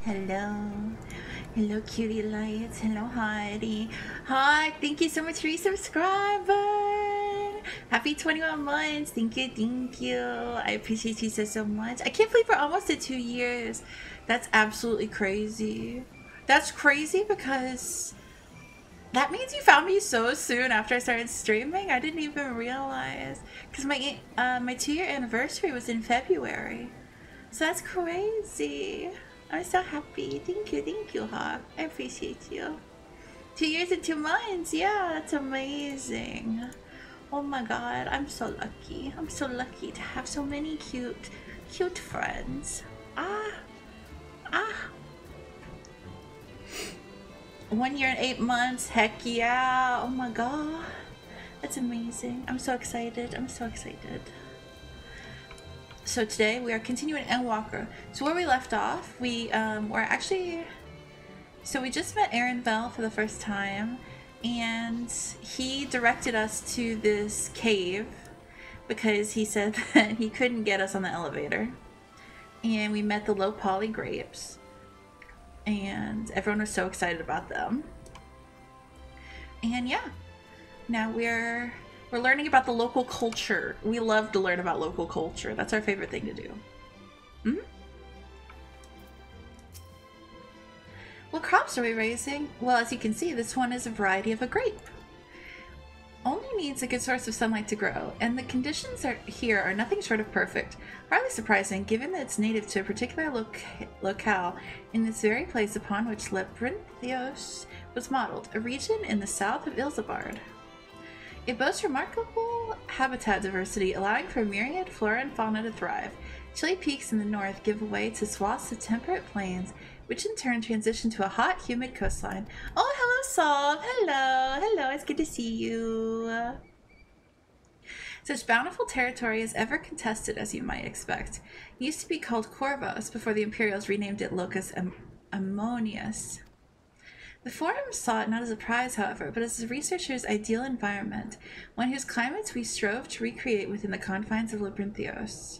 Hello. Hello, cutie lights. Hello, Heidi. Hi, thank you so much for resubscribing. Happy 21 months. Thank you, thank you. I appreciate you so much. I can't believe we're almost at 2 years. That's absolutely crazy. That's crazy because that means you found me so soon after I started streaming. I didn't even realize because my 2-year anniversary was in February. So that's crazy. I'm so happy. Thank you, Hawk. I appreciate you. 2 years and 2 months. Yeah, that's amazing. Oh my god, I'm so lucky. I'm so lucky to have so many cute friends. Ah. 1 year and 8 months. Heck yeah. Oh my god. That's amazing. I'm so excited. I'm so excited. So today we are continuing Endwalker. So where we left off, we were actually... So we just met Aaron Bell for the first time, and he directed us to this cave because he said that he couldn't get us on the elevator. And we met the low poly grapes, and everyone was so excited about them. And yeah, now we're learning about the local culture. We love to learn about local culture. That's our favorite thing to do. What crops are we raising? Well, as you can see, this one is a variety of a grape. Only needs a good source of sunlight to grow, and the conditions here are nothing short of perfect. Hardly surprising, given that it's native to a particular locale in this very place upon which Labyrinthos was modeled, a region in the south of Ilsabard. It boasts remarkable habitat diversity, allowing for myriad flora and fauna to thrive. Chilly peaks in the north give way to swaths of temperate plains, which in turn transition to a hot, humid coastline. Oh, hello, Solve. Hello, it's good to see you. Such bountiful territory is ever contested, as you might expect. It used to be called Corvos before the Imperials renamed it Locus Ammonius. The Forum saw it not as a prize, however, but as a researcher's ideal environment, one whose climates we strove to recreate within the confines of Labyrinthos.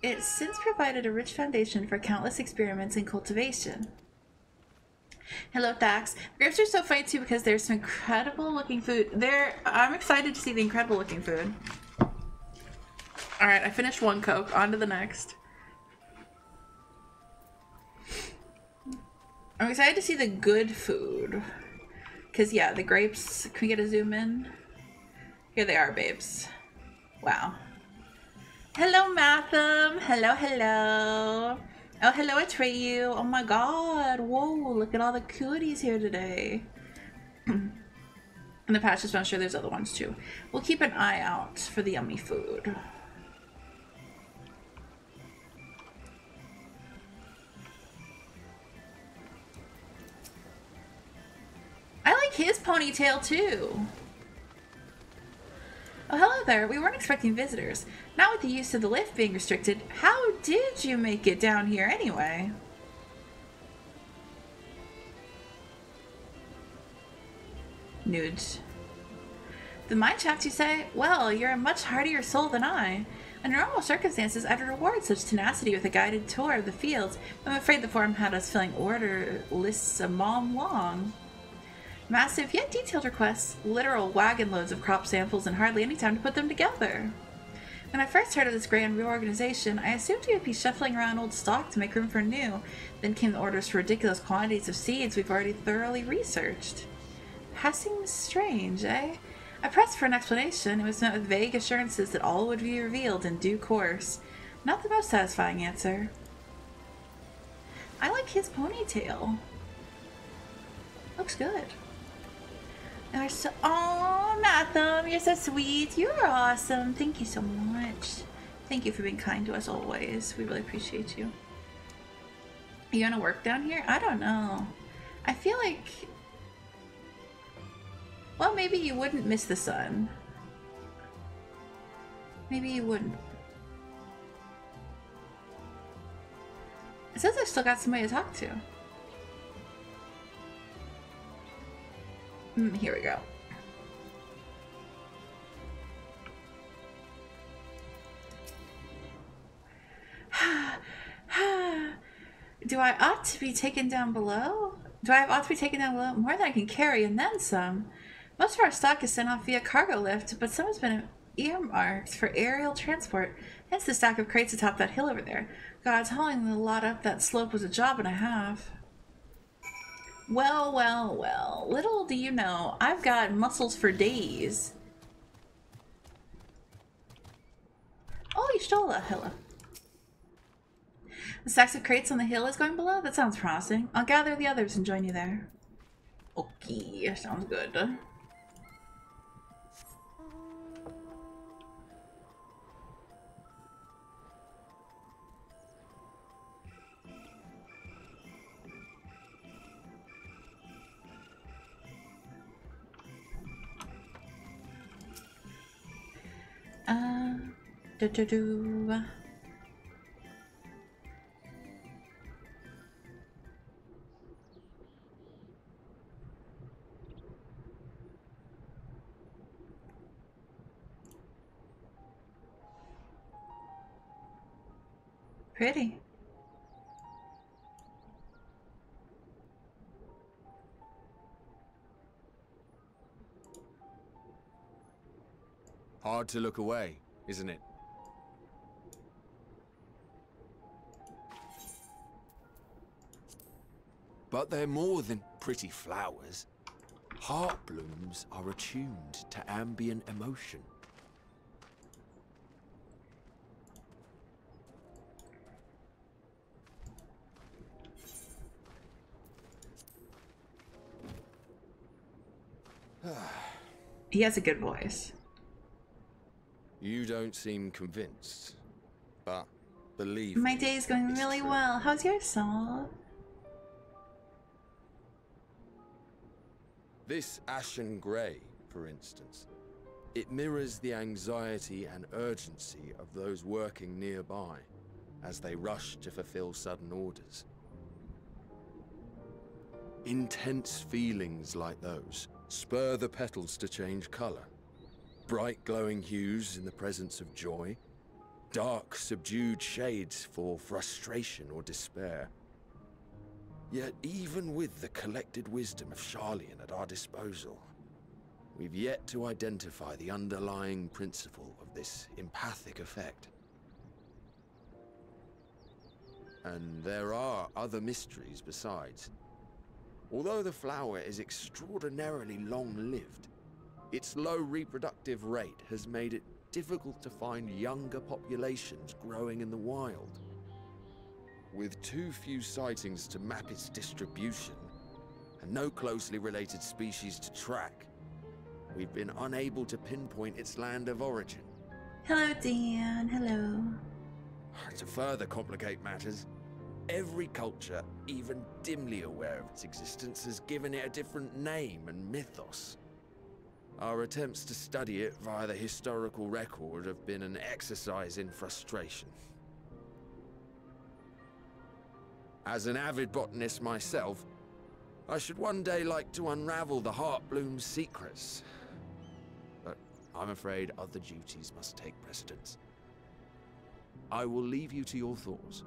It has since provided a rich foundation for countless experiments in cultivation. Hello, Thax. Grapes are so funny too because there's some incredible looking food. I'm excited to see the incredible looking food. Alright, I finished one Coke. On to the next. I'm excited to see the good food. Because, yeah, the grapes... Can we get a zoom in? Here they are, babes. Wow. Hello, Matham. Hello. Oh, hello, Atreyu. Oh my god. Whoa, look at all the cuties here today. In the past, just want to show there's other ones too. We'll keep an eye out for the yummy food. I like his ponytail too. Oh, hello there. We weren't expecting visitors. Not with the use of the lift being restricted. How did you make it down here anyway? Nudes. The mine shaft, you say? Well, you're a much hardier soul than I. Under normal circumstances, I'd reward such tenacity with a guided tour of the fields. I'm afraid the Forum had us filling order lists a mom long. Massive yet detailed requests, literal wagon loads of crop samples, and hardly any time to put them together. When I first heard of this grand reorganization, I assumed we would be shuffling around old stock to make room for new. Then came the orders for ridiculous quantities of seeds we've already thoroughly researched. Passing strange, eh? I pressed for an explanation. It was met with vague assurances that all would be revealed in due course. Not the most satisfying answer. I like his ponytail. Looks good. You're so, oh, Matham, you're so sweet. You're awesome. Thank you so much. Thank you for being kind to us always. We really appreciate you. Are you gonna work down here? I don't know. I feel like, well, maybe you wouldn't miss the sun. Maybe you wouldn't. It says I've still got somebody to talk to. Here we go. Do I ought to be taken down below? Do I ought to be taken down below? More than I can carry, and then some. Most of our stock is sent off via cargo lift, but some has been earmarked for aerial transport. Hence the stack of crates atop that hill over there. God, hauling the lot up that slope was a job and a half. Well, well, well. Little do you know, I've got muscles for days. Oh, you stole a hello. The stacks of crates on the hill is going below? That sounds promising. I'll gather the others and join you there. Okay, sounds good. Do-do-do. Pretty. Hard to look away, isn't it? But they're more than pretty flowers. Heart blooms are attuned to ambient emotion. He has a good voice. You don't seem convinced, but believe My me, day is going it's really true. well. How's your soul? This ashen grey, for instance, it mirrors the anxiety and urgency of those working nearby as they rush to fulfill sudden orders. Intense feelings like those spur the petals to change colour. Bright glowing hues in the presence of joy, dark subdued shades for frustration or despair. Yet even with the collected wisdom of Charlian at our disposal, we've yet to identify the underlying principle of this empathic effect. And there are other mysteries besides. Although the flower is extraordinarily long-lived, its low reproductive rate has made it difficult to find younger populations growing in the wild. With too few sightings to map its distribution, and no closely related species to track, we've been unable to pinpoint its land of origin. Hello, Dan. Hello. To further complicate matters, every culture, even dimly aware of its existence, has given it a different name and mythos. Our attempts to study it via the historical record have been an exercise in frustration. As an avid botanist myself, I should one day like to unravel the Heartbloom's secrets. But I'm afraid other duties must take precedence. I will leave you to your thoughts.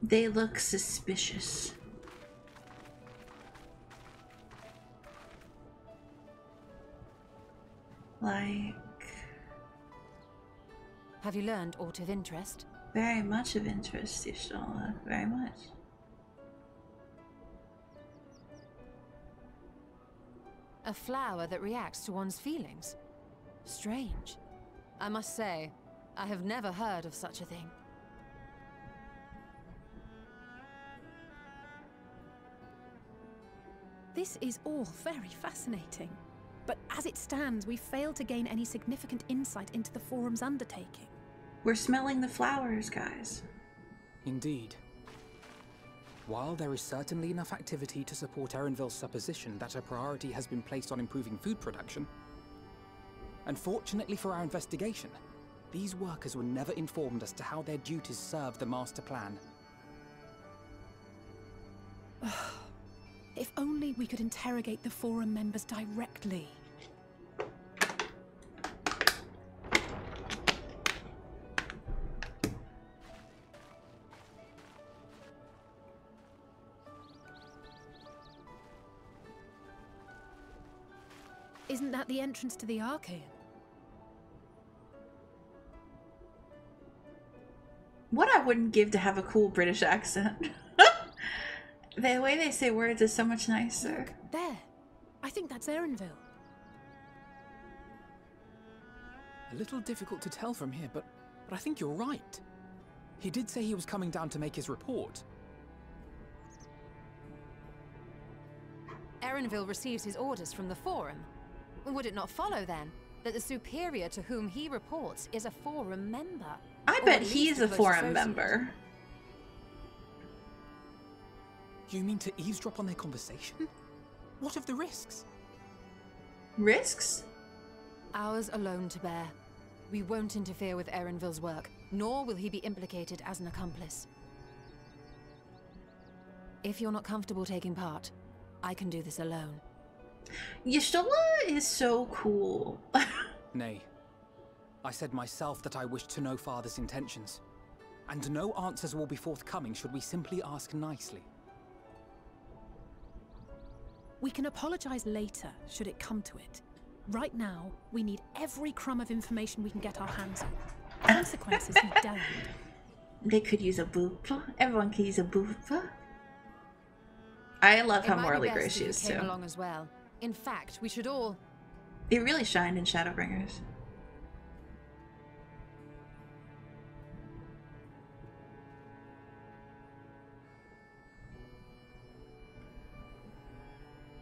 They look suspicious. Like... Have you learned aught of interest? very much of interest, Ishtola. Very much. A flower that reacts to one's feelings? Strange. I must say, I have never heard of such a thing. This is all very fascinating. But as it stands, we fail to gain any significant insight into the Forum's undertaking. We're smelling the flowers, guys. Indeed. While there is certainly enough activity to support Erenville's supposition that a priority has been placed on improving food production, unfortunately for our investigation, these workers were never informed as to how their duties serve the master plan. If only we could interrogate the Forum members directly. Isn't that the entrance to the Archaeum? What I wouldn't give to have a cool British accent. The way they say words is so much nicer. Look, there. I think that's Erenville. A little difficult to tell from here, but I think you're right. He did say he was coming down to make his report. Erenville receives his orders from the Forum. Would it not follow, then, that the superior to whom he reports is a Forum member? I bet he's a Forum member. You mean to eavesdrop on their conversation? What of the risks? Risks? Ours alone to bear. We won't interfere with Erenville's work, nor will he be implicated as an accomplice. If you're not comfortable taking part, I can do this alone. Y'shtola is so cool. Nay. I said myself that I wished to know Father's intentions. And no answers will be forthcoming should we simply ask nicely. We can apologize later, should it come to it. Right now, we need every crumb of information we can get our hands on. Consequences be damned. They could use a boop. Everyone could use a boop. I love how morally great she is, too. Along as well. In fact, we should all... It really shined in Shadowbringers.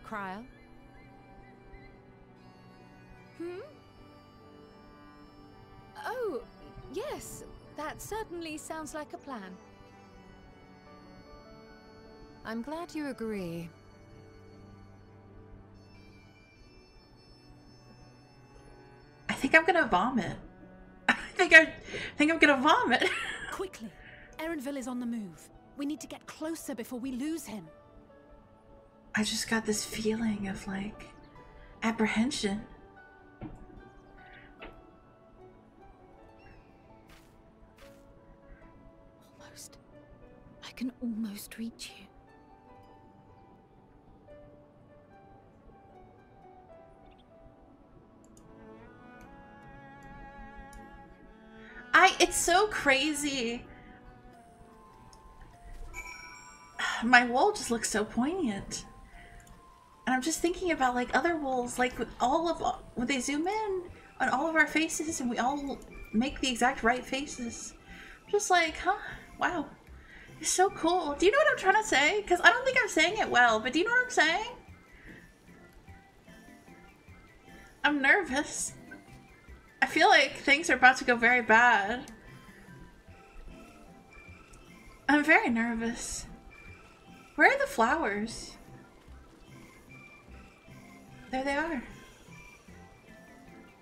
Cryo? Oh, yes. That certainly sounds like a plan. I'm glad you agree. I think I'm gonna vomit. I think I'm gonna vomit. Quickly! Erenville is on the move. We need to get closer before we lose him. I just got this feeling of, like, apprehension. Almost. I can almost reach you. It's so crazy. My wool just looks so poignant. And I'm just thinking about, like, other wools, like, with when they zoom in on all of our faces and we all make the exact right faces. I'm just like, huh, wow. It's so cool. Do you know what I'm trying to say? Because I don't think I'm saying it well, but do you know what I'm saying? I'm nervous. I feel like things are about to go very bad. I'm very nervous. Where are the flowers? There they are.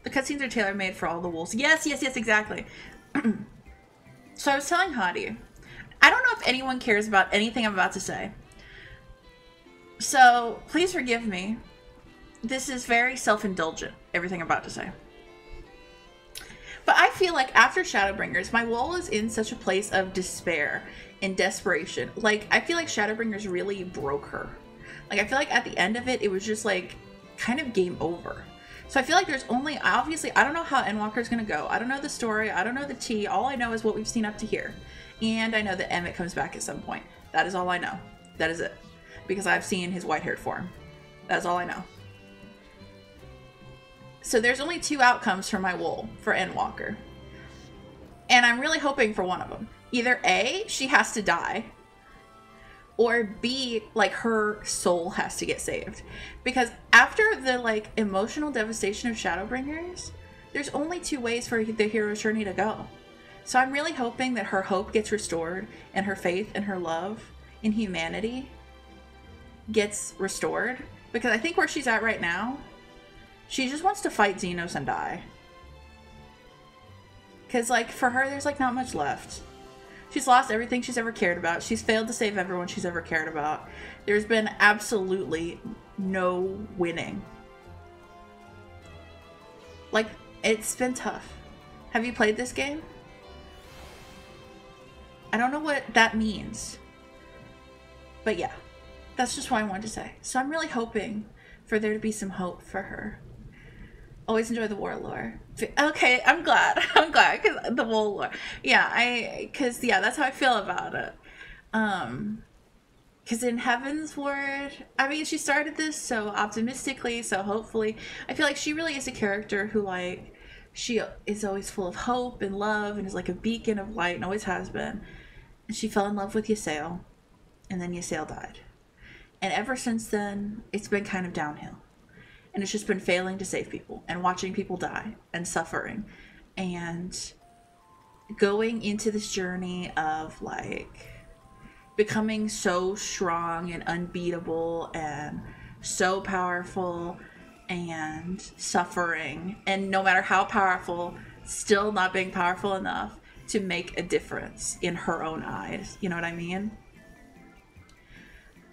The cutscenes are tailor-made for all the wolves. Yes, yes, yes, exactly. So I was telling Hadi, I don't know if anyone cares about anything I'm about to say. So please forgive me. This is very self-indulgent, everything I'm about to say. But I feel like after Shadowbringers, my wool is in such a place of despair and desperation. Like, I feel like Shadowbringers really broke her. Like, I feel like at the end of it, it was just like kind of game over. So I feel like there's only, obviously, I don't know how Endwalker's gonna go. I don't know the story. I don't know the tea. All I know is what we've seen up to here. And I know that Emmett comes back at some point. That is all I know. That is it. Because I've seen his white-haired form. That's all I know. So there's only two outcomes for my wool for Endwalker. And I'm really hoping for one of them. Either A, she has to die. Or B, like, her soul has to get saved. Because after the, like, emotional devastation of Shadowbringers, there's only two ways for the hero's journey to go. So I'm really hoping that her hope gets restored, and her faith and her love in humanity gets restored. Because I think where she's at right now, she just wants to fight Xenos and die. Because, like, for her, there's, like, not much left. She's lost everything she's ever cared about. She's failed to save everyone she's ever cared about. There's been absolutely no winning. Like, it's been tough. Have you played this game? I don't know what that means. But yeah, that's just what I wanted to say. So I'm really hoping for there to be some hope for her. Always enjoy the war lore. Okay, I'm glad. I'm glad, because the war lore. Yeah, because yeah, that's how I feel about it. Because in Heaven's Ward, I mean, she started this so optimistically, so hopefully, I feel like she really is a character who, like, she is always full of hope and love and is like a beacon of light and always has been. And she fell in love with Ysael, and then Ysael died. And ever since then, it's been kind of downhill. And it's just been failing to save people and watching people die and suffering and going into this journey of, like, becoming so strong and unbeatable and so powerful and suffering, and no matter how powerful, still not being powerful enough to make a difference in her own eyes. You know what I mean?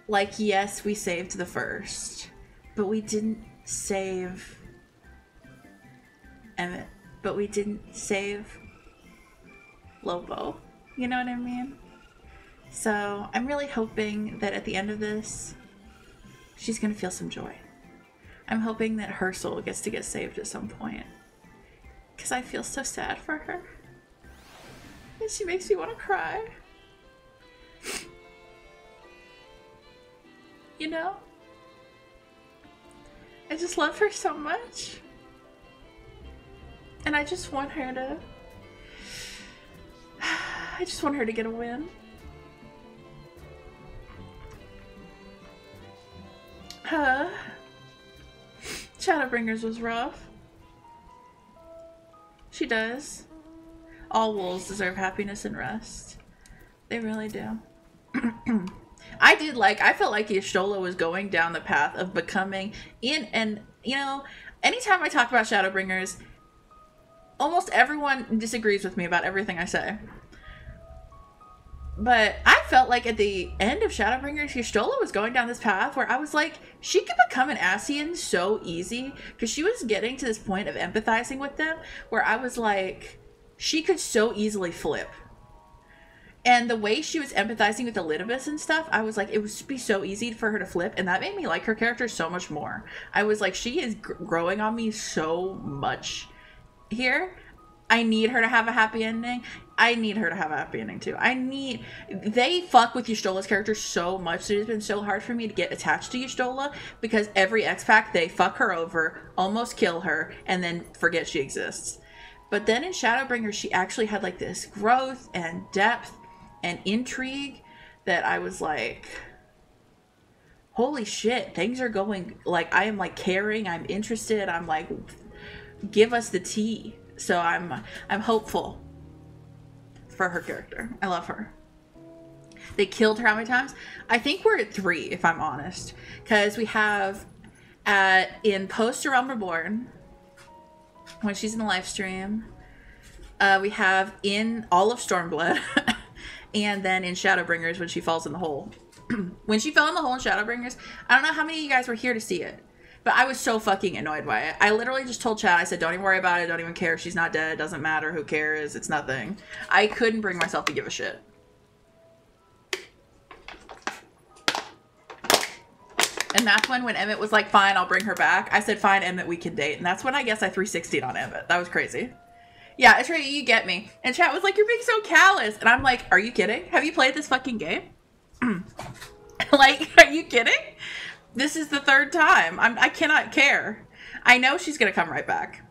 Like, yes, we saved the first, but we didn't save Emmett, but we didn't save Lobo. You know what I mean? So I'm really hoping that at the end of this, she's gonna feel some joy. I'm hoping that her soul gets to get saved at some point, because I feel so sad for her, and she makes me want to cry. You know? I just love her so much. And I just want her to... I just want her to get a win. Shadowbringers was rough. She does. All wolves deserve happiness and rest. They really do. I felt like Y'shtola was going down the path of becoming and you know, anytime I talk about Shadowbringers, almost everyone disagrees with me about everything I say. But I felt like at the end of Shadowbringers, Y'shtola was going down this path where I was like, she could become an Ascian so easy, because she was getting to this point of empathizing with them where I was like, she could so easily flip. And the way she was empathizing with Elidibus and stuff, I was like, it would be so easy for her to flip, and that made me like her character so much more. I was like, she is growing on me so much here. I need her to have a happy ending. I need her to have a happy ending too. They fuck with Y'shtola's character so much. So it's been so hard for me to get attached to Y'shtola, because every X-Pack, they fuck her over, almost kill her, and then forget she exists. But then in Shadowbringers, she actually had like this growth and depth and intrigue that I was like, holy shit, things are going, like, I am like caring, I'm interested, I'm like, give us the tea. So I'm hopeful for her character. I love her. They killed her how many times? I think we're at 3, if I'm honest, because we have in Post to Realm Reborn, when she's in the live stream, we have in all of Stormblood, and then in Shadowbringers when she falls in the hole. When she fell in the hole in Shadowbringers, I don't know how many of you guys were here to see it, but I was so fucking annoyed by it. I literally just told Chad, I said, don't even worry about it, don't even care, she's not dead, doesn't matter, who cares, it's nothing. I couldn't bring myself to give a shit. And that's when Emmett was like, fine, I'll bring her back. I said, fine, Emmett, we can date. And that's when I guess I 360'd on Emmett. That was crazy. Yeah, it's right, you get me. And chat was like, you're being so callous. And I'm like, are you kidding? Have you played this fucking game? Like, are you kidding? This is the 3rd time. I cannot care. I know she's gonna come right back.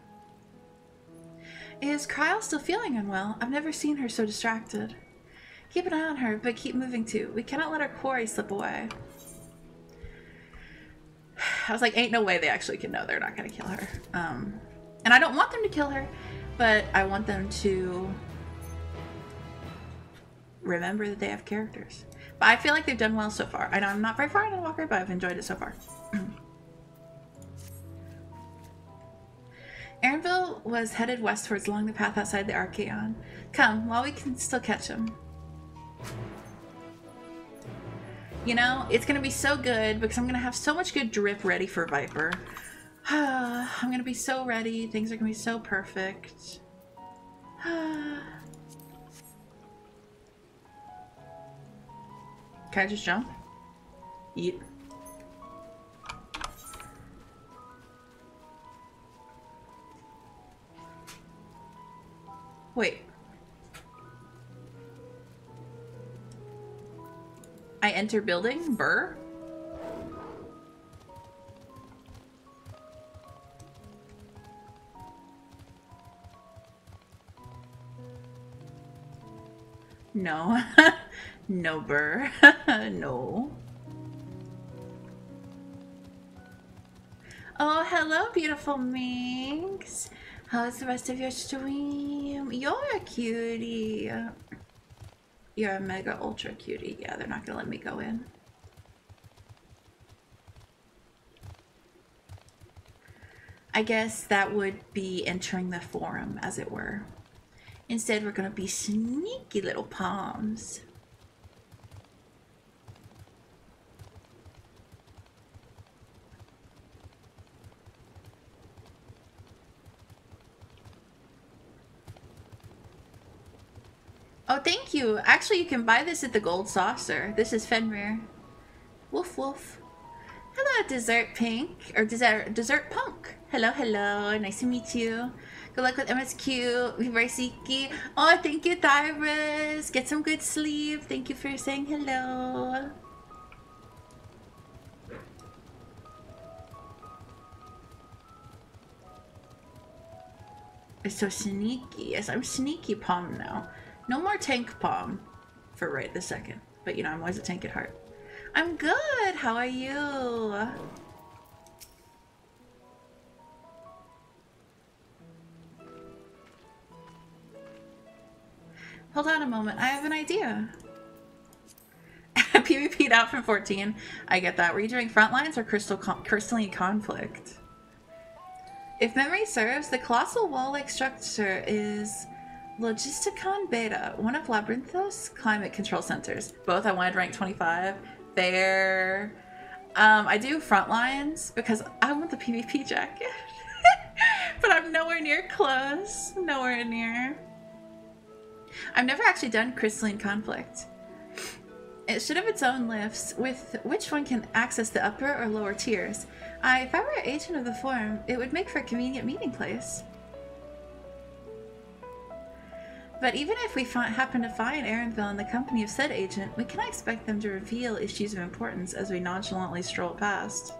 Is Kryl still feeling unwell? I've never seen her so distracted. Keep an eye on her, but keep moving too. We cannot let our quarry slip away. I was like, ain't no way they actually can know they're not gonna kill her. And I don't want them to kill her, but I want them to remember that they have characters. But I feel like they've done well so far. I know I'm not very far in the walker, but I've enjoyed it so far. Erinville was headed westwards along the path outside the Archaeon. Come, while we can still catch him. You know, it's gonna be so good because I'm gonna have so much good drip ready for Viper. I'm gonna be so ready. Things are gonna be so perfect. Can I just jump? Yeet. Wait. I enter building? Burr? No. No, Burr. No. Oh, hello, beautiful Minx. How's the rest of your stream? You're a cutie. You're a mega ultra cutie. Yeah, they're not gonna let me go in. I guess that would be entering the forum, as it were. Instead, we're gonna be sneaky little palms. Oh, thank you. Actually, you can buy this at the Gold Saucer. This is Fenrir. Woof woof. Hello, Dessert Pink. Or Dessert Punk. Hello, hello. Nice to meet you. Good luck with MSQ. Vivarsiki. Oh, thank you, Tyrus. Get some good sleep. Thank you for saying hello. It's so sneaky. Yes, I'm sneaky palm now. No more tank palm for right this second. But you know, I'm always a tank at heart. I'm good. How are you? Hold on a moment. I have an idea. PvP'd out from 14. I get that. Were you doing Frontlines or Crystalline Conflict? If memory serves, the colossal wall-like structure is Logisticon Beta, one of Labyrinthos climate control centers. Both I wanted rank 25. Fair. I do Frontlines because I want the PvP jacket. But I'm nowhere near close. Nowhere near. I've never actually done Crystalline Conflict. It should have its own lifts, with which one can access the upper or lower tiers. If I were an agent of the forum, it would make for a convenient meeting place. But even if we happen to find Erenville in the company of said agent, we cannot expect them to reveal issues of importance as we nonchalantly stroll past.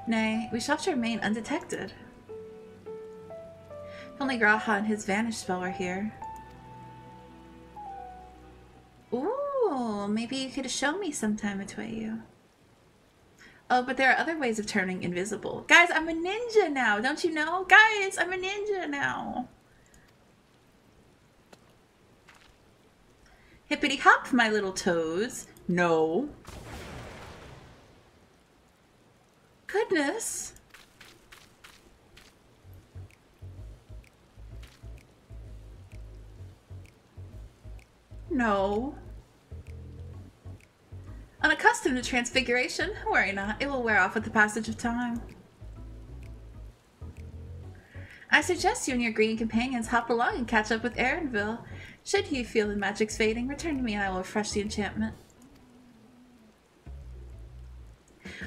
Nay, we shall have to remain undetected. If only Graha and his vanish spell were here. Ooh, maybe you could show me sometime, Atwayu. Oh, but there are other ways of turning invisible. Guys, I'm a ninja now, don't you know? Guys, I'm a ninja now. Hippity hop, my little toes. No. Goodness. No. Unaccustomed to transfiguration? Worry not, it will wear off with the passage of time. I suggest you and your green companions hop along and catch up with Erenville. Should you feel the magic's fading, return to me and I will refresh the enchantment.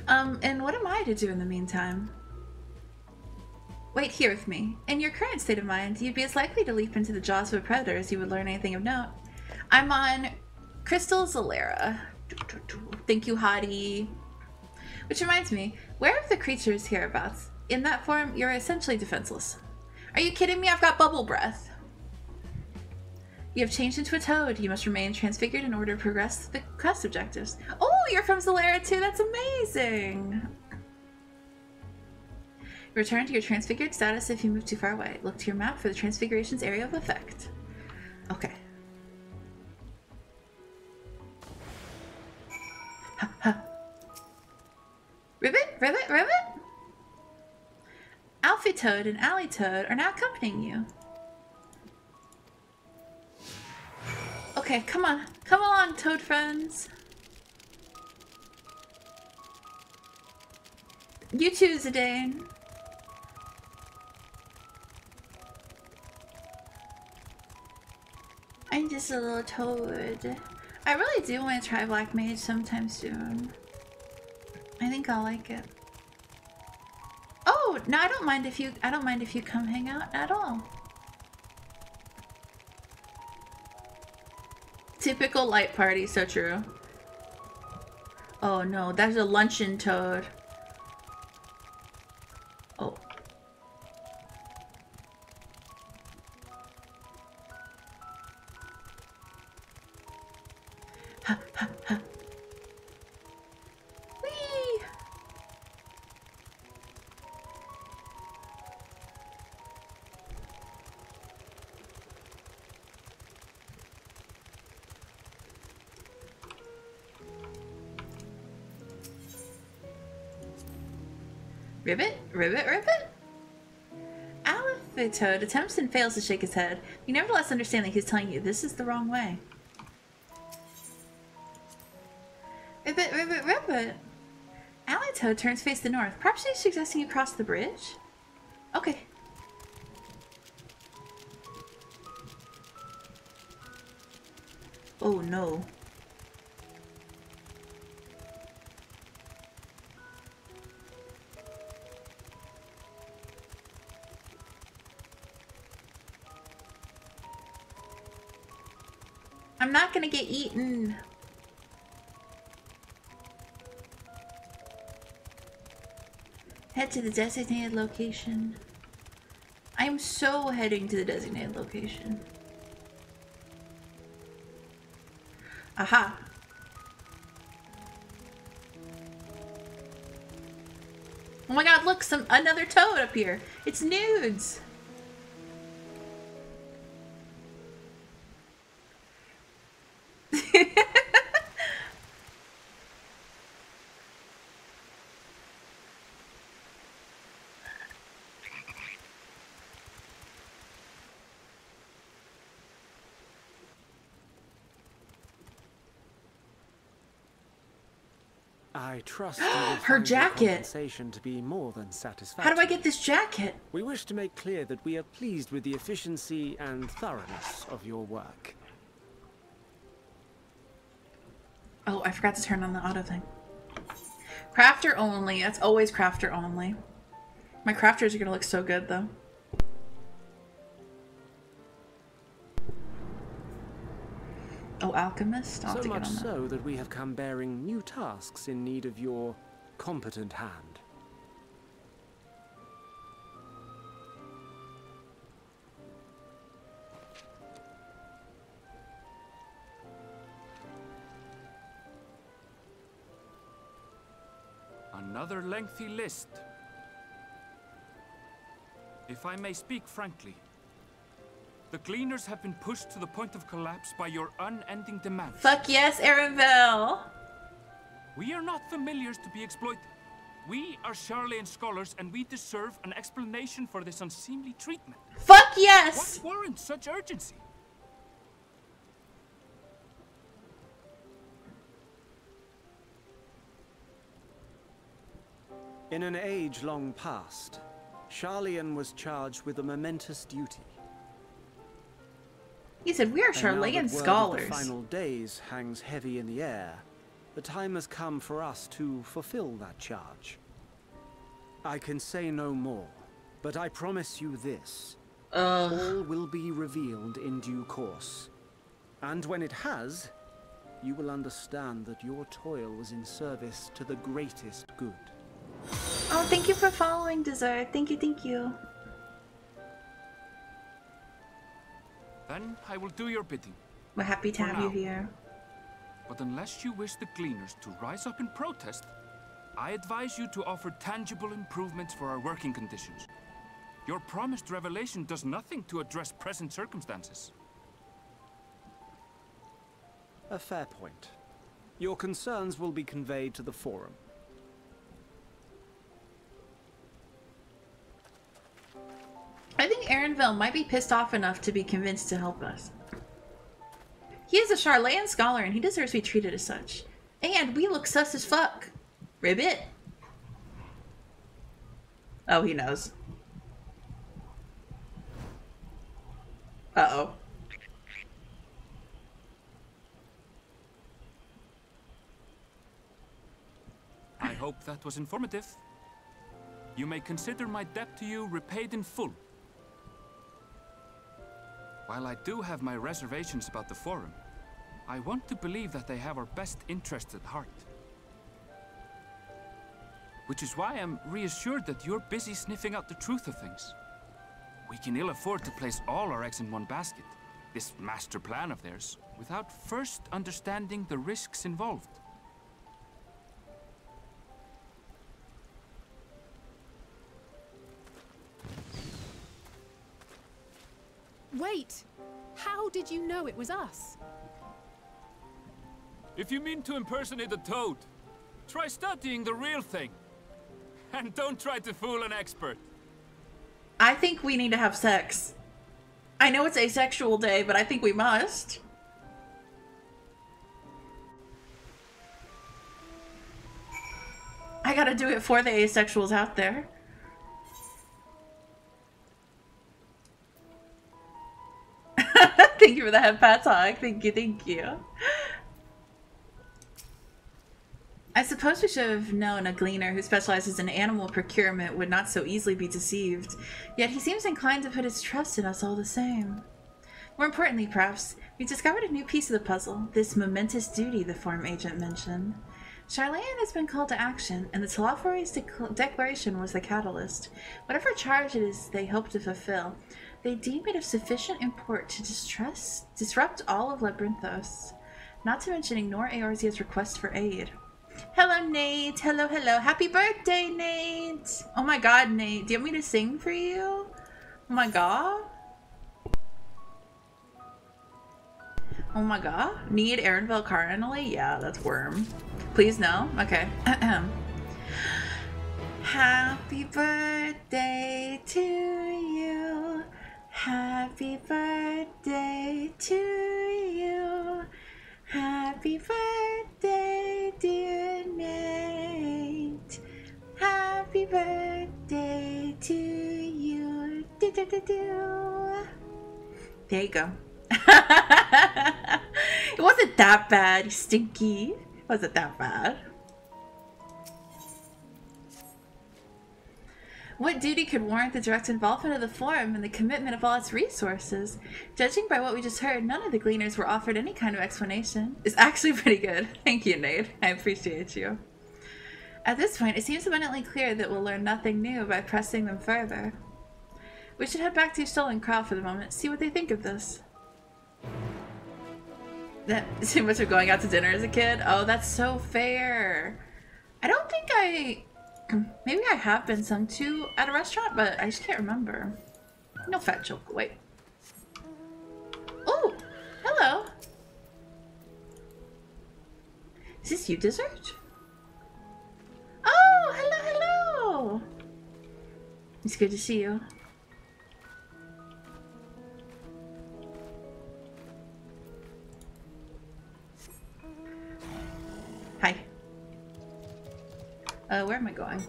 And what am I to do in the meantime? Wait here with me. In your current state of mind, you'd be as likely to leap into the jaws of a predator as you would learn anything of note. I'm on Crystal Zalera. Thank you, hottie. Which reminds me, where are the creatures hereabouts? In that form, you're essentially defenseless. Are you kidding me? I've got bubble breath. You have changed into a toad. You must remain transfigured in order to progress the quest objectives. Oh, you're from Zalera too. That's amazing. Return to your transfigured status if you move too far away. Look to your map for the transfiguration's area of effect. Okay. Ha, ha. Ribbit, ribbit, ribbit. Alfie Toad and Alley Toad are now accompanying you. Okay, come on. Come along, toad friends. You too, Zidane. I'm just a little toad. I really do want to try Black Mage sometime soon. I think I'll like it. Oh, no, I don't mind if you come hang out at all. Typical light party, so true. Oh no, that's a luncheon toad. Oh. Ha ha ha. Whee! Ribbit? Ribbit? Ribbit? Aleph Toad attempts and fails to shake his head. You nevertheless understand that he's telling you this is the wrong way. Ribbit, Ribbit, Ribbit! Aleph Toad turns face to the north. Perhaps he's suggesting you cross the bridge? Okay. Oh no. I'm not gonna get eaten. Head to the designated location. I'm so heading to the designated location. Aha. Oh my god, look, another toad up here. It's nudes. I trust you will Her find jacket. the compensation to be more than satisfactory. How do I get this jacket? We wish to make clear that we are pleased with the efficiency and thoroughness of your work. Oh, I forgot to turn on the auto thing. Crafter only. That's always crafter only. My crafters are gonna look so good though. Oh, alchemist. I'll have So to get much on that. so that we have come bearing new tasks in need of your competent hand. Another lengthy list. If I may speak frankly, the Gleaners have been pushed to the point of collapse by your unending demands. Fuck yes, Erenville! We are not familiars to be exploited. We are Charlayan scholars, and we deserve an explanation for this unseemly treatment. Fuck yes! What warrants such urgency? In an age long past, Charlayan was charged with a momentous duty. He said, we are And now that Charlayan word of scholars. the final days hangs heavy in the air. The time has come for us to fulfill that charge. I can say no more, but I promise you this. All will be revealed in due course. And when it has, you will understand that your toil was in service to the greatest good. Oh, thank you for following, Desert. Thank you, thank you. Then I will do your bidding. We're happy to For have you now. here. But unless you wish the Gleaners to rise up in protest, I advise you to offer tangible improvements for our working conditions. Your promised revelation does nothing to address present circumstances. A fair point. Your concerns will be conveyed to the forum. I think Erenville might be pissed off enough to be convinced to help us. He is a Charlayan scholar and he deserves to be treated as such. And we look sus as fuck. Ribbit. Oh, he knows. Uh-oh. I hope that was informative. You may consider my debt to you repaid in full. While I do have my reservations about the Forum, I want to believe that they have our best interests at heart. Which is why I'm reassured that you're busy sniffing out the truth of things. We can ill afford to place all our eggs in one basket, this master plan of theirs, without first understanding the risks involved. Wait! How did you know it was us? If you mean to impersonate a toad, try studying the real thing. And don't try to fool an expert. I think we need to have sex. I know it's Asexual Day, but I think we must. I gotta do it for the asexuals out there. Thank you for the head pat talk. Thank you, thank you. I suppose we should have known a gleaner who specializes in animal procurement would not so easily be deceived. Yet he seems inclined to put his trust in us all the same. More importantly, perhaps, we discovered a new piece of the puzzle, this momentous duty the Forum agent mentioned. Charlayan has been called to action, and the Telafori's declaration was the catalyst. Whatever charge it is they hope to fulfill, they deem it of sufficient import to disrupt all of Labyrinthos, not to mention ignore Eorzea's request for aid. Hello, Nate. Hello, hello. Happy birthday, Nate. Oh my god, Nate. Do you want me to sing for you? Oh my god. Oh my god. Need Erenville currently? Yeah, that's Worm. Please no? Okay. Happy birthday to you. Happy birthday to you. Happy birthday, dear Nate. Happy birthday to you. Do, do, do, do. There you go. It wasn't that bad, you stinky. It wasn't that bad. What duty could warrant the direct involvement of the Forum and the commitment of all its resources? Judging by what we just heard, none of the Gleaners were offered any kind of explanation. It's actually pretty good. Thank you, Nate. I appreciate you. At this point, it seems abundantly clear that we'll learn nothing new by pressing them further. We should head back to Stolen Crow for the moment, see what they think of this. That too much of going out to dinner as a kid? Oh, that's so fair. I don't think maybe I have been some to at a restaurant, but I just can't remember. No fat joke. Wait. Oh, hello. Is this you, dessert? Oh, hello, hello. It's good to see you. Hi. Where am I going? I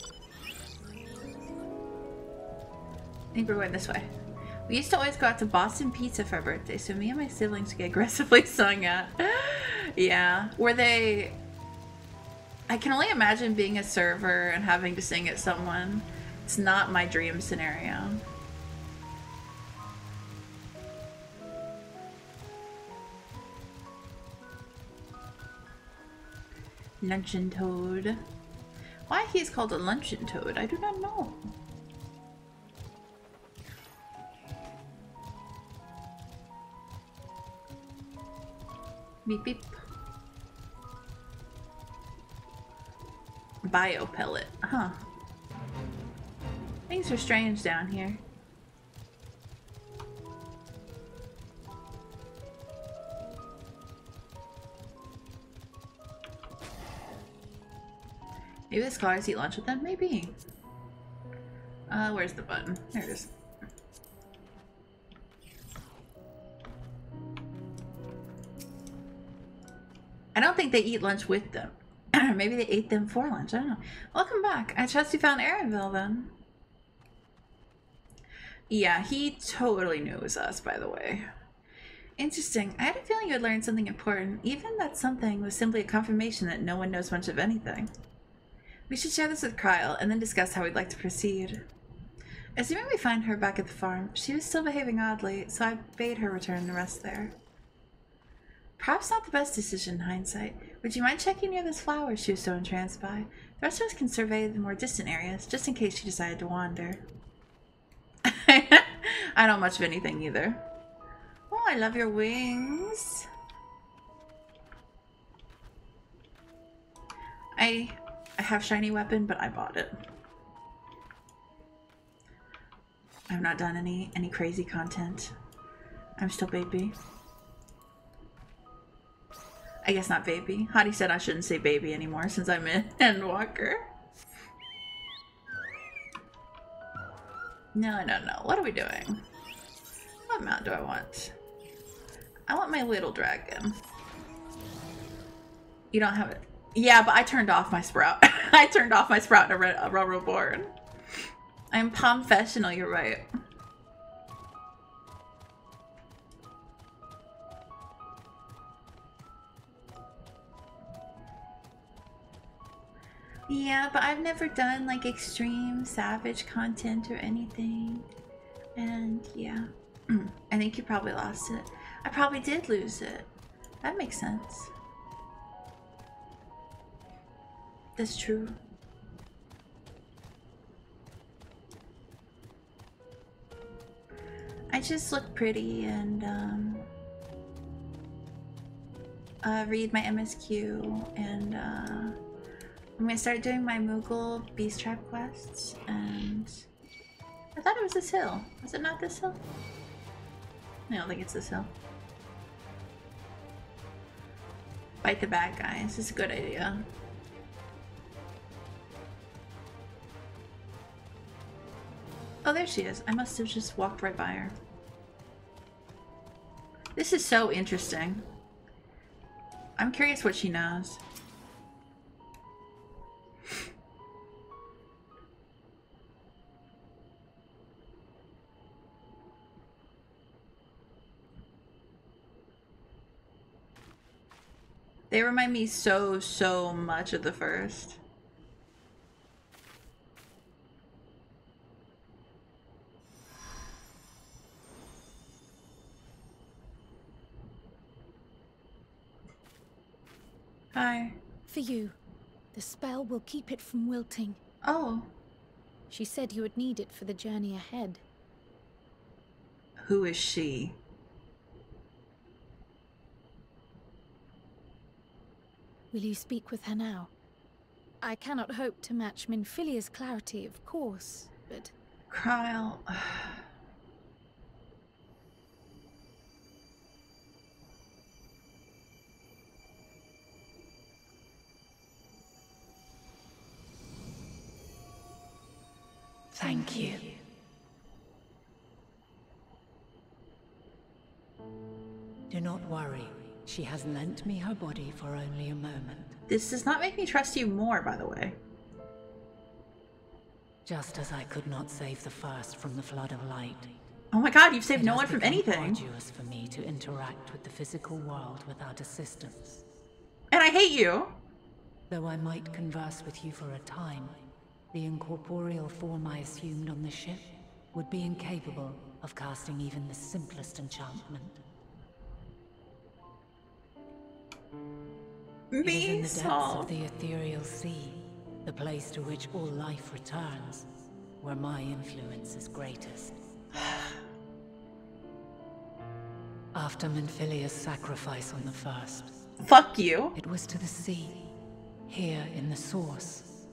think we're going this way. We used to always go out to Boston Pizza for our birthday, so me and my siblings would get aggressively sung at. Yeah. Were they... I can only imagine being a server and having to sing at someone. It's not my dream scenario. Luncheon toad. Why he is called a luncheon toad, I do not know. Beep beep. Bio pellet, huh? Things are strange down here. Maybe the scholars eat lunch with them? Maybe. Where's the button? There it is. I don't think they eat lunch with them. Maybe they ate them for lunch. I don't know. Welcome back. I trust you found Erenville then. Yeah, he totally knew it was us, by the way. Interesting. I had a feeling you had learned something important, even that something was simply a confirmation that no one knows much of anything. We should share this with Kryle, and then discuss how we'd like to proceed. Assuming we find her back at the farm, she was still behaving oddly, so I bade her return to rest there. Perhaps not the best decision in hindsight. Would you mind checking near this flower she was so entranced by? The rest of us can survey the more distant areas, just in case she decided to wander. I don't much of anything either. Oh, I love your wings. I have shiny weapon, but I bought it. I've not done any crazy content. I'm still baby. I guess not baby. Hottie said I shouldn't say baby anymore since I'm in Endwalker. No. What are we doing? What mount do I want? I want my little dragon. You don't have it. Yeah, but I turned off my sprout. I turned off my sprout in a Railroad. I'm professional, you're right. Yeah, but I've never done like extreme savage content or anything. And yeah, I think you probably lost it. I probably did lose it. That makes sense. That's true. I just look pretty and read my MSQ, and I'm gonna start doing my Moogle Beast Trap quests. And I thought it was this hill. Was it not this hill? I don't think it's this hill. Fight the bad guys. It's a good idea. Oh, there she is. I must have just walked right by her. This is so interesting. I'm curious what she knows. They remind me so much of the first. Hi. For you. The spell will keep it from wilting. Oh. She said you would need it for the journey ahead. Who is she? Will you speak with her now? I cannot hope to match Minfilia's clarity, of course, but... Kryle... Thank you. Do not worry. She has lent me her body for only a moment. This does not make me trust you more, by the way. Just as I could not save the first from the flood of light. Oh my god, you've saved no one from anything. It has become arduous for me to interact with the physical world without assistance. And I hate you. Though I might converse with you for a time, the incorporeal form I assumed on the ship would be incapable of casting even the simplest enchantment. It is in the depths of the ethereal sea, the place to which all life returns, where my influence is greatest. After Minfilia's sacrifice on the first... Fuck you. It was to the sea, here in the source,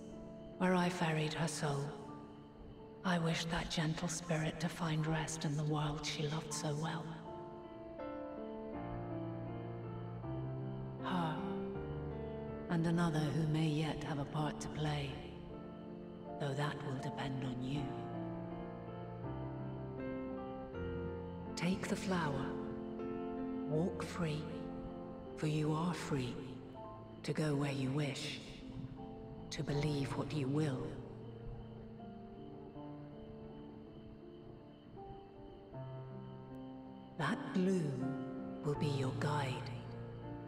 where I ferried her soul. I wished that gentle spirit to find rest in the world she loved so well. Her, and another who may yet have a part to play, though that will depend on you. Take the flower. Walk free, for you are free, to go where you wish, to believe what you will. That blue will be your guide,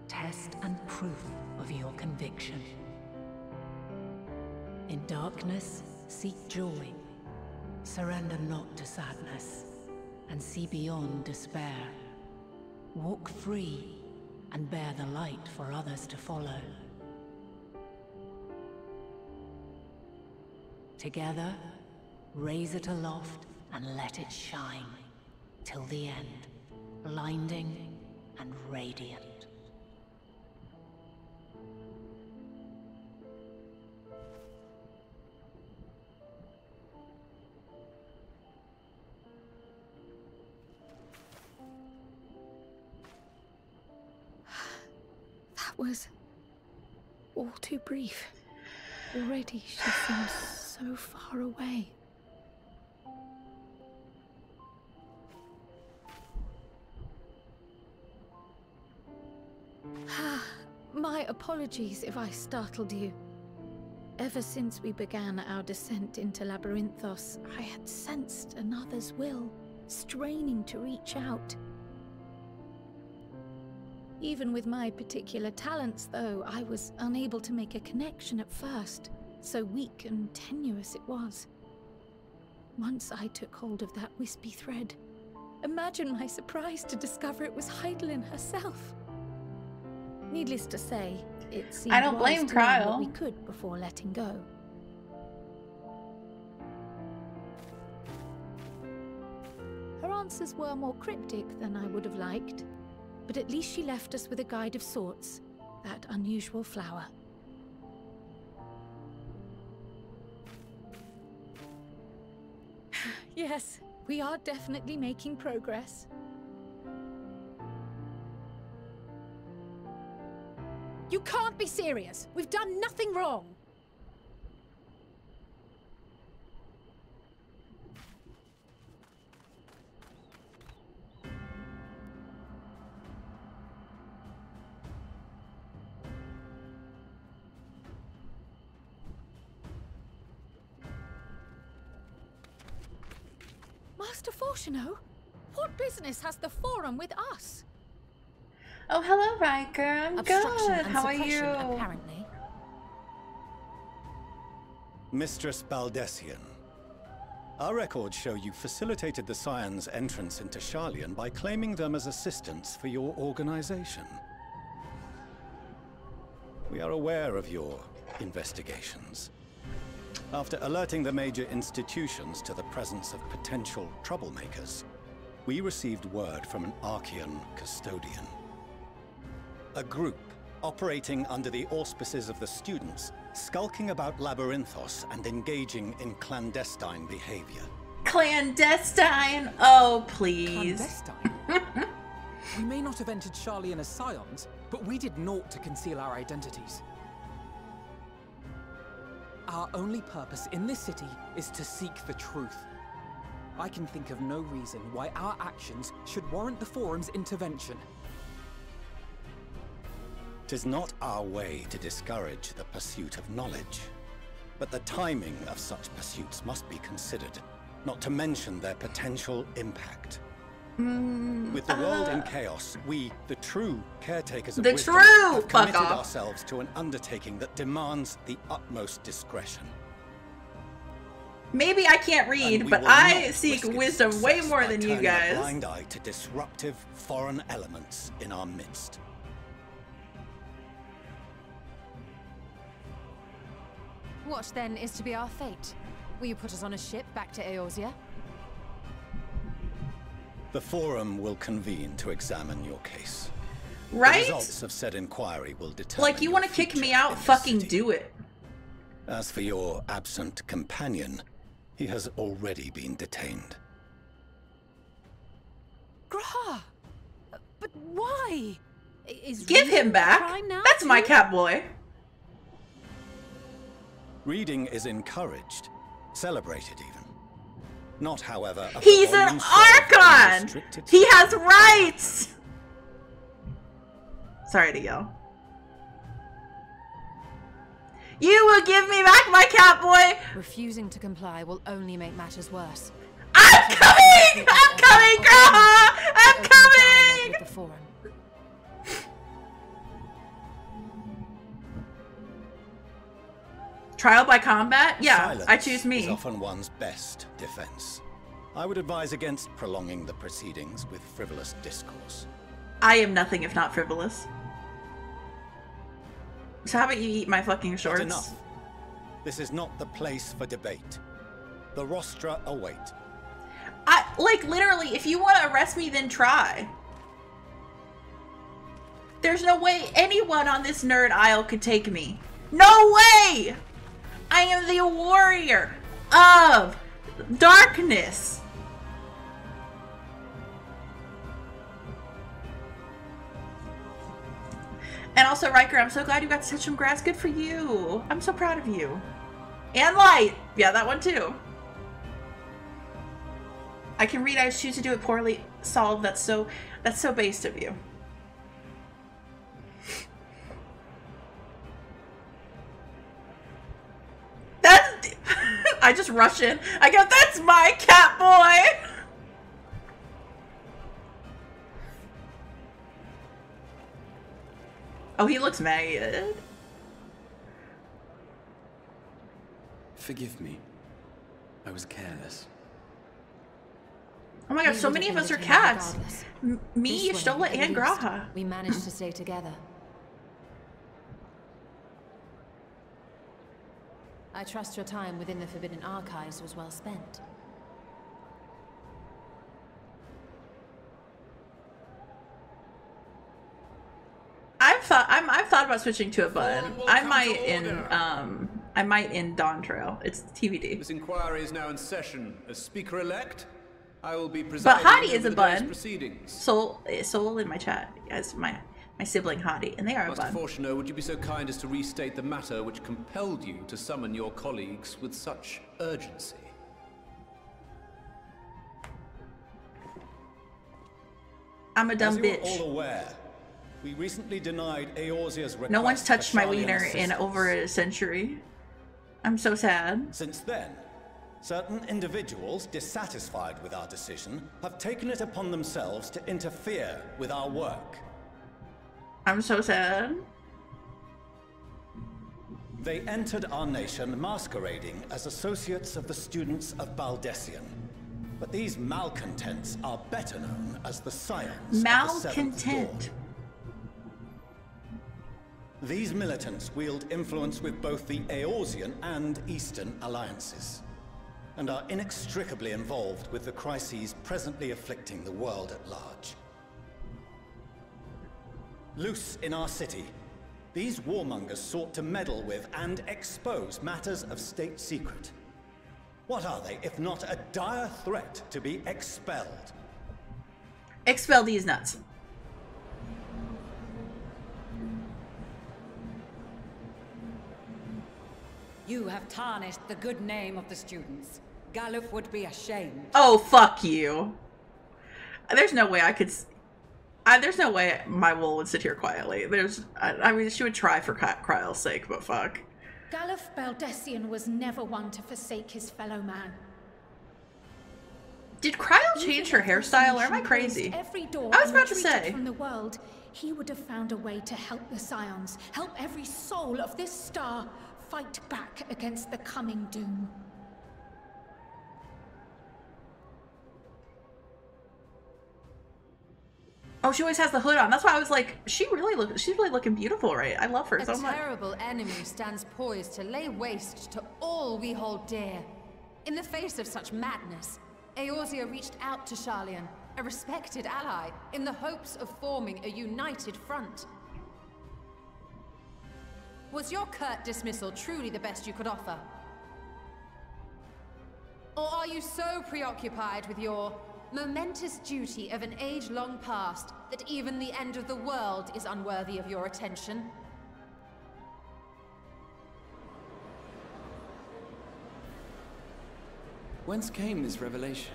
test and proof of your conviction. In darkness, seek joy. Surrender not to sadness, and see beyond despair. Walk free, and bear the light for others to follow. Together, raise it aloft and let it shine, till the end, blinding and radiant. That was all too brief. Already she seems so far away. My apologies if I startled you. Ever since we began our descent into Labyrinthos, I had sensed another's will, straining to reach out. Even with my particular talents, though, I was unable to make a connection at first, so weak and tenuous it was. Once I took hold of that wispy thread, imagine my surprise to discover it was Heidelin herself. Needless to say, it seemed I don't blame wise to learn Kyle. what we could before letting go. Her answers were more cryptic than I would have liked, but at least she left us with a guide of sorts, that unusual flower. Yes, we are definitely making progress. You can't be serious. We've done nothing wrong. Master Fortuno, what business has the Forum with us? Oh, hello, Riker. I'm Obstruction good. and How are suppression, you? apparently. Mistress Baldessian, our records show you facilitated the Scions' entrance into Sharlayan by claiming them as assistants for your organization. We are aware of your investigations. After alerting the major institutions to the presence of potential troublemakers, we received word from an Archean custodian. A group operating under the auspices of the students, skulking about Labyrinthos and engaging in clandestine behavior. Clandestine? Oh, please. Clandestine? We may not have entered Sharlayan as Scions, but we did naught to conceal our identities. Our only purpose in this city is to seek the truth. I can think of no reason why our actions should warrant the Forum's intervention. 'Tis not our way to discourage the pursuit of knowledge, but the timing of such pursuits must be considered, not to mention their potential impact. With the world in chaos, we, the true caretakers of wisdom, have committed ourselves to an undertaking that demands the utmost discretion. Maybe I can't read, but I seek wisdom way more than you guys. A blind eye to disruptive foreign elements in our midst. What then is to be our fate? Will you put us on a ship back to Eorzea? The Forum will convene to examine your case. Right? The results of said inquiry will determine. Like, you want to kick me out? Fucking do it. As for your absent companion, he has already been detained. Graha! But why? Give him back. That's my catboy. Reading is encouraged, celebrated even. Not, however, he's an Archon! He has rights! Sorry to yell. You will give me back my cat boy! Refusing to comply will only make matters worse. I'm coming! I'm coming, Graha! I'm coming! With the Forum. Trial by combat? Yeah, Silence I choose me. is often one's best defense. I would advise against prolonging the proceedings with frivolous discourse. I am nothing if not frivolous. So how about you eat my fucking shorts? But enough. This is not the place for debate. The rostra await. Like, literally, if you want to arrest me, then try. There's no way anyone on this nerd isle could take me. No way! I am the warrior of darkness. And also, Riker, I'm so glad you got to touch some grass. Good for you. I'm so proud of you. And light. Yeah, that one too. I can read. I choose to do it poorly. Solved. That's so based of you. That's. I just rush in. I go. That's my cat boy. Oh, he looks mad. Forgive me. I was careless. Oh my god, so many of us are cats. Me, Y'shtola, and Graha. We managed to stay together. I trust your time within the Forbidden Archives was well spent. I've thought about switching to a bun. I might in Dawn Trail. It's TBD. This inquiry is now in session. As speaker-elect, I will be presiding. But Hottie is a over the bun. day's proceedings. Soul in my chat as my sibling Hottie, and they are a Master bun. Fortuno, would you be so kind as to restate the matter which compelled you to summon your colleagues with such urgency? I'm a dumb As you are bitch. all aware, we recently denied Eorzea's request. No one's touched for my Sharlayan's wiener in assistance. over a century. I'm so sad. Since then, certain individuals dissatisfied with our decision have taken it upon themselves to interfere with our work. I'm so sad. They entered our nation masquerading as associates of the students of Baldessian. But these malcontents are better known as the Scions of the Seventh Dawn. Malcontent. These militants wield influence with both the Eorzean and Eastern alliances, and are inextricably involved with the crises presently afflicting the world at large. Loose in our city, these warmongers sought to meddle with and expose matters of state secret. What are they, if not a dire threat to be expelled? Expel these nuts. You have tarnished the good name of the students. Galuf would be ashamed. Oh, fuck you. There's no way I could... there's no way my wool would sit here quietly. I mean, she would try for Kryle's sake, but fuck. Galuf Baldessian was never one to forsake his fellow man. Did Kryle change her hairstyle, or am I crazy? Every door I was about to retreated say. from the world, he would have found a way to help the Scions, help every soul of this star fight back against the coming doom. Oh, she always has the hood on. That's why I was like, she's really looking beautiful, right? I love her so much. A terrible enemy stands poised to lay waste to all we hold dear. In the face of such madness, Eorzea reached out to Sharlayan, a respected ally, in the hopes of forming a united front. Was your curt dismissal truly the best you could offer? Or are you so preoccupied with your momentous duty of an age long past that even the end of the world is unworthy of your attention? Whence came this revelation?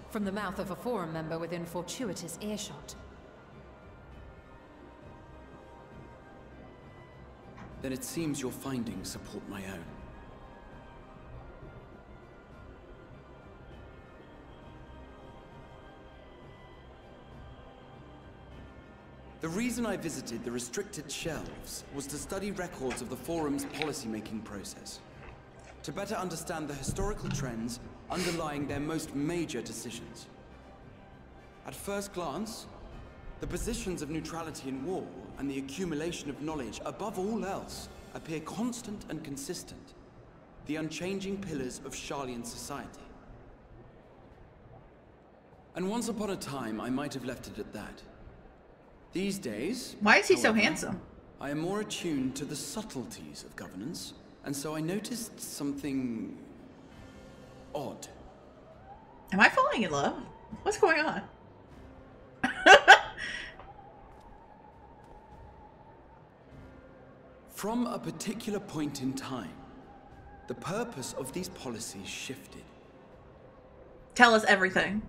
From the mouth of a forum member within fortuitous earshot. Then it seems your findings support my own. The reason I visited the restricted shelves was to study records of the Forum's policymaking process, to better understand the historical trends underlying their most major decisions. At first glance, the positions of neutrality in war and the accumulation of knowledge above all else appear constant and consistent, the unchanging pillars of Sharlayan society. And once upon a time, I might have left it at that. These days, why is he so however, handsome? I am more attuned to the subtleties of governance, and so I noticed something odd. Am I falling in love? What's going on? From a particular point in time, the purpose of these policies shifted. Tell us everything.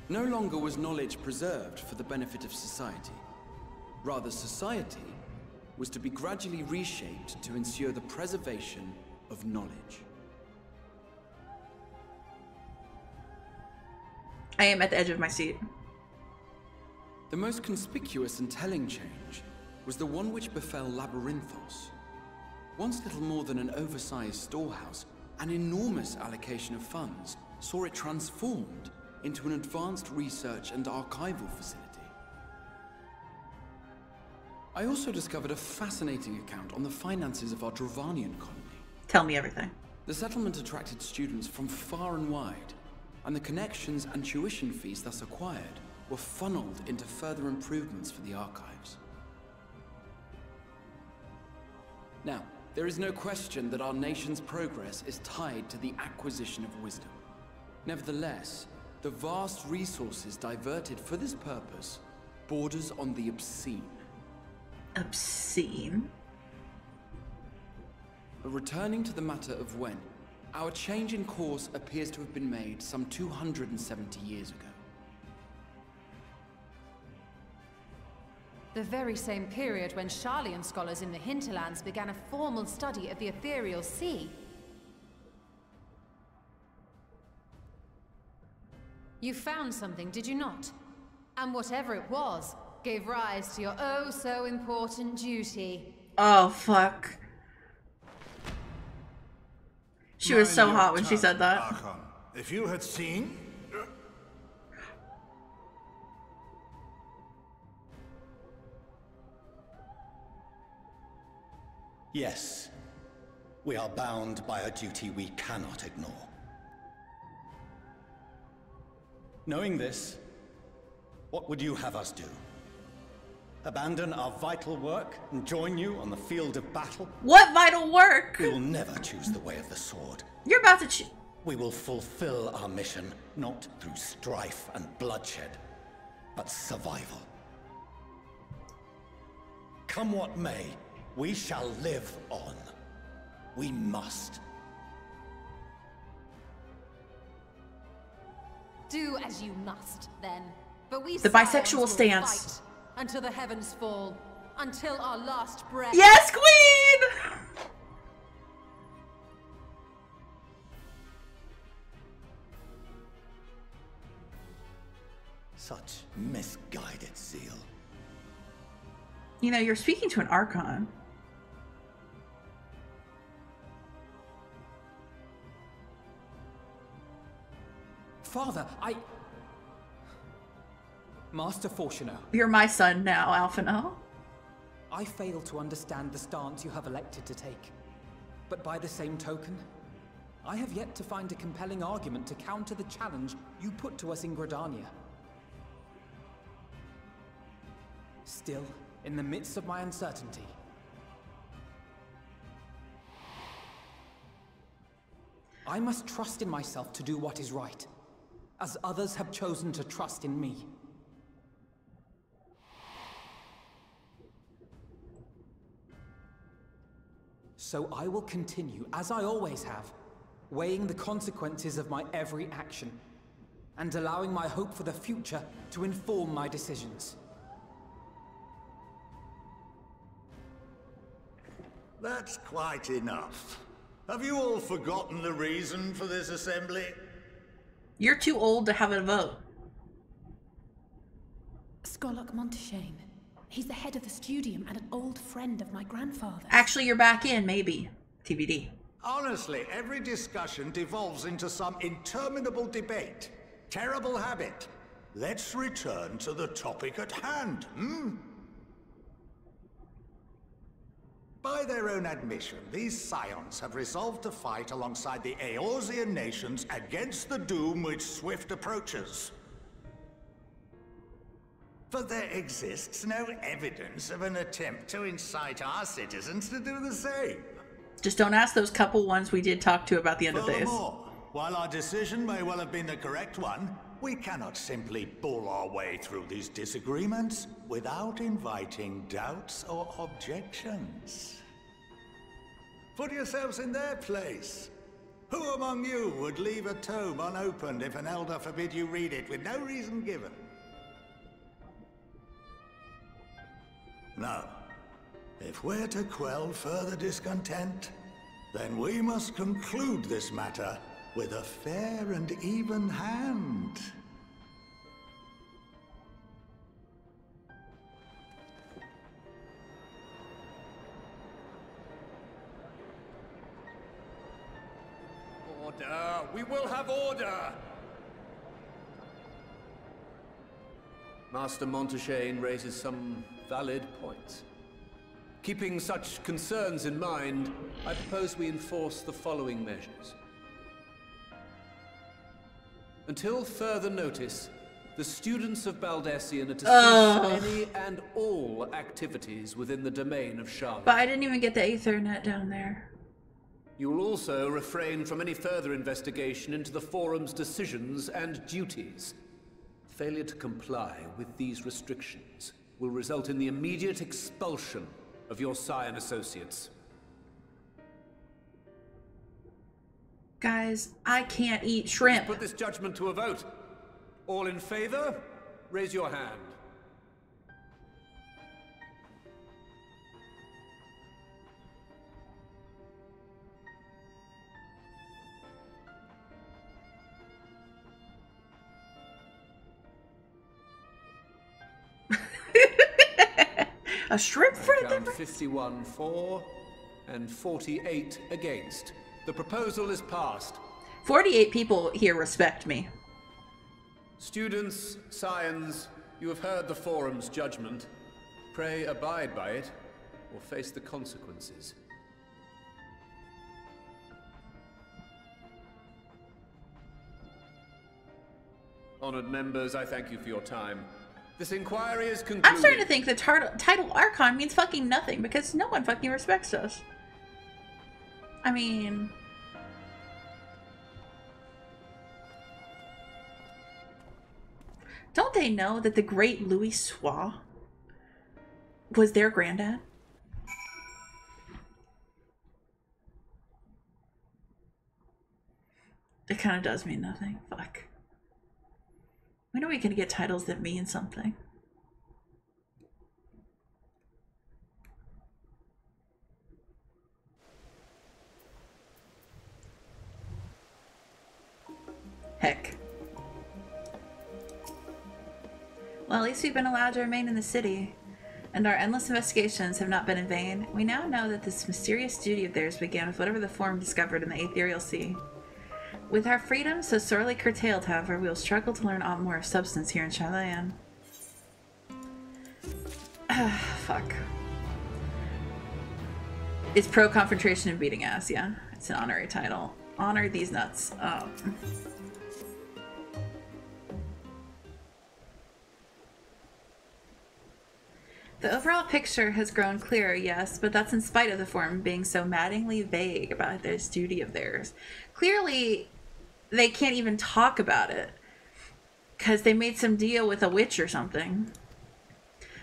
No longer was knowledge preserved for the benefit of society. Rather, society was to be gradually reshaped to ensure the preservation of knowledge. I am at the edge of my seat. The most conspicuous and telling change was the one which befell Labyrinthos. Once little more than an oversized storehouse, an enormous allocation of funds saw it transformed into an advanced research and archival facility. I also discovered a fascinating account on the finances of our Dravanian colony. Tell me everything. The settlement attracted students from far and wide, and the connections and tuition fees thus acquired were funneled into further improvements for the archives. Now, there is no question that our nation's progress is tied to the acquisition of wisdom. Nevertheless, the vast resources diverted for this purpose borders on the obscene. Obscene? But returning to the matter of when, our change in course appears to have been made some 270 years ago. The very same period when Sharlayan scholars in the hinterlands began a formal study of the ethereal sea. You found something, did you not? And whatever it was, gave rise to your oh-so-important duty. Oh, fuck. She was so hot when she said that. Archon. If you had seen... Yes. We are bound by a duty we cannot ignore. Knowing this, what would you have us do? Abandon our vital work and join you on the field of battle? What vital work? We will never choose the way of the sword. You're about to choose. We will fulfill our mission, not through strife and bloodshed, but survival. Come what may, we shall live on. We must. Do as you must, then. But we The bisexual stance. fight until the heavens fall, until our last breath. Yes, Queen! Such misguided zeal. You know, you're speaking to an Archon. Father, Master Fortuner. You're my son now, Alphino. I fail to understand the stance you have elected to take. But by the same token, I have yet to find a compelling argument to counter the challenge you put to us in Gridania. Still, in the midst of my uncertainty, I must trust in myself to do what is right, as others have chosen to trust in me. So I will continue, as I always have, weighing the consequences of my every action, and allowing my hope for the future to inform my decisions. That's quite enough. Have you all forgotten the reason for this assembly? You're too old to have a vote. Skolok Monteshane. He's the head of the studium and an old friend of my grandfather. Actually, you're back in, maybe. TBD. Honestly, every discussion devolves into some interminable debate. Terrible habit. Let's return to the topic at hand, hmm? By their own admission, these scions have resolved to fight alongside the Eorzean nations against the doom which swift approaches. But there exists no evidence of an attempt to incite our citizens to do the same. Just don't ask those couple ones we did talk to about the end of days. Furthermore, while our decision may well have been the correct one, we cannot simply bull our way through these disagreements without inviting doubts or objections. Put yourselves in their place. Who among you would leave a tome unopened if an elder forbid you read it with no reason given? No. If we're to quell further discontent, then we must conclude this matter with a fair and even hand. Order! We will have order! Master Monteshane raises some valid points. Keeping such concerns in mind, I propose we enforce the following measures. Until further notice, the students of Baldessian are to cease any and all activities within the domain of Charlotte. But I didn't even get the Aethernet down there. You will also refrain from any further investigation into the Forum's decisions and duties. Failure to comply with these restrictions will result in the immediate expulsion of your Scion associates. Guys, I can't eat shrimp. Put this judgment to a vote. All in favor, raise your hand. A shrimp for them? 51 for and 48 against. The proposal is passed. 48 people here respect me. Students, scions, you have heard the Forum's judgment. Pray abide by it, or face the consequences. Honored members, I thank you for your time. This inquiry is concluded. I'm starting to think the title Archon means fucking nothing because no one fucking respects us. I mean... Don't they know that the great Louis Soix was their granddad? It kind of does mean nothing. Fuck. When are we gonna get titles that mean something? Heck. Well, at least we've been allowed to remain in the city, and our endless investigations have not been in vain. We now know that this mysterious duty of theirs began with whatever the Forum discovered in the Aetherial Sea. With our freedom so sorely curtailed, however, we will struggle to learn aught more of substance here in Charlayan. Fuck. It's pro-confrontation and beating ass, yeah. It's an honorary title. Honor these nuts. The overall picture has grown clearer, yes, but that's in spite of the Forum being so maddeningly vague about this duty of theirs. Clearly, they can't even talk about it because they made some deal with a witch or something.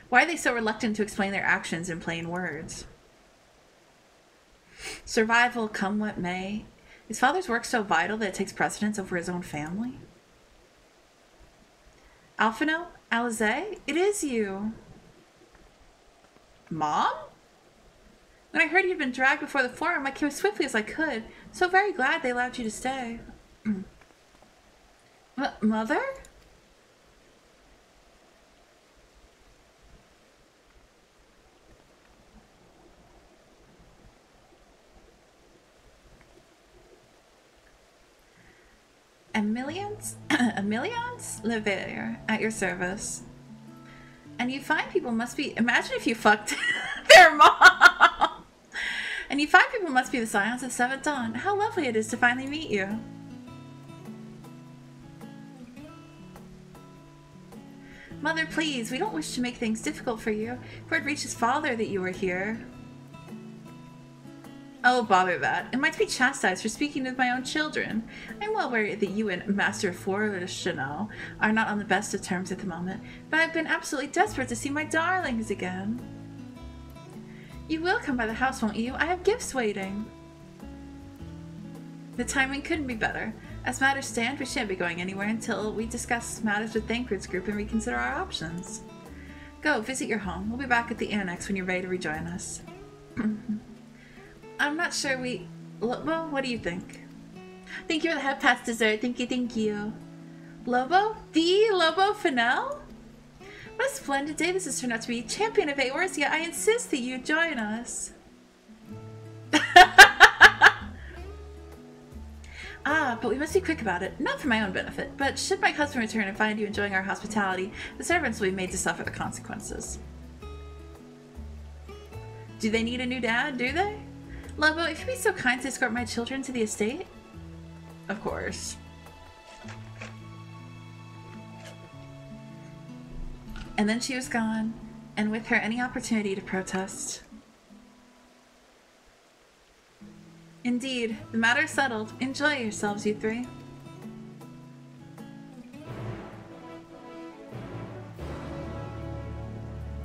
Why are they so reluctant to explain their actions in plain words? Survival, come what may. Is Father's work so vital that it takes precedence over his own family? Alphino? Alize? It is you. Mom? When I heard you'd been dragged before the forum, I came as swiftly as I could. So very glad they allowed you to stay. Mother? Emilians Leveille, at your service. And you fine people must be... Imagine if you fucked their mom! And you fine people must be the Scions of Seventh Dawn. How lovely it is to finally meet you. Mother, please, we don't wish to make things difficult for you. For it reaches father that you are here. Oh, bother that. Am I to be chastised for speaking with my own children? I'm well aware that you and Master Chanel are not on the best of terms at the moment, but I've been absolutely desperate to see my darlings again. You will come by the house, won't you? I have gifts waiting. The timing couldn't be better. As matters stand, we shan't be going anywhere until we discuss matters with Thancred's group and reconsider our options. Go, visit your home. We'll be back at the annex when you're ready to rejoin us. I'm not sure well, what do you think? Thank you for the half past dessert. Thank you, thank you. Lobo? The Lobo Fennell? What a splendid day this has turned out to be. Champion of Eorzea, I insist that you join us. But we must be quick about it. Not for my own benefit, but should my husband return and find you enjoying our hospitality, the servants will be made to suffer the consequences. Do they need a new dad, do they? Lobo, if you'd be so kind to escort my children to the estate? Of course. And then she was gone, and with her any opportunity to protest. Indeed, the matter is settled. Enjoy yourselves, you three.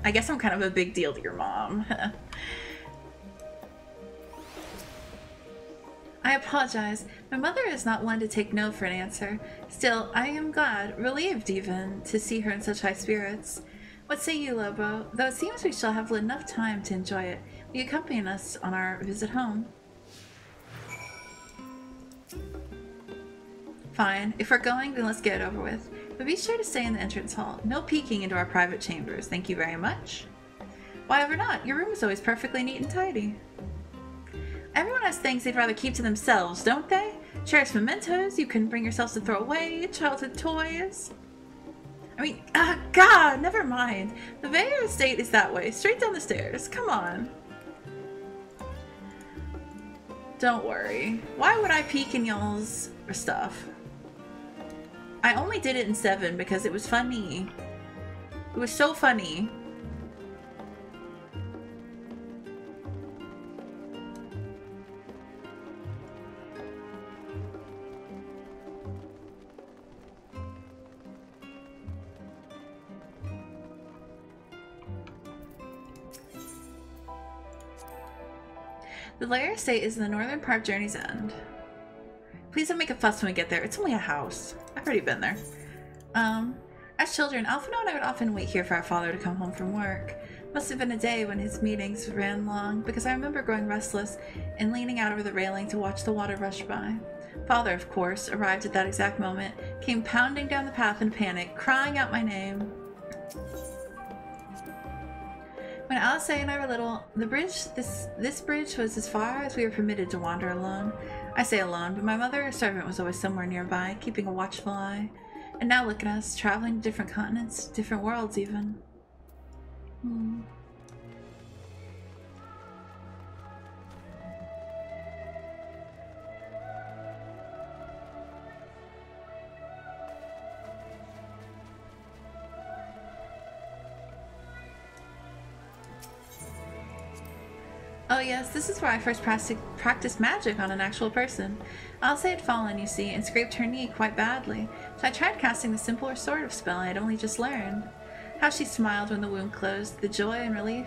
I guess I'm kind of a big deal to your mom. I apologize. My mother is not one to take no for an answer. Still, I am glad, relieved even, to see her in such high spirits. What say you, Lobo? Though it seems we shall have enough time to enjoy it, will you accompany us on our visit home? Fine. If we're going, then let's get it over with. But be sure to stay in the entrance hall. No peeking into our private chambers. Thank you very much. Why ever not? Your room is always perfectly neat and tidy. Everyone has things they'd rather keep to themselves, don't they? Cherished mementos you couldn't bring yourselves to throw away, childhood toys. I mean, God, never mind. The Veilleur estate is that way, straight down the stairs. Come on. Don't worry. Why would I peek in y'all's stuff? I only did it in 7 because it was funny. It was so funny. The Veilleur estate is in the northern part of Journey's End. Please don't make a fuss when we get there. It's only a house. I've already been there. As children, Alphino and I would often wait here for our father to come home from work. Must have been a day when his meetings ran long, because I remember growing restless and leaning out over the railing to watch the water rush by. Father, of course, arrived at that exact moment, came pounding down the path in panic, crying out my name. When Alice and I were little, the bridge, this bridge was as far as we were permitted to wander alone. I say alone, but my mother, a servant, was always somewhere nearby, keeping a watchful eye. And now look at us, traveling to different continents, different worlds even. Oh yes, this is where I first practiced magic on an actual person. Alice had fallen, you see, and scraped her knee quite badly, so I tried casting the simpler sort of spell I had only just learned. How she smiled when the wound closed, the joy and relief.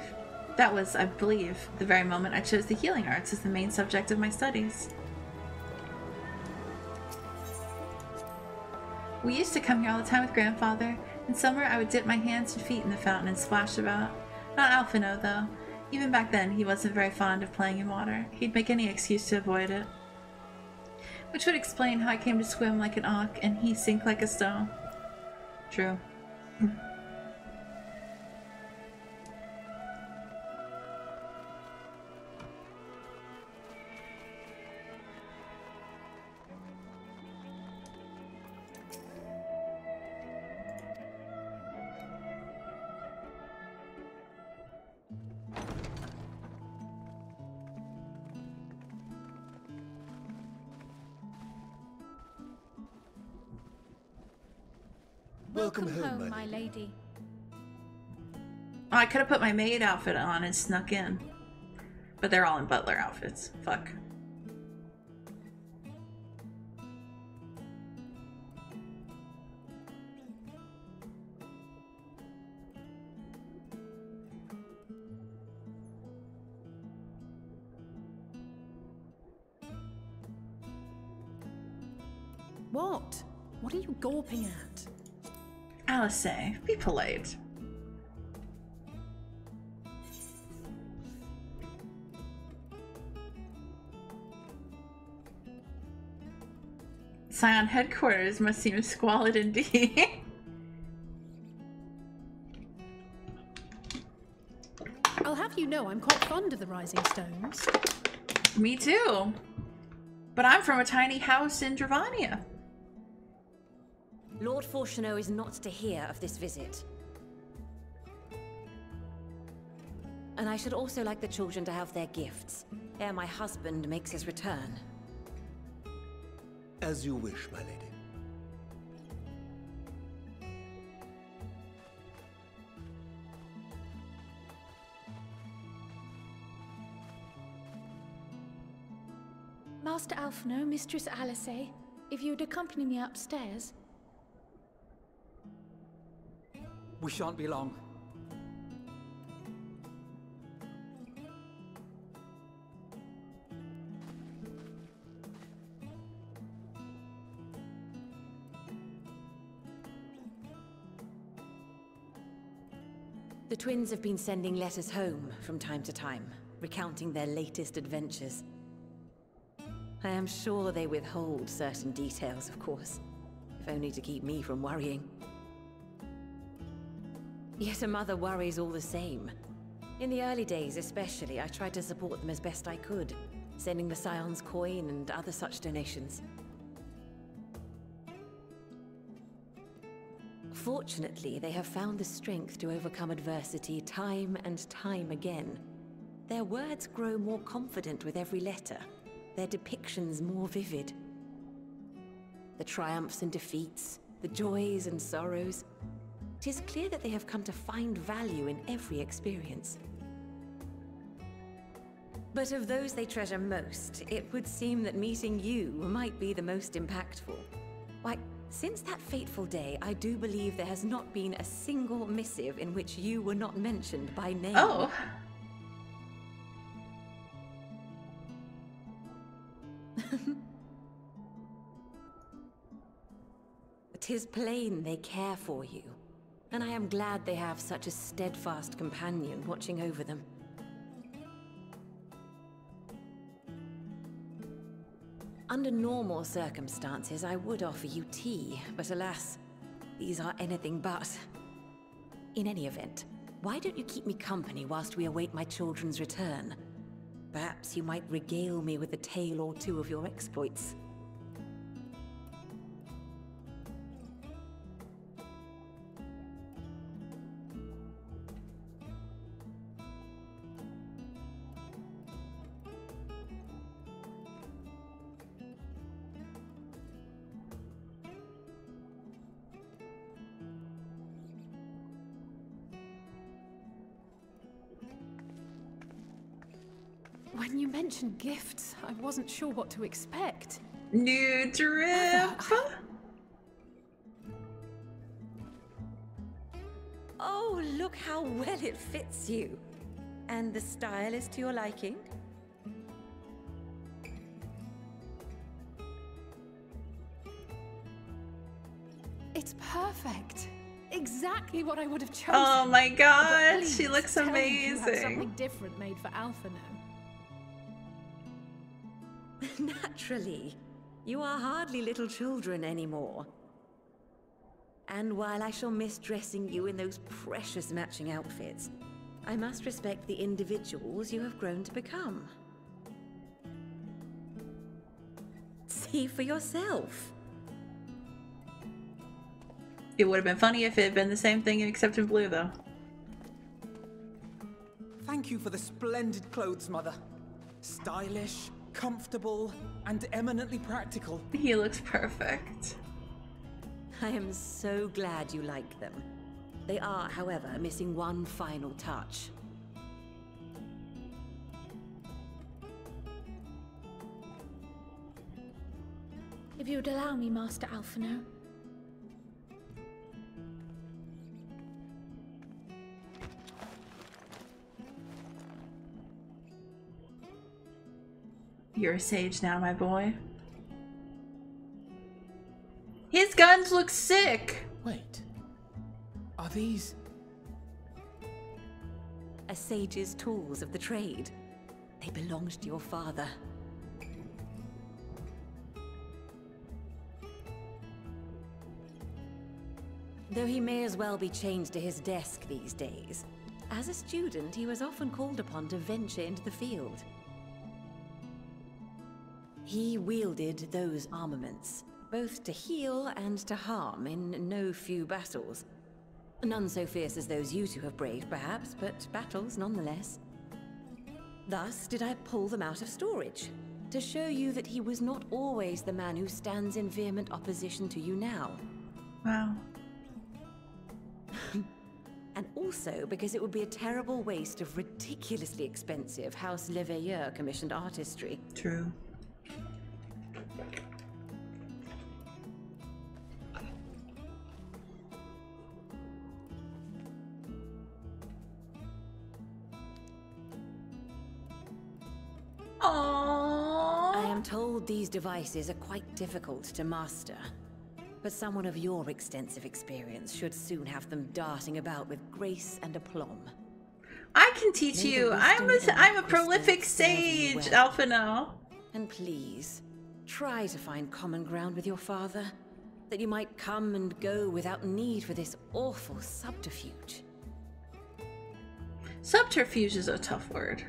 That was, I believe, the very moment I chose the healing arts as the main subject of my studies. We used to come here all the time with Grandfather. In summer, I would dip my hands and feet in the fountain and splash about. Not Alphino, though. Even back then, he wasn't very fond of playing in water. He'd make any excuse to avoid it. Which would explain how I came to swim like an auk and he sink like a stone. True. Welcome home, my lady. Oh, I could have put my maid outfit on and snuck in. But they're all in butler outfits. Fuck. What? What are you gawping at? Alice, be polite. Scion headquarters must seem squalid indeed. I'll have you know I'm quite fond of the Rising Stones. Me too. But I'm from a tiny house in Dravania. Lord Fortuneau is not to hear of this visit. And I should also like the children to have their gifts, ere my husband makes his return. As you wish, my lady. Master Alphino, Mistress Alice, if you'd accompany me upstairs. We shan't be long. The twins have been sending letters home from time to time, recounting their latest adventures. I am sure they withhold certain details, of course, if only to keep me from worrying. Yet a mother worries all the same. In the early days especially, I tried to support them as best I could, sending the Scion's coin and other such donations. Fortunately, they have found the strength to overcome adversity time and time again. Their words grow more confident with every letter, their depictions more vivid. The triumphs and defeats, the joys and sorrows. It is clear that they have come to find value in every experience. But of those they treasure most, it would seem that meeting you might be the most impactful. Why, since that fateful day, I do believe there has not been a single missive in which you were not mentioned by name. Oh. It is plain they care for you, and I am glad they have such a steadfast companion watching over them. Under normal circumstances, I would offer you tea, but alas, these are anything but. In any event, why don't you keep me company whilst we await my children's return? Perhaps you might regale me with a tale or two of your exploits. When you mentioned gifts, I wasn't sure what to expect. New drip! Oh, look how well it fits you. And the style is to your liking? It's perfect. exactly what I would have chosen. Oh my god, But she please, looks tell me you have amazing. something different made for Alphino. Naturally. You are hardly little children anymore. And while I shall miss dressing you in those precious matching outfits, I must respect the individuals you have grown to become. See for yourself. It would have been funny if it had been the same thing except in blue, though. Thank you for the splendid clothes, Mother. Stylish, comfortable, and eminently practical. He looks perfect. I am so glad you like them. They are, however, missing one final touch. If you'd allow me, Master Alphino. You're a sage now, my boy. His guns look sick! Wait. Are these... A sage's tools of the trade. They belonged to your father. Though he may as well be chained to his desk these days, as a student he was often called upon to venture into the field. He wielded those armaments, both to heal and to harm in no few battles. None so fierce as those you two have braved, perhaps, but battles nonetheless. Thus did I pull them out of storage, to show you that he was not always the man who stands in vehement opposition to you now. Wow. And also because it would be a terrible waste of ridiculously expensive House Leveilleur commissioned artistry. True. I am told these devices are quite difficult to master, but someone of your extensive experience should soon have them darting about with grace and aplomb. I can teach you. I'm a prolific sage, Alphino. And please, try to find common ground with your father, that you might come and go without need for this awful subterfuge. Subterfuge is a tough word.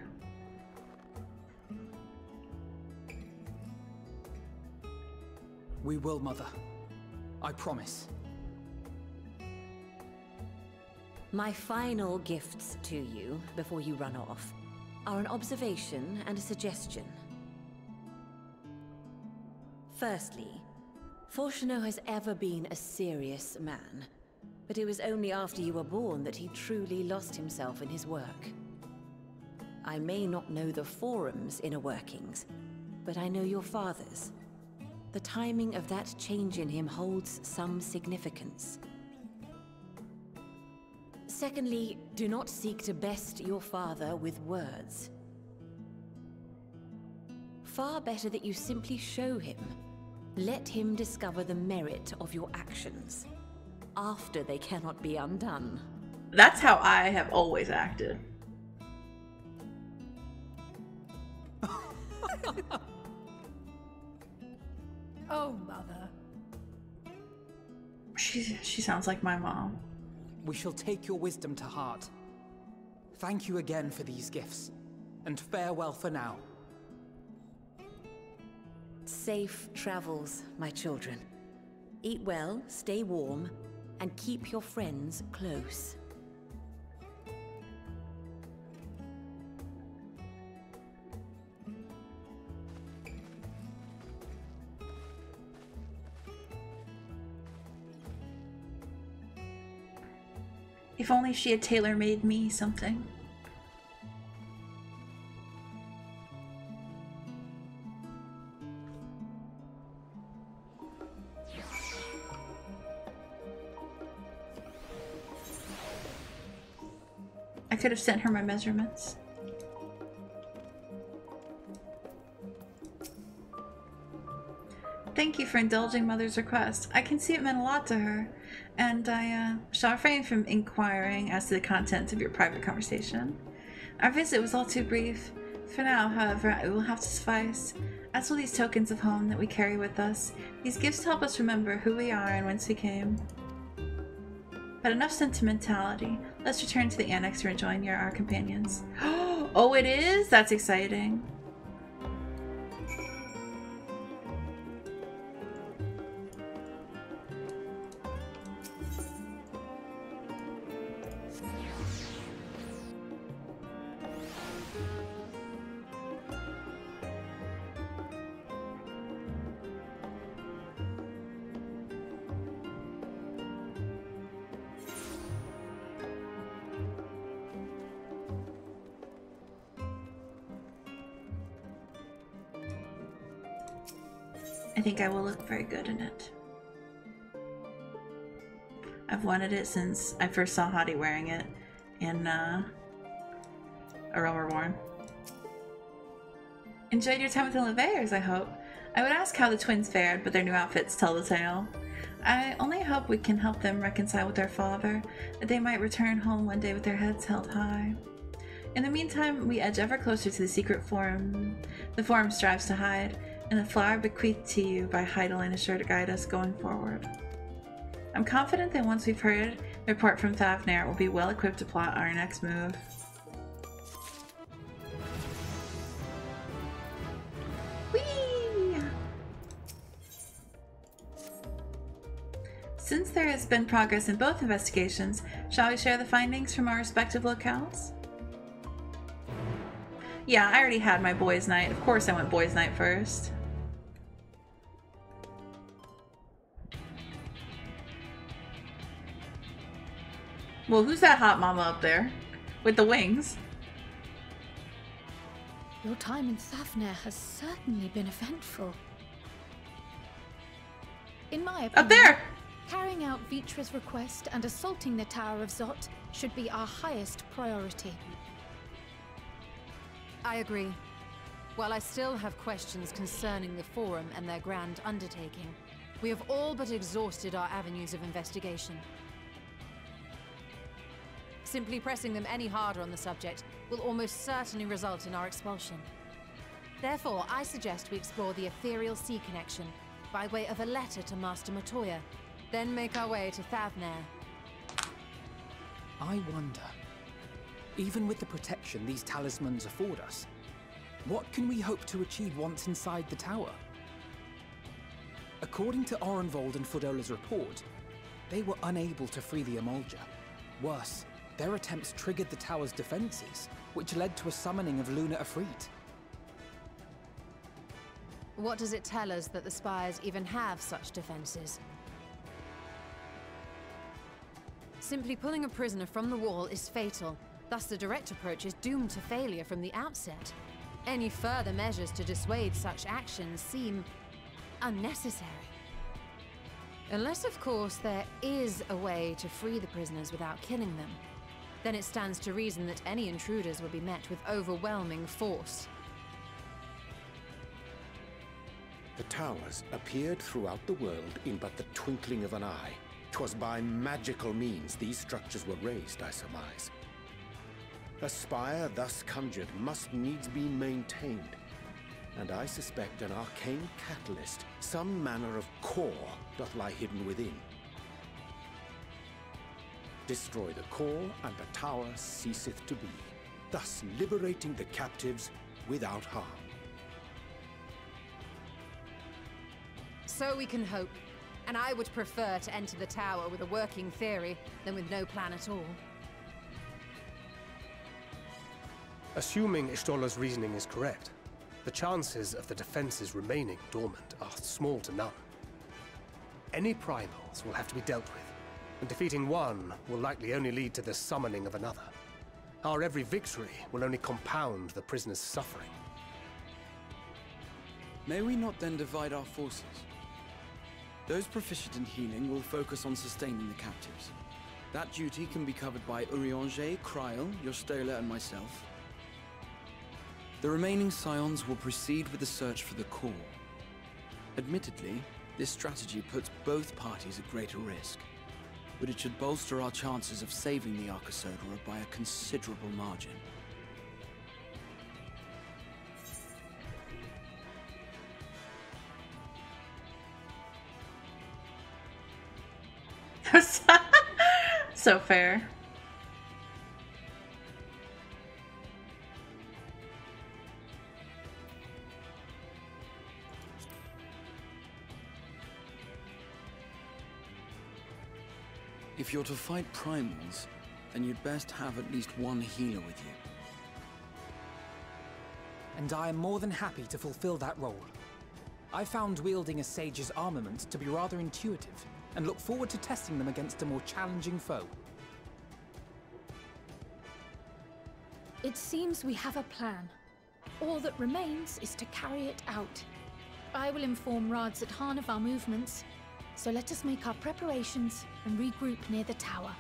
We will, Mother. I promise. My final gifts to you, before you run off, are an observation and a suggestion. Firstly, Fortunato has ever been a serious man, but it was only after you were born that he truly lost himself in his work. I may not know the Forum's inner workings, but I know your father's. The timing of that change in him holds some significance. Secondly, do not seek to best your father with words. Far better that you simply show him. Let him discover the merit of your actions, after they cannot be undone. That's how I have always acted. Oh, Mother. She sounds like my mom. We shall take your wisdom to heart. Thank you again for these gifts, and farewell for now. Safe travels, my children. Eat well, stay warm, and keep your friends close. If only she had tailor-made me something. I could have sent her my measurements. thank you for indulging Mother's request. I can see it meant a lot to her, and I shall refrain from inquiring as to the content of your private conversation. Our visit was all too brief. For now, however, it will have to suffice, as will these tokens of home that we carry with us. These gifts help us remember who we are and whence we came. But enough sentimentality. Let's return to the annex to rejoin our companions. Oh, it is? That's exciting. I think I will look very good in it. I've wanted it since I first saw Hottie wearing it in A Realm Reborn. Enjoyed your time with the Levayers, I hope. I would ask how the twins fared, but their new outfits tell the tale. I only hope we can help them reconcile with their father, that they might return home one day with their heads held high. In the meantime, we edge ever closer to the secret forum the forum strives to hide, and the flower bequeathed to you by Heidelin is sure to guide us going forward. I'm confident that once we've heard the report from Thavnair, we'll be well equipped to plot our next move. Whee! Since there has been progress in both investigations, shall we share the findings from our respective locales? Yeah, I already had my boys' night. Of course I went boys' night first. Well, who's that hot mama up there? With the wings? Your time in Thavnair has certainly been eventful. In my opinion, up there! Carrying out Vitra's request and assaulting the Tower of Zot should be our highest priority. I agree. While I still have questions concerning the Forum and their grand undertaking, we have all but exhausted our avenues of investigation. Simply pressing them any harder on the subject will almost certainly result in our expulsion. Therefore, I suggest we explore the ethereal sea connection by way of a letter to Master Matoya, then make our way to Thavnair. I wonder, even with the protection these talismans afford us, what can we hope to achieve once inside the tower? According to Orenvold and Fodola's report, they were unable to free the Emulger. Worse, their attempts triggered the tower's defenses, which led to a summoning of Luna Ifrit. What does it tell us that the Spires even have such defenses? Simply pulling a prisoner from the wall is fatal, thus the direct approach is doomed to failure from the outset. Any further measures to dissuade such actions seem unnecessary. Unless, of course, there is a way to free the prisoners without killing them. Then it stands to reason that any intruders will be met with overwhelming force. The towers appeared throughout the world in but the twinkling of an eye. 'Twas by magical means these structures were raised, I surmise. A spire thus conjured must needs be maintained, and I suspect an arcane catalyst, some manner of core, doth lie hidden within. Destroy the core, and the tower ceaseth to be, thus liberating the captives without harm. So we can hope, and I would prefer to enter the tower with a working theory than with no plan at all. Assuming Ishtola's reasoning is correct, the chances of the defenses remaining dormant are small to none. Any primals will have to be dealt with, and defeating one will likely only lead to the summoning of another. Our every victory will only compound the prisoner's suffering. May we not then divide our forces? Those proficient in healing will focus on sustaining the captives. That duty can be covered by Urianger, Kryl, Yostola, and myself. The remaining scions will proceed with the search for the core. Admittedly, this strategy puts both parties at greater risk, but it should bolster our chances of saving the Archosaurus by a considerable margin. So fair. If you're to fight primals, then you'd best have at least one healer with you. And I am more than happy to fulfill that role. I found wielding a sage's armament to be rather intuitive, and look forward to testing them against a more challenging foe. It seems we have a plan. All that remains is to carry it out. I will inform Rads at Han of our movements, so let us make our preparations and regroup near the tower.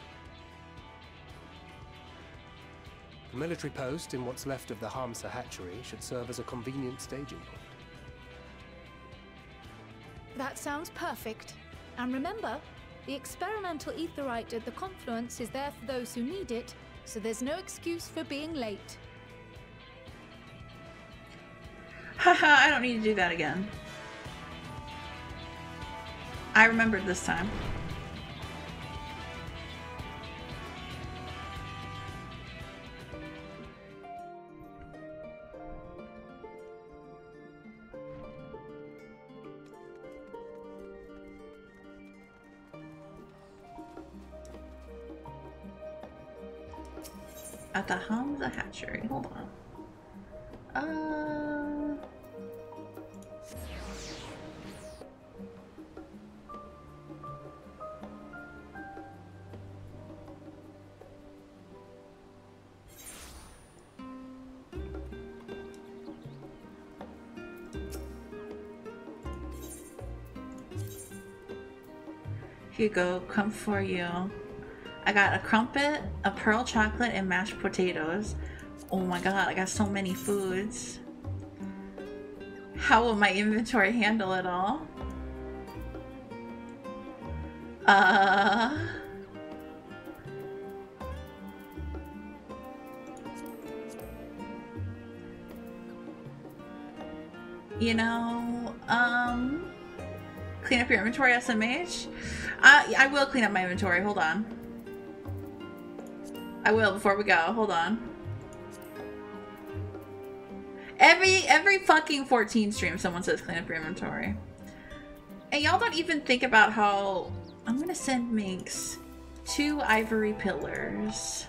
The military post in what's left of the Hamsa hatchery should serve as a convenient staging point. That sounds perfect. And remember, the experimental aetheryte at the confluence is there for those who need it, so there's no excuse for being late. Haha, I don't need to do that again. I remembered this time. At the Hamsa hatchery. Hold on. Here you go. Come for you. I got a crumpet, a pearl chocolate, and mashed potatoes. Oh my god, I got so many foods. How will my inventory handle it all? You know, clean up your inventory, SMH? I will clean up my inventory, hold on. I will before we go, hold on. Every fucking 14 stream someone says clean up your inventory. And y'all don't even think about how I'm gonna send Minx 2 ivory pillars.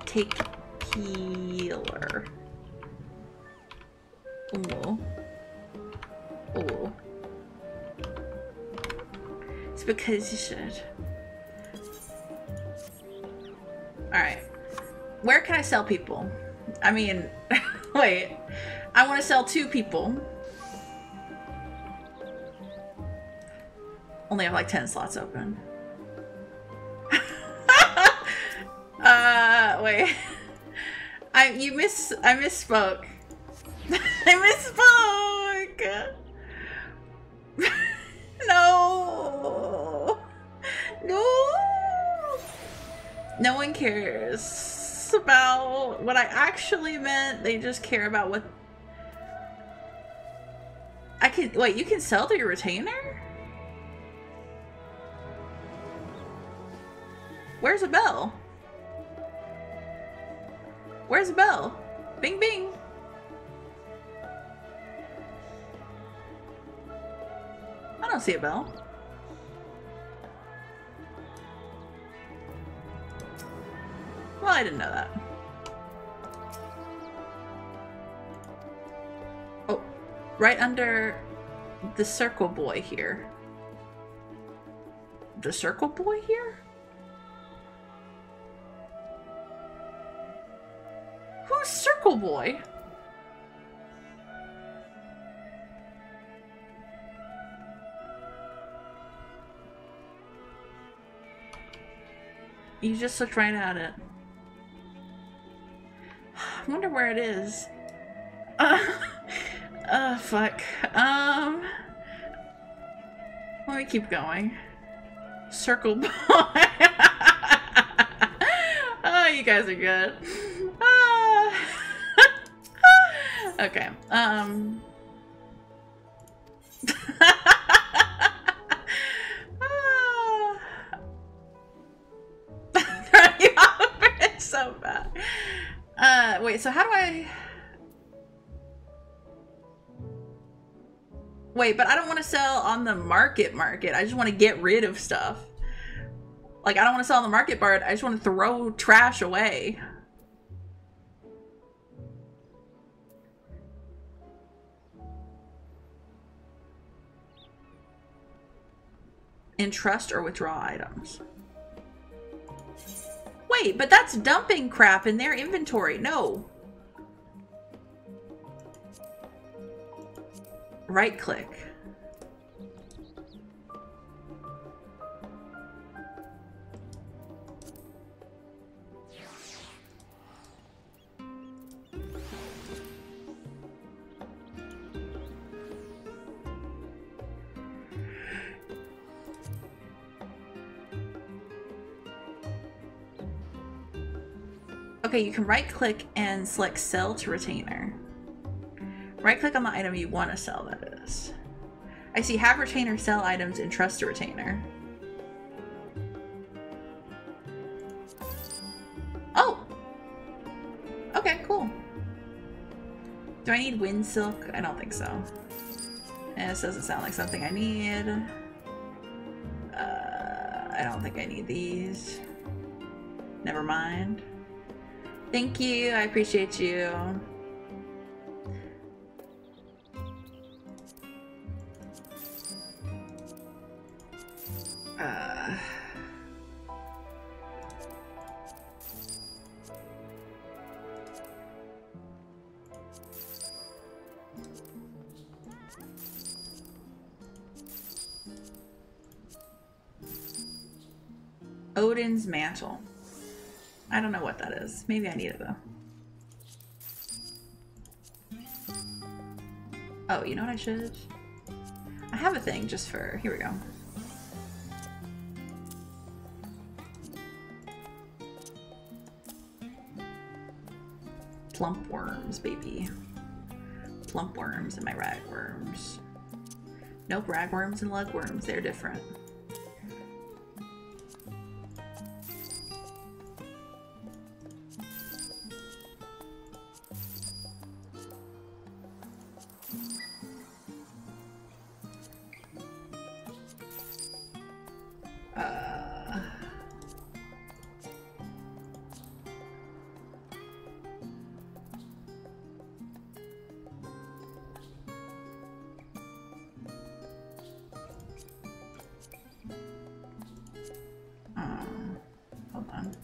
Take healer. Ooh. Ooh. It's because you should. Alright. Where can I sell people? I mean, wait. I want to sell 2 people. Only have like 10 slots open. Wait. I misspoke. I misspoke. No. No. No one cares about what I actually meant. They just care about what I can. Wait, you can sell to your retainer? Where's a bell? Where's a bell? Bing bing. I don't see a bell. Well, I didn't know that. Oh, right under the circle boy here. The circle boy here? Who's circle boy? You just looked right at it. I wonder where it is. fuck. Let me keep going. Circle boy. Oh, you guys are good. Okay. It's so bad. Wait, so how do I... Wait, but I don't want to sell on the market. I just want to get rid of stuff. Like, I don't want to sell on the market bar. I just want to throw trash away. Entrust or withdraw items. Wait, but that's dumping crap in their inventory. No. Right click. Okay, you can right click and select sell to retainer. Right click on the item you want to sell, that is. I see have retainer sell items and trust to retainer. Oh! Okay, cool. Do I need wind silk? I don't think so. And this doesn't sound like something I need. I don't think I need these. Never mind. Thank you, I appreciate you. Odin's mantle. I don't know what that is. Maybe I need it though. Oh, you know what I should? I have a thing just for... Here we go. Plump worms, baby. Plump worms and my ragworms. Nope, ragworms and lugworms, they're different. Hold on.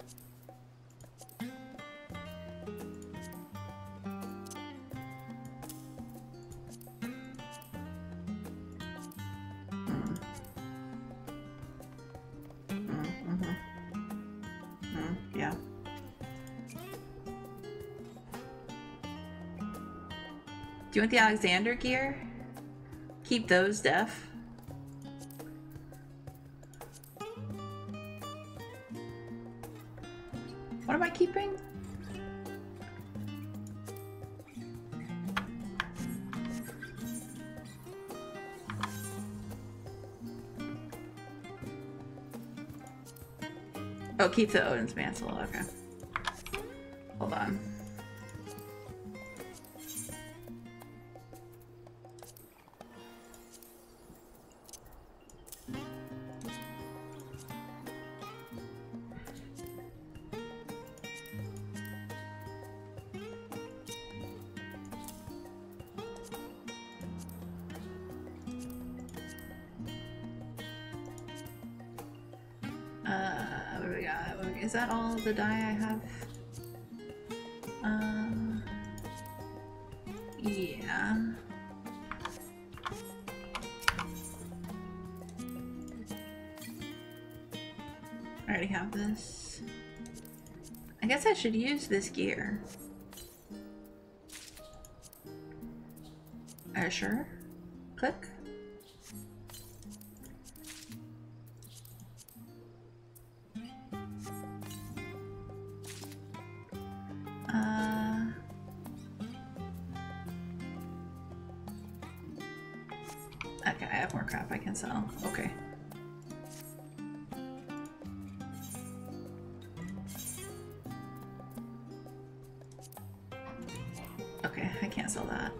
Yeah. Do you want the Alexander gear? Keep those, Def. What am I keeping? Oh, keep the Odin's mantle. Okay. Hold on. What do we got? Is that all the dye I have? Yeah. I already have this. I guess I should use this gear. Are you sure? Click. Okay, I have more crap I can sell. Okay. Okay, I can't sell that.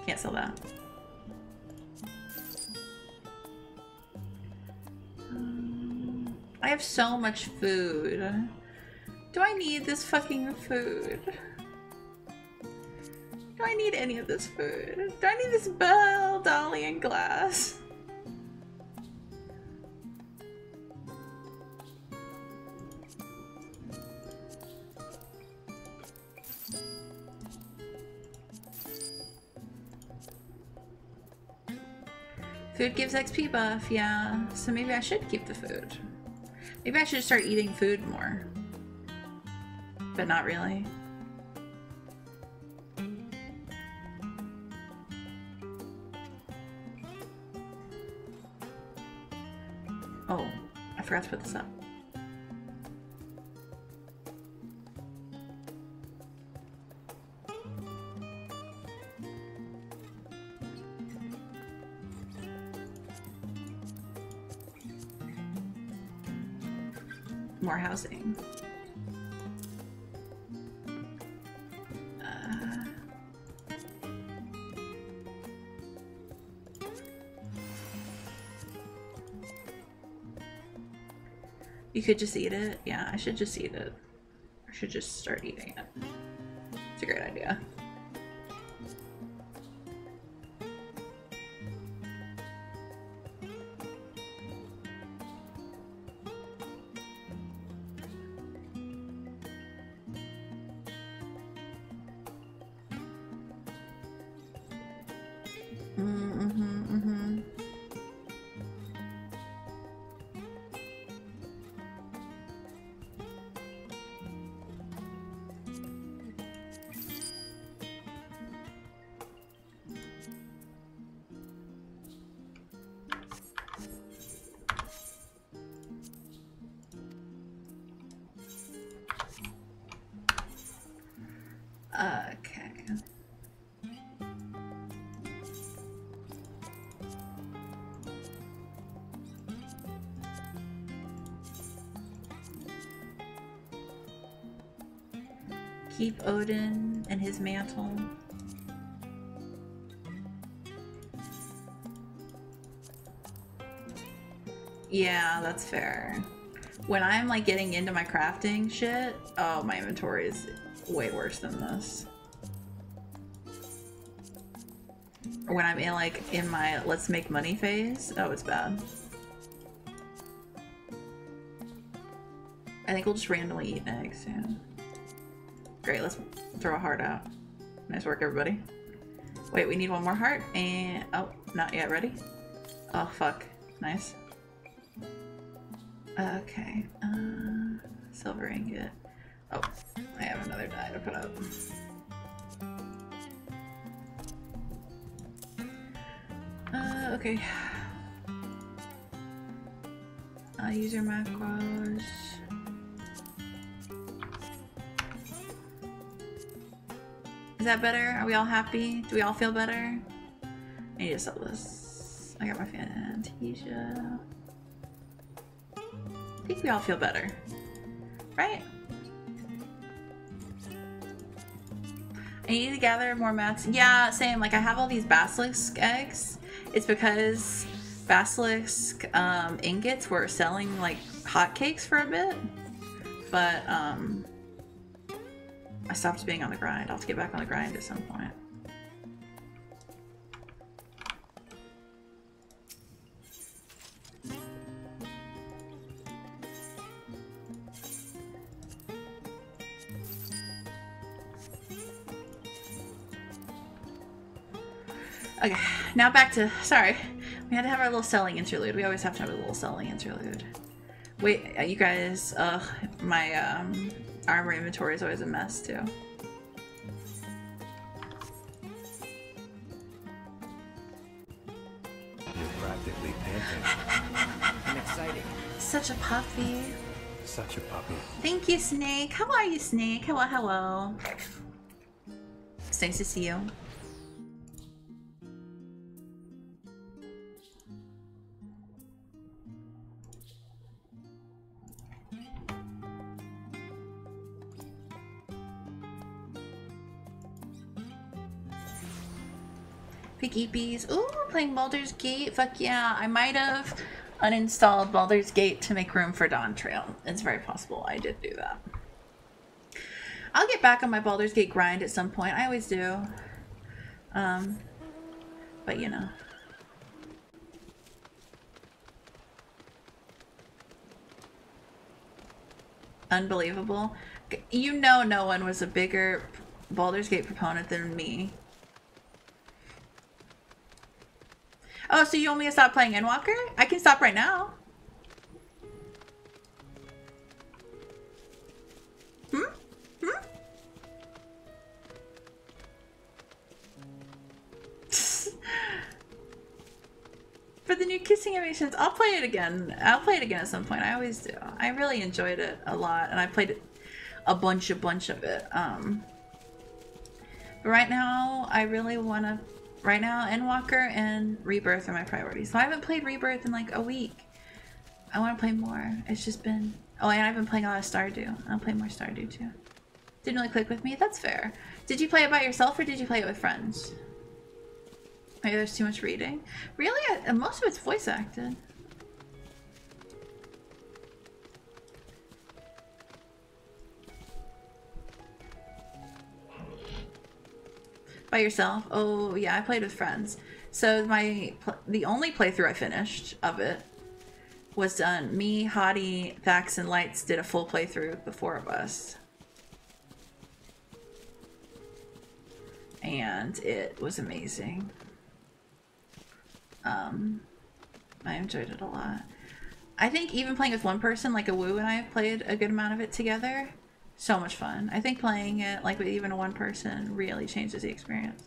Can't sell that. I have so much food. Do I need this fucking food? Do I need any of this food? Do I need this bell, dolly, and glass? Food gives XP buff, yeah. So maybe I should keep the food. Maybe I should start eating food more. But not really. Oh, I forgot to put this up. More housing. You could just eat it? Yeah, I should just eat it. I should just start eating it. It's a great idea. Okay. Keep Odin and his mantle. Yeah, that's fair. When I'm like getting into my crafting shit, oh, my inventory is way worse than this. Or when I'm in my let's make money phase, oh, it's bad. I think we'll just randomly eat an egg soon. Great, let's throw a heart out. Nice work, everybody. Wait, we need one more heart, and oh, not yet ready. Oh, fuck. Nice. Okay, silver ingot. Oh, I have another die to put up. Okay. User macros. Is that better? Are we all happy? Do we all feel better? I need to sell this. I got my Fantasia. I think we all feel better, right? I need to gather more mats. Yeah, same. Like, I have all these basilisk eggs. It's because basilisk ingots were selling like hotcakes for a bit, but I stopped being on the grind. I'll have to get back on the grind at some point. Okay, now back to, sorry, we had to have our little selling interlude. We always have to have a little selling interlude. Wait, you guys, my armor inventory is always a mess too. practically panting. I'm excited. Such a puppy. Such a puppy. Thank you, Snake. How are you, Snake? Hello, hello. It's nice to see you. Piggy bees. Ooh, we're playing Baldur's Gate. Fuck yeah. I might have uninstalled Baldur's Gate to make room for Dawn Trail. It's very possible I did do that. I'll get back on my Baldur's Gate grind at some point. I always do. But you know. Unbelievable. You know no one was a bigger Baldur's Gate proponent than me. Oh, so you want me to stop playing Endwalker? I can stop right now. For the new kissing animations, I'll play it again. I'll play it again at some point. I always do. I really enjoyed it a lot, and I played it a bunch of it. But right now, I really want to. Right now, Endwalker and Rebirth are my priorities. So I haven't played Rebirth in like a week. I want to play more. It's just been... Oh, and I've been playing a lot of Stardew. I'll play more Stardew too. Didn't really click with me. That's fair. Did you play it by yourself or did you play it with friends? Maybe there's too much reading. Really? Most of it's voice acted. By yourself? Oh yeah, I played with friends. So the only playthrough I finished of it was done. Me, Hottie, Thax, and Lights did a full playthrough, the four of us. And it was amazing. I enjoyed it a lot. I think even playing with one person, like a Woo and I have played a good amount of it together. So much fun. I think playing it like with even a one person really changes the experience.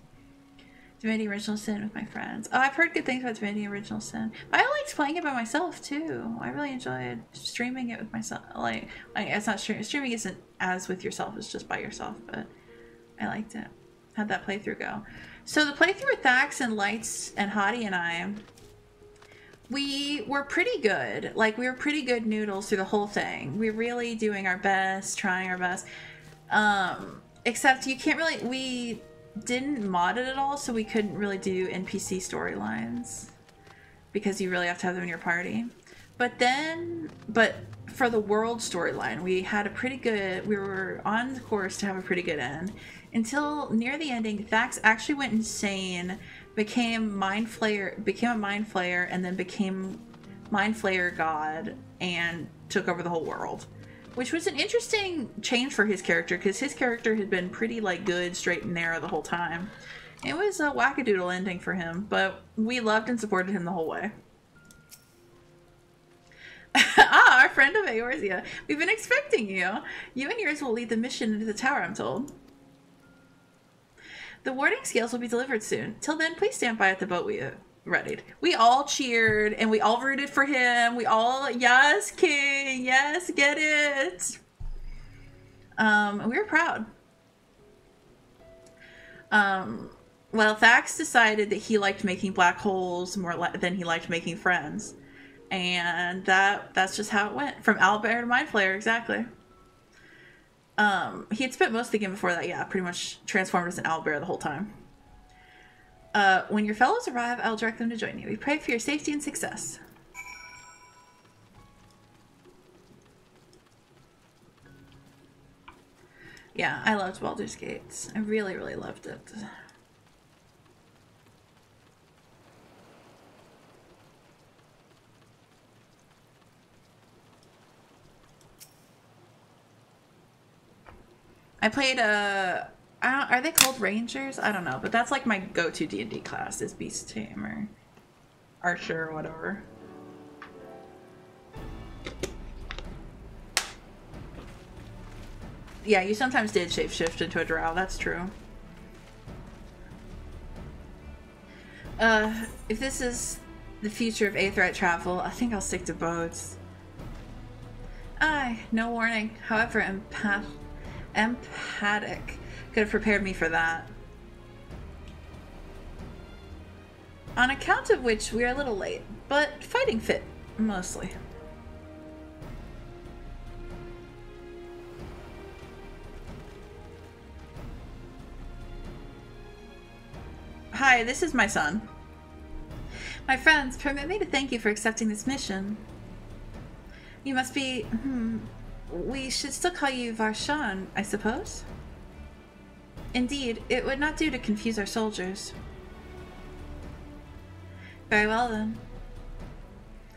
Divinity Original Sin with my friends. Oh, I've heard good things about Divinity Original Sin. But I liked playing it by myself too. I really enjoyed streaming it with myself. Like it's not streaming isn't as with yourself, it's just by yourself, but I liked it. How'd that playthrough go? So the playthrough with Thax and Lights and Hottie and I, we were pretty good. Like, we were pretty good noodles through the whole thing. We were really doing our best, trying our best. Except you can't really... We didn't mod it at all, so we couldn't really do NPC storylines. Because you really have to have them in your party. But for the world storyline, we had a pretty good... We were on the course to have a pretty good end. Until near the ending, Thax actually went insane, became a mind flayer, and then became mind flayer god and took over the whole world, which was an interesting change for his character because his character had been pretty like good, straight and narrow the whole time. It was a wackadoodle ending for him, but we loved and supported him the whole way. Ah, our friend of Eorzea. We've been expecting you. You and yours will lead the mission into the tower, I'm told. The warding scales will be delivered soon. Till then, please stand by at the boat we readied. We all cheered and we all rooted for him. We all, yes, King, yes, get it. We were proud. Well, Thax decided that he liked making black holes more than he liked making friends. And that's just how it went. From owlbear to mind flayer, exactly. He had spent most of the game before that, yeah, pretty much transformed as an owlbear the whole time. When your fellows arrive, I'll direct them to join you. We pray for your safety and success. Yeah, I loved Baldur's Gate. I really, really loved it. I played are they called Rangers? I don't know, but that's like my go-to D&D class is Beast Tamer, Archer, or whatever. Yeah, you sometimes did shapeshift into a drow, that's true. If this is the future of Aetheryte travel, I think I'll stick to boats. Aye, no warning. However, empathic could have prepared me for that. On account of which we are a little late, but fighting fit, mostly. Hi, this is my son. My friends, permit me to thank you for accepting this mission. You must be... we should still call you Varshan, I suppose? Indeed, it would not do to confuse our soldiers. Very well, then.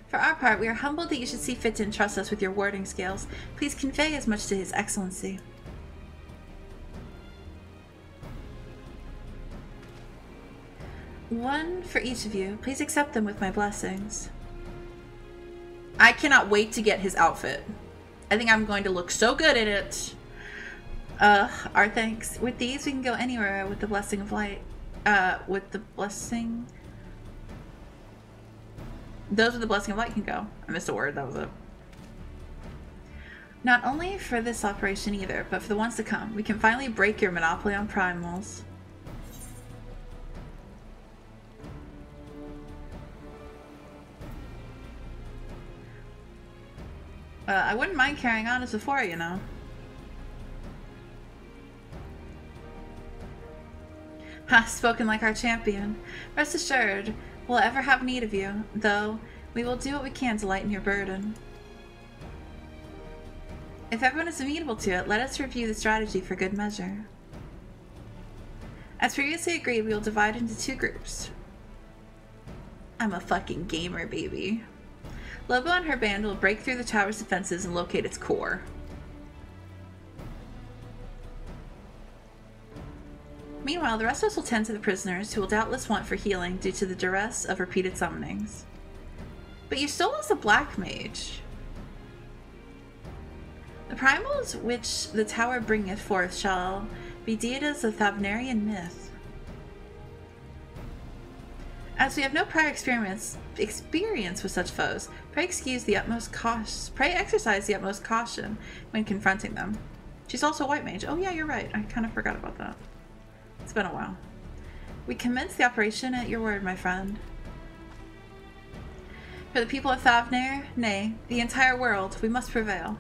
For our part, we are humbled that you should see fit to entrust us with your warding scales. Please convey as much to His Excellency. One for each of you. Please accept them with my blessings. I cannot wait to get his outfit. I think I'm going to look so good in it. Our thanks. With these, we can go anywhere with the blessing of light. With the blessing... Those with the blessing of light can go. I missed a word, that was it. Not only for this operation either, but for the ones to come. We can finally break your monopoly on primals. I wouldn't mind carrying on as before, you know. Ha, spoken like our champion. Rest assured, we'll ever have need of you, though we will do what we can to lighten your burden. If everyone is amenable to it, let us review the strategy for good measure. As previously agreed, we will divide into 2 groups. I'm a fucking gamer, baby. Lobo and her band will break through the tower's defenses and locate its core. Meanwhile, the rest of us will tend to the prisoners, who will doubtless want for healing due to the duress of repeated summonings. But you stole us a black mage. The primals which the tower bringeth forth shall be deities of Thavnarian myth. As we have no prior experience with such foes, pray exercise the utmost caution when confronting them. She's also a white mage. Oh yeah, you're right. I kind of forgot about that. It's been a while. We commence the operation at your word, my friend. For the people of Thavnar, nay, the entire world, we must prevail.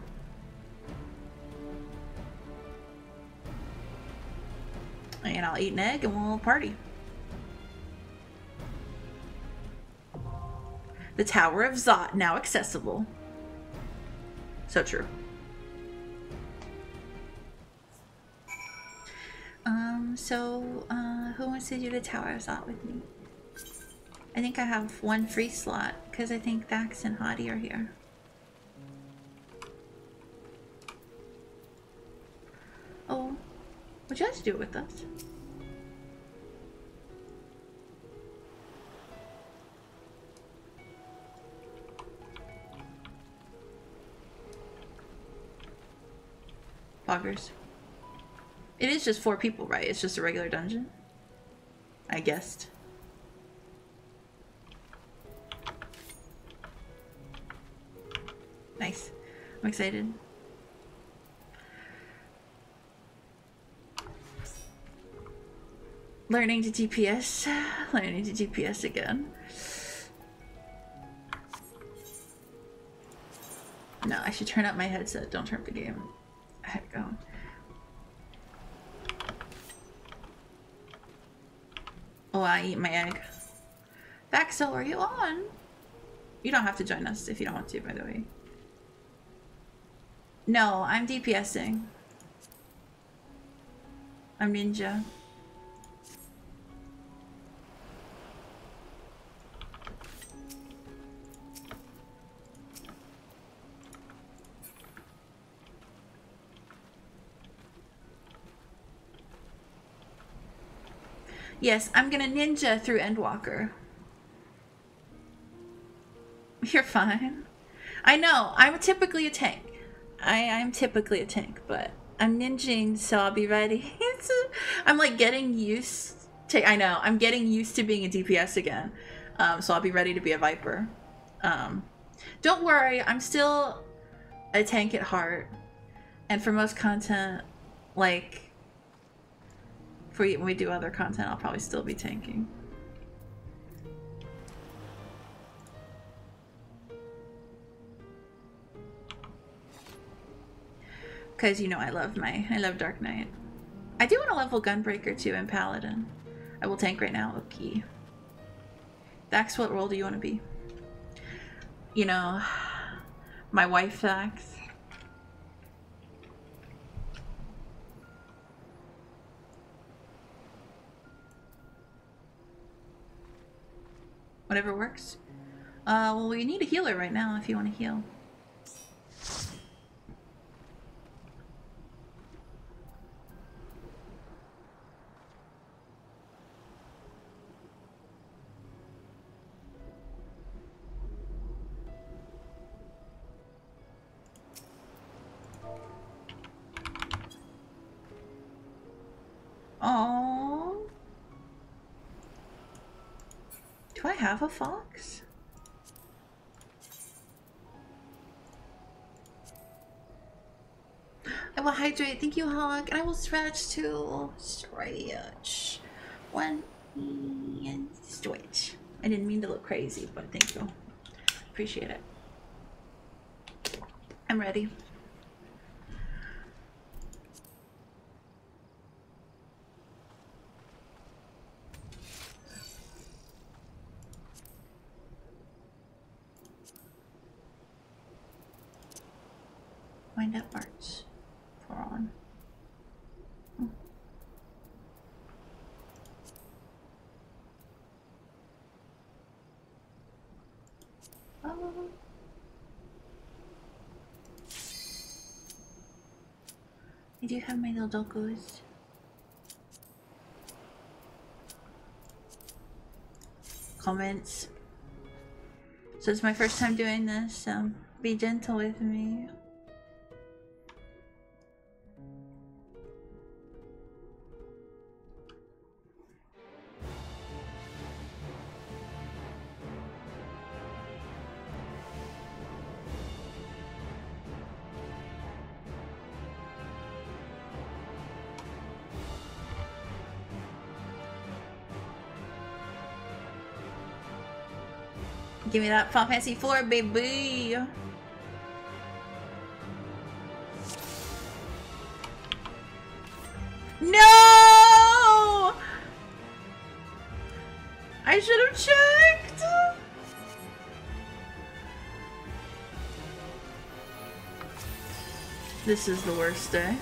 And I'll eat an egg and we'll party. The Tower of Zot, now accessible. So true. Who wants to do the Tower of Zot with me? I think I have 1 free slot, because I think Vax and Hottie are here. Oh, would you like to do it with us? Poggers. It is just 4 people, right? It's just a regular dungeon? I guessed. Nice. I'm excited. Learning to DPS. Learning to DPS again. No, I should turn up my headset. Don't turn up the game. Heck go. Oh, I eat my egg. Vaxel, are you on? You don't have to join us if you don't want to, by the way. No, I'm DPSing. I'm ninja. Yes, I'm gonna ninja through Endwalker. You're fine. I know, I'm typically a tank. I'm typically a tank, but I'm ninjing, so I'll be ready. I'm like getting used to, I know, I'm getting used to being a DPS again. So I'll be ready to be a Viper. Don't worry, I'm still a tank at heart. And for most content, like, when we do other content, I'll probably still be tanking. Because, you know, I love Dark Knight. I do want to level Gunbreaker too and Paladin. I will tank right now. Okay. Dax, what role do you want to be? You know, my wife Dax. Whatever works. Well, we need a healer right now if you want to heal. Oh. Do I have a fox? I will hydrate. Thank you, Hog. And I will stretch too. Stretch. One and stretch. I didn't mean to look crazy, but thank you. Appreciate it. I'm ready. Wind up march. For on. Oh. I do have my little doggos. Comments. So it's my first time doing this, be gentle with me. Give me that Final Fantasy IV, baby. No! I should have checked. This is the worst day.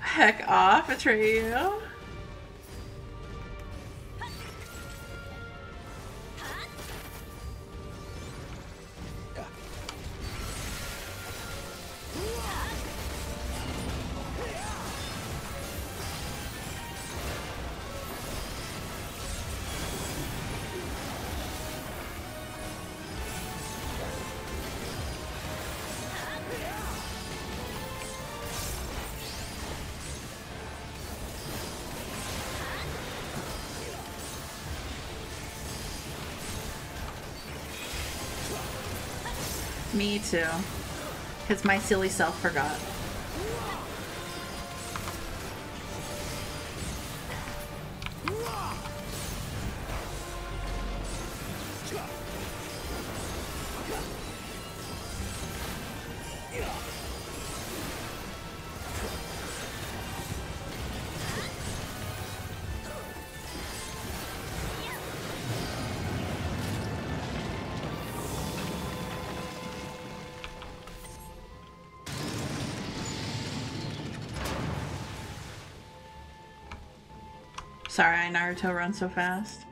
Heck off, Atreyu. Me too, because my silly self forgot. Sorry, Naruto runs so fast.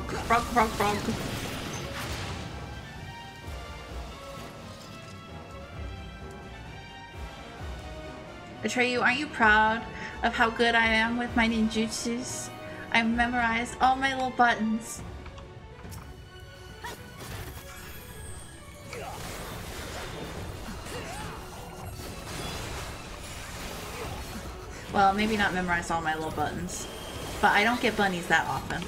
frog. Frog, frog, frog. Atreyu, aren't you proud of how good I am with my ninjutsus? I've memorized all my little buttons. Well, maybe not memorize all my little buttons, but I don't get bunnies that often.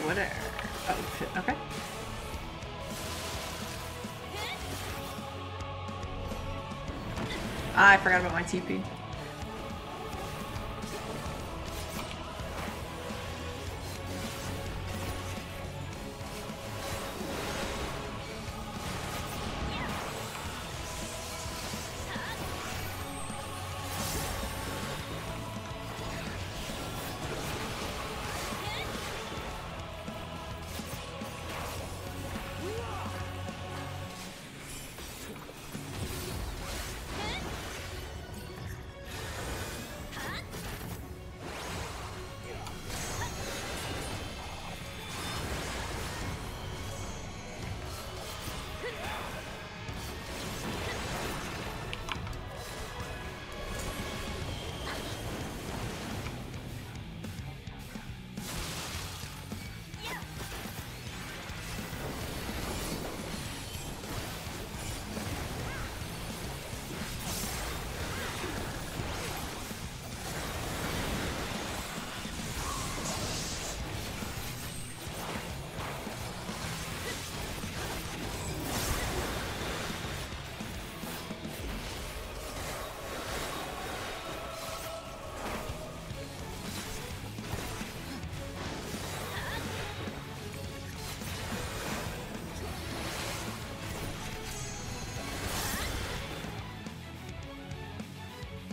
Whatever. Oh, shit. Okay. I forgot about my TP.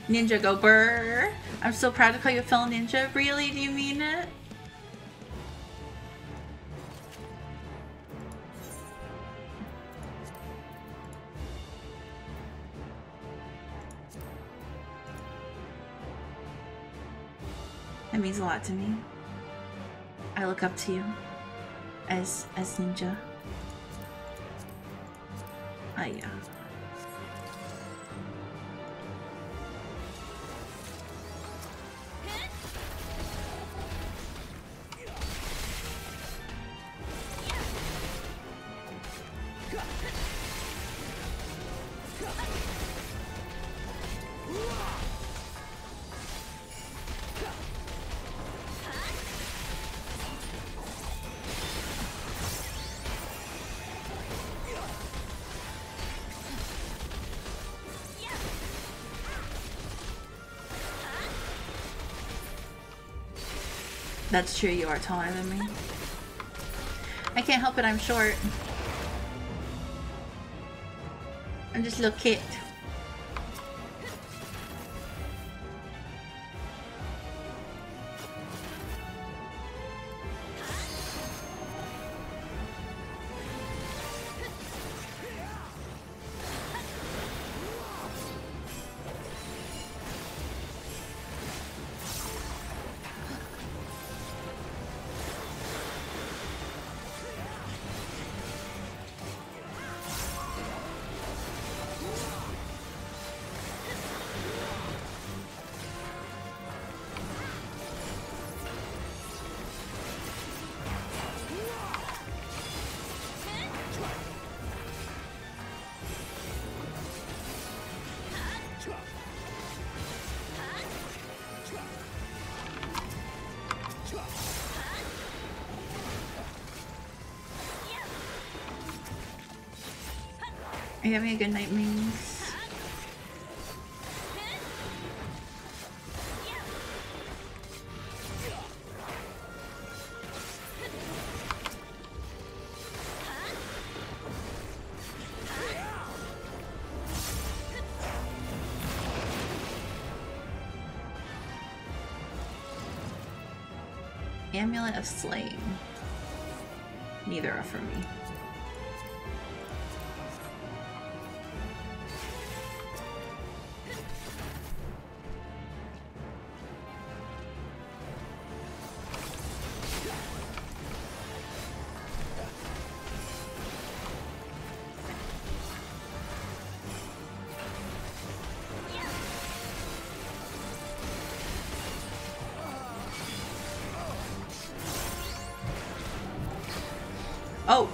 Ninja go brr. I'm so proud to call you a fellow ninja. Really? Do you mean it? That means a lot to me. I look up to you as ninja. Yeah. That's true, you are taller than me. I can't help it, I'm short. I'm just a little kid. Are you having a good night, Mings? Amulet of Slaying. Neither are for me. Oh!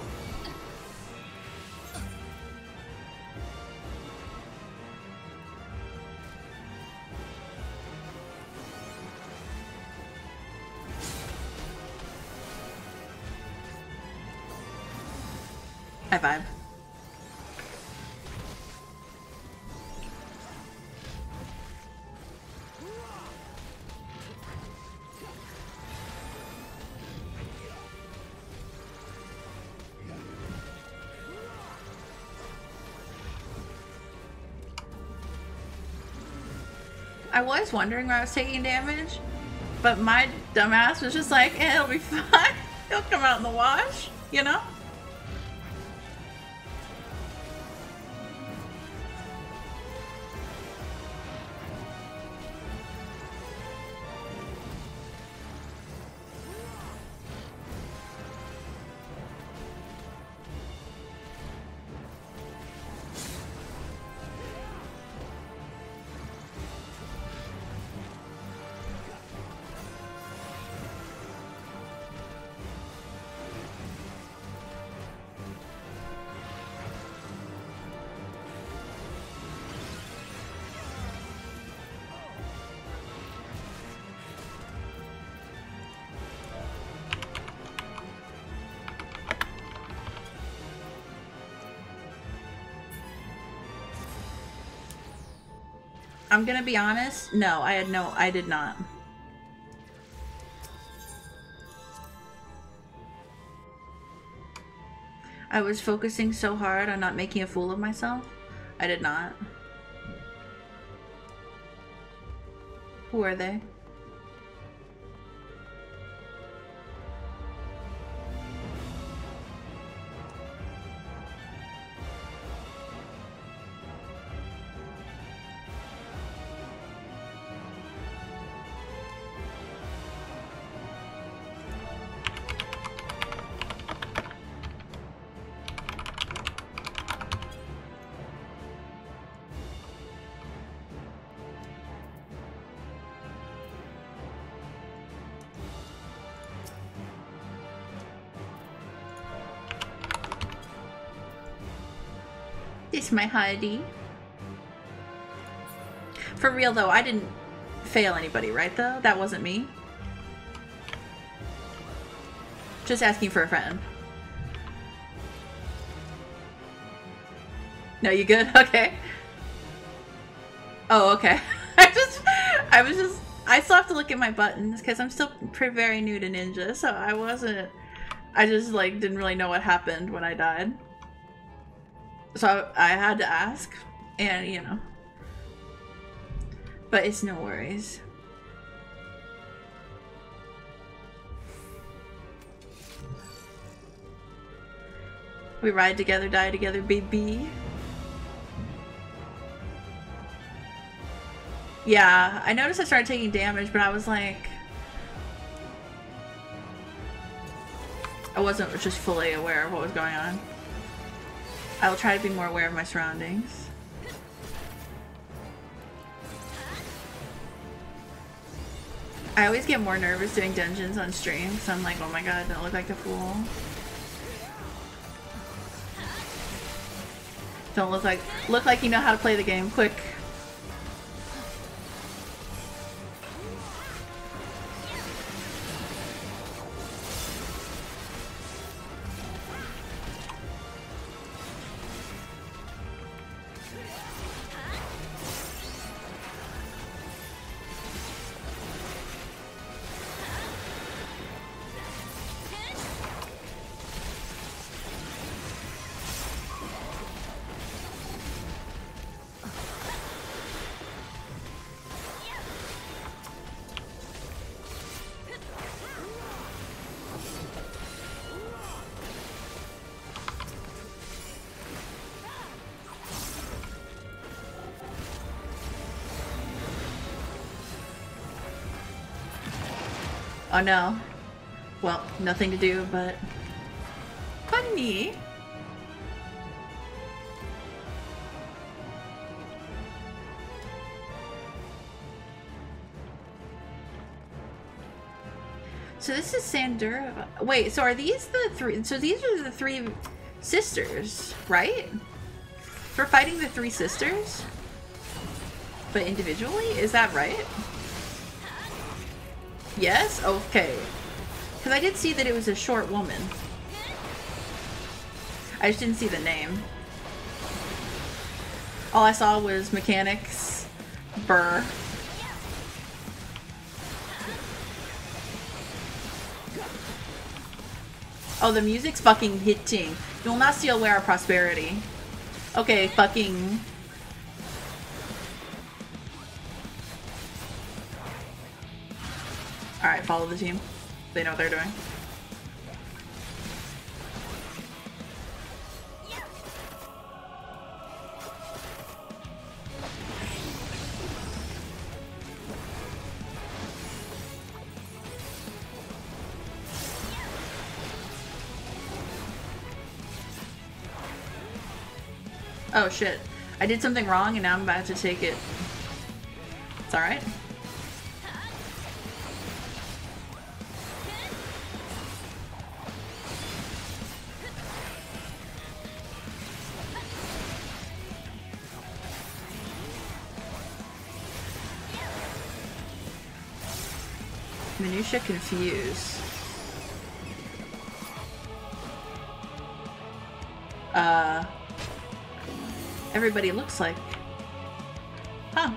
I vibe. I was wondering where I was taking damage, but my dumbass was just like, eh, it'll be fine. It'll come out in the wash, you know? I'm gonna be honest, no, I did not. I was focusing so hard on not making a fool of myself. I did not. Who are they? This my Heidi. For real though, I didn't fail anybody, right though? That wasn't me. Just asking for a friend. No, you good? Okay. Oh, okay. I still have to look at my buttons because I'm still very new to Ninja, so I just like didn't really know what happened when I died. So I had to ask, and you know, but it's no worries. We ride together, die together, baby. Yeah, I noticed I started taking damage, but I was like, I wasn't just fully aware of what was going on. I will try to be more aware of my surroundings. I always get more nervous doing dungeons on stream, so I'm like, oh my god, don't look like a fool. Don't look like you know how to play the game, quick. Oh no. Well, nothing to do but funny. So this is Sandura. Wait, so are these the three? So these are the three sisters, right? We're fighting the three sisters, but individually? Is that right? Yes? Okay. Because I did see that it was a short woman. I just didn't see the name. All I saw was mechanics. Burr. Oh, the music's fucking hitting. You will not steal away our prosperity. Okay, fucking... Alright, follow the team. They know what they're doing. Oh shit. I did something wrong and now I'm about to take it. It's alright. Minutia confused. Everybody looks like... Huh.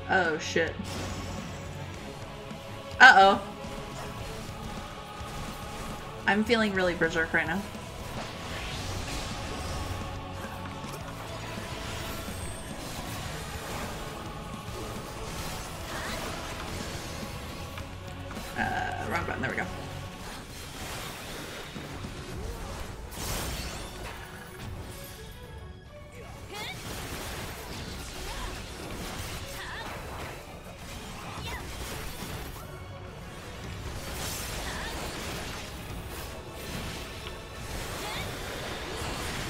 Oh, shit. Uh-oh. I'm feeling really berserk right now. Wrong button. There we go.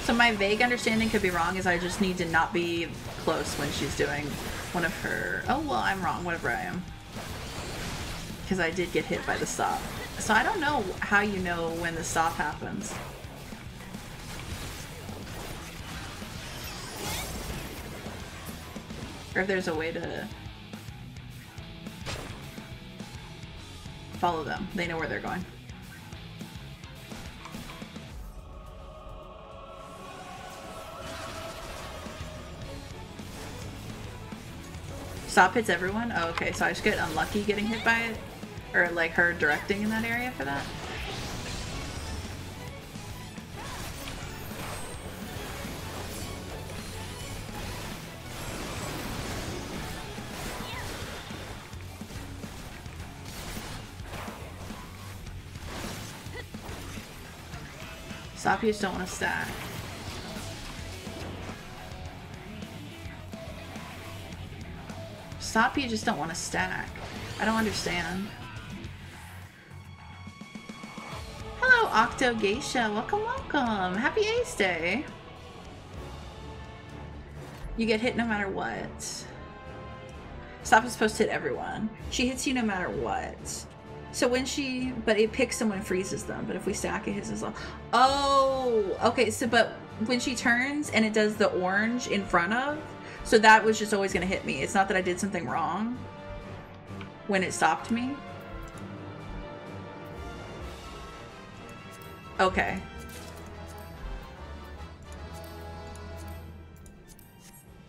So my vague understanding could be wrong, is I just need to not be close when she's doing one of her... Oh, well, I'm wrong, whatever I am. Because I did get hit by the stop. So I don't know how you know when the stop happens. Or if there's a way to follow them. They know where they're going. Stop hits everyone? Oh, okay, so I just get unlucky getting hit by it? Or like her directing in that area for that? Stop, you just don't want to stack. Stop, you just don't want to stack. I don't understand. Hello, Octo Geisha. Welcome, welcome. Happy Ace Day. You get hit no matter what. Stop is supposed to hit everyone. She hits you no matter what. So when she... But it picks someone, freezes them. But if we stack, it hits us all. Oh! Okay, so but when she turns and it does the orange in front of... So that was just always going to hit me. It's not that I did something wrong when it stopped me. Okay.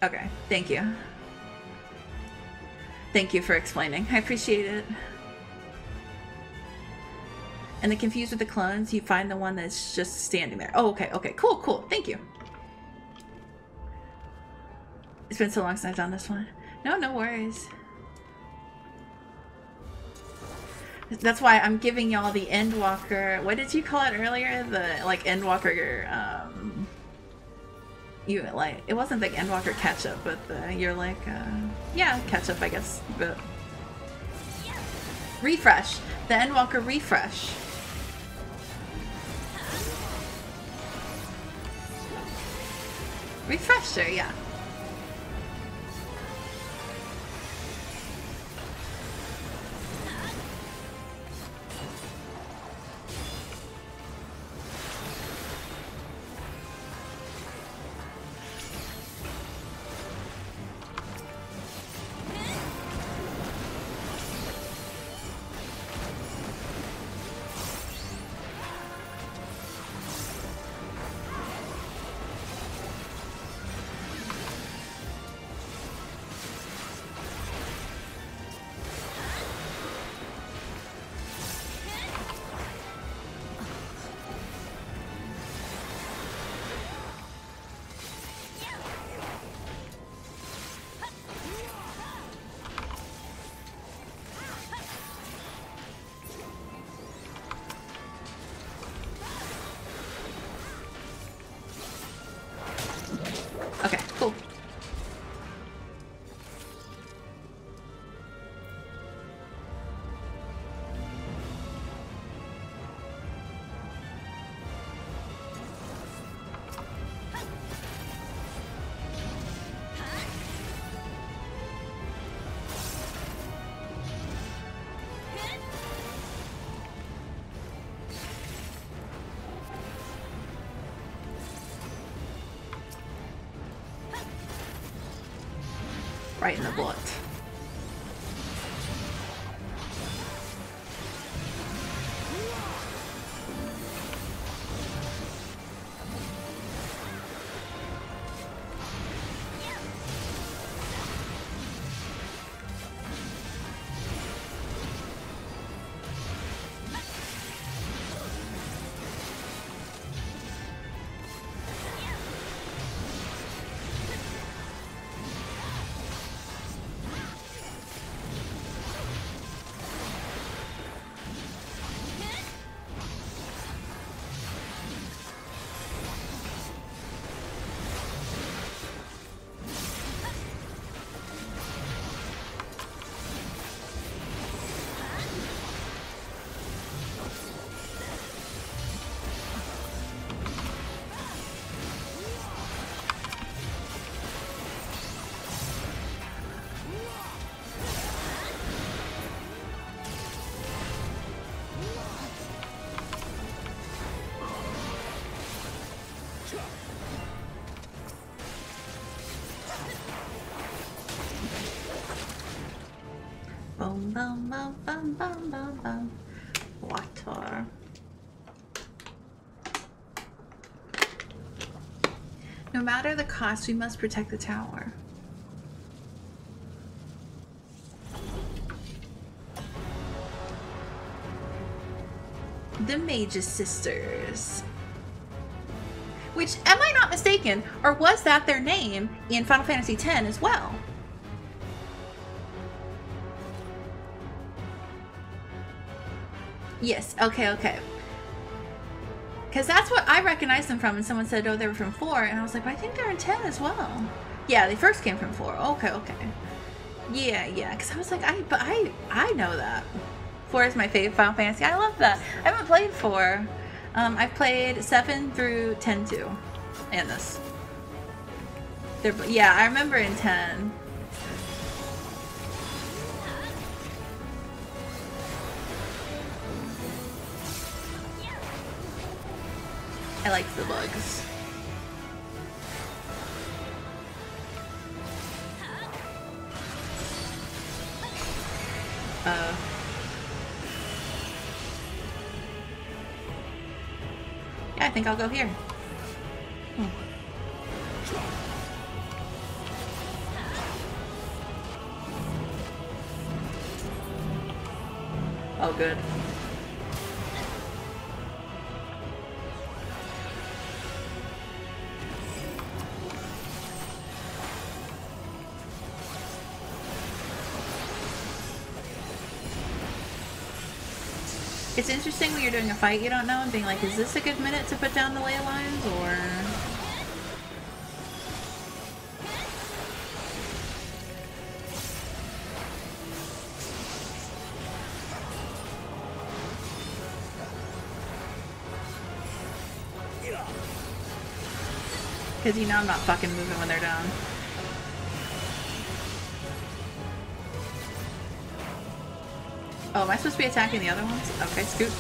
Okay, thank you. Thank you for explaining. I appreciate it. And the confused with the clones, you find the one that's just standing there. Oh, okay, okay, cool, cool. Thank you. It's been so long since I've done this one. No, no worries. That's why I'm giving y'all the Endwalker. What did you call it earlier? The like Endwalker you like, it wasn't the Endwalker catch-up, but you're like, yeah, catch-up, I guess, but refresh, the Endwalker refresh. Refresher, yeah. Okay, cool. Right in the butt. Bum bum bum bum bum bum bum. Water. No matter the cost, we must protect the tower. The Mage's Sisters. Which, am I not mistaken, or was that their name in Final Fantasy X as well? Yes, okay, okay. Because that's what I recognized them from, and someone said, oh, they were from 4, and I was like, I think they're in 10 as well. Yeah, they first came from 4. Okay, okay. Yeah, yeah, because I was like, I know that. 4 is my favorite Final Fantasy. I love that. I haven't played 4. I've played 7 through 10 too, and this. Yeah, I remember in 10. I like the bugs. Yeah, I think I'll go here. Oh, good. It's interesting when you're doing a fight you don't know and being like, is this a good minute to put down the ley lines, or... Because you know I'm not fucking moving when they're down. Oh, am I supposed to be attacking the other ones? Okay, scoot.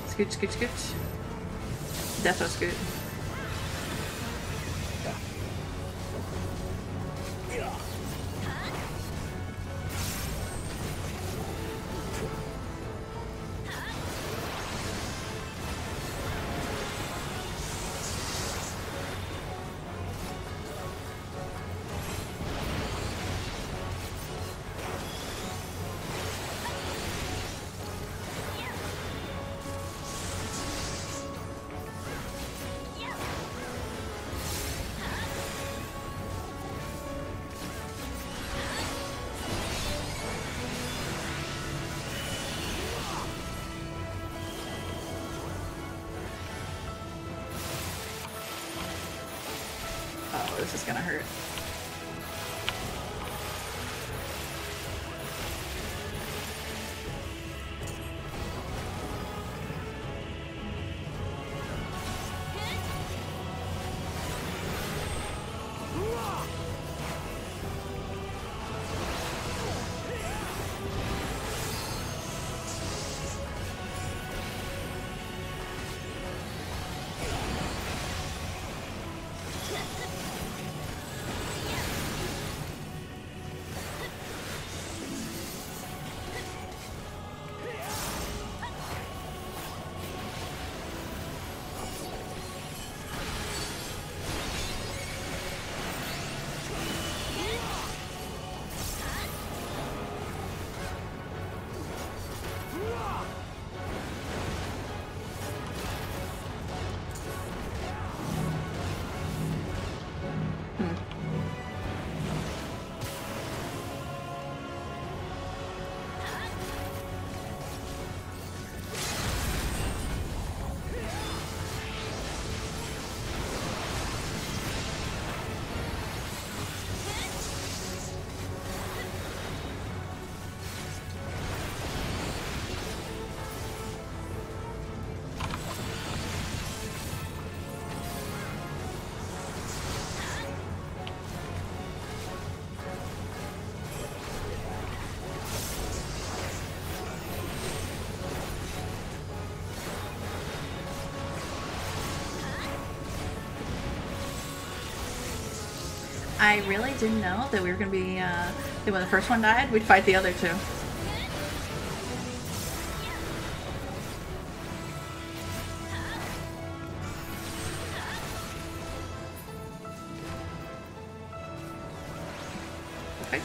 Scoot, scoot, scoot. Defo scoot. Oh, this is gonna hurt. I really didn't know that we were going to be, that when the first one died, we'd fight the other two. Okay.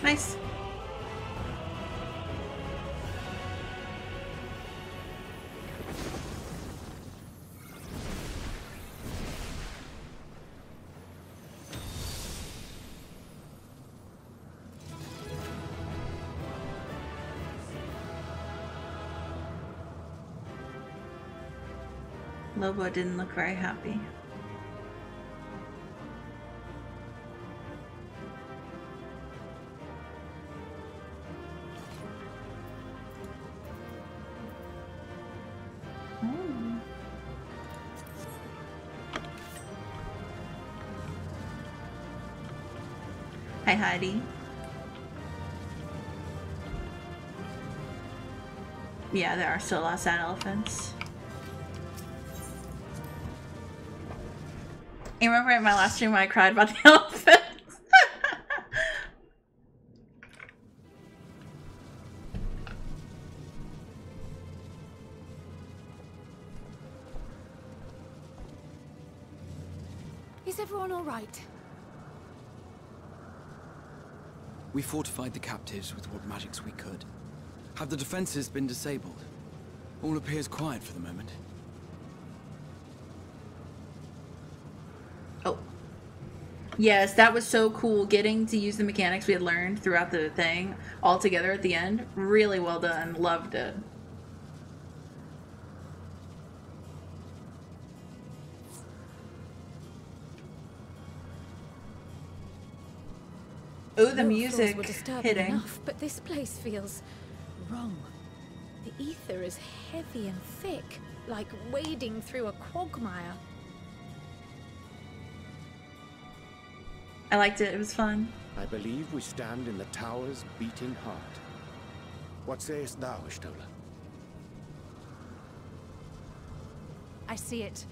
Nice. Lobo didn't look very happy. Hi, Heidi. Yeah, there are still a lot of sad elephants. You remember in my last stream when I cried about the elephants? Is everyone all right? We fortified the captives with what magics we could. Have the defenses been disabled? All appears quiet for the moment. Oh. Yes, that was so cool. Getting to use the mechanics we had learned throughout the thing all together at the end. Really well done. Loved it. Oh, the music were disturbing hitting. enough, but this place feels wrong. The ether is heavy and thick, like wading through a quagmire. I liked it. It was fun. I believe we stand in the tower's beating heart. What sayest thou, Ishtola? I see it.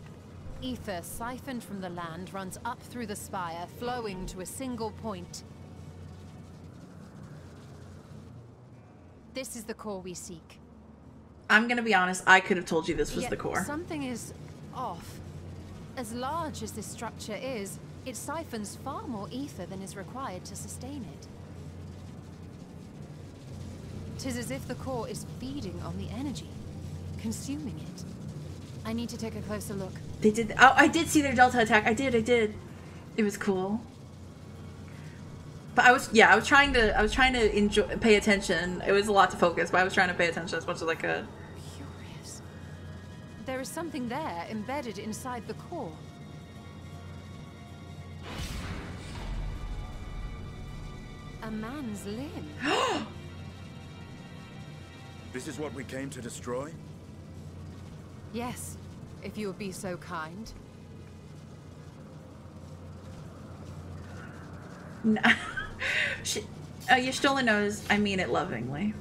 Ether siphoned from the land runs up through the spire, flowing to a single point. This is the core we seek. I'm gonna be honest, I could have told you this was Yet the core. something is off. As large as this structure is, it siphons far more ether than is required to sustain it. 'Tis as if the core is feeding on the energy, consuming it. I need to take a closer look. They did. Oh, I did see their Delta attack. I did. It was cool. But I was trying to enjoy, pay attention. It was a lot to focus, but I was trying to pay attention as much as I could. Curious. There is something there embedded inside the core. A man's limb. This is what we came to destroy? Yes, if you would be so kind. No. Y'shtola knows I mean it lovingly.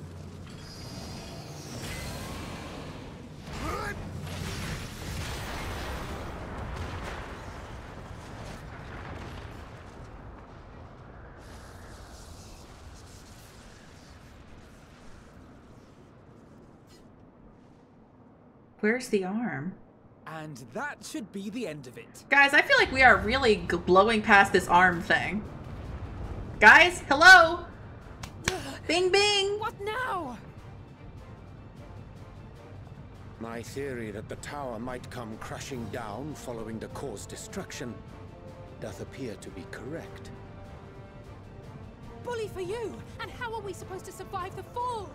Where's the arm? And that should be the end of it. Guys, I feel like we are really blowing past this arm thing. Guys, hello? Bing bing! What now? My theory that the tower might come crashing down following the core's destruction doth appear to be correct. Bully for you! And how are we supposed to survive the fall?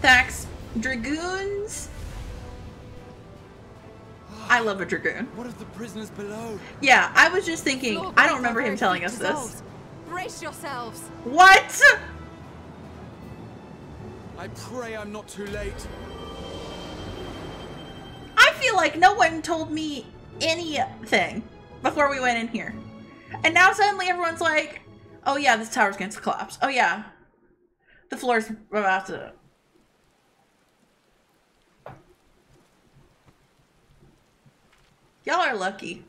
Thax, dragoons? I love a dragoon. What of the prisoners below? Yeah, I was just thinking, I don't remember him telling us this. Brace yourselves. What? I pray I'm not too late. I feel like no one told me anything before we went in here. And now suddenly everyone's like, oh yeah, this tower's going to collapse. Oh yeah, the floor's about to... Y'all are lucky.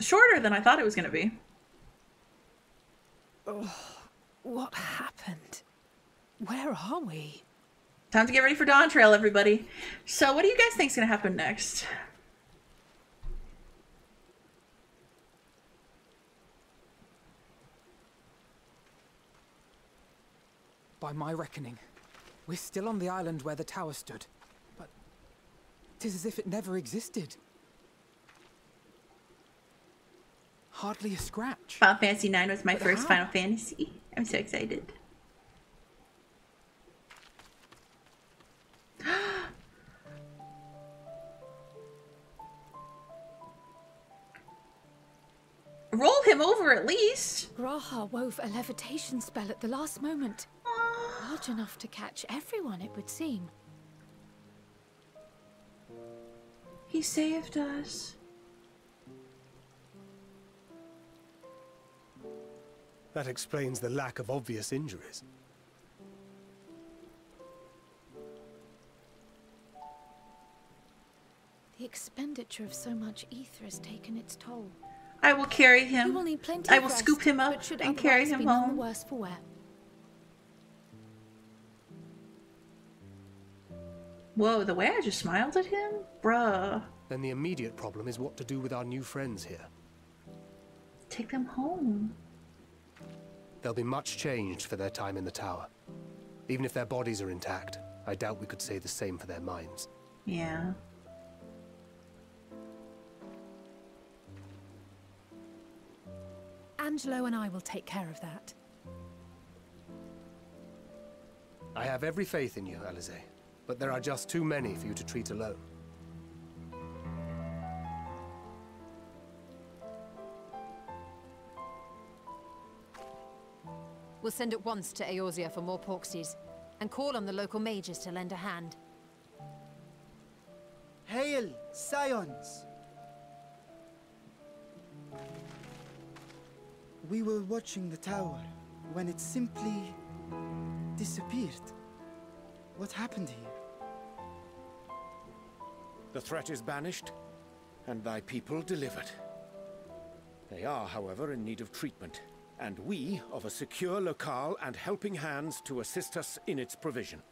Shorter than I thought it was going to be. Oh, what happened? Where are we? Time to get ready for Dawn Trail, everybody. So what do you guys think is going to happen next? By my reckoning, we're still on the island where the tower stood. But 'tis as if it never existed. Hardly a scratch. Final Fantasy IX was my But first how? Final Fantasy. I'm so excited. Roll him over at least. Raha wove a levitation spell at the last moment. Large enough to catch everyone, it would seem. He saved us. That explains the lack of obvious injuries. The expenditure of so much ether has taken its toll. I will carry He him. will need plenty I of will rest, scoop him up but should and carry otherwise him be none the home. worse for wear. Whoa, the way I just smiled at him? Bruh. Then the immediate problem is what to do with our new friends here. Take them home. They'll be much changed for their time in the tower. Even if their bodies are intact, I doubt we could say the same for their minds. Yeah. Angelo and I will take care of that. I have every faith in you, Alize, but there are just too many for you to treat alone. We'll send at once to Eorzea for more Porksies, and call on the local mages to lend a hand. Hail, Scions! We were watching the tower when it simply disappeared. What happened here? The threat is banished, and thy people delivered. They are, however, in need of treatment, and we of a secure locale and helping hands to assist us in its provision.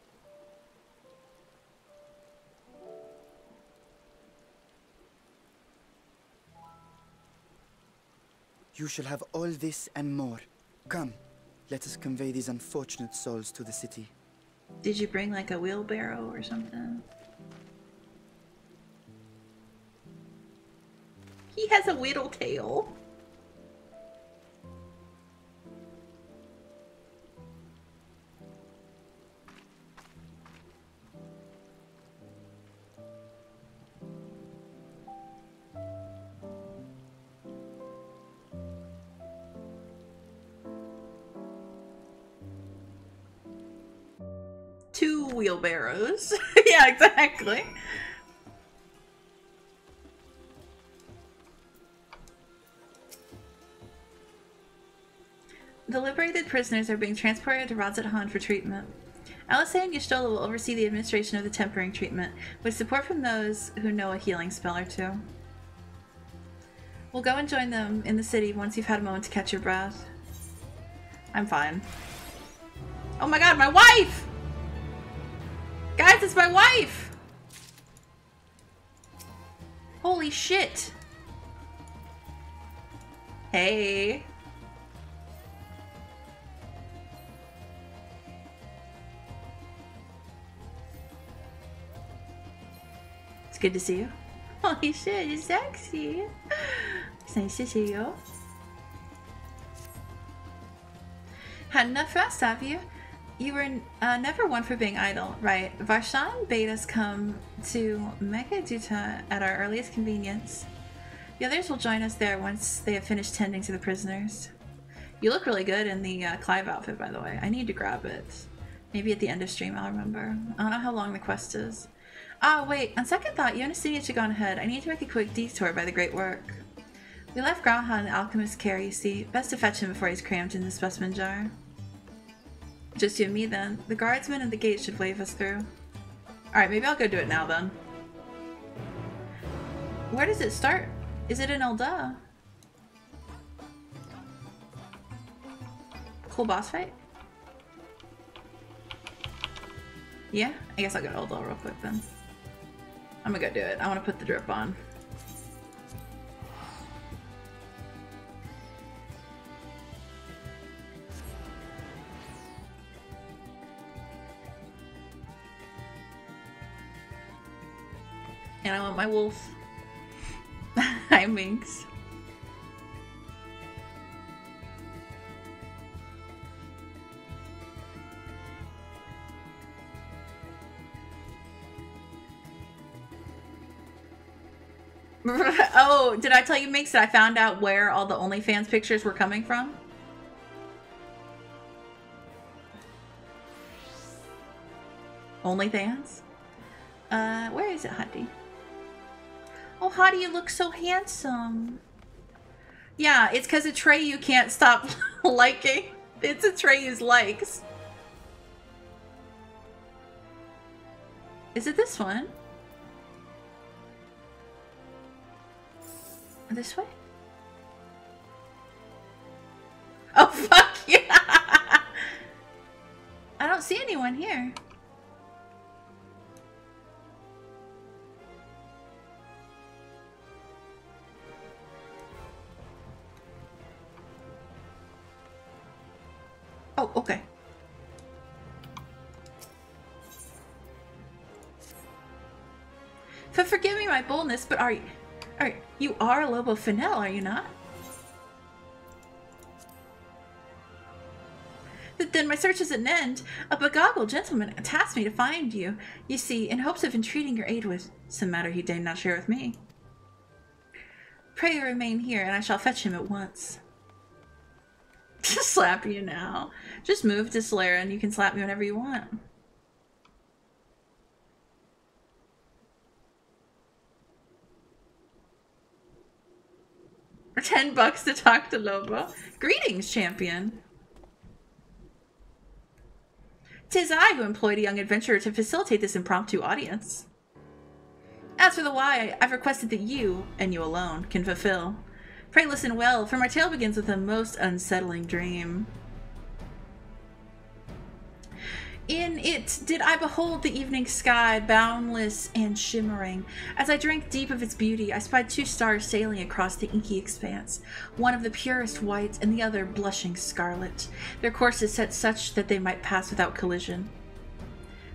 You shall have all this and more. Come, let us convey these unfortunate souls to the city. Did you bring like a wheelbarrow or something? He has a whittle tail. Two wheelbarrows. Yeah, exactly. The liberated prisoners are being transported to Radz-at-Han for treatment. Alice and Y'shtola will oversee the administration of the tempering treatment, with support from those who know a healing spell or two. We'll go and join them in the city once you've had a moment to catch your breath. I'm fine. Oh my god, my wife! Guys, it's my wife! Holy shit! Hey. It's good to see you. Holy shit, you're sexy. It's nice to see you. Had enough rest, have you? You were never one for being idle, right? Varshan bade us come to Megaduta at our earliest convenience. The others will join us there once they have finished tending to the prisoners. You look really good in the Clive outfit, by the way. I need to grab it. Maybe at the end of stream I'll remember. I don't know how long the quest is. Ah, wait. On second thought, you and Astunia should go on ahead. I need to make a quick detour by the Great Work. We left Grauha in the alchemist's care, you see. Best to fetch him before he's crammed in the specimen jar. Just you and me then. The guardsmen at the gate should wave us through. Alright, maybe I'll go do it now then. Where does it start? Is it in Ul'dah? Cool boss fight? Yeah? I guess I'll go to Ul'dah real quick then. I'm gonna go do it. I want to put the drip on. And I want my wolf. Hi, Minx. Oh, did I tell you, Minx, that I found out where all the OnlyFans pictures were coming from? OnlyFans? Where is it, Hadi? Oh, Hadi, you look so handsome. Yeah, it's because Atreyu can't stop liking. It's Atreyu's likes. Is it this one? This way? Oh, fuck yeah! I don't see anyone here. Oh, okay. Forgive me my boldness, but you are Lobo Fennell, are you not? Then my search is at an end. A begoggled gentleman tasked me to find you, you see, in hopes of entreating your aid with some matter he deigned not share with me. Pray remain here, and I shall fetch him at once. Slap you now. Just move to Solera, and you can slap me whenever you want. For $10 to talk to Lobo. Greetings, champion. 'Tis I who employed a young adventurer to facilitate this impromptu audience. As for the why, I've requested that you, and you alone, can fulfill. Pray listen well, for my tale begins with a most unsettling dream. In it did I behold the evening sky, boundless and shimmering. As I drank deep of its beauty, I spied 2 stars sailing across the inky expanse, one of the purest white and the other blushing scarlet, their courses set such that they might pass without collision.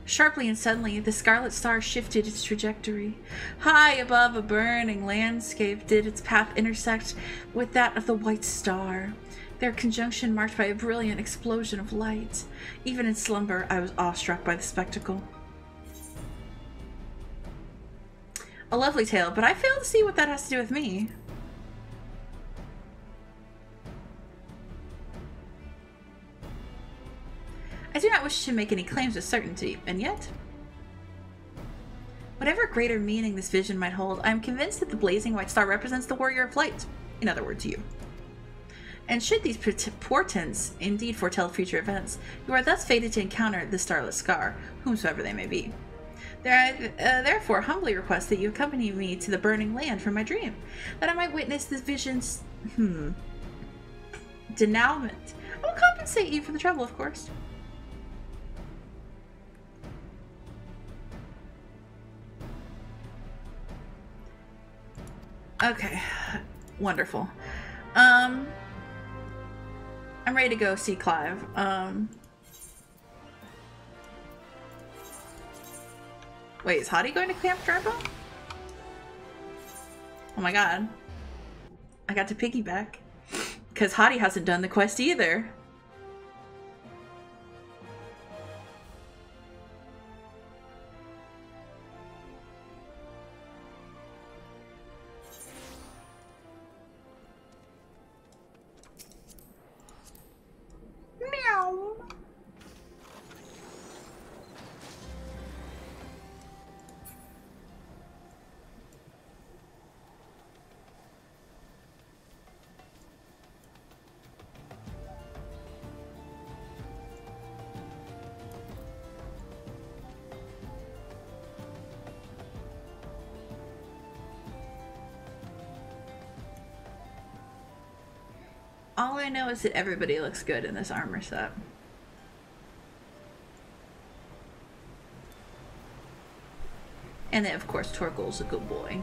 Sharply and suddenly, the scarlet star shifted its trajectory. High above a burning landscape did its path intersect with that of the white star, their conjunction marked by a brilliant explosion of light. Even in slumber, I was awestruck by the spectacle. A lovely tale, but I fail to see what that has to do with me. I do not wish to make any claims with certainty, and yet, whatever greater meaning this vision might hold, I am convinced that the blazing white star represents the warrior of light. In other words, you. And should these portents indeed foretell future events, you are thus fated to encounter the Starlit Scar, whomsoever they may be. Therefore, humbly request that you accompany me to the burning land from my dream, that I might witness this vision's, denouement. I will compensate you for the trouble, of course. Okay, wonderful. I'm ready to go see Clive. Wait, is Hottie going to Camp Drabo? Oh my god. I got to piggyback. Because Hottie hasn't done the quest either. Meow. All I know is that everybody looks good in this armor set. And then, of course, Torgal's a good boy.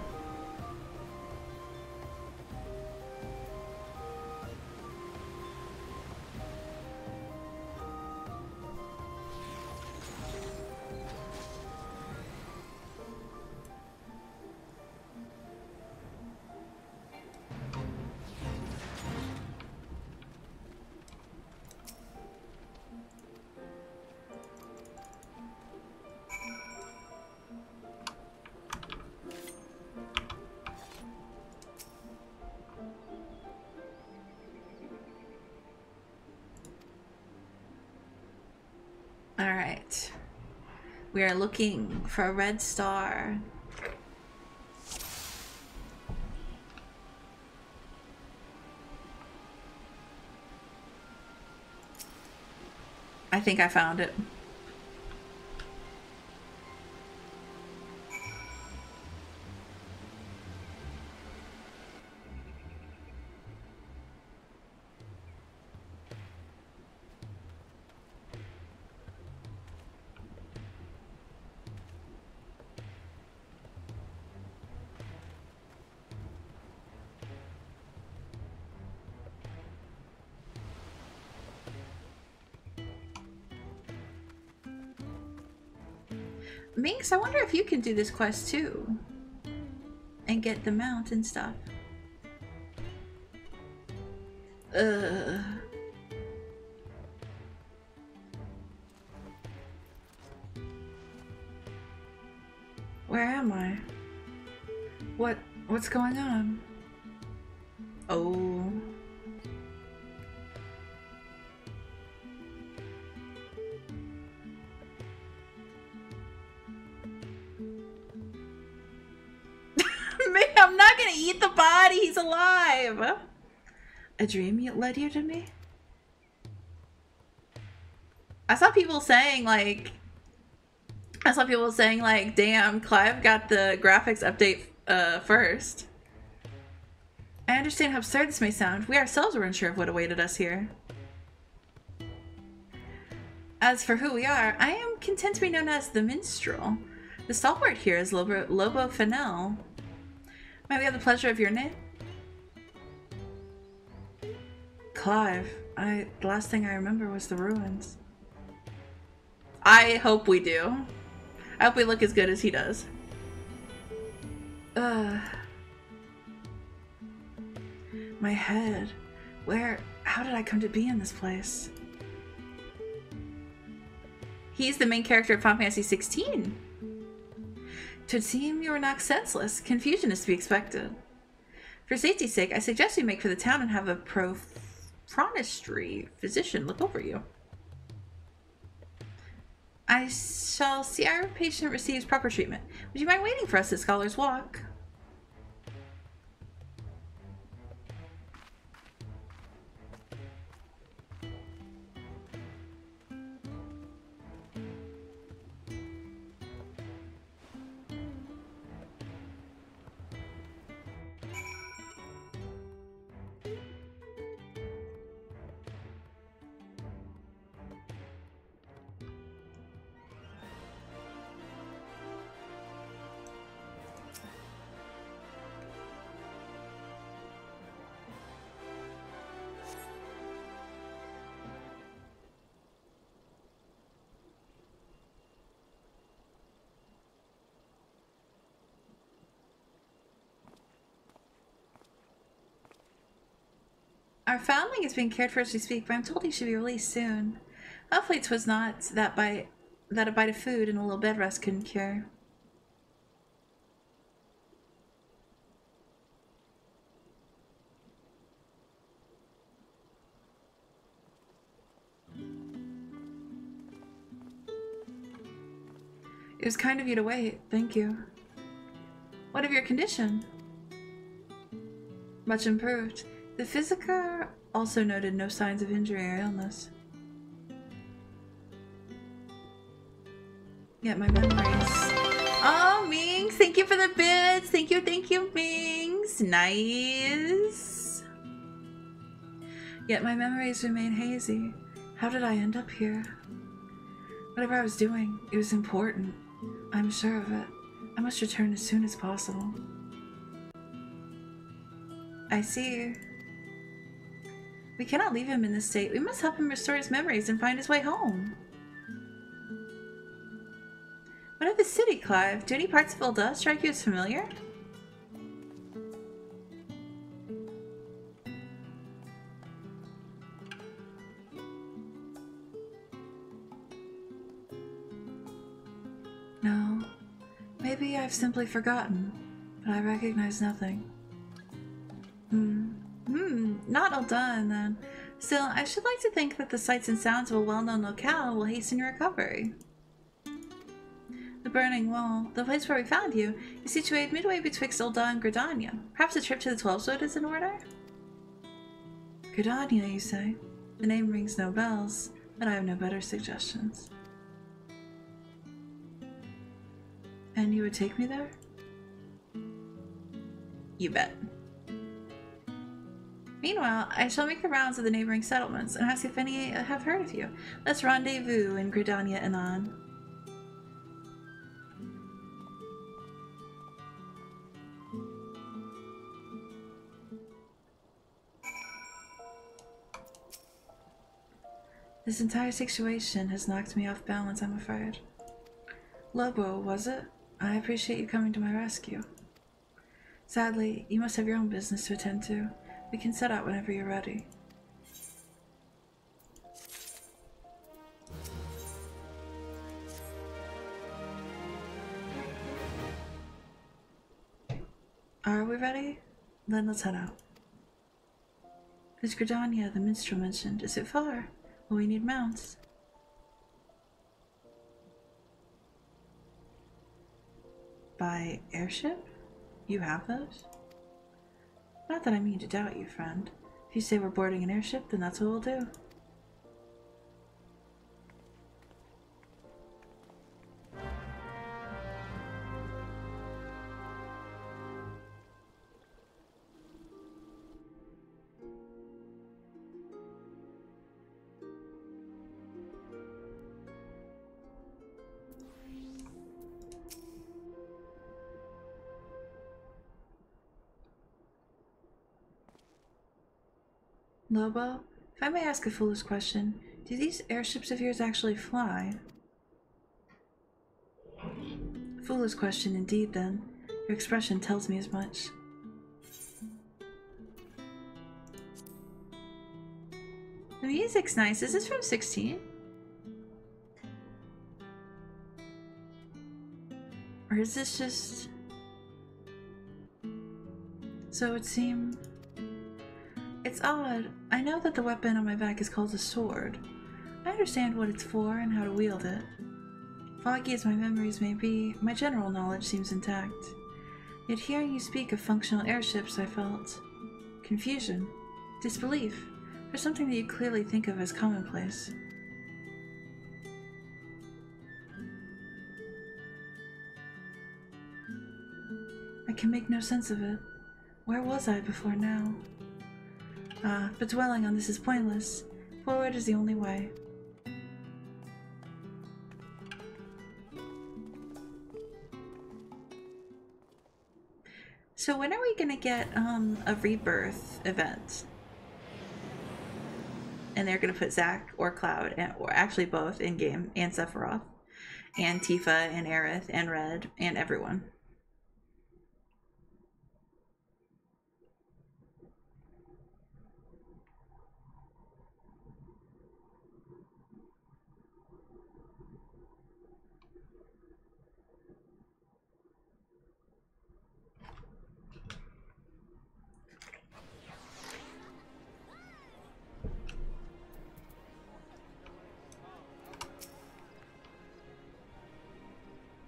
Alright. We are looking for a red star. I think I found it. Minx, I wonder if you can do this quest too. and get the mount and stuff. Where am I? What's going on? Oh. I'm not gonna eat the body, he's alive! A dream led you to me? I saw people saying like, damn, Clive got the graphics update first. I understand how absurd this may sound. We ourselves were unsure of what awaited us here. As for who we are, I am content to be known as the Minstrel. The stalwart here is Lobo Fennel. Might we have the pleasure of your name? Clive. The last thing I remember was the ruins. I hope we do. I hope we look as good as he does. My head. How did I come to be in this place? He's the main character of Final Fantasy XVI. Twould seem you were knocked senseless. Confusion is to be expected. For safety's sake, I suggest we make for the town and have a chronistry physician look over you. I shall see our patient receives proper treatment. Would you mind waiting for us at Scholar's Walk? Our foundling is being cared for as we speak, but I'm told he should be released soon. Hopefully 'twas not that a bite of food and a little bed rest couldn't cure. It was kind of you to wait. Thank you. What of your condition? Much improved. The Physica also noted no signs of injury or illness. Yet my memories... Oh, Mings! Thank you for the bits! Thank you, Mings! Nice! Yet my memories remain hazy. How did I end up here? Whatever I was doing, it was important. I'm sure of it. I must return as soon as possible. I see. We cannot leave him in this state. We must help him restore his memories and find his way home. What of the city, Clive? Do any parts of Ul'dah strike you as familiar? No. Maybe I've simply forgotten, but I recognize nothing. Not Ul'dah, then. Still, I should like to think that the sights and sounds of a well-known locale will hasten your recovery. The Burning Wall, the place where we found you, is situated midway betwixt Ul'dah and Gridania. Perhaps a trip to the 12-Wood is in order? Gridania, you say? The name rings no bells, but I have no better suggestions. And you would take me there? You bet. Meanwhile, I shall make the rounds of the neighboring settlements and ask if any have heard of you. Let's rendezvous in Gridania anon. This entire situation has knocked me off balance, I'm afraid. Lobo, was it? I appreciate you coming to my rescue. Sadly, you must have your own business to attend to. We can set out whenever you're ready. Are we ready? Then let's head out. There's Gridania, the minstrel mentioned. Is it far? Well, we need mounts. By airship? You have those? Not that I mean to doubt you, friend. If you say we're boarding an airship, then that's what we'll do. Lobo, if I may ask a foolish question, do these airships of yours actually fly? Foolish question indeed, then. Your expression tells me as much. The music's nice. Is this from 16? Or is this just... So it would seem... It's odd. I know that the weapon on my back is called a sword. I understand what it's for and how to wield it. Foggy as my memories may be, my general knowledge seems intact. Yet hearing you speak of functional airships, I felt confusion, disbelief, for something that you clearly think of as commonplace. I can make no sense of it. Where was I before now? But dwelling on this is pointless. Forward is the only way. So when are we gonna get a rebirth event? And they're gonna put Zack or Cloud, or actually both in game, and Sephiroth, and Tifa, and Aerith, and Red, and everyone.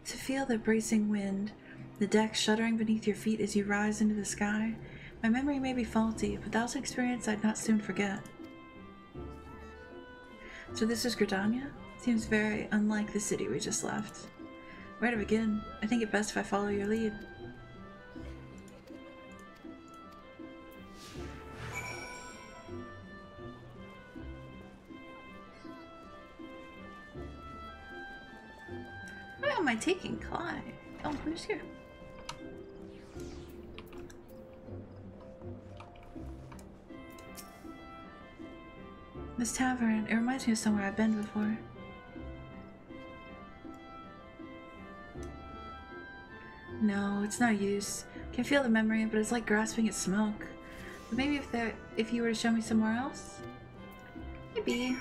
To feel the bracing wind, the deck shuddering beneath your feet as you rise into the sky, my memory may be faulty, but that was an experience I'd not soon forget. So this is Gridania? Seems very unlike the city we just left. Where to begin? I think it best if I follow your lead. Why am I taking Clyde? Oh, who's here? This tavern, it reminds me of somewhere I've been before. No, it's no use. Can feel the memory, but it's like grasping at smoke. But maybe if you were to show me somewhere else? Maybe.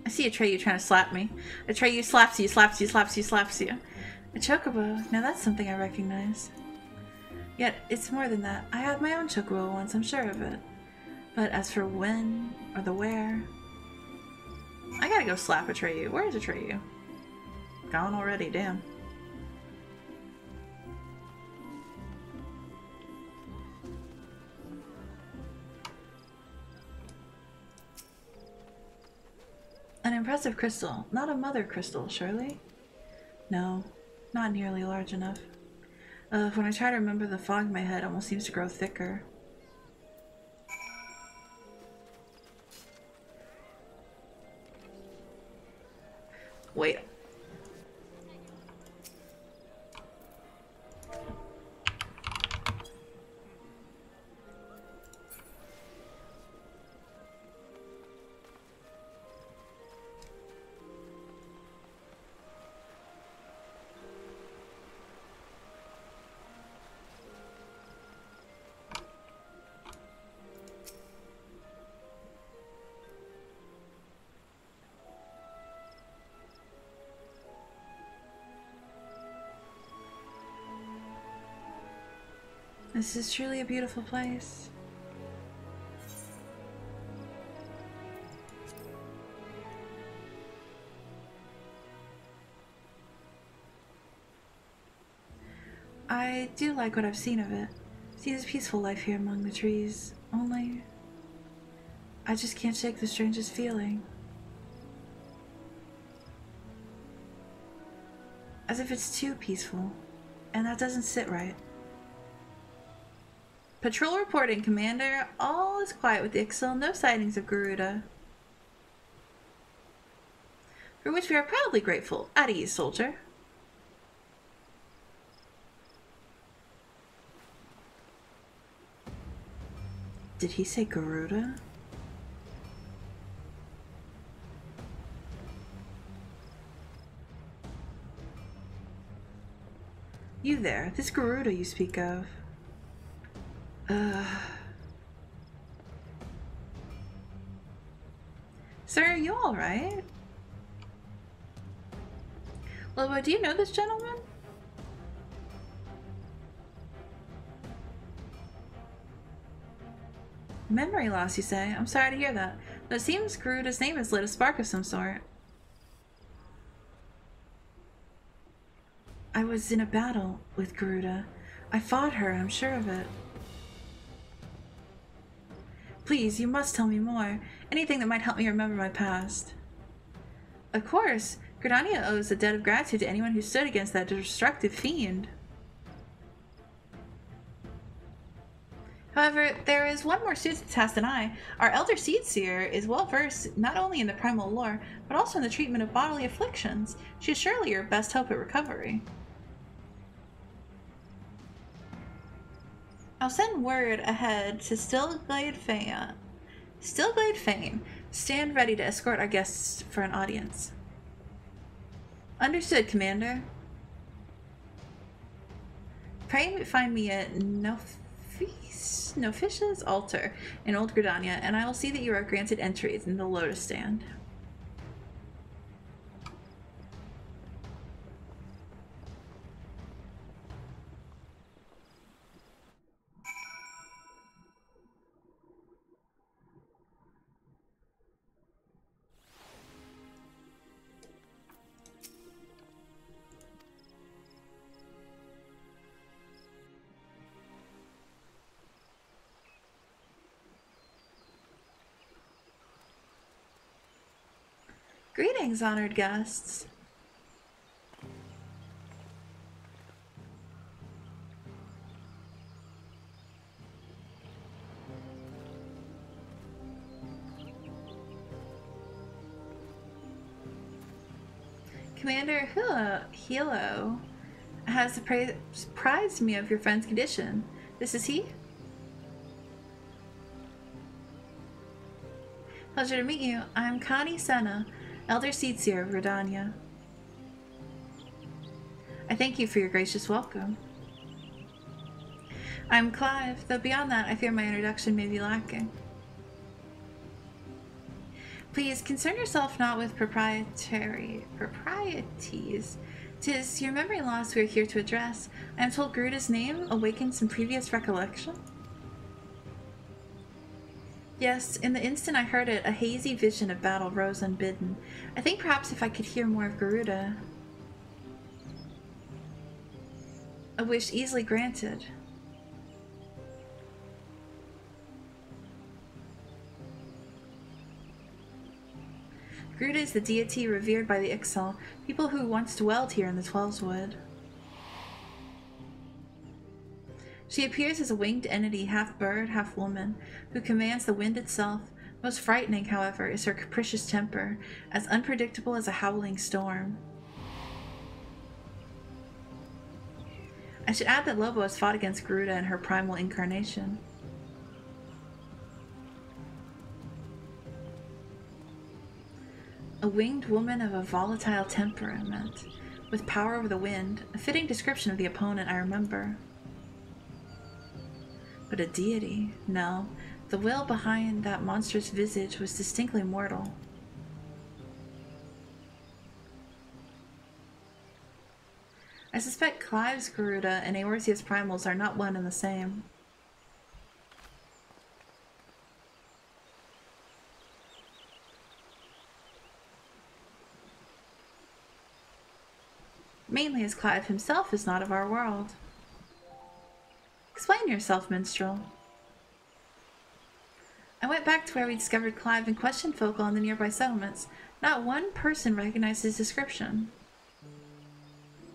I see Atreyu trying to slap me. Atreyu slaps you, slaps you, slaps you, slaps you. A chocobo. Now that's something I recognize. Yet, it's more than that. I had my own chocobo once, I'm sure of it. But as for when, or the where... I gotta go slap Atreyu. Where is Atreyu? Gone already, damn. An impressive crystal. Not a mother crystal, surely? No, not nearly large enough. When I try to remember, the fog in my head almost seems to grow thicker. Wait. This is truly a beautiful place. I do like what I've seen of it. Seems a peaceful life here among the trees. Only, I just can't shake the strangest feeling. As if it's too peaceful, and that doesn't sit right. Patrol reporting, Commander. All is quiet with the Ixal. No sightings of Garuda. For which we are proudly grateful. At ease, soldier. Did he say Garuda? You there, this Garuda you speak of. Sir, are you alright? Lobo, do you know this gentleman? Memory loss, you say? I'm sorry to hear that. But it seems Garuda's name has lit a spark of some sort. I was in a battle with Garuda. I fought her, I'm sure of it. Please, you must tell me more. Anything that might help me remember my past. Of course, Gridania owes a debt of gratitude to anyone who stood against that destructive fiend. However, there is one more suited task than I. Our Elder Seed Seer is well versed not only in the primal lore, but also in the treatment of bodily afflictions. She is surely your best hope at recovery. I'll send word ahead to Stillglade Fane. Stand ready to escort our guests for an audience. Understood, Commander. Pray find me at Nofish's altar in Old Gridania, and I will see that you are granted entries in the Lotus Stand. Greetings, honored guests. Commander Hilo has apprised me of your friend's condition. This is he? Pleasure to meet you. I'm Connie Senna, Elder Seedseer of Redania. I thank you for your gracious welcome. I'm Clive, though beyond that I fear my introduction may be lacking. Please concern yourself not with proprieties. 'Tis your memory loss we are here to address. I am told Garuda's name awakened some previous recollection. Yes, in the instant I heard it, a hazy vision of battle rose unbidden. I think perhaps if I could hear more of Garuda. A wish easily granted. Garuda is the deity revered by the Ixal, people who once dwelled here in the Twelveswood. She appears as a winged entity, half bird, half woman, who commands the wind itself. Most frightening, however, is her capricious temper, as unpredictable as a howling storm. I should add that Lobo has fought against Garuda in her primal incarnation. A winged woman of a volatile temperament, with power over the wind, a fitting description of the opponent I remember. But a deity? No. The will behind that monstrous visage was distinctly mortal. I suspect Clive's Garuda and Eorzea's primals are not one and the same. Mainly as Clive himself is not of our world. Explain yourself, minstrel. I went back to where we discovered Clive and questioned folk on the nearby settlements. Not one person recognized his description.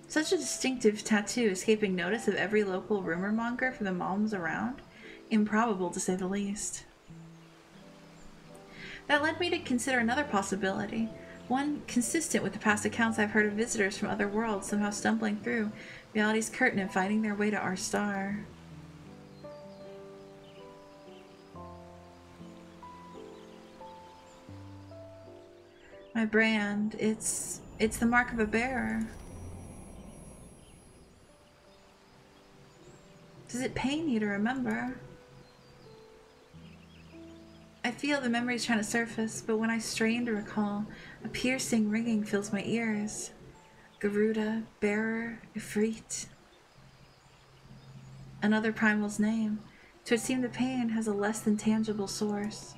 Such a distinctive tattoo escaping notice of every local rumor monger for the moms around. Improbable, to say the least. That led me to consider another possibility. One consistent with the past accounts I've heard of visitors from other worlds somehow stumbling through reality's curtain and finding their way to our star. My brand, it's the mark of a bearer. Does it pain you to remember? I feel the memories trying to surface, but when I strain to recall, a piercing ringing fills my ears. Garuda, bearer, Ifrit. Another primal's name. To it seem the pain has a less than tangible source.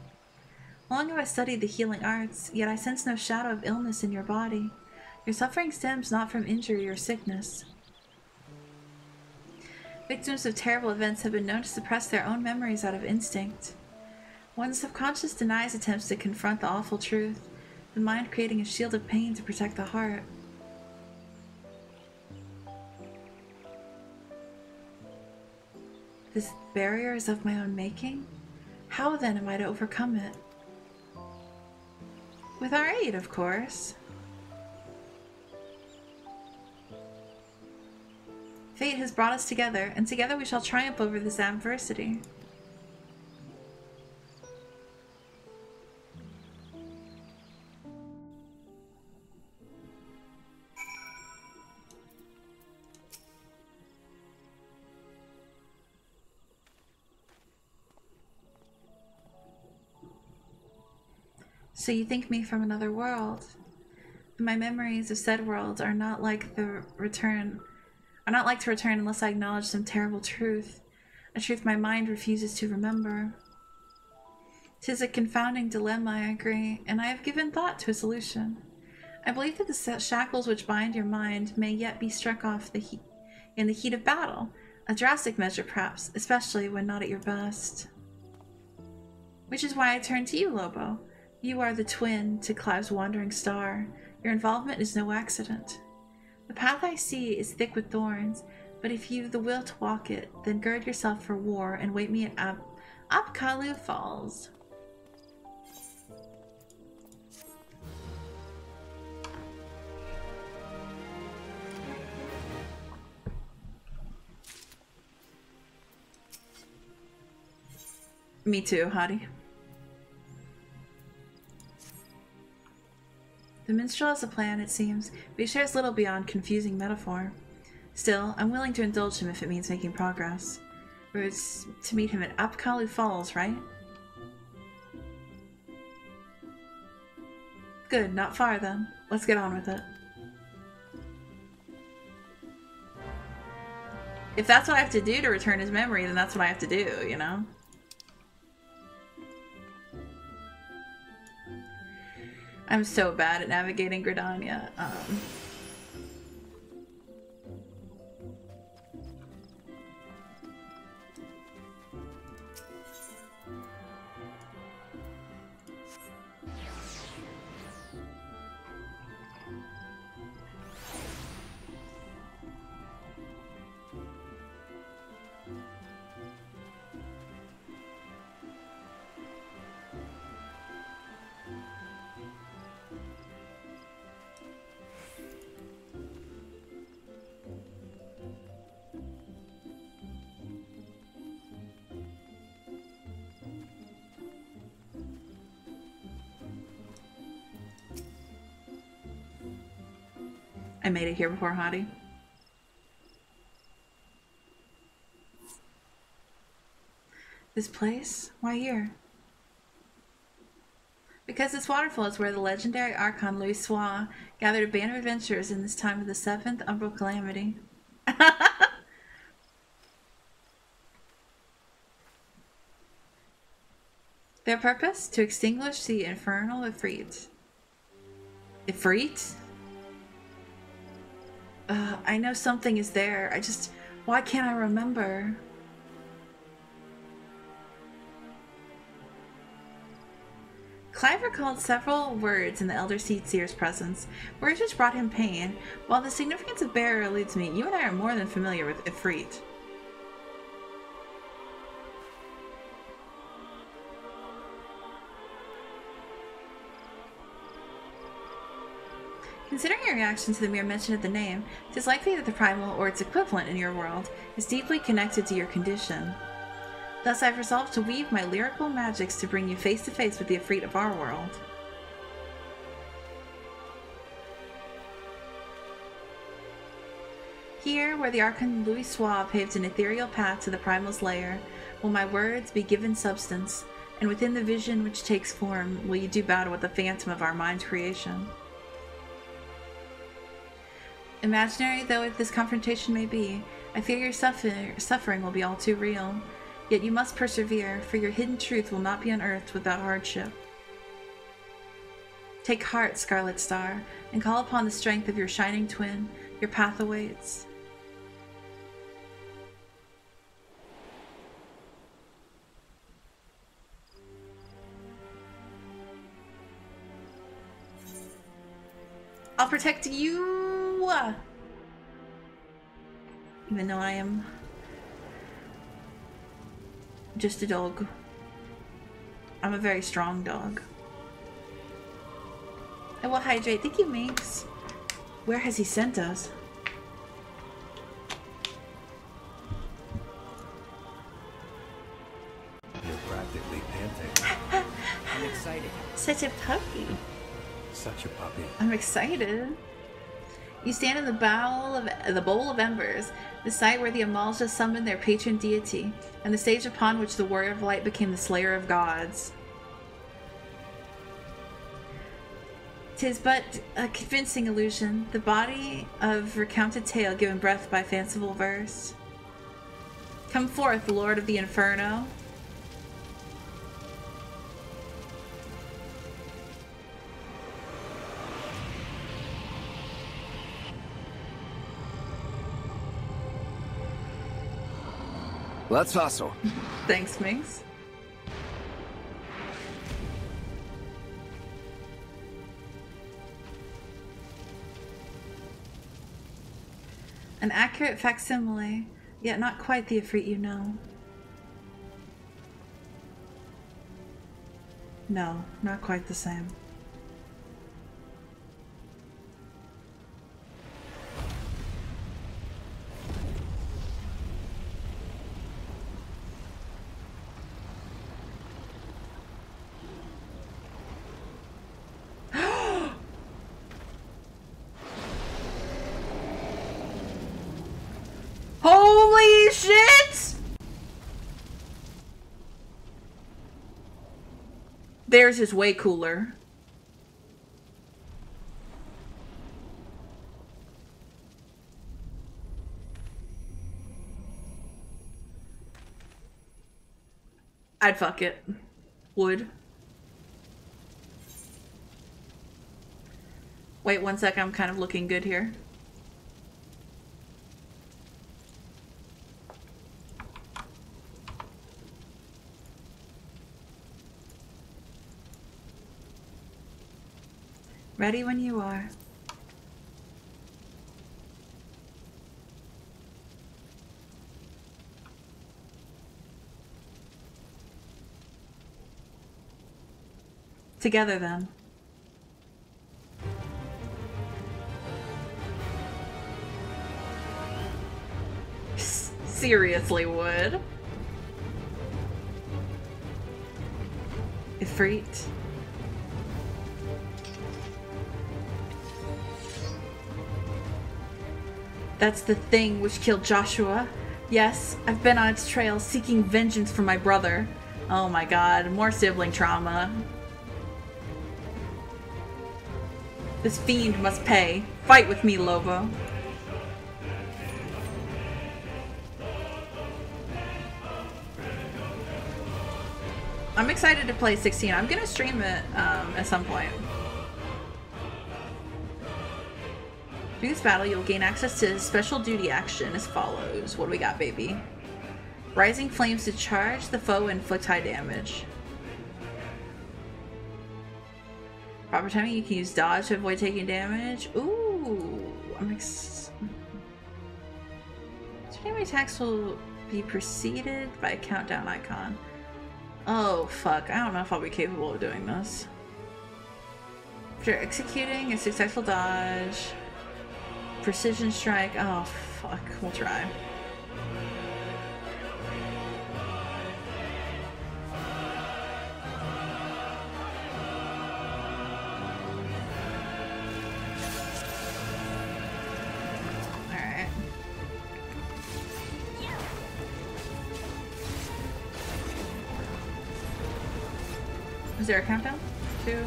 Long have I studied the healing arts, yet I sense no shadow of illness in your body. Your suffering stems not from injury or sickness. Victims of terrible events have been known to suppress their own memories out of instinct. One's subconscious denies attempts to confront the awful truth, the mind creating a shield of pain to protect the heart. This barrier is of my own making? How then am I to overcome it? With our aid, of course. Fate has brought us together, and together we shall triumph over this adversity. So you think me from another world? My memories of said worlds are not like to return unless I acknowledge some terrible truth, a truth my mind refuses to remember. 'Tis a confounding dilemma, I agree, and I have given thought to a solution. I believe that the shackles which bind your mind may yet be struck off in the heat of battle, a drastic measure perhaps, especially when not at your best. Which is why I turn to you, Lobo. You are the twin to Clive's wandering star. Your involvement is no accident. The path I see is thick with thorns, but if you've the will to walk it, then gird yourself for war and wait me at Apkalu Falls. Me too, Hottie. The minstrel has a plan, it seems, but he shares little beyond confusing metaphor. Still, I'm willing to indulge him if it means making progress. We're to meet him at Apkalu Falls, right? Good, not far then. Let's get on with it. If that's what I have to do to return his memory, then that's what I have to do, you know? I'm so bad at navigating Gridania. I made it here before Hottie. This place? Why here? Because this waterfall is where the legendary Archon Louis Soir gathered a band of adventurers in this time of the 7th Umbral Calamity. Their purpose? To extinguish the infernal Ifrit. Ifrit? I know something is there. Why can't I remember? Clive recalled several words in the Elder Seatseer's presence, words which brought him pain. While the significance of bearer eludes me, you and I are more than familiar with Ifrit. Considering your reaction to the mere mention of the name, it is likely that the primal, or its equivalent in your world, is deeply connected to your condition. Thus I've resolved to weave my lyrical magics to bring you face to face with the Ifrit of our world. Here, where the Archon Louis Soir paved an ethereal path to the primal's lair, will my words be given substance, and within the vision which takes form will you do battle with the phantom of our mind's creation. Imaginary though this confrontation may be, I fear your suffering will be all too real. Yet you must persevere, for your hidden truth will not be unearthed without hardship. Take heart, Scarlet Star, and call upon the strength of your shining twin. Your path awaits. I'll protect you! Even though I am just a dog. I'm a very strong dog. I will hydrate. Thank you, Minx. Where has he sent us? You're practically panting. I'm excited. Such a puppy. Such a puppy. I'm excited. You stand in the bowl of embers, the site where the Amalja summoned their patron deity, and the stage upon which the Warrior of Light became the Slayer of Gods. 'Tis but a convincing illusion, the body of recounted tale given breath by fanciful verse. Come forth, Lord of the Inferno. Let's hustle. Thanks, Minx. An accurate facsimile, yet not quite the Ifrit you know. No, not quite the same. Holy shit! Theirs is way cooler. I'd fuck it. Would. Wait one sec, I'm kind of looking good here. Ready when you are. Together then. Seriously, would. Ifrit. That's the thing which killed Joshua. Yes, I've been on its trail seeking vengeance for my brother. Oh my god, more sibling trauma. This fiend must pay. Fight with me, Lobo. I'm excited to play 16. I'm gonna stream it at some point. During this battle, you'll gain access to special duty action as follows. What do we got, baby? Rising flames to charge the foe and inflict high damage. Proper timing, you can use dodge to avoid taking damage. Ooh, Enemy attacks will be preceded by a countdown icon. Oh, fuck. I don't know if I'll be capable of doing this. After executing a successful dodge, precision strike. Oh, fuck. We'll try. Alright. Is there a countdown? 2.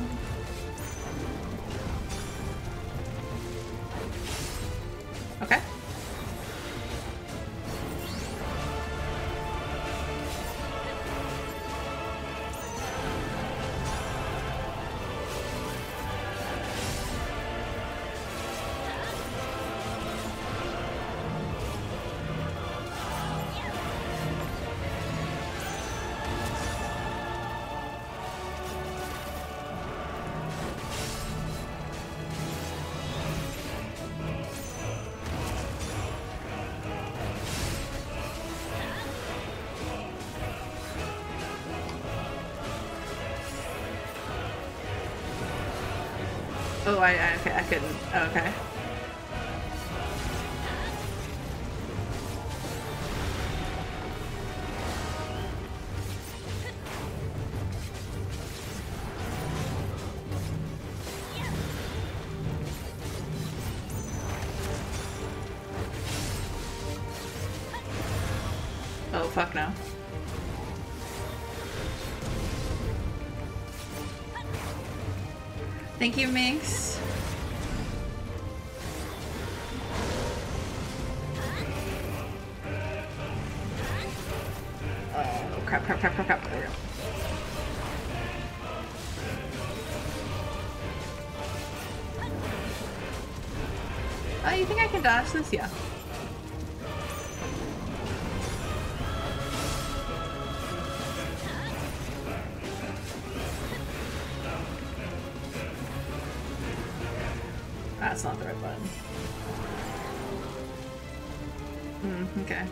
Okay. Oh, okay, I couldn't. Okay. Oh, fuck no. Thank you, Minx. Oh, crap. There we go. Oh, you think I can dodge this? Yeah. That's not the right button. Okay.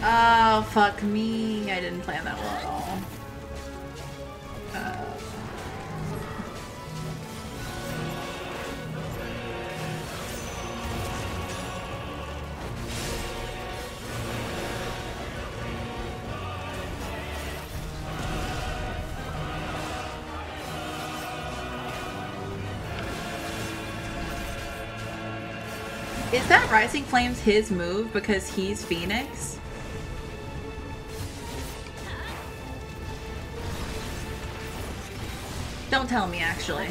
Oh, fuck me. I didn't plan that well at all. Is that Rising Flames his move because he's Phoenix? Don't tell me, actually.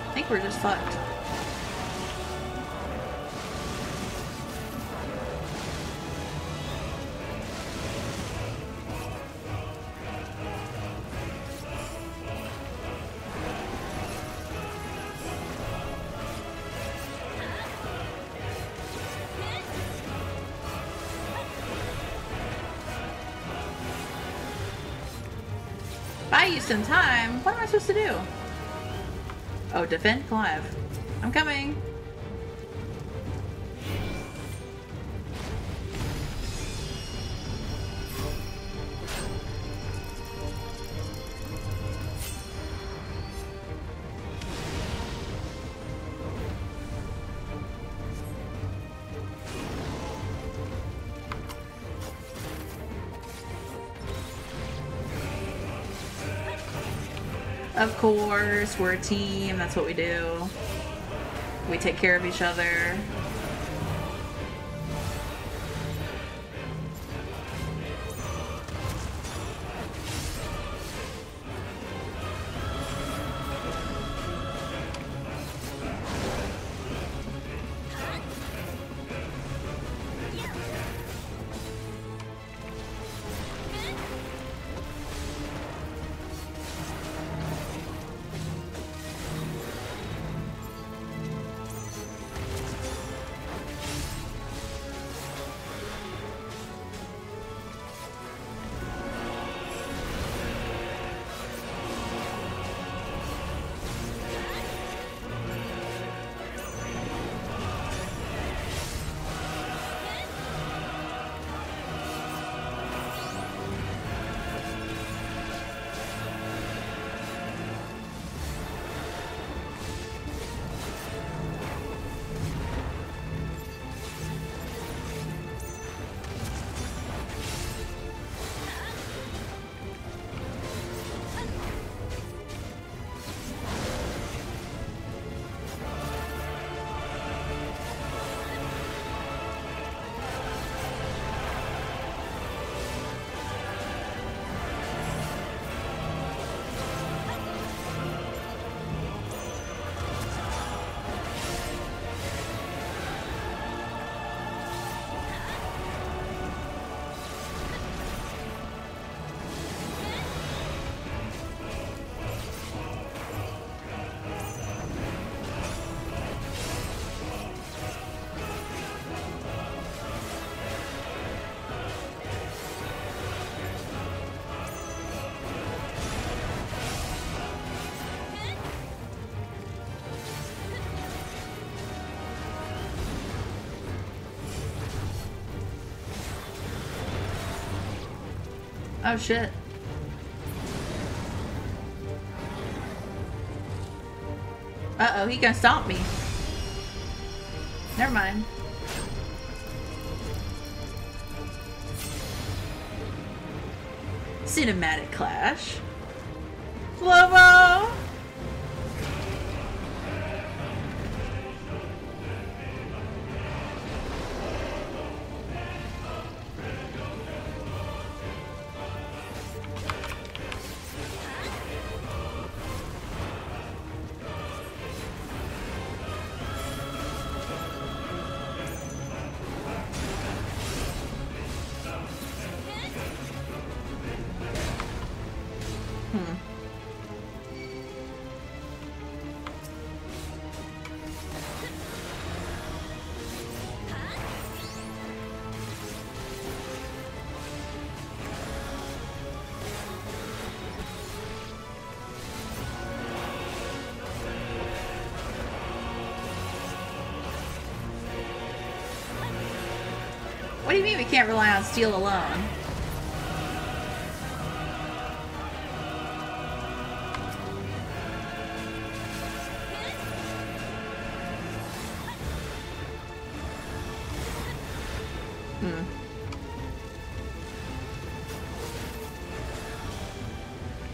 I think we're just fucked. Buy you some time? What am I supposed to do? Oh, defend Clive. I'm coming. Of course, we're a team. That's what we do. We take care of each other. Oh shit. Uh-oh, he gonna stomp me. Never mind. Cinematic clash. Slow-mo! What do you mean we can't rely on steel alone?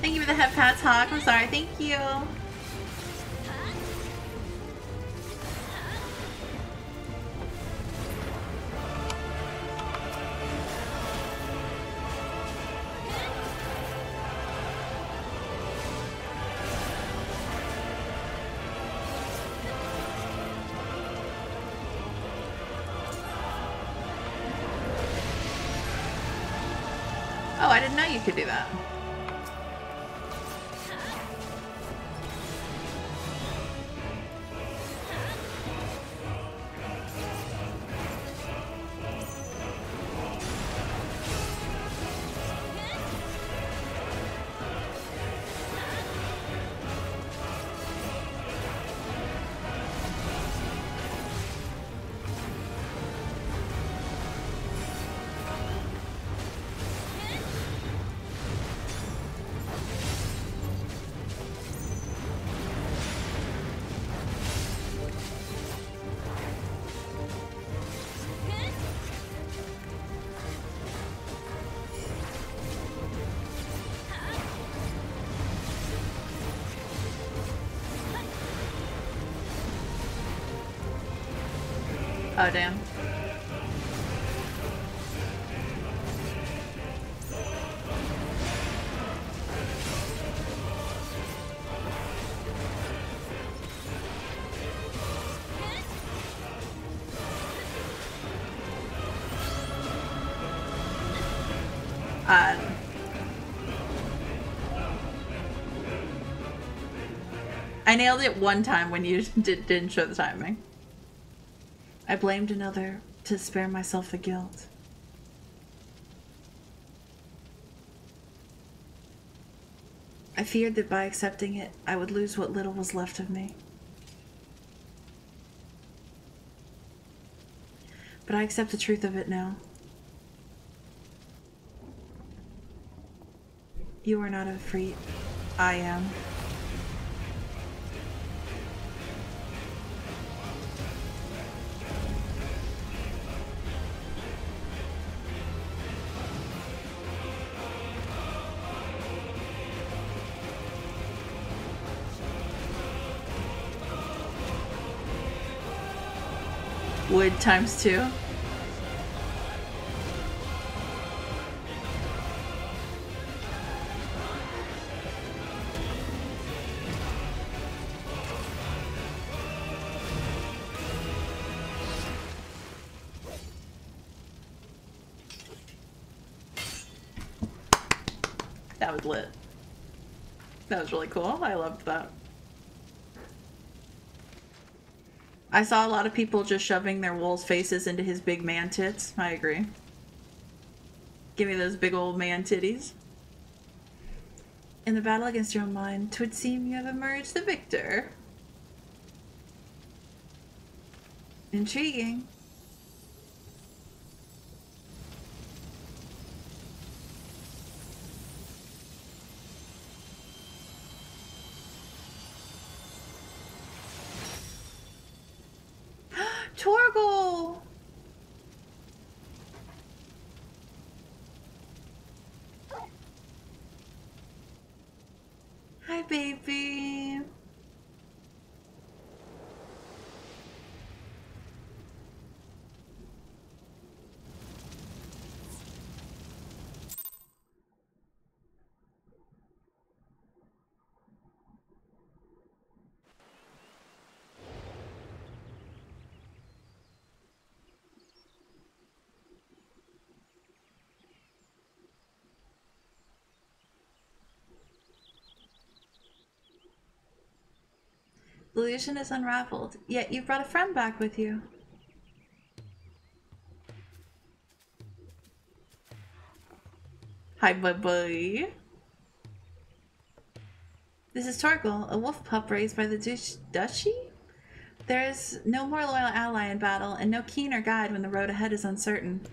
Thank you for the head pats, Hawk. I'm sorry. Thank you. Oh, I didn't know you could do that. Oh, damn. I nailed it one time when you didn't show the timing. I blamed another to spare myself the guilt. I feared that by accepting it, I would lose what little was left of me. But I accept the truth of it now. You are not a freak. I am. Wood times 2. That was lit. That was really cool. I loved that. I saw a lot of people just shoving their wolves' faces into his big man tits. I agree. Give me those big old man titties. In the battle against your own mind, 'twould seem you have emerged the victor. Intriguing. Torgal! Hi, baby. The illusion is unraveled, yet you've brought a friend back with you. Hi, bye-bye. This is Torgal, a wolf pup raised by the Duchy? There is no more loyal ally in battle, and no keener guide when the road ahead is uncertain.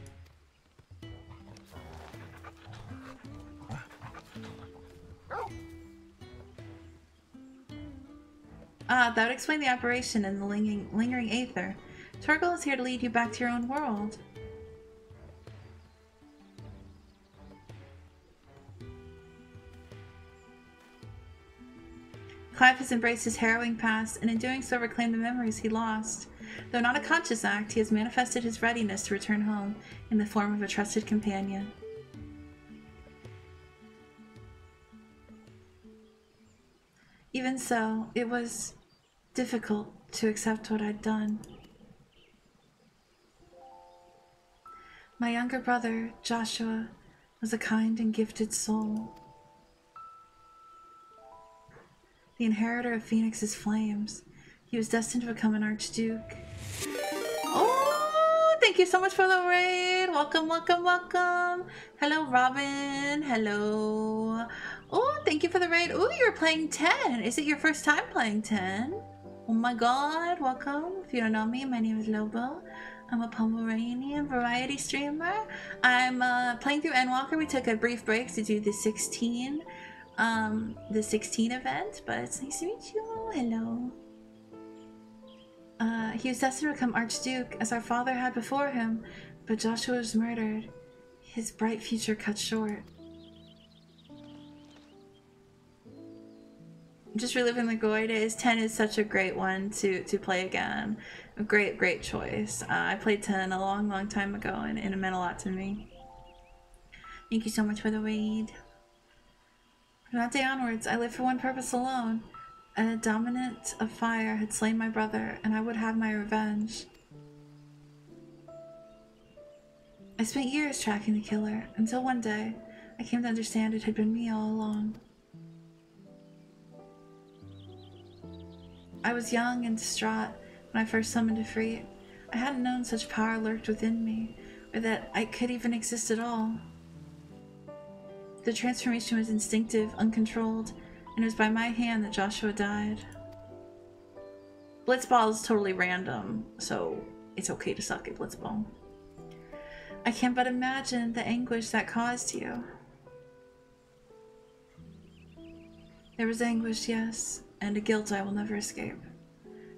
Ah, that would explain the operation and the lingering aether. Torgal is here to lead you back to your own world. Clive has embraced his harrowing past, and in doing so reclaimed the memories he lost. Though not a conscious act, he has manifested his readiness to return home in the form of a trusted companion. Even so, it was difficult to accept what I'd done. My younger brother, Joshua, was a kind and gifted soul. The inheritor of Phoenix's flames. He was destined to become an Archduke. Oh, thank you so much for the raid. Welcome, welcome, welcome. Hello, Robin. Hello. Oh, thank you for the raid. Oh, you're playing 10. Is it your first time playing 10? Oh my god, welcome. If you don't know me, my name is Lobo. I'm a Pomeranian variety streamer. I'm playing through Endwalker. We took a brief break to do the 16 event, but it's nice to meet you. Hello. He was destined to become Archduke, as our father had before him, but Joshua was murdered. His bright future cut short. Just reliving the glory days. 10 is such a great one to play again. A great choice. I played 10 a long time ago, and it meant a lot to me. Thank you so much for the raid. From that day onwards, I lived for one purpose alone. A dominant of fire had slain my brother, and I would have my revenge. I spent years tracking the killer, until one day, I came to understand it had been me all along. I was young and distraught when I first summoned Ifrit. I hadn't known such power lurked within me, or that I could even exist at all. The transformation was instinctive, uncontrolled, and it was by my hand that Joshua died. Blitzball is totally random, so it's okay to suck at Blitzball. I can but imagine the anguish that caused you. There was anguish, yes, and a guilt I will never escape,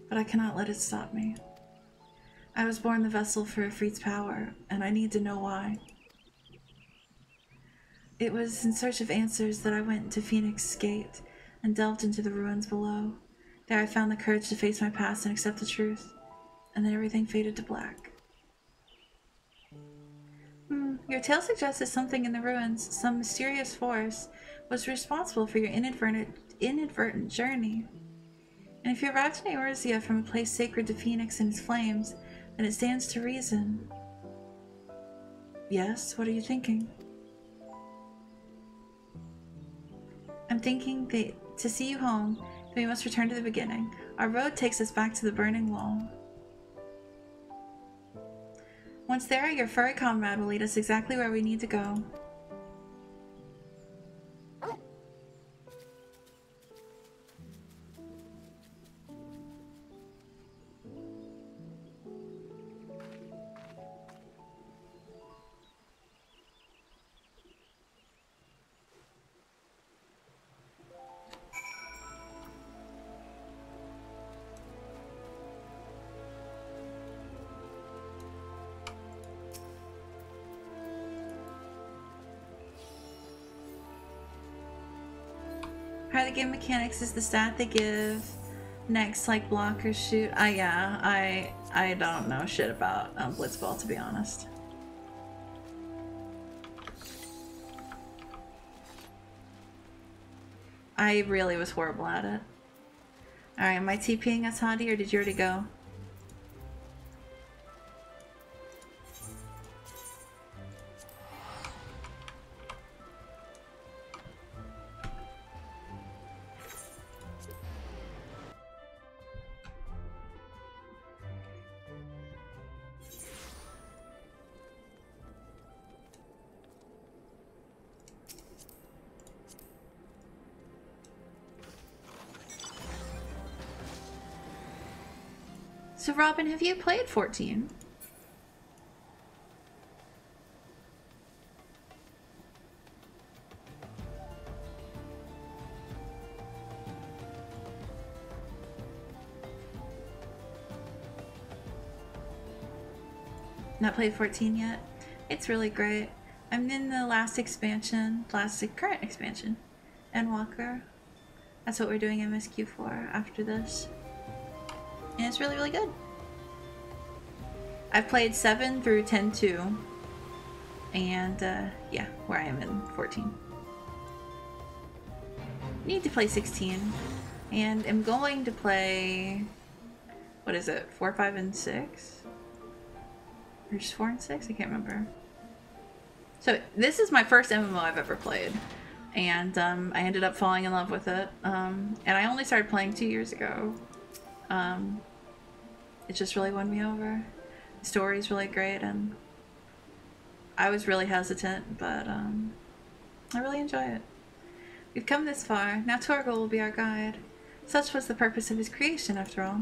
but I cannot let it stop me. I was born the vessel for Ifrit's power, and I need to know why. It was in search of answers that I went to Phoenix Gate and delved into the ruins below. There I found the courage to face my past and accept the truth, and then everything faded to black. Your tale suggests that something in the ruins, some mysterious force, was responsible for your inadvertent journey. And if you arrived in Eorzea from a place sacred to Phoenix and its flames, then it stands to reason. Yes, what are you thinking? I'm thinking that to see you home, then we must return to the beginning. Our road takes us back to the burning wall. Once there, your furry comrade will lead us exactly where we need to go. Part of the game mechanics is the stat they give next, like block or shoot. Yeah, I don't know shit about Blitzball, to be honest. I really was horrible at it. Alright, am I TPing us, Hadi, or did you already go? So Robin, have you played 14? Not played 14 yet? It's really great. I'm in the last expansion, current expansion, Endwalker. That's what we're doing MSQ for after this. And it's really, really good. I've played 7 through 10-2. And, yeah, where I am in 14. Need to play 16. And I'm going to play... What is it? 4, 5, and 6? Or just 4 and 6? I can't remember. So, this is my first MMO I've ever played. And, I ended up falling in love with it. And I only started playing 2 years ago. It just really won me over. The story's really great, and I was really hesitant, but I really enjoy it. We've come this far. Now Torgal will be our guide. Such was the purpose of his creation, after all.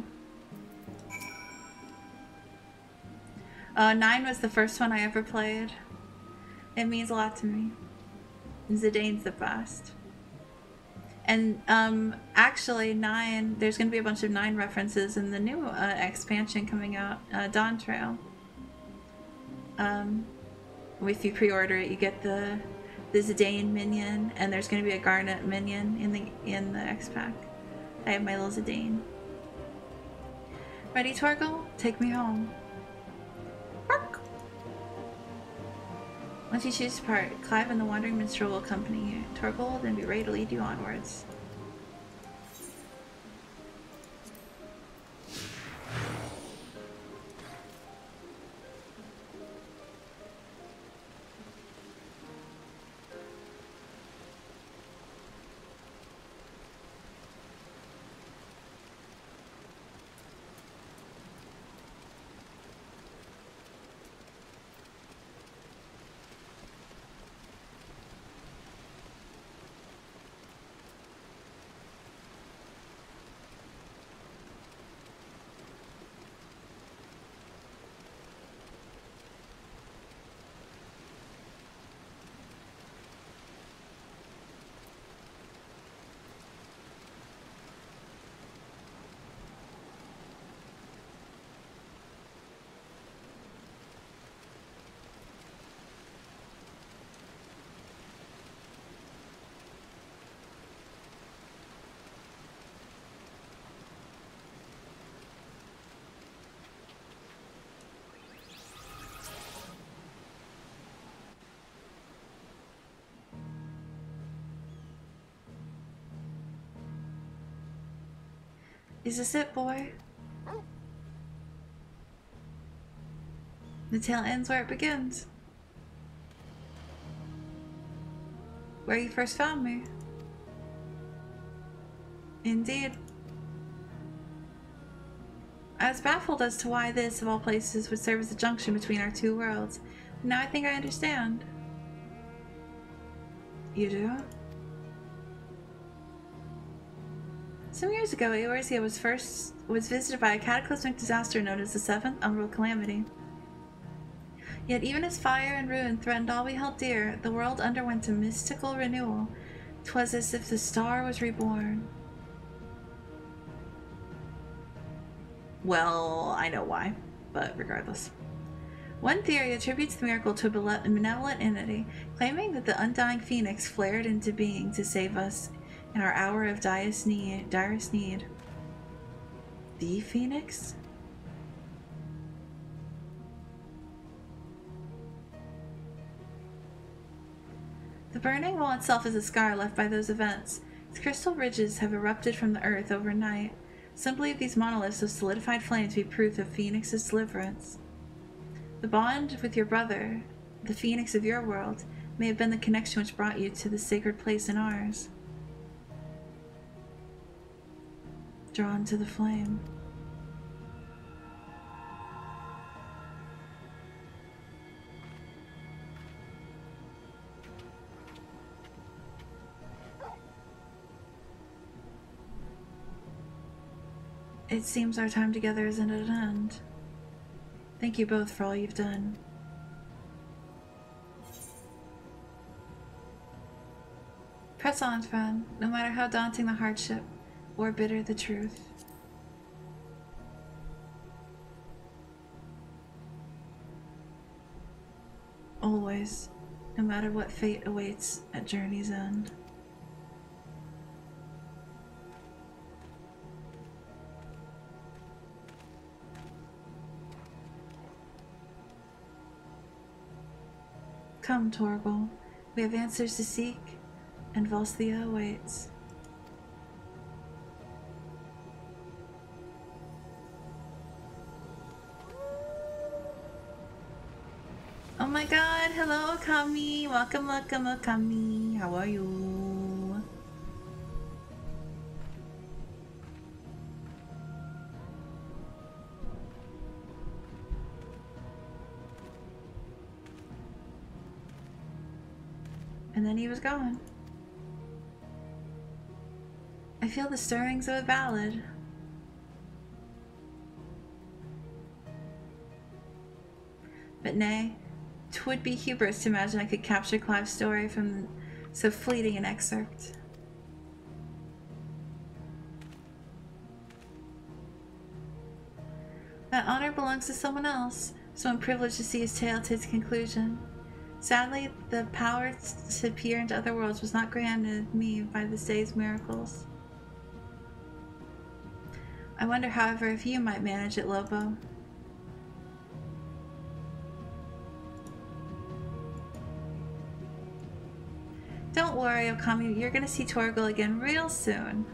9 was the first one I ever played. It means a lot to me. Zidane's the best. And actually 9, there's going to be a bunch of 9 references in the new expansion coming out, Dawn Trail. If you pre-order it, you get the Zidane minion, and there's going to be a Garnet minion in the X-Pack. I have my little Zidane. Ready, Torgal? Take me home. Bark. Once you choose to part, Clive and the Wandering Minstrel will accompany you. Torgal will then be ready to lead you onwards. Is this it, boy? The tale ends where it begins. Where you first found me. Indeed. I was baffled as to why this, of all places, would serve as a junction between our two worlds. But now I think I understand. You do? Some years ago, Eorzea was visited by a cataclysmic disaster known as the Seventh Umbral Calamity. Yet even as fire and ruin threatened all we held dear, the world underwent a mystical renewal. 'Twas as if the star was reborn. Well, I know why, but regardless. One theory attributes the miracle to a benevolent entity, claiming that the undying phoenix flared into being to save us in our hour of direst need. The phoenix? The burning wall itself is a scar left by those events. Its crystal ridges have erupted from the earth overnight. Some believe these monoliths of solidified flame to be proof of Phoenix's deliverance. The bond with your brother, the Phoenix of your world, may have been the connection which brought you to this sacred place in ours. Drawn to the flame. It seems our time together isn't at an end. Thank you both for all you've done. Press on, friend, no matter how daunting the hardship or bitter the truth. Always, no matter what fate awaits at journey's end. Come, Torgal. We have answers to seek, and Volsthea awaits. Oh my god, hello Akami! Welcome, welcome Akami! How are you? And then he was gone. I feel the stirrings of a ballad. But nay, 'twould be hubris to imagine I could capture Clive's story from so fleeting an excerpt. That honor belongs to someone else, someone privileged to see his tale to its conclusion. Sadly, the power to peer into other worlds was not granted me by this day's miracles. I wonder, however, if you might manage it, Lobo. Don't worry, Okami, you're gonna see Torgal again real soon.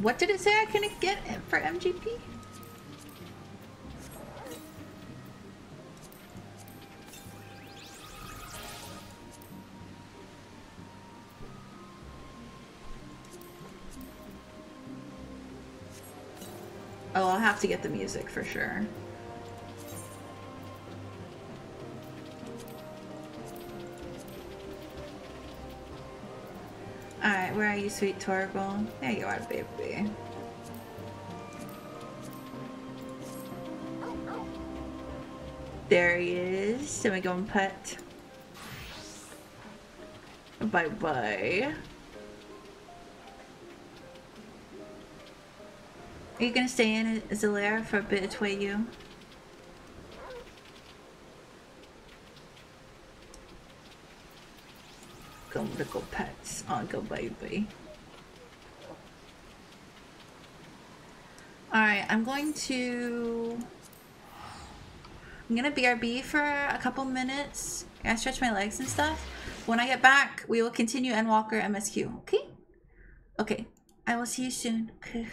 What did it say I couldn't get for MGP? Oh, I'll have to get the music for sure. Alright, where are you, sweet Torgal? There you are, baby. There he is. Then we go and pet. Bye-bye. Are you gonna stay in Zalair for a bit to wait you? Go little pets. Oh, go baby. Alright, I'm gonna BRB for a couple minutes. I stretch my legs and stuff. When I get back, we will continue Endwalker MSQ, okay? Okay, I will see you soon. Okay.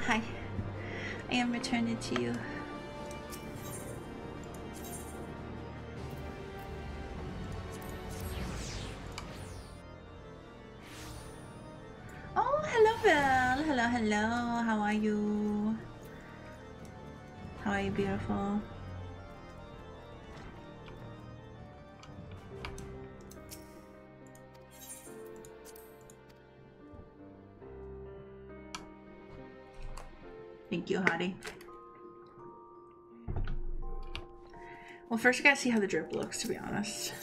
Hi. I am returning to you. Oh, hello, Val. Hello, hello. How are you? How are you, beautiful? Thank you, hottie. Well, first I gotta see how the drip looks, to be honest.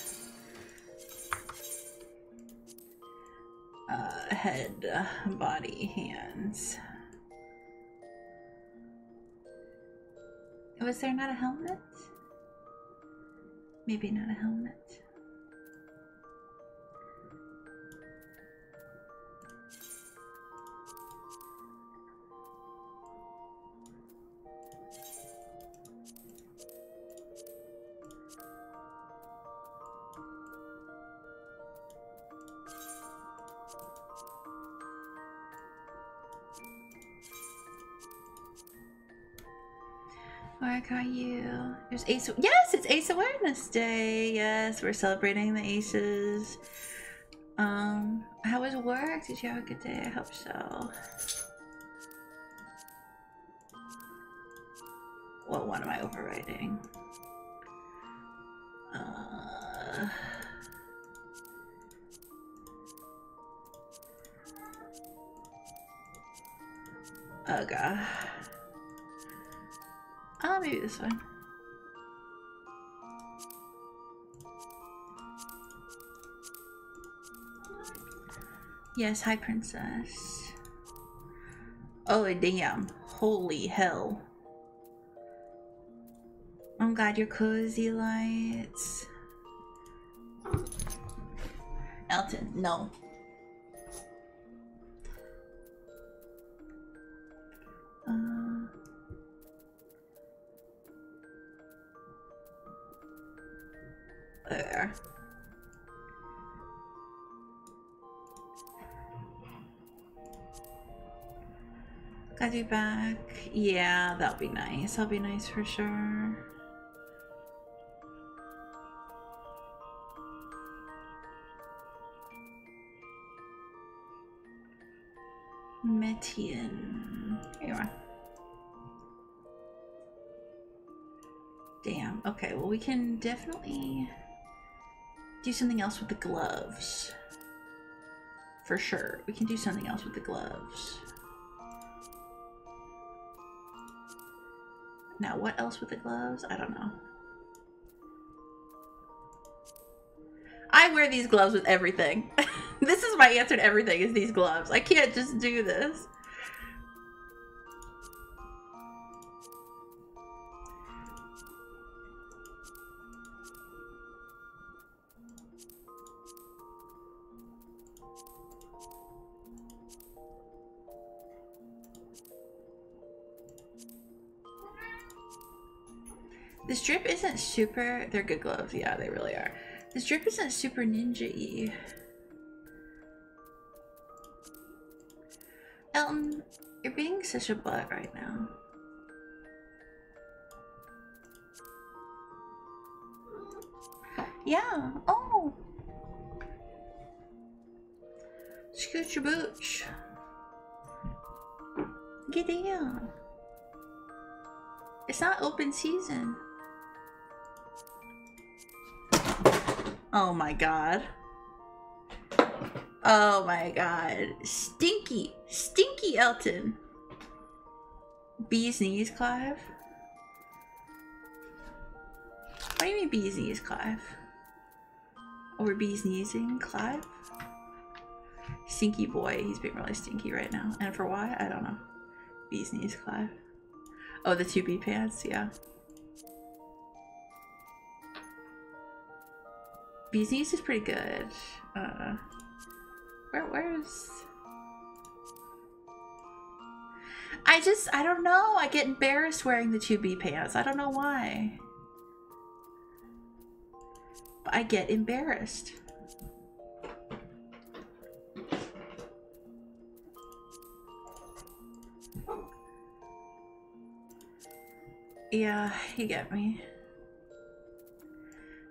Head, body, hands. Was there not a helmet? Maybe not a helmet. Mark, how are you? There's Ace. Yes, it's Ace Awareness Day. Yes, we're celebrating the aces. How was work? Did you have a good day? I hope so. What one am I overwriting? Oh god. Oh, maybe this one. Yes, hi princess. Oh damn. Holy hell. Oh god, your cozy lights. Elton, no. There. Got you back. Yeah, that'll be nice. That'll be nice for sure. Metian. Here you are. Damn. Okay, well we can definitely do something else with the gloves. For sure. We can do something else with the gloves. Now, what else with the gloves? I don't know. I wear these gloves with everything. This is my answer to everything, is these gloves. I can't just do this. This drip isn't super... They're good gloves. Yeah, they really are. This drip isn't super ninja-y. Elton, you're being such a butt right now. Yeah. Oh. Scooch your booch. Get in. It's not open season. Oh my god. Oh my god. Stinky. Stinky Elton. Bee's knees, Clive? What do you mean bee's knees, Clive? Oh, we're bee's kneesing, Clive? Stinky boy. He's being really stinky right now. And for why? I don't know. Bee's knees, Clive. Oh, the 2B pants, yeah. Bee's knees is pretty good. Where's... I don't know. I get embarrassed wearing the 2B pants. I don't know why. But I get embarrassed. Yeah, you get me.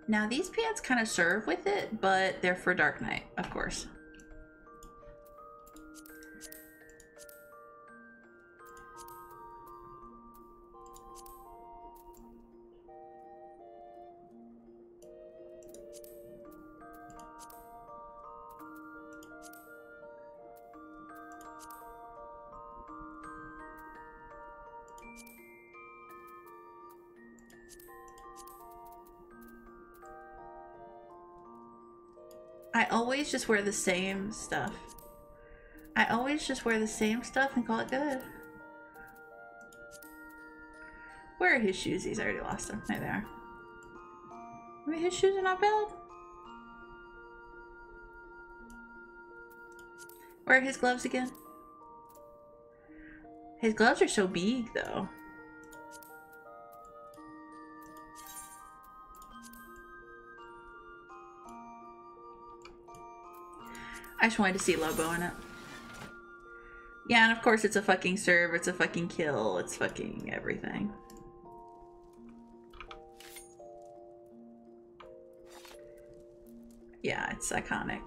Now these pants kind of serve with it, but they're for Dark Knight, of course. I always just wear the same stuff. I always just wear the same stuff and call it good. Where are his shoes? He's already lost them. There they are. I mean, his shoes are not bad. Where are his gloves again? His gloves are so big, though. I just wanted to see Lobo in it. Yeah, and of course it's a fucking serve, it's a fucking kill, it's fucking everything. Yeah, it's iconic.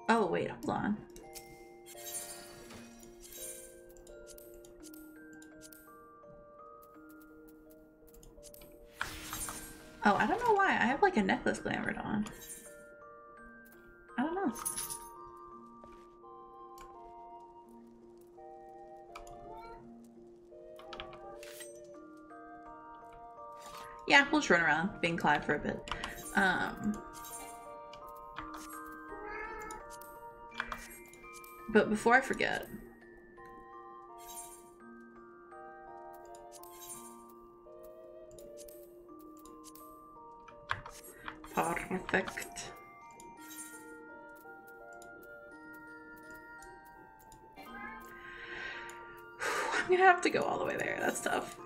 Oh, wait, hold on. Oh, I don't know why. I have like a necklace glamored on. I don't know. Yeah, we'll just run around being Clive for a bit. But before I forget, perfect. I'm gonna have to go all the way there. That's tough.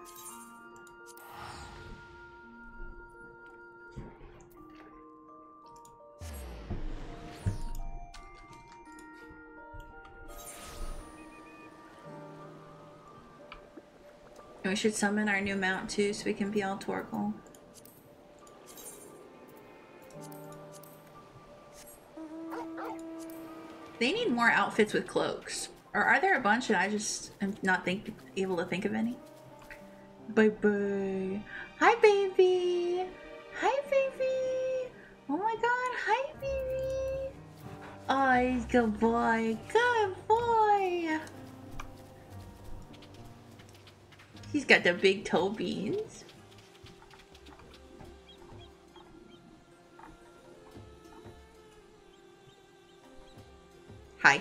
And we should summon our new mount too, so we can be all Torgal. They need more outfits with cloaks. Or are there a bunch and I just am not able to think of any? Bye-bye. Hi, baby. Hi, baby. Oh my god. Hi, baby. Oh, good boy. Good boy. He's got the big toe beans. Hi.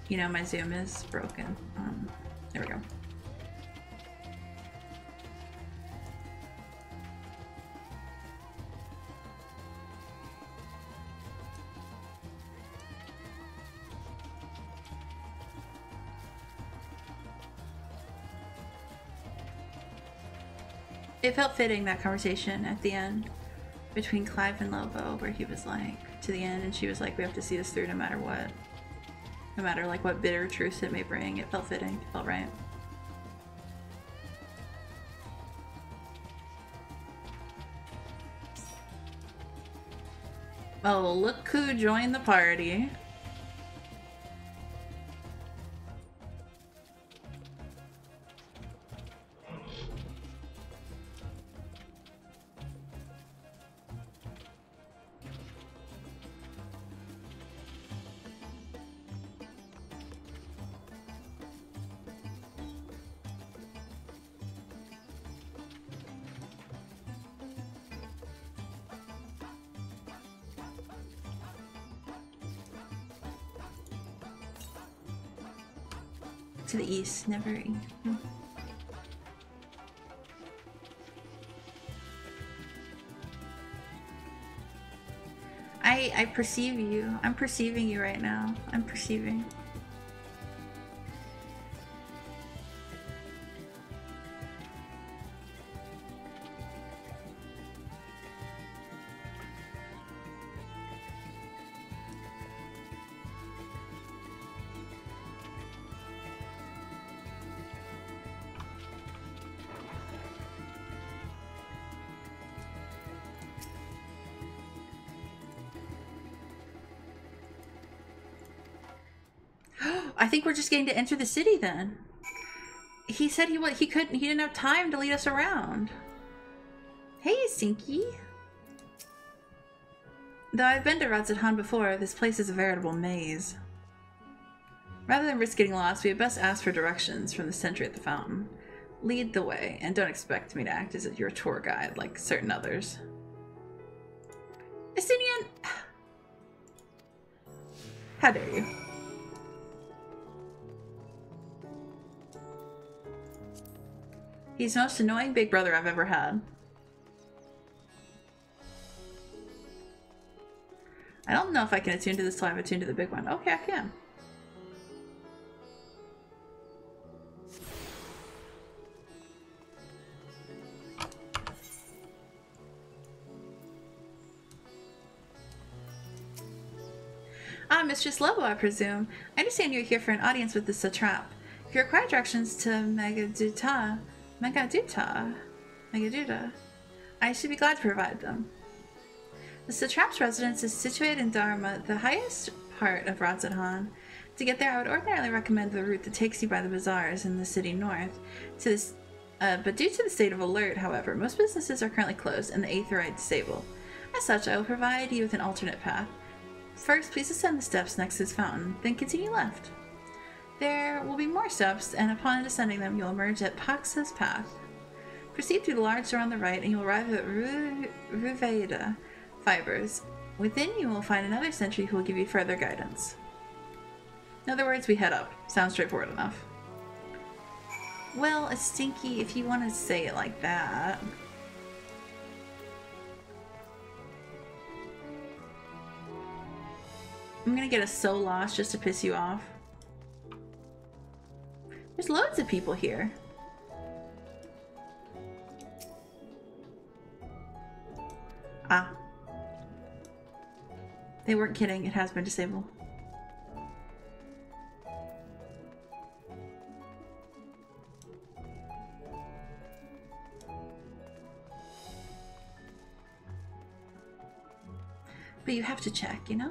You know, my zoom is broken. There we go. It felt fitting, that conversation at the end between Clive and Lobo, where he was like, to the end, and she was like, we have to see this through no matter what. No matter like what bitter truths it may bring. It felt fitting. It felt right. Oh, look who joined the party. To the east, never. I perceive you. I'm perceiving you right now. I'm perceiving. I think we're just getting to enter the city then. He said he didn't have time to lead us around. Hey, Sinky. Though I've been to Radz-at-Han before, this place is a veritable maze. Rather than risk getting lost, we had best ask for directions from the sentry at the fountain. Lead the way, and don't expect me to act as your tour guide like certain others. Estinian! How dare you? He's the most annoying big brother I've ever had. I don't know if I can attune to this till I've attuned to the big one. Okay, I can. Ah, Mistress Lobo, I presume. I understand you're here for an audience with the satrap. If you require directions to Magaduta, I should be glad to provide them. The satrap's residence is situated in Dharma, the highest part of Radz-at-Han. To get there, I would ordinarily recommend the route that takes you by the bazaars in the city north. But due to the state of alert, however, most businesses are currently closed and the Aetherite disabled. As such, I will provide you with an alternate path. First, please ascend the steps next to this fountain, then continue left. There will be more steps, and upon descending them, you'll emerge at Paxa's path. Proceed through the large door on the right, and you will arrive at Ruveida Fibers. Within, you will find another sentry who will give you further guidance. In other words, we head up. Sounds straightforward enough. Well, a stinky, if you want to say it like that. I'm gonna get us so lost just to piss you off. There's loads of people here. Ah. They weren't kidding, it has been disabled. But you have to check, you know?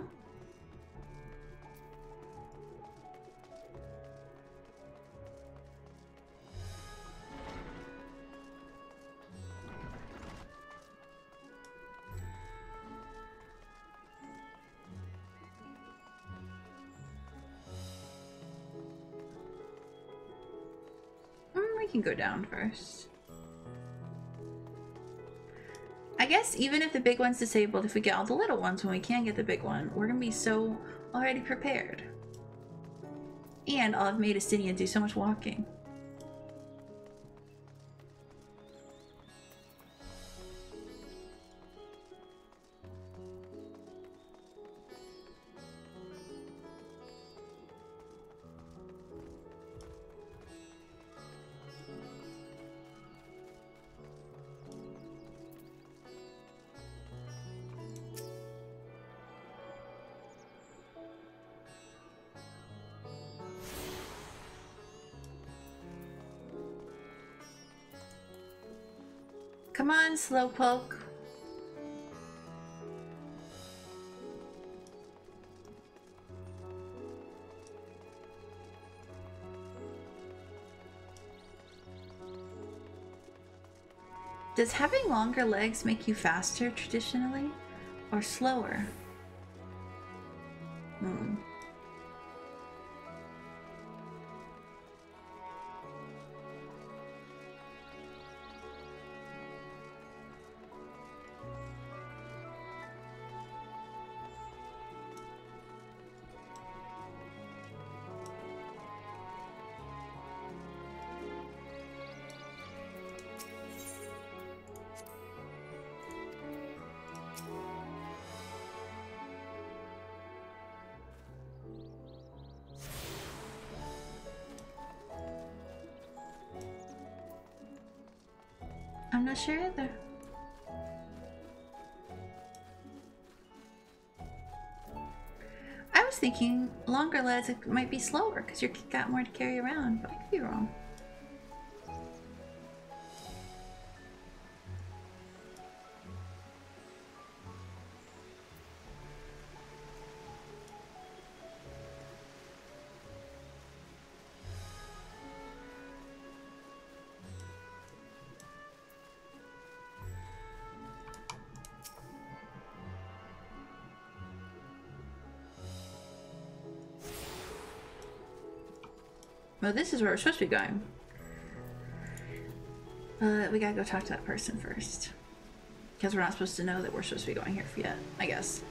We can go down first. I guess even if the big one's disabled, if we get all the little ones when we can get the big one, we're gonna be so already prepared. And I'll have made Estinian do so much walking. Come on, Slowpoke. Does having longer legs make you faster traditionally, or slower? I'm not sure either. I was thinking longer legs might be slower because you've got more to carry around, but I could be wrong. Well, this is where we're supposed to be going. But we gotta go talk to that person first. Because we're not supposed to know that we're supposed to be going here yet, I guess.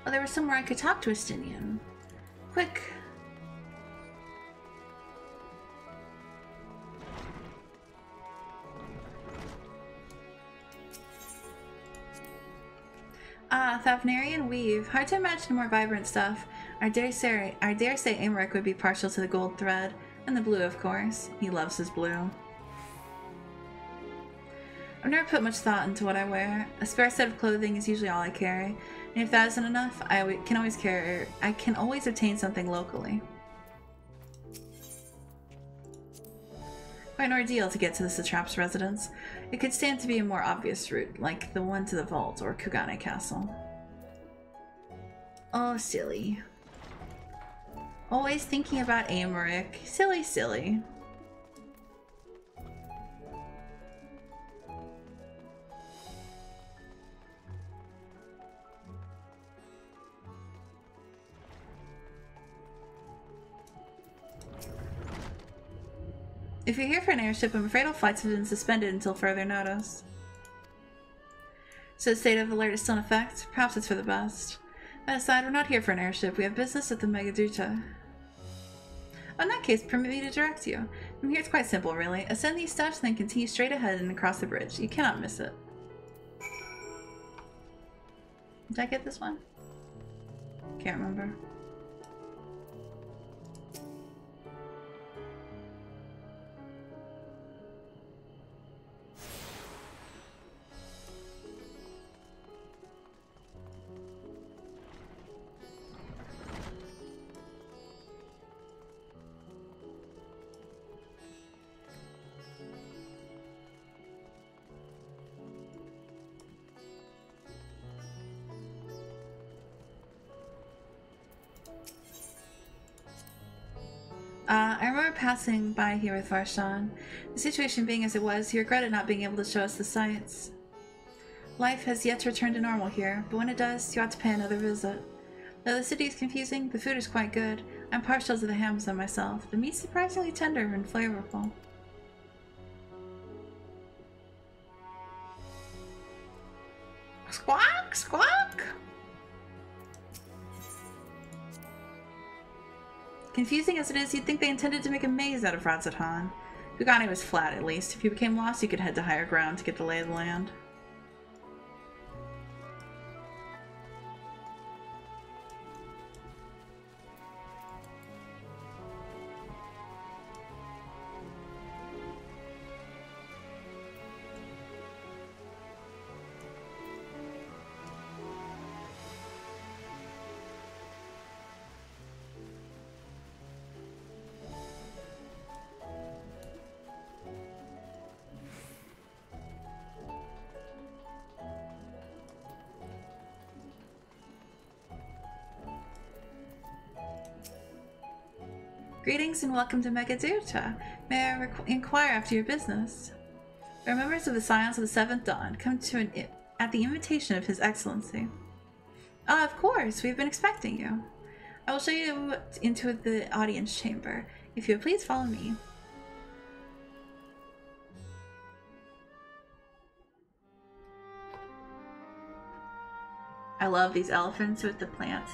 Oh, there was somewhere I could talk to Estinian. Quick! Ah, Thavnarian weave. Hard to imagine more vibrant stuff. I dare say Aymeric would be partial to the gold thread. And the blue, of course. He loves his blue. I've never put much thought into what I wear. A spare set of clothing is usually all I carry. And if that isn't enough, I can always obtain something locally. Quite an ordeal to get to the Satrap's residence. It could stand to be a more obvious route, like the one to the vault or Kugane Castle. Oh, silly. Always thinking about Aymeric. Silly, silly. If you're here for an airship, I'm afraid all flights have been suspended until further notice. So the state of alert is still in effect? Perhaps it's for the best. That aside, we're not here for an airship. We have business at the Megaduta. In that case, permit me to direct you. From here it's quite simple, really. Ascend these steps and then continue straight ahead and across the bridge. You cannot miss it. Did I get this one? Can't remember. I remember passing by here with Varshan. The situation being as it was, he regretted not being able to show us the sights. Life has yet to return to normal here, but when it does, you ought to pay another visit. Though the city is confusing, the food is quite good. I'm partial to the hams myself. The meat's surprisingly tender and flavorful. Squawk! Squawk! Confusing as it is, you'd think they intended to make a maze out of Ratzatan. Kugane was flat, at least. If you became lost, you could head to higher ground to get the lay of the land. Greetings and welcome to Megaduta. May I inquire after your business? We are members of the Scions of the Seventh Dawn, come to at the invitation of His Excellency. Ah, of course, we've been expecting you. I will show you into the audience chamber. If you would please follow me. I love these elephants with the plant.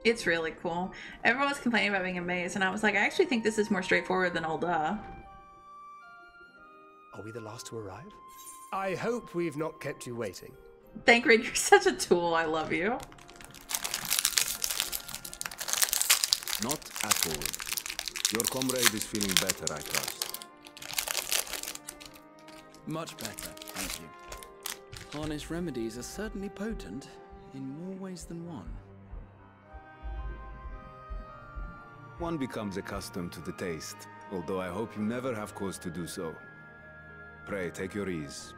It's really cool. Everyone was complaining about being a maze, and I was like, I actually think this is more straightforward than old Are we the last to arrive? I hope we've not kept you waiting. Thancred, you're such a tool. I love you. Not at all. Your comrade is feeling better, I trust. Much better, thank you. Harness remedies are certainly potent in more ways than one. One becomes accustomed to the taste, although I hope you never have cause to do so. Pray, take your ease.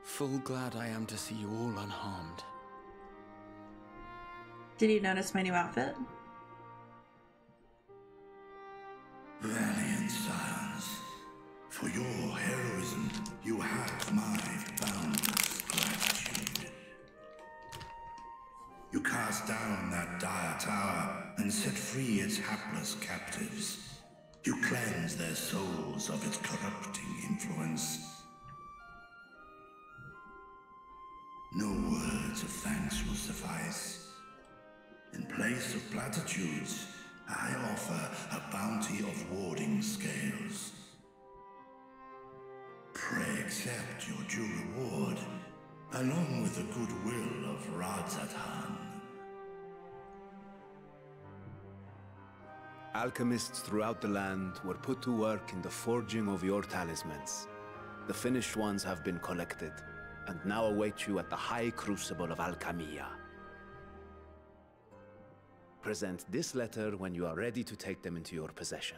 Full glad I am to see you all unharmed. Did you notice my new outfit? Valiant scions, for your heroism, you have my boundless gratitude. You cast down that dire tower and set free its hapless captives. You cleanse their souls of its corrupting influence. No words of thanks will suffice. In place of platitudes, I offer a bounty of warding scales. Pray accept your due reward, along with the goodwill of Radzatan. Alchemists throughout the land were put to work in the forging of your talismans. The finished ones have been collected, and now await you at the High Crucible of Alchemia. Present this letter when you are ready to take them into your possession.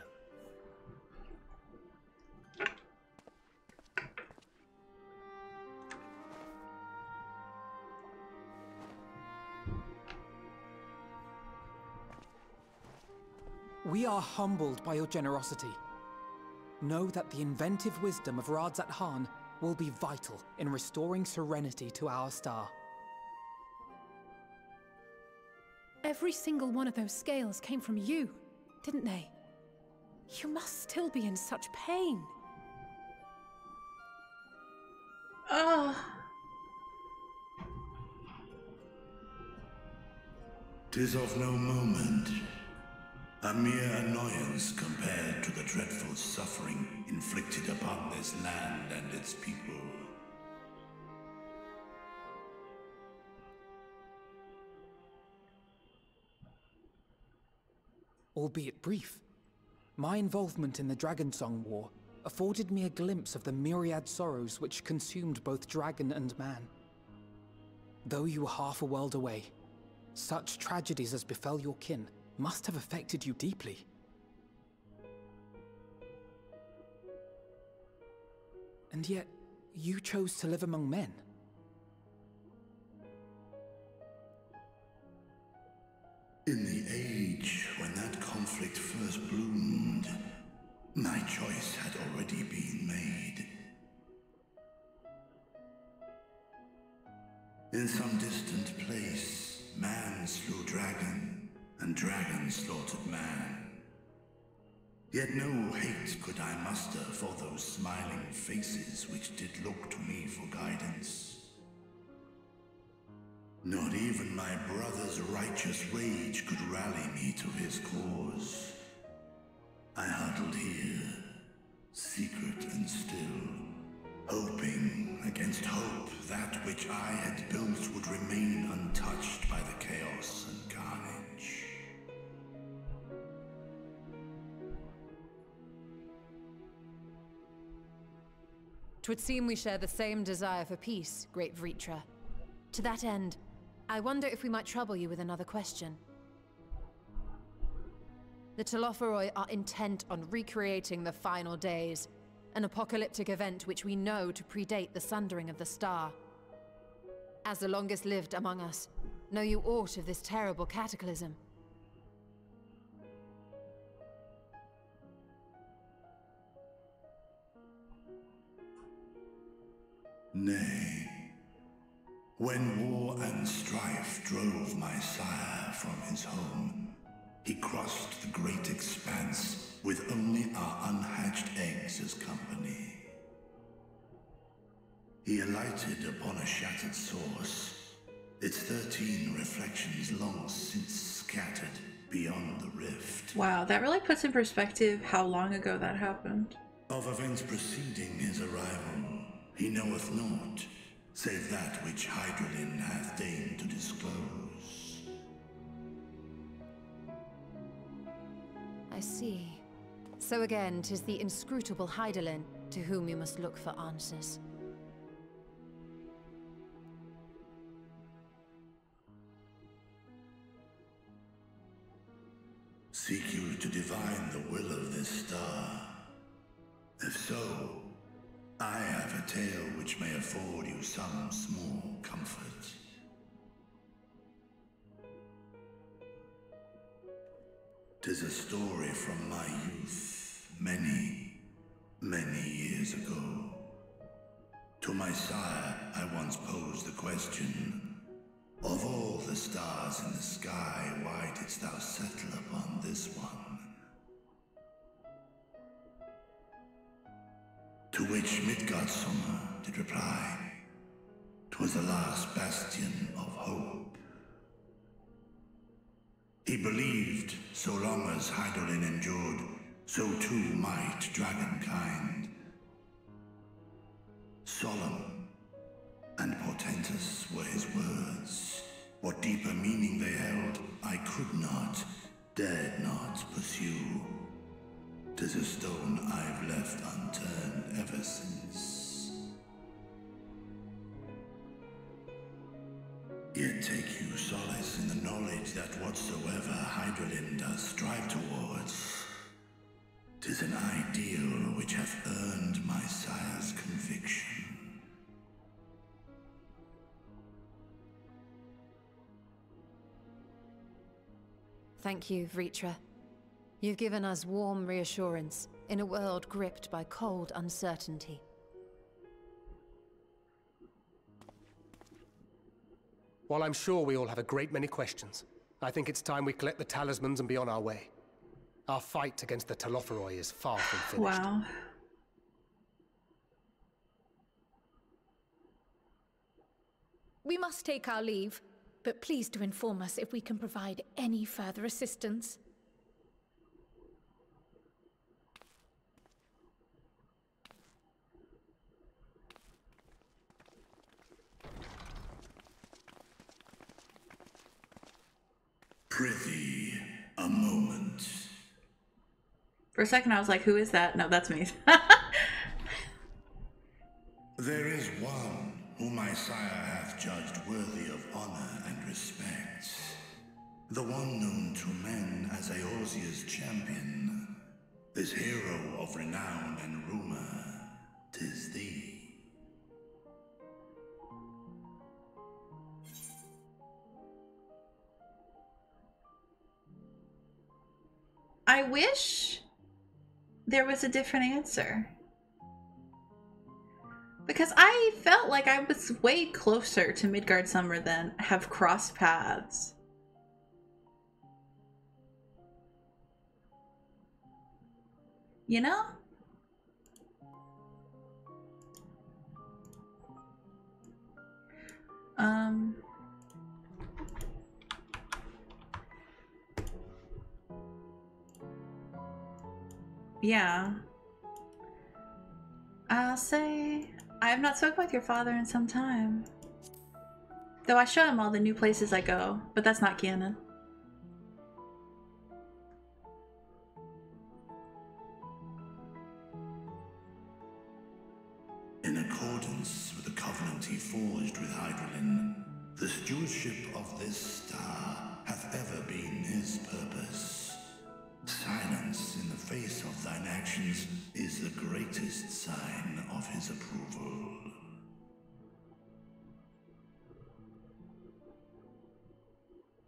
We are humbled by your generosity. Know that the inventive wisdom of Radzatan will be vital in restoring serenity to our star. Every single one of those scales came from you, didn't they? You must still be in such pain. Oh. 'Tis of no moment. A mere annoyance compared to the dreadful suffering inflicted upon this land and its people. Albeit brief, my involvement in the Dragonsong War afforded me a glimpse of the myriad sorrows which consumed both dragon and man. Though you were half a world away, such tragedies as befell your kin must have affected you deeply. And yet, you chose to live among men. In the age when that conflict first bloomed, my choice had already been made. In some distant place, man slew dragon, and dragon slaughtered man. Yet no hate could I muster for those smiling faces which did look to me for guidance. Not even my brother's righteous rage could rally me to his cause. I huddled here, secret and still, hoping against hope that which I had built would remain untouched by the chaos and carnage. Twould seem we share the same desire for peace, great Vritra. To that end, I wonder if we might trouble you with another question. The Telophoroi are intent on recreating the final days, an apocalyptic event which we know to predate the sundering of the star. As the longest lived among us, know you aught of this terrible cataclysm? Nay. When war and strife drove my sire from his home, He crossed the great expanse with only our unhatched eggs as company. He alighted upon a shattered source, its 13 reflections long since scattered beyond the rift. Wow, that really puts in perspective how long ago that happened. Of events preceding his arrival, he knoweth naught, save that which Hydralin hath deigned to disclose. I see. So again, 'tis the inscrutable Hydralin to whom you must look for answers. Seek you to divine the will of this star? If so, I have a tale which may afford you some small comfort. 'Tis a story from my youth, many, many years ago. To my sire, I once posed the question, of all the stars in the sky, why didst thou settle upon this one? To which Midgardsummer did reply, 'twas the last bastion of hope. He believed so long as Hydralin endured, so too might dragonkind. Solemn and portentous were his words. What deeper meaning they held, I could not, dared not pursue. 'Tis a stone I've left unturned ever since. Yet take you solace in the knowledge that whatsoever Hydralin does strive towards, 'tis an ideal which hath earned my sire's conviction. Thank you, Vritra. You've given us warm reassurance in a world gripped by cold uncertainty. While I'm sure we all have a great many questions, I think it's time we collect the talismans and be on our way. Our fight against the Telophoroi is far from finished. Wow. We must take our leave, but please do inform us if we can provide any further assistance. Prithee, a moment. For a second I was like, who is that? No, that's me. There is one whom my sire hath judged worthy of honor and respect. The one known to men as Eorzea's champion. This hero of renown and rumor, 'tis thee. I wish there was a different answer. Because I felt like I was way closer to Midgardsummer than have crossed paths. You know? Yeah. I'll say I have not spoken with your father in some time. Though I show him all the new places I go, but that's not canon. In accordance with the covenant he forged with Hydralin, the stewardship of this star hath ever been his purpose. Silence in the face of thine actions is the greatest sign of his approval.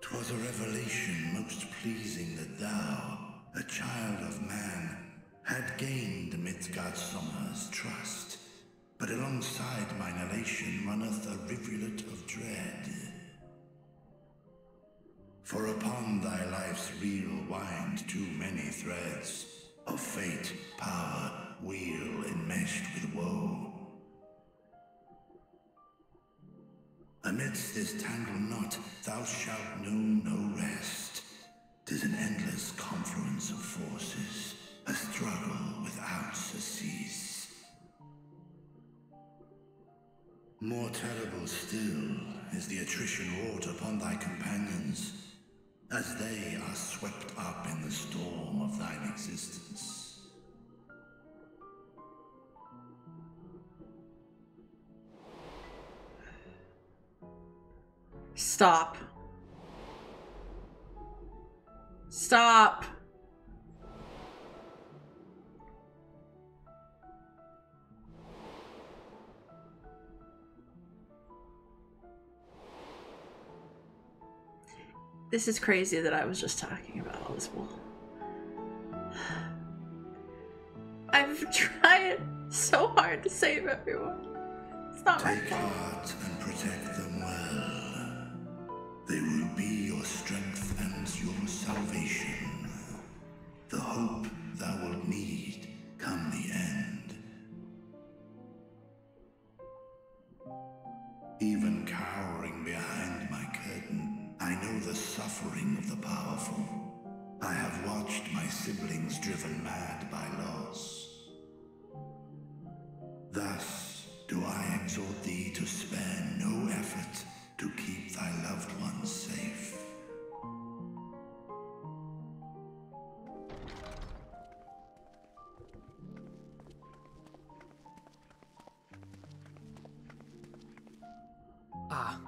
'Twas a revelation most pleasing that thou, a child of man, had gained Midgardsummer's trust. But alongside mine elation runneth a rivulet of dread. For upon thy life's reel wind too many threads of fate, power, weal enmeshed with woe. Amidst this tangled knot thou shalt know no rest. 'Tis an endless confluence of forces, a struggle without surcease. More terrible still is the attrition wrought upon thy companions, as they are swept up in the storm of thine existence. Stop. Stop. This is crazy that I was just talking about all this bull. I've tried so hard to save everyone. It's not my fault. Take heart and protect them well. They will be your strength and your salvation. The hope thou wilt need come the end. Even cowering behind my curtain, I know the suffering of the powerful. I have watched my siblings driven mad by loss. Thus do I exhort thee to spare no effort to keep thy loved ones safe.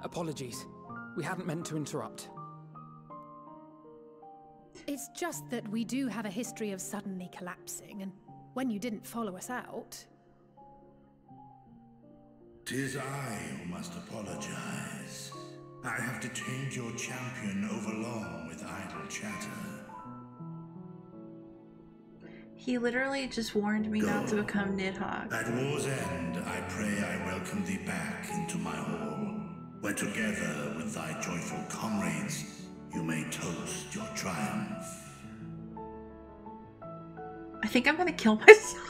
Apologies. We hadn't meant to interrupt. It's just that we do have a history of suddenly collapsing, and when you didn't follow us out... 'Tis I who must apologize. I have detained your champion overlong with idle chatter. He literally just warned me not to become Nidhogg. At war's end, I pray I welcome thee back into my hall, where together with thy joyful comrades, you may toast your triumph. I think I'm gonna kill myself.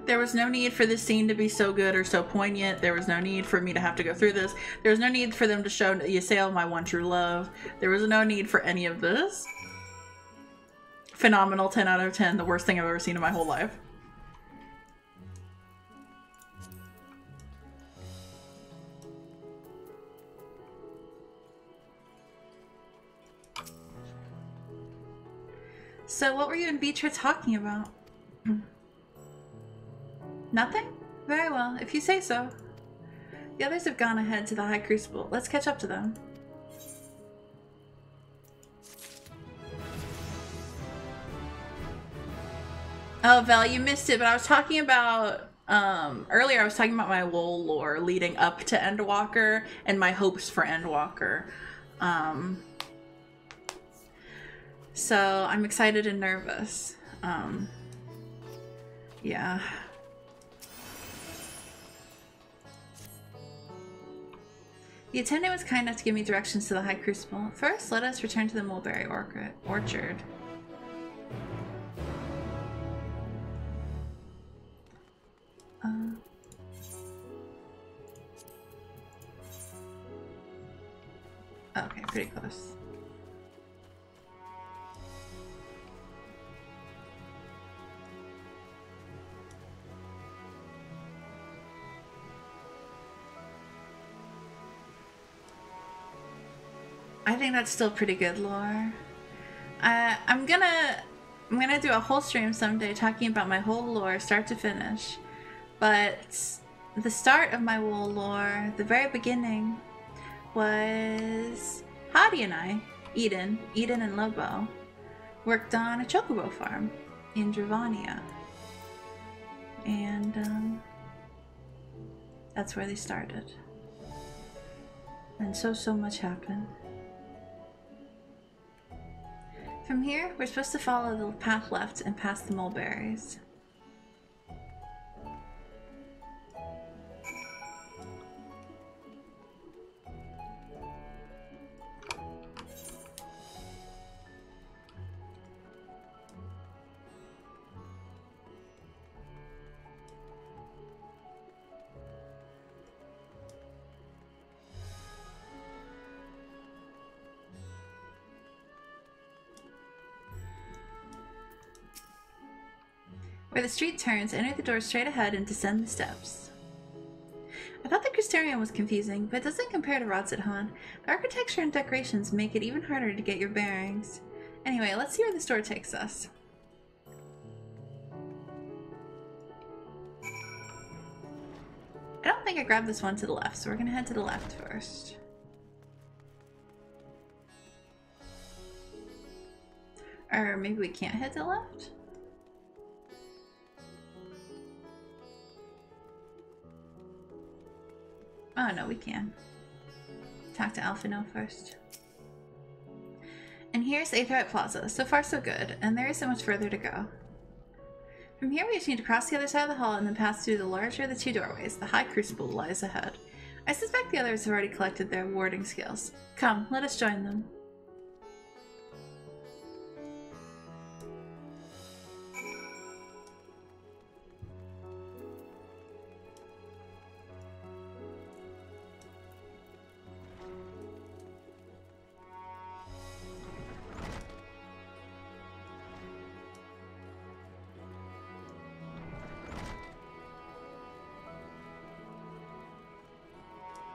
There was no need for this scene to be so good or so poignant. There was no need for me to have to go through this. There was no need for them to show Ysayle my one true love. There was no need for any of this. Phenomenal, 10 out of 10. The worst thing I've ever seen in my whole life. So what were you and Beecher talking about? Nothing? Very well, if you say so. The others have gone ahead to the High Crucible. Let's catch up to them. Oh, Val, you missed it, but I was talking about, earlier I was talking about my WoW lore leading up to Endwalker and my hopes for Endwalker. So I'm excited and nervous. Yeah. The attendant was kind enough to give me directions to the High Crucible. First, let us return to the mulberry orchard. Okay, pretty close. I think that's still pretty good lore. I'm gonna do a whole stream someday talking about my whole lore, start to finish. But the start of my whole lore, the very beginning, was Hadi and I, Eden and Lobo, worked on a chocobo farm in Dravania. And that's where they started. And so much happened. From here, we're supposed to follow the path left and past the mulberries. Where the street turns, enter the door straight ahead and descend the steps. I thought the Crystarium was confusing, but it doesn't compare to Radz-at-Han. The architecture and decorations make it even harder to get your bearings. Anyway, let's see where this door takes us. I don't think I grabbed this one to the left, so we're gonna head to the left first. Or maybe we can't head to the left? Oh no, we can. Talk to Alphino first. And here's Aetherite Plaza. So far so good, and there isn't much further to go. From here we just need to cross the other side of the hall and then pass through the larger of the two doorways. The High Crucible lies ahead. I suspect the others have already collected their warding skills. Come, let us join them.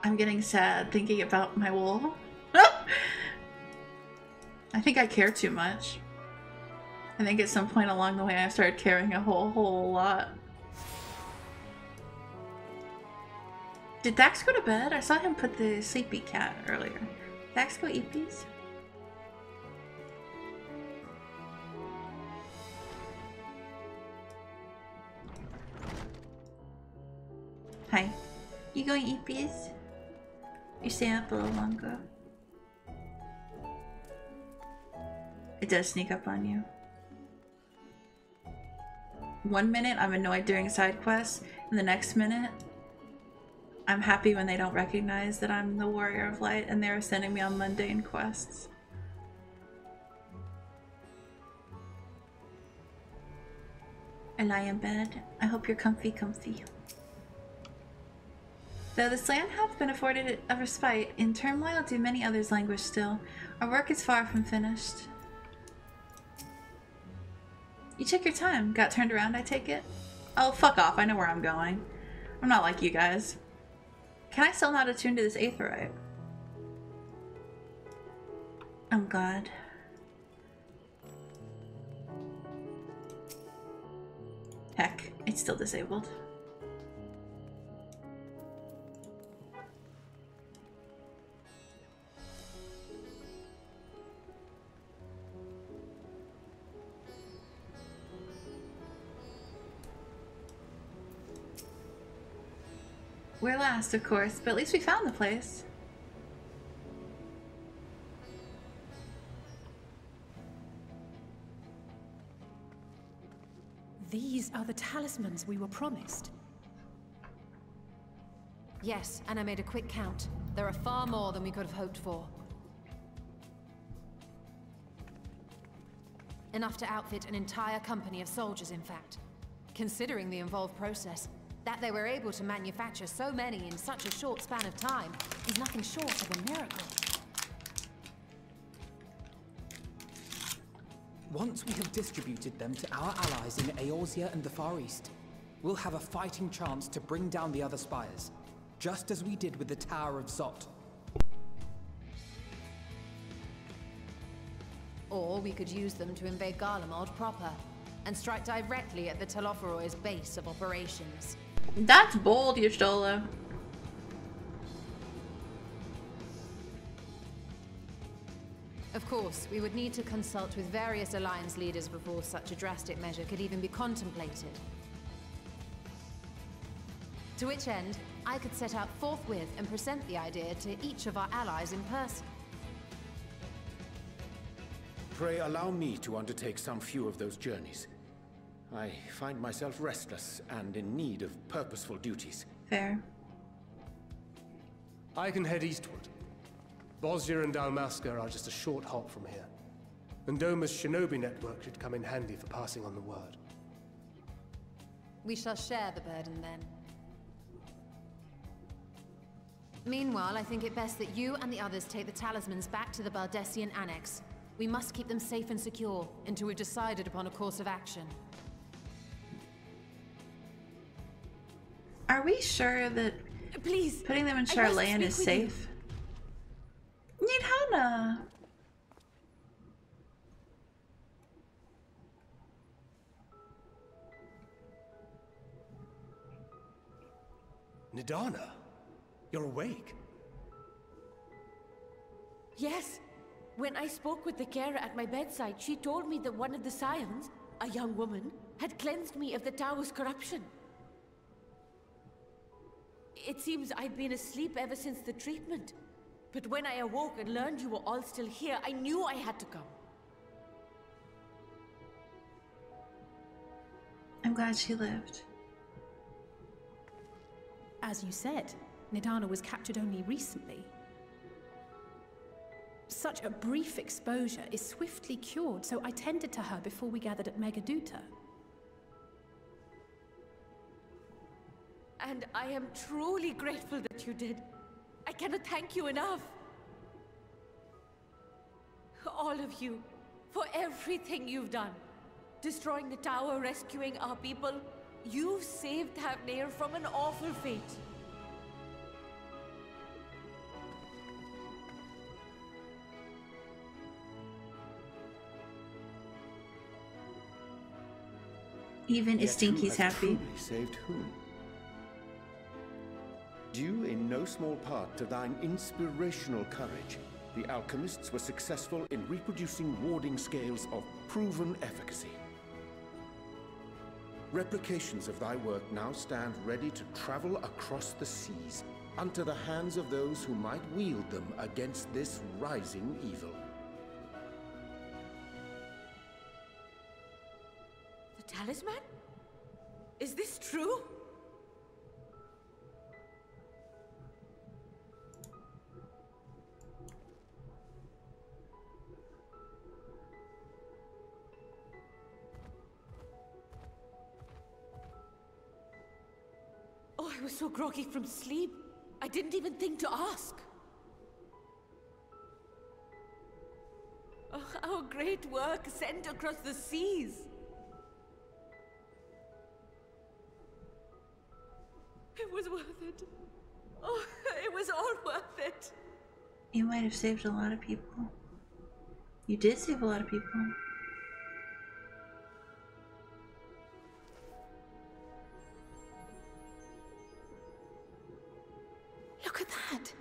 I'm getting sad thinking about my wool. I think I care too much. I think at some point along the way I started caring a whole lot. Did Dax go to bed? I saw him put the sleepy cat earlier. Dax go eat these? Hi. You going to eat these? You stay up a little longer. It does sneak up on you. 1 minute I'm annoyed during side quests, and the next minute I'm happy when they don't recognize that I'm the Warrior of Light and they're sending me on mundane quests. I lie in bed. I hope you're comfy. Though this land hath been afforded a respite, in turmoil do many others languish still. Our work is far from finished. You took your time. Got turned around, I take it? Oh, fuck off. I know where I'm going. I'm not like you guys. Can I still not attune to this aetherite? I'm glad. Heck, it's still disabled. We're last, of course, but at least we found the place. These are the talismans we were promised. Yes, and I made a quick count. There are far more than we could have hoped for. Enough to outfit an entire company of soldiers, in fact. Considering the involved process, that they were able to manufacture so many in such a short span of time is nothing short of a miracle. Once we have distributed them to our allies in Eorzea and the Far East, we'll have a fighting chance to bring down the other spires, just as we did with the Tower of Zot. Or we could use them to invade Garlemald proper, and strike directly at the Telophoroid's base of operations. That's bold, Y'shtola. Of course, we would need to consult with various Alliance leaders before such a drastic measure could even be contemplated. To which end, I could set out forthwith and present the idea to each of our allies in person. Pray allow me to undertake some few of those journeys. I find myself restless and in need of purposeful duties. Fair. I can head eastward. Bosnia and Dalmasca are just a short hop from here. And Doma's shinobi network should come in handy for passing on the word. We shall share the burden then. Meanwhile, I think it best that you and the others take the talismans back to the Baldessian Annex. We must keep them safe and secure until we've decided upon a course of action. Are we sure that please putting them in Charlayan is safe? Nidhana! Nidhana? You're awake? Yes. When I spoke with the carer at my bedside, she told me that one of the scions, a young woman, had cleansed me of the tower's corruption. It seems I'd been asleep ever since the treatment. But when I awoke and learned you were all still here, I knew I had to come. I'm glad she lived. As you said, Nidhana was captured only recently. Such a brief exposure is swiftly cured, so I tended to her before we gathered at Megaduta. And I am truly grateful that you did. I cannot thank you enough. All of you, for everything you've done. Destroying the tower, rescuing our people. You've saved Thavnair from an awful fate. Even Istinki's happy. Saved whom? Due in no small part to thine inspirational courage, the alchemists were successful in reproducing warding scales of proven efficacy. Replications of thy work now stand ready to travel across the seas, unto the hands of those who might wield them against this rising evil. The talisman? Is this true? Oh, I was so groggy from sleep. I didn't even think to ask. Oh, our great work sent across the seas. It was worth it. Oh, it was all worth it. You might have saved a lot of people. You did save a lot of people. Look at that.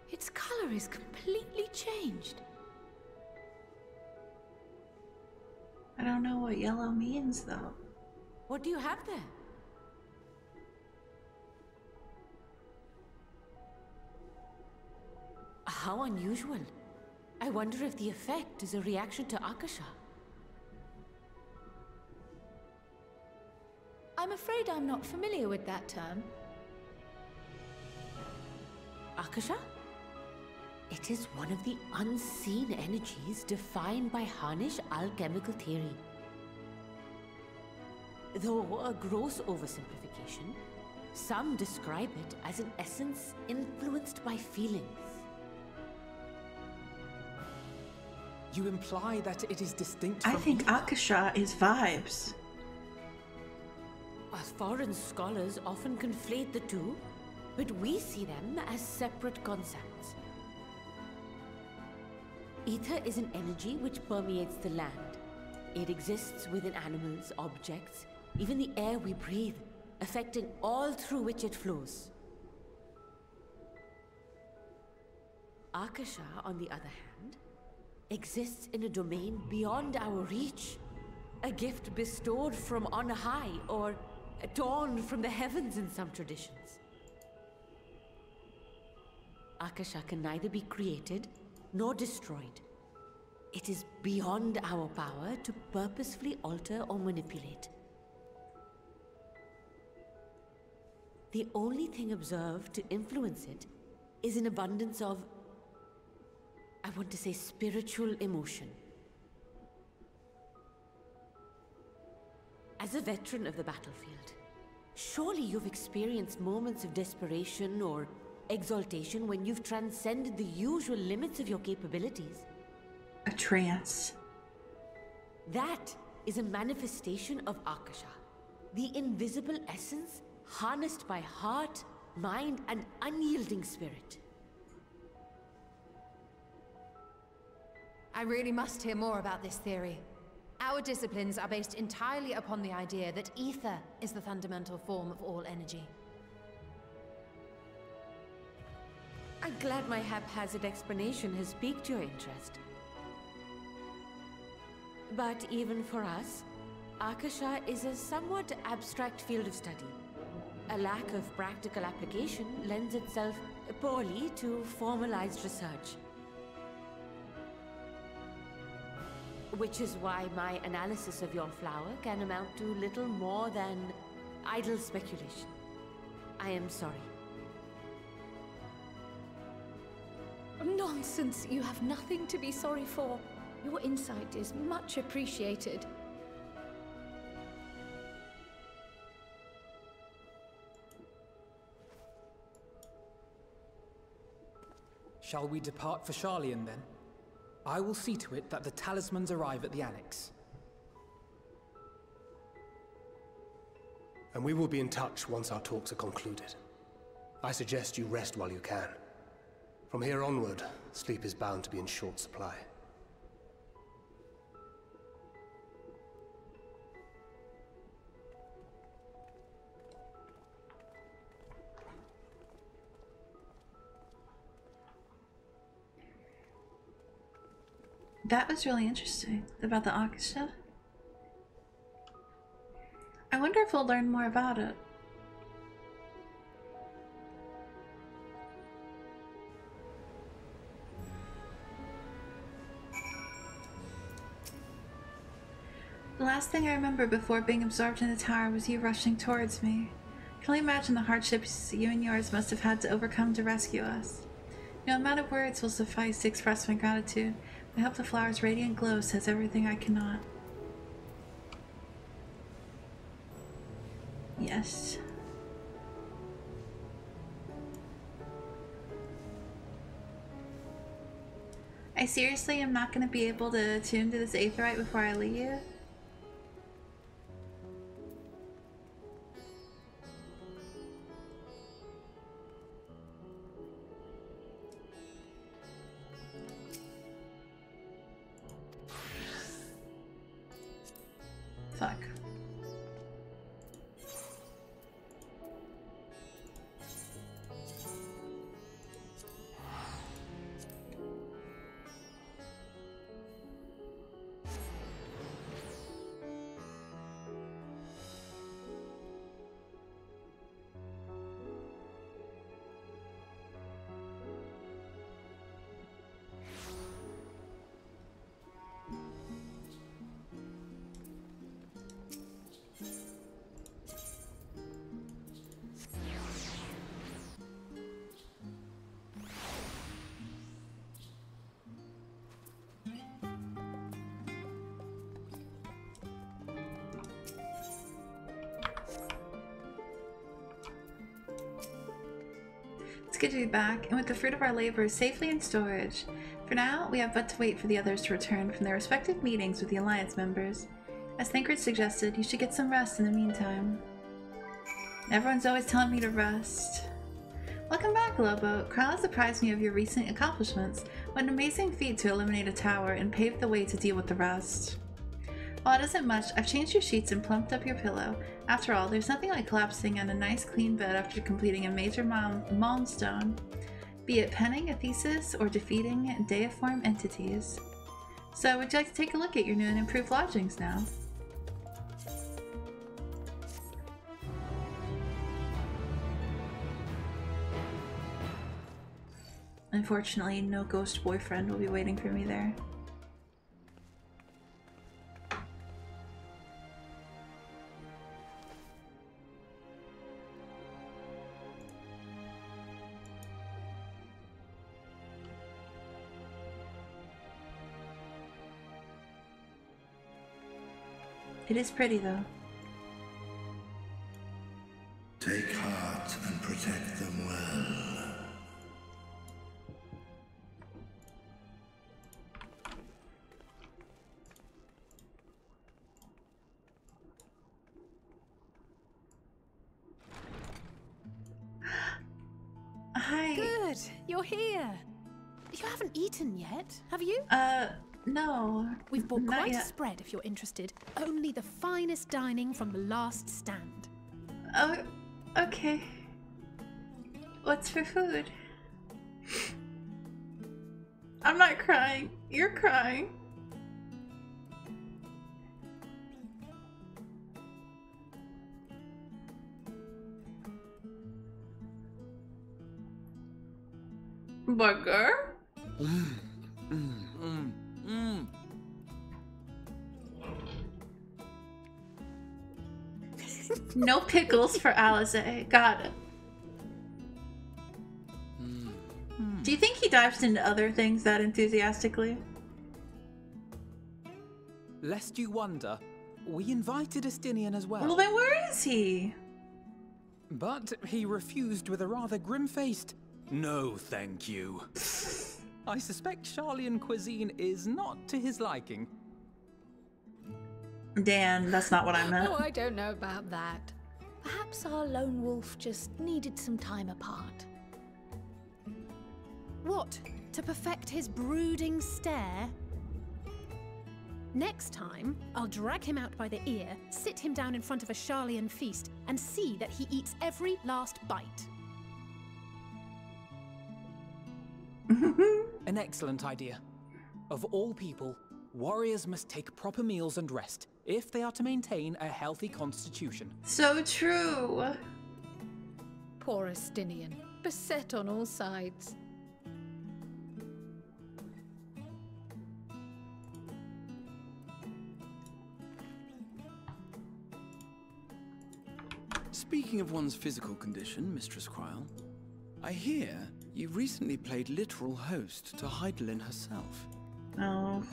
Its color is completely changed. I don't know what yellow means, though. What do you have there? How unusual. I wonder if the effect is a reaction to Akasha. I'm afraid I'm not familiar with that term. Akasha? It is one of the unseen energies defined by Harnish alchemical theory. Though a gross oversimplification, some describe it as an essence influenced by feelings. You imply that it is distinct I from think either. Akasha is vibes. Foreign scholars often conflate the two, but we see them as separate concepts. Ether is an energy which permeates the land. It exists within animals, objects, even the air we breathe, affecting all through which it flows. Akasha, on the other hand, exists in a domain beyond our reach. A gift bestowed from on high, or torn from the heavens in some traditions. Akasha can neither be created nor destroyed. It is beyond our power to purposefully alter or manipulate. The only thing observed to influence it is an abundance of, I want to say, spiritual emotion. As a veteran of the battlefield, surely you've experienced moments of desperation or exaltation when you've transcended the usual limits of your capabilities. A trance. That is a manifestation of Akasha, the invisible essence harnessed by heart, mind, and unyielding spirit. I really must hear more about this theory. Our disciplines are based entirely upon the idea that ether is the fundamental form of all energy. I'm glad my haphazard explanation has piqued your interest. But even for us, Akasha is a somewhat abstract field of study. A lack of practical application lends itself poorly to formalized research. Which is why my analysis of your flower can amount to little more than idle speculation. I am sorry. Nonsense! You have nothing to be sorry for. Your insight is much appreciated. Shall we depart for Sharlayan then? I will see to it that the talismans arrive at the Annex. And we will be in touch once our talks are concluded. I suggest you rest while you can. From here onward, sleep is bound to be in short supply. That was really interesting, about the Akasha. I wonder if we'll learn more about it. The last thing I remember before being absorbed in the tower was you rushing towards me. I can only imagine the hardships you and yours must have had to overcome to rescue us. No amount of words will suffice to express my gratitude. I hope the flower's radiant glow says everything I cannot. Yes. I seriously am not going to be able to attune to this aetheryte before I leave. Fuck. It's good to be back, and with the fruit of our labor safely in storage. For now, we have but to wait for the others to return from their respective meetings with the Alliance members. As Thancred suggested, you should get some rest in the meantime. Everyone's always telling me to rest. Welcome back, Lobo. Krala surprised me of your recent accomplishments. What an amazing feat to eliminate a tower and pave the way to deal with the rest. While it isn't much, I've changed your sheets and plumped up your pillow. After all, there's nothing like collapsing on a nice clean bed after completing a major milestone, be it penning a thesis or defeating deiform entities. So, would you like to take a look at your new and improved lodgings now? Unfortunately, no ghost boyfriend will be waiting for me there. It is pretty, though. Take heart and protect them well. Hi. Good, you're here. You haven't eaten yet, have you? No. We've bought Not quite yet. a spread if you're interested. Only the finest dining from the last stand. Oh, okay. What's for food? I'm not crying. You're crying. Burger? No pickles for Alize. Got it. Do you think he dives into other things that enthusiastically? Lest you wonder, we invited Estinian as well. Well, then where is he? But he refused with a rather grim-faced, "No, thank you." I suspect Charlian cuisine is not to his liking. Dan, that's not what I meant. Oh, I don't know about that. Perhaps our lone wolf just needed some time apart. What? To perfect his brooding stare? Next time, I'll drag him out by the ear, sit him down in front of a Charlian feast, and see that he eats every last bite. An excellent idea. Of all people, warriors must take proper meals and rest if they are to maintain a healthy constitution. So true. Poor Estinian, beset on all sides. Speaking of one's physical condition, Mistress Cryle, I hear you recently played literal host to Heidelin herself. Oh.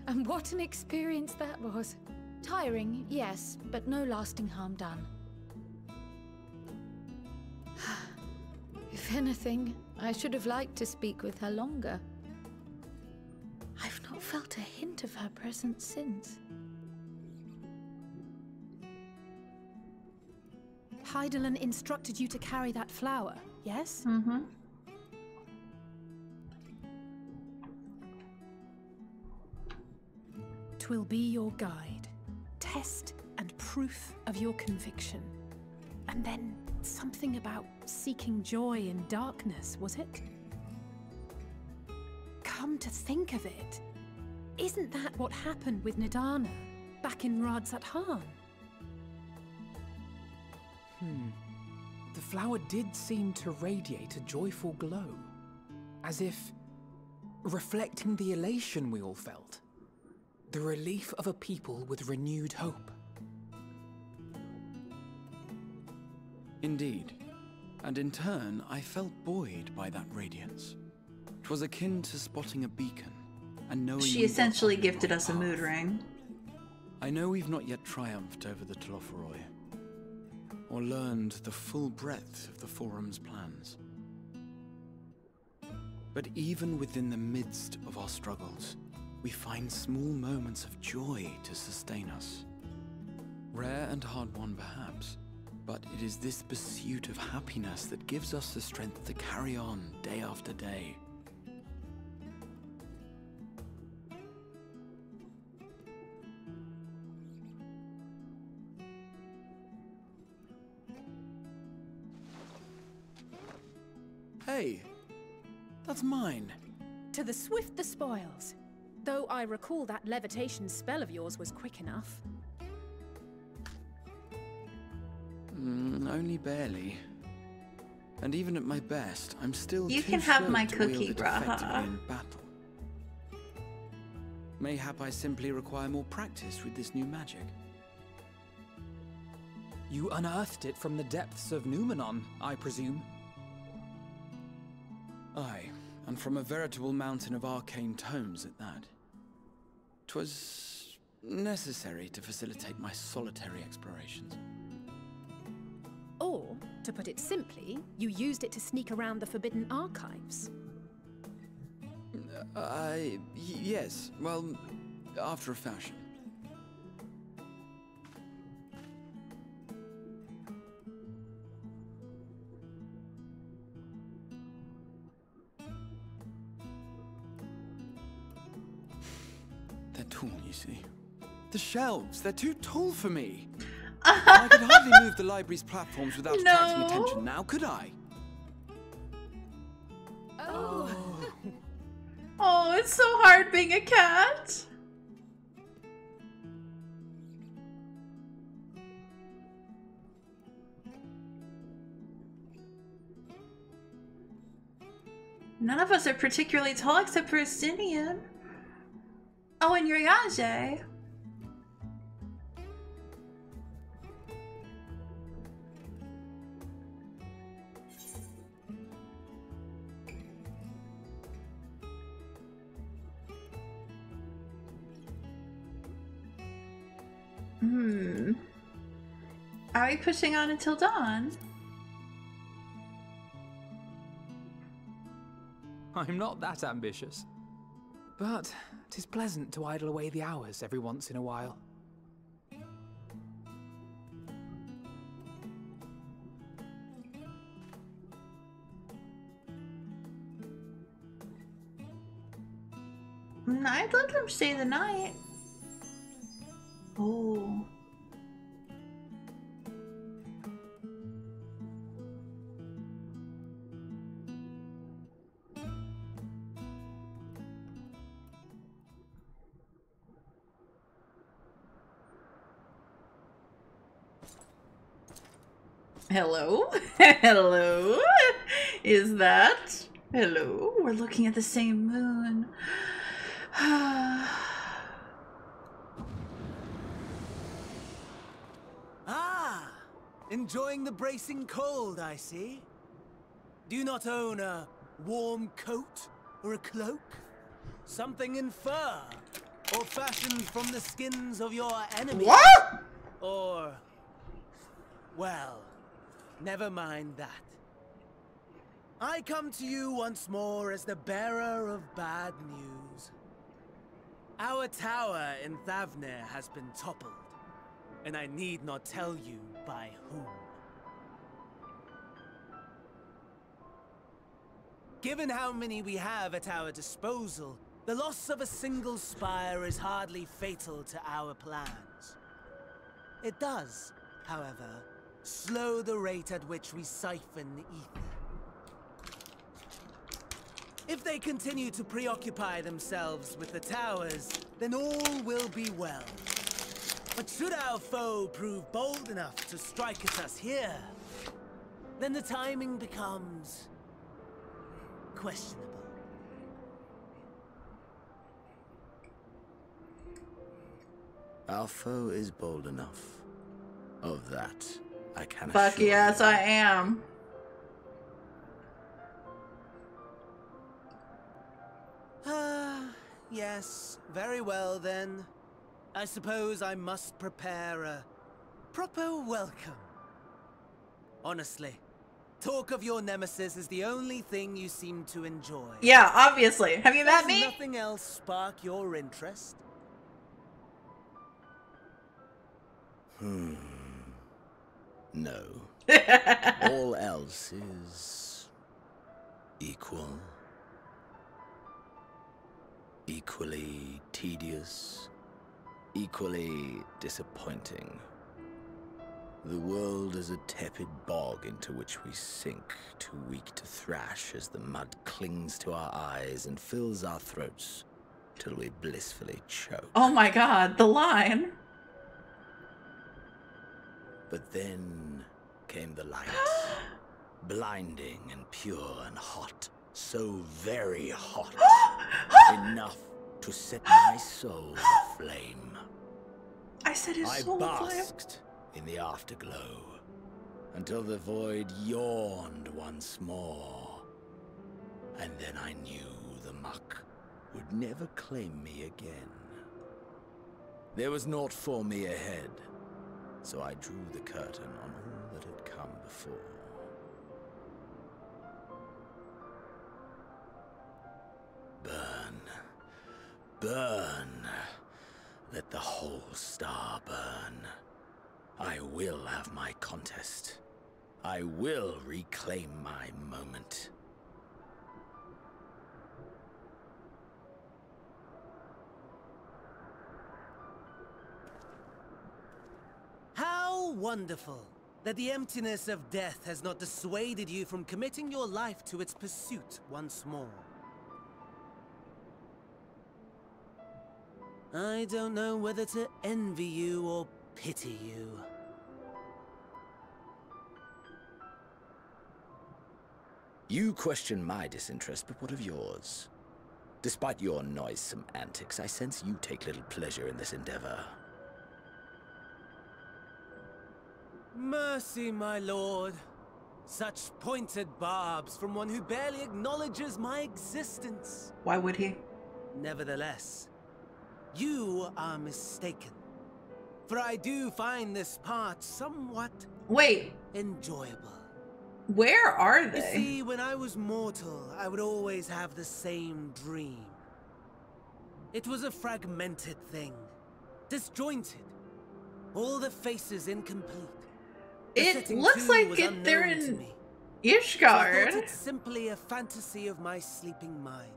And what an experience that was. Tiring, yes, but no lasting harm done. If anything, I should have liked to speak with her longer. I've not felt a hint of her presence since. Heidelin instructed you to carry that flower, yes? Mm-hmm. Twill be your guide, test and proof of your conviction. And then something about seeking joy in darkness, was it? Come to think of it, isn't that what happened with Nidana back in Radzat-Han? The flower did seem to radiate a joyful glow, as if reflecting the elation we all felt, the relief of a people with renewed hope. Indeed, and in turn, I felt buoyed by that radiance. 'Twas akin to spotting a beacon, and knowing She we were essentially on your gifted us a path. mood ring. I know we've not yet triumphed over the Telophoroi, or learned the full breadth of the Forum's plans. But even within the midst of our struggles, we find small moments of joy to sustain us. Rare and hard-won perhaps, but it is this pursuit of happiness that gives us the strength to carry on day after day. Hey, that's mine. To the swift the spoils. Though I recall that levitation spell of yours was quick enough. Only barely. And even at my best, I'm still You too can have slow my to wield cookie, it Braha. effectively in battle. Mayhap I simply require more practice with this new magic. You unearthed it from the depths of Numenon, I presume? Aye, and from a veritable mountain of arcane tomes at that. 'Twas necessary to facilitate my solitary explorations. Or, to put it simply, you used it to sneak around the Forbidden Archives. Yes, well, after a fashion. They're tall, you see. The shelves, they're too tall for me. I could hardly move the library's platforms without attracting attention now, could I? Oh. Oh, it's so hard being a cat. None of us are particularly tall except for Estinian. Oh, and Uriage. Are we pushing on until dawn? I'm not that ambitious. But 'tis pleasant to idle away the hours every once in a while. I'd let them stay the night. Oh. Hello? Hello? Is that? Hello? We're looking at the same moon. Ah! Enjoying the bracing cold, I see. Do you not own a warm coat or a cloak? Something in fur? Or fashioned from the skins of your enemies? What? Or... well, never mind that. I come to you once more as the bearer of bad news. Our tower in Thavnir has been toppled, and I need not tell you by whom. Given how many we have at our disposal, the loss of a single spire is hardly fatal to our plans. It does, however, slow the rate at which we siphon ether. If they continue to preoccupy themselves with the towers, then all will be well. But should our foe prove bold enough to strike at us here, then the timing becomes questionable. Our foe is bold enough. Of that, I can Fuck assure yes, you. I am. Yes, very well then. I suppose I must prepare a proper welcome. Honestly, talk of your nemesis is the only thing you seem to enjoy. Yeah, obviously. Have you met Does me? nothing else spark your interest? No. All else is equal. Equally tedious. Equally disappointing. The world is a tepid bog into which we sink, too weak to thrash as the mud clings to our eyes and fills our throats till we blissfully choke. Oh my god, the line. But then came the light, blinding and pure and hot, so very hot, enough to set my soul aflame. I said his soul I aflame. basked in the afterglow until the void yawned once more, and then I knew the muck would never claim me again. There was naught for me ahead, so I drew the curtain on all that had come before. Burn. Burn. Let the whole star burn. I will have my contest. I will reclaim my moment. How wonderful that the emptiness of death has not dissuaded you from committing your life to its pursuit once more. I don't know whether to envy you or pity you. You question my disinterest, but what of yours? Despite your noisome antics, I sense you take little pleasure in this endeavor. Mercy, my lord. Such pointed barbs from one who barely acknowledges my existence. Why would he? Nevertheless, you are mistaken. For I do find this part somewhat... Wait. enjoyable. Where are they? You see, when I was mortal, I would always have the same dream. It was a fragmented thing. Disjointed. All the faces incomplete. It looks like they're in Ishgard. So I thought it's simply a fantasy of my sleeping mind.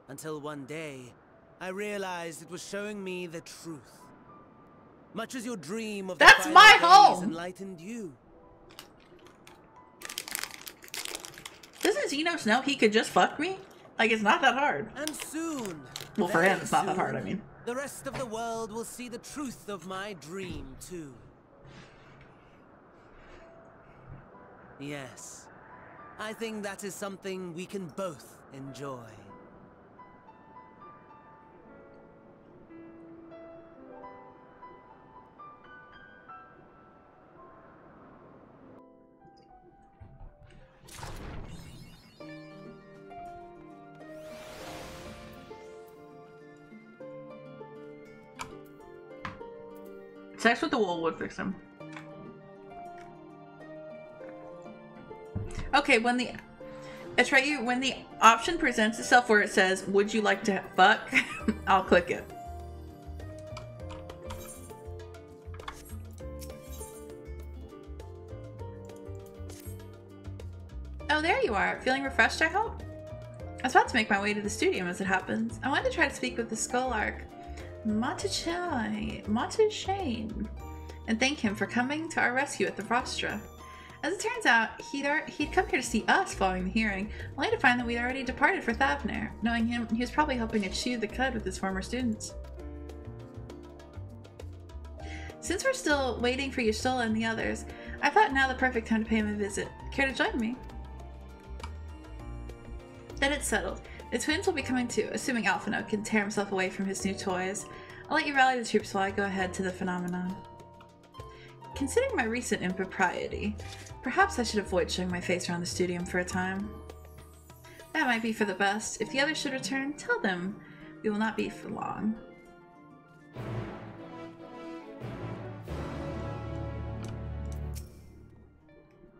Until one day, I realized it was showing me the truth. Much as your dream of the That's my home! enlightened you. Doesn't Xenos know he could just fuck me? Like, it's not that hard. And soon, well, for him, it's not that hard, I mean. The rest of the world will see the truth of my dream, too. Yes, I think that is something we can both enjoy. Sex with the wool would fix him. Okay, when the Atreyu, when the option presents itself where it says, "Would you like to fuck?" I'll click it. Oh, there you are. Feeling refreshed, I hope? I was about to make my way to the studio as it happens. I wanted to try to speak with the Skull-Ark, Matashane, and thank him for coming to our rescue at the Frostra. As it turns out, he'd come here to see us following the hearing, only to find that we'd already departed for Thavner. Knowing him, he was probably hoping to chew the cud with his former students. Since we're still waiting for Y'shtola and the others, I thought now the perfect time to pay him a visit. Care to join me? Then it's settled. The twins will be coming too, assuming Alphino can tear himself away from his new toys. I'll let you rally the troops while I go ahead to the phenomenon. Considering my recent impropriety, perhaps I should avoid showing my face around the studium for a time. That might be for the best. If the others should return, tell them we will not be for long.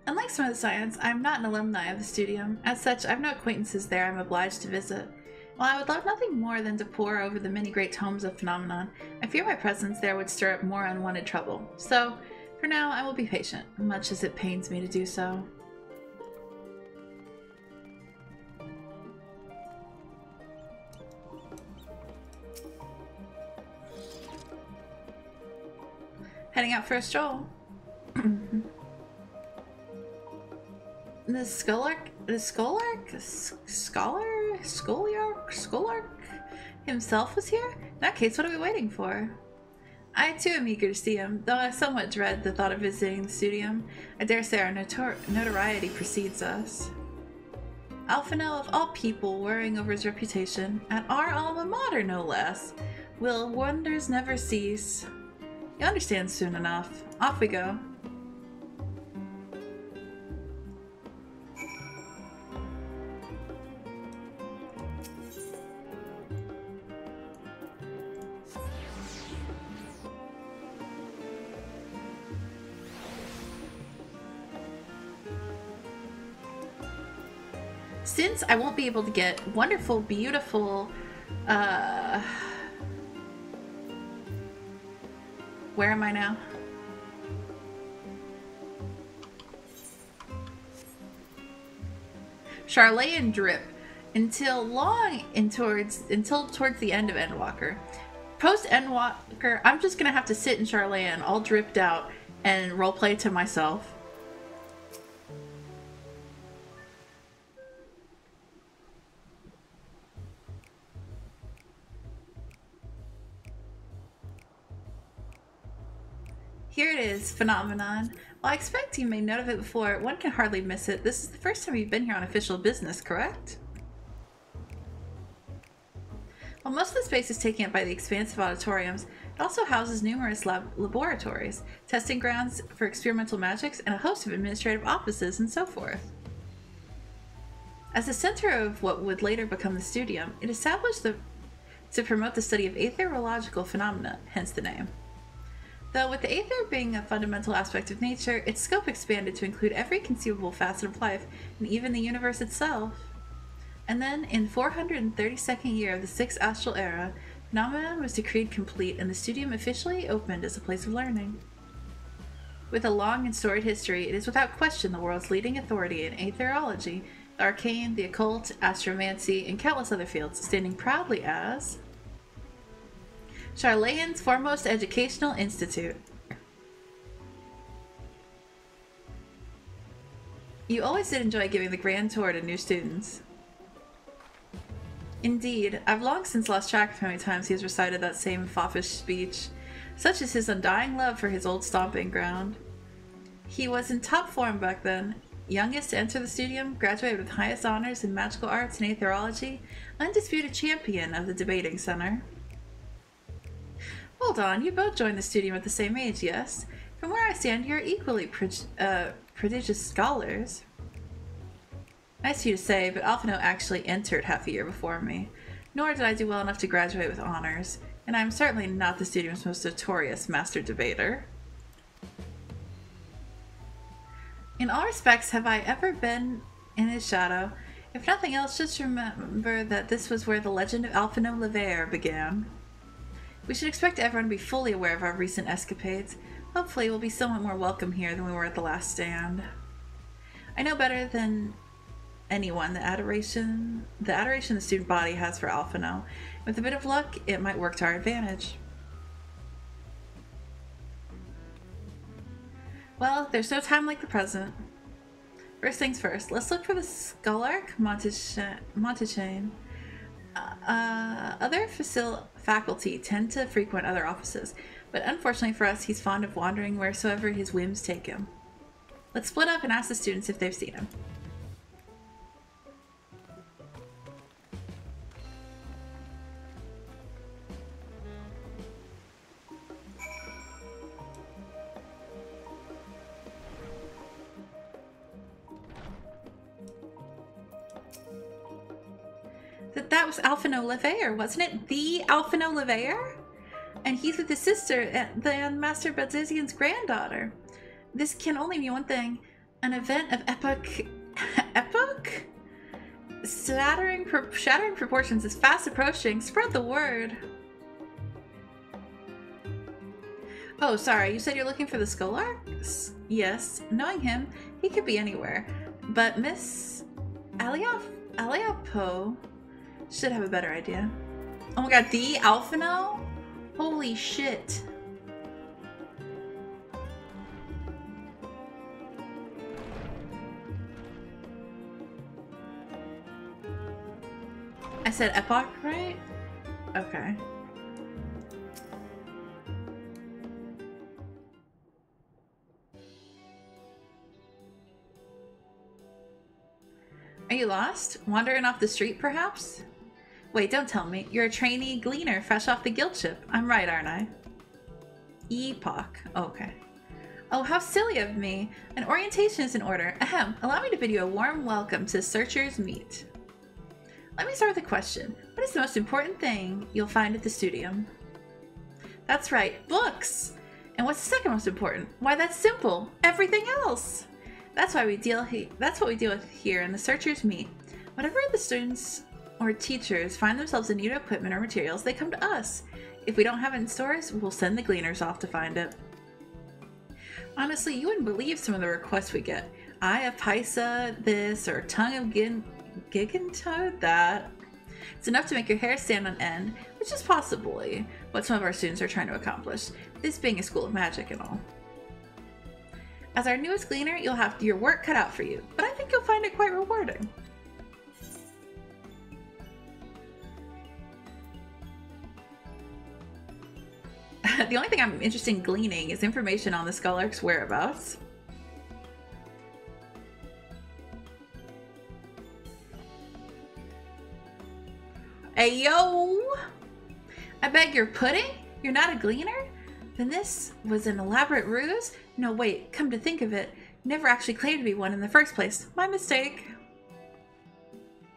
Unlike some of the science, I am not an alumni of the studium. As such, I have no acquaintances there I am obliged to visit. While I would love nothing more than to pore over the many great tomes of Phenomenon, I fear my presence there would stir up more unwanted trouble. So, for now, I will be patient, much as it pains me to do so. Heading out for a stroll. The Skull-Ark himself was here? In that case, what are we waiting for? I too am eager to see him, though I somewhat dread the thought of visiting the studium. I dare say our notoriety precedes us. Alphino, of all people worrying over his reputation, at our alma mater no less, will wonders never cease? You'll understand soon enough. Off we go. Since I won't be able to get wonderful, beautiful, where am I now? Charlayan drip until towards the end of Endwalker. Post Endwalker, I'm just gonna have to sit in Charlayan all dripped out and roleplay to myself. Here it is, Phenomenon. While I expect you made note of it before, one can hardly miss it. This is the first time you've been here on official business, correct? While most of the space is taken up by the expansive auditoriums, it also houses numerous laboratories, testing grounds for experimental magics, and a host of administrative offices and so forth. As the center of what would later become the Studium, it established to promote the study of aetherological phenomena, hence the name. Though with the aether being a fundamental aspect of nature, its scope expanded to include every conceivable facet of life, and even the universe itself. And then, in 432nd year of the 6th Astral Era, Phenomenon was decreed complete and the Studium officially opened as a place of learning. With a long and storied history, it is without question the world's leading authority in aetherology, the arcane, the occult, astromancy, and countless other fields, standing proudly as Charlayan's foremost educational institute. You always did enjoy giving the grand tour to new students. Indeed, I've long since lost track of how many times he has recited that same foppish speech. Such is his undying love for his old stomping ground. He was in top form back then, youngest to enter the Studium, graduated with highest honors in magical arts and aetherology, undisputed champion of the debating center. Hold on, you both joined the Studium at the same age, yes? From where I stand, you're equally prodigious scholars. Nice of you to say, but Alphino actually entered half a year before me. Nor did I do well enough to graduate with honors, and I'm certainly not the Studium's most notorious master debater. In all respects, have I ever been in his shadow? If nothing else, just remember that this was where the legend of Alphino Levair began. We should expect everyone to be fully aware of our recent escapades. Hopefully we'll be somewhat more welcome here than we were at the last stand. I know better than anyone the adoration the student body has for Alphino. With a bit of luck, it might work to our advantage. Well, there's no time like the present. First things first, let's look for the Scholarch Montechain. Other faculty tend to frequent other offices, but unfortunately for us, he's fond of wandering wheresoever his whims take him. Let's split up and ask the students if they've seen him. That was Alphino Levair, wasn't it? The Alphino Levair? And he's with his sister, the Master Badzizian's granddaughter. This can only mean one thing. An event of epoch... epoch? Shattering proportions is fast approaching. Spread the word. Oh, sorry, you said you're looking for the Scholarch? Yes, knowing him, he could be anywhere. But Miss Aliapo should have a better idea. Oh my god, the Alphino? Holy shit. I said epoch, right? Okay. Are you lost? Wandering off the street, perhaps? Wait, don't tell me. You're a trainee gleaner fresh off the guild ship. I'm right, aren't I? Epoch. Oh, okay. Oh, how silly of me. An orientation is in order. Ahem. Allow me to bid you a warm welcome to Searcher's Meet. Let me start with a question. What is the most important thing you'll find at the Studium? That's right. Books! And what's the second most important? Why, that's simple. Everything else! That's what we deal with here in the Searcher's Meet. Whenever the students or teachers find themselves in need of equipment or materials, they come to us. If we don't have it in stores, we'll send the gleaners off to find it. Honestly, you wouldn't believe some of the requests we get. Eye of Pysa this, or tongue of Gigantoad that. It's enough to make your hair stand on end, which is possibly what some of our students are trying to accomplish, this being a school of magic and all. As our newest gleaner, you'll have your work cut out for you, but I think you'll find it quite rewarding. The only thing I'm interested in gleaning is information on the Scholark's whereabouts. Hey, yo! I beg your pudding? You're not a gleaner? Then this was an elaborate ruse? No, wait, come to think of it, never actually claimed to be one in the first place. My mistake.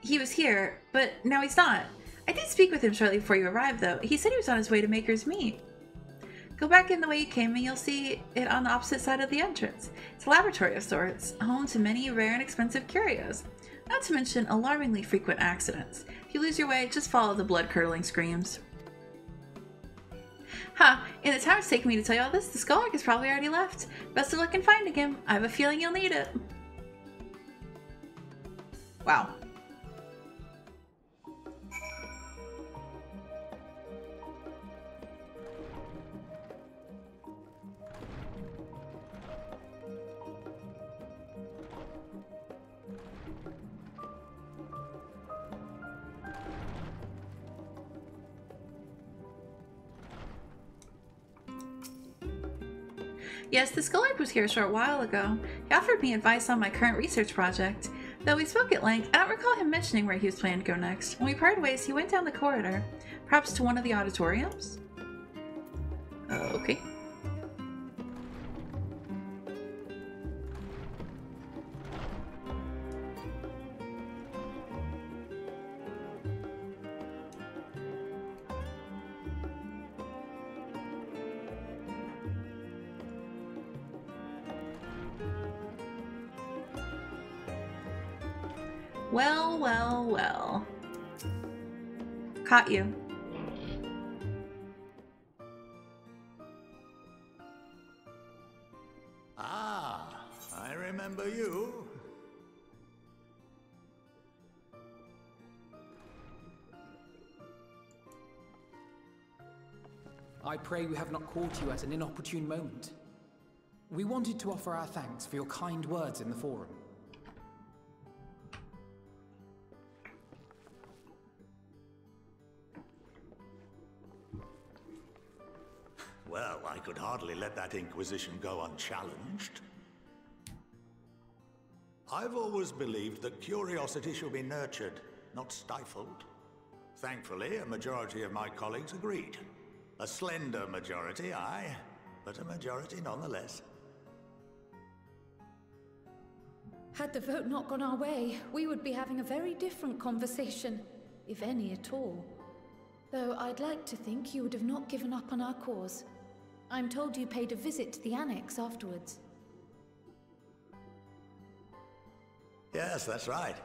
He was here, but now he's not. I did speak with him shortly before you arrived, though. He said he was on his way to Maker's Meet. Go back in the way you came and you'll see it on the opposite side of the entrance. It's a laboratory of sorts, home to many rare and expensive curios. Not to mention alarmingly frequent accidents. If you lose your way, just follow the blood-curdling screams. Ha! In the time it's taken me to tell you all this, the Scholark has probably already left. Best of luck in finding him. I have a feeling you'll need it. Wow. Yes, the Scholark was here a short while ago. He offered me advice on my current research project. Though we spoke at length, I don't recall him mentioning where he was planning to go next. When we parted ways, he went down the corridor. Perhaps to one of the auditoriums? Okay. Well, well, well. Caught you. Ah, I remember you. I pray we have not caught you at an inopportune moment. We wanted to offer our thanks for your kind words in the forum. Well, I could hardly let that Inquisition go unchallenged. I've always believed that curiosity should be nurtured, not stifled. Thankfully, a majority of my colleagues agreed. A slender majority, aye, but a majority nonetheless. Had the vote not gone our way, we would be having a very different conversation, if any at all. Though I'd like to think you would have not given up on our cause. I'm told you paid a visit to the Annex afterwards. Yes, that's right.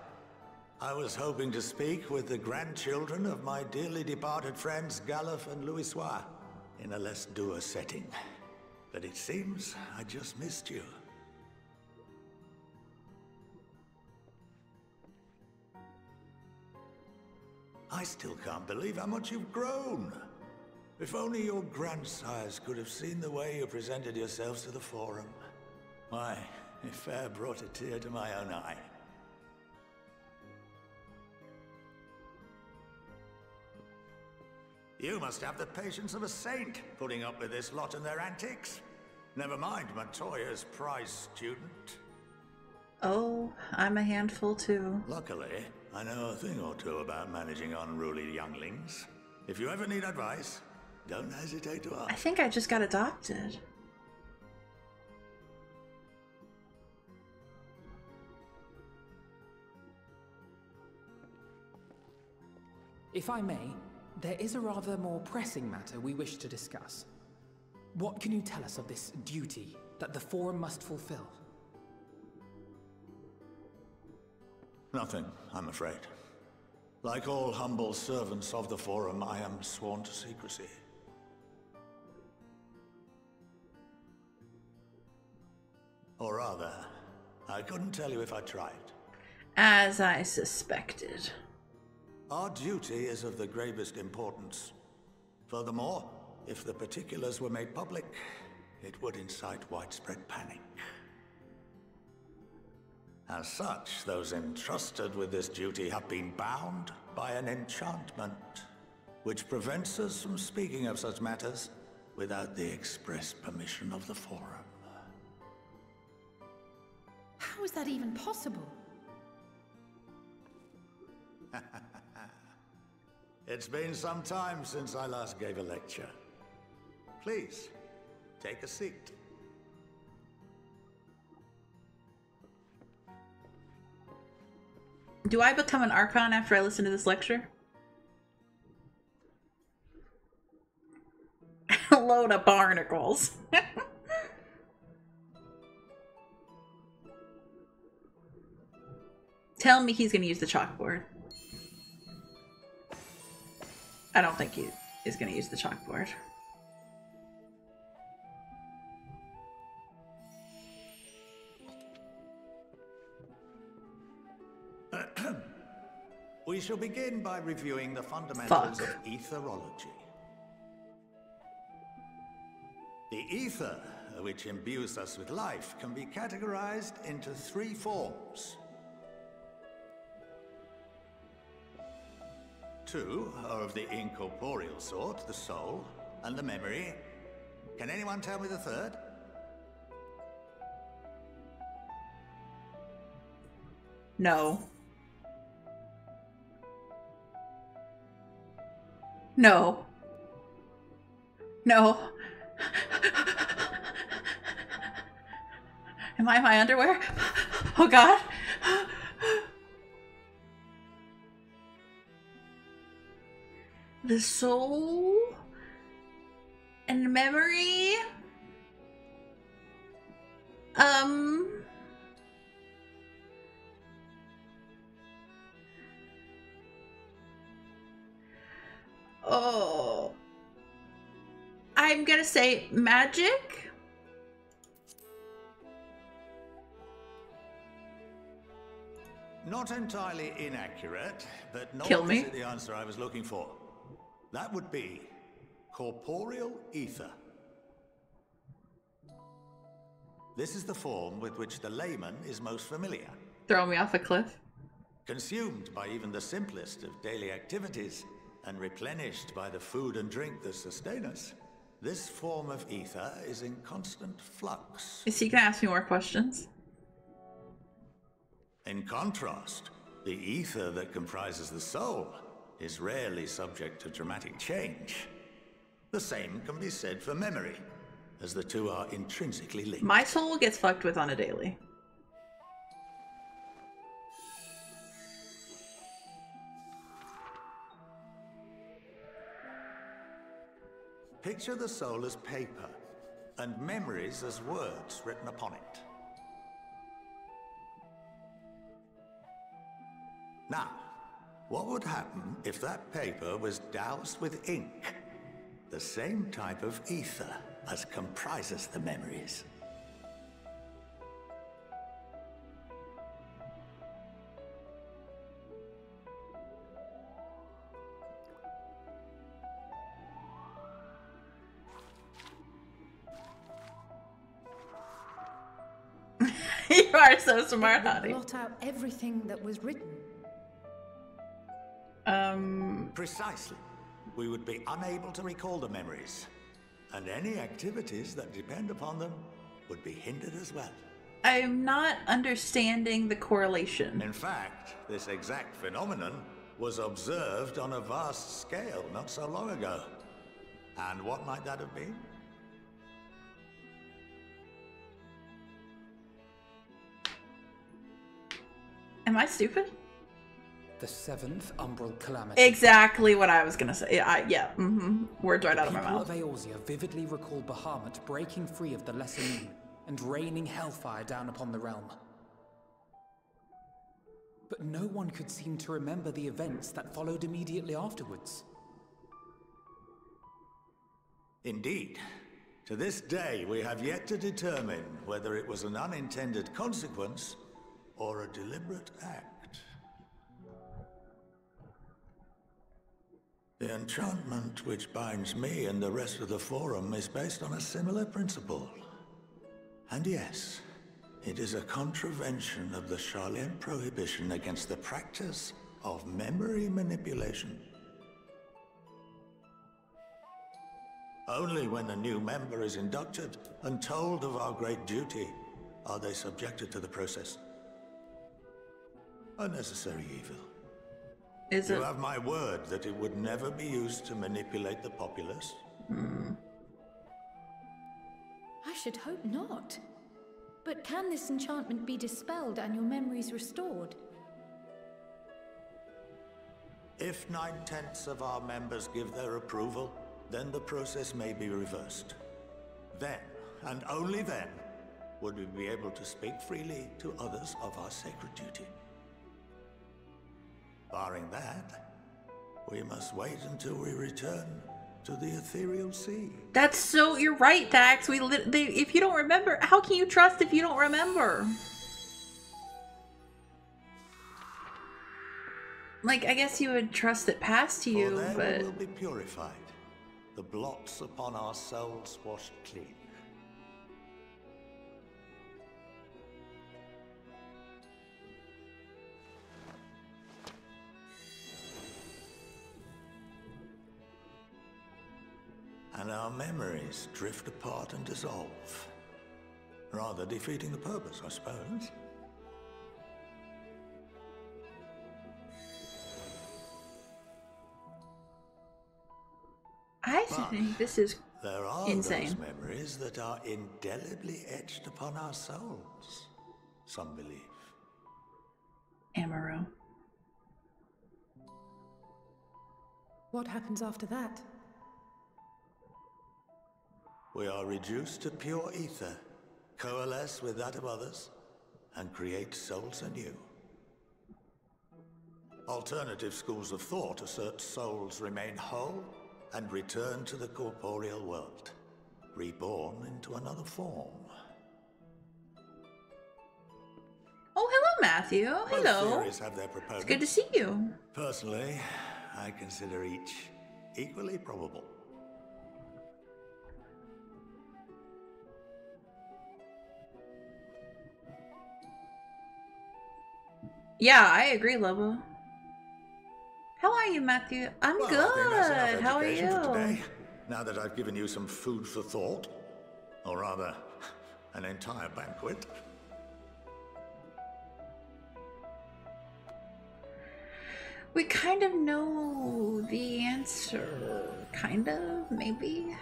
I was hoping to speak with the grandchildren of my dearly departed friends Galef and Louisoix in a less dour setting. But it seems I just missed you. I still can't believe how much you've grown. If only your grandsires could have seen the way you presented yourselves to the Forum. Why, it fair brought a tear to my own eye. You must have the patience of a saint, putting up with this lot and their antics. Never mind Montoya's prize student. Oh, I'm a handful too. Luckily, I know a thing or two about managing unruly younglings. If you ever need advice, don't hesitate to ask. I think I just got adopted. If I may, there is a rather more pressing matter we wish to discuss. What can you tell us of this duty that the Forum must fulfill? Nothing, I'm afraid. Like all humble servants of the Forum, I am sworn to secrecy. Or rather, I couldn't tell you if I tried. As I suspected. Our duty is of the gravest importance. Furthermore, if the particulars were made public, it would incite widespread panic. As such, those entrusted with this duty have been bound by an enchantment, which prevents us from speaking of such matters without the express permission of the Forum. How is that even possible? It's been some time since I last gave a lecture. Please, take a seat. Do I become an Archon after I listen to this lecture? Load of barnacles. Tell me he's going to use the chalkboard. I don't think he is going to use the chalkboard. We shall begin by reviewing the fundamentals of etherology. The ether, which imbues us with life, can be categorized into 3 forms. 2 are of the incorporeal sort, the soul and the memory. Can anyone tell me the third? No. No. No. Am I in my underwear? Oh God. The soul and memory. Oh. I'm gonna say magic. Not entirely inaccurate, but not Kill me. the answer I was looking for. That would be corporeal ether. This is the form with which the layman is most familiar. Throw me off a cliff. Consumed by even the simplest of daily activities and replenished by the food and drink that sustain us, this form of ether is in constant flux. Is he gonna ask me more questions? In contrast, the ether that comprises the soul is rarely subject to dramatic change. The same can be said for memory, as the two are intrinsically linked. My soul gets fucked with on a daily. Picture the soul as paper, and memories as words written upon it. Now, what would happen if that paper was doused with ink? The same type of ether as comprises the memories. You are so smart, honey. Blot out everything that was written. Precisely. We would be unable to recall the memories, and any activities that depend upon them would be hindered as well. I'm not understanding the correlation. In fact, this exact phenomenon was observed on a vast scale not so long ago. And what might that have been? Am I stupid? The 7th Umbral Calamity. Exactly what I was gonna say. Yeah. Words right out of my People mouth. of Eorzea vividly recall Bahamut breaking free of the Lesser Moon and raining hellfire down upon the realm. But no one could seem to remember the events that followed immediately afterwards. Indeed. To this day, we have yet to determine whether it was an unintended consequence or a deliberate act. The enchantment which binds me and the rest of the Forum is based on a similar principle. And yes, it is a contravention of the Sharlayan prohibition against the practice of memory manipulation. Only when a new member is inducted and told of our great duty are they subjected to the process. A necessary evil. You have my word that it would never be used to manipulate the populace? I should hope not. But can this enchantment be dispelled and your memories restored? If 9/10 of our members give their approval, then the process may be reversed. Then, and only then, would we be able to speak freely to others of our sacred duty. Barring that, we must wait until we return to the ethereal sea. That's so, you're right, Dax. If you don't remember, how can you trust if you don't remember? Like, I guess you would trust it passed to you, For but... we will be purified, the blots upon our souls washed clean. And our memories drift apart and dissolve. Rather defeating the purpose, I suppose. I think this is there are insane. Those memories that are indelibly etched upon our souls, some believe. Amaro. What happens after that? We are reduced to pure ether, coalesce with that of others, and create souls anew. Alternative schools of thought assert souls remain whole and return to the corporeal world, reborn into another form. Oh, hello, Matthew. Hello. Both theories have their proponents. It's good to see you. Personally, I consider each equally probable. Yeah, I agree, Lobo. How are you, Matthew? I'm Well, good. I think that's enough How are education for you? today, now that I've given you some food for thought, or rather, an entire banquet. We kind of know the answer. Kind of, maybe.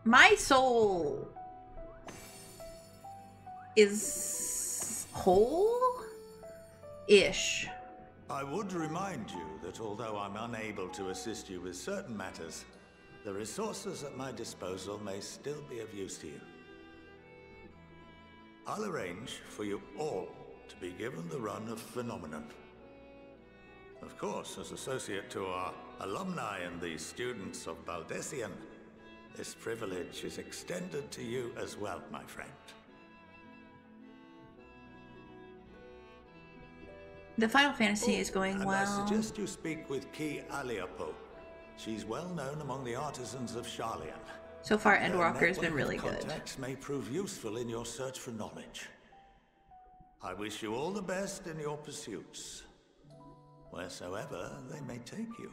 My soul is whole-ish. I would remind you that although I'm unable to assist you with certain matters, the resources at my disposal may still be of use to you. I'll arrange for you all to be given the run of Phenomenon. Of course, as associate to our alumni and the students of Baldessian, this privilege is extended to you as well, my friend. The Final Fantasy is going And well. I suggest you speak with Ki Aliapo. She's well known among the artisans of Sharlayan. So far, Her Endwalker has been network really of good. contacts may prove useful in your search for knowledge. I wish you all the best in your pursuits, wheresoever they may take you.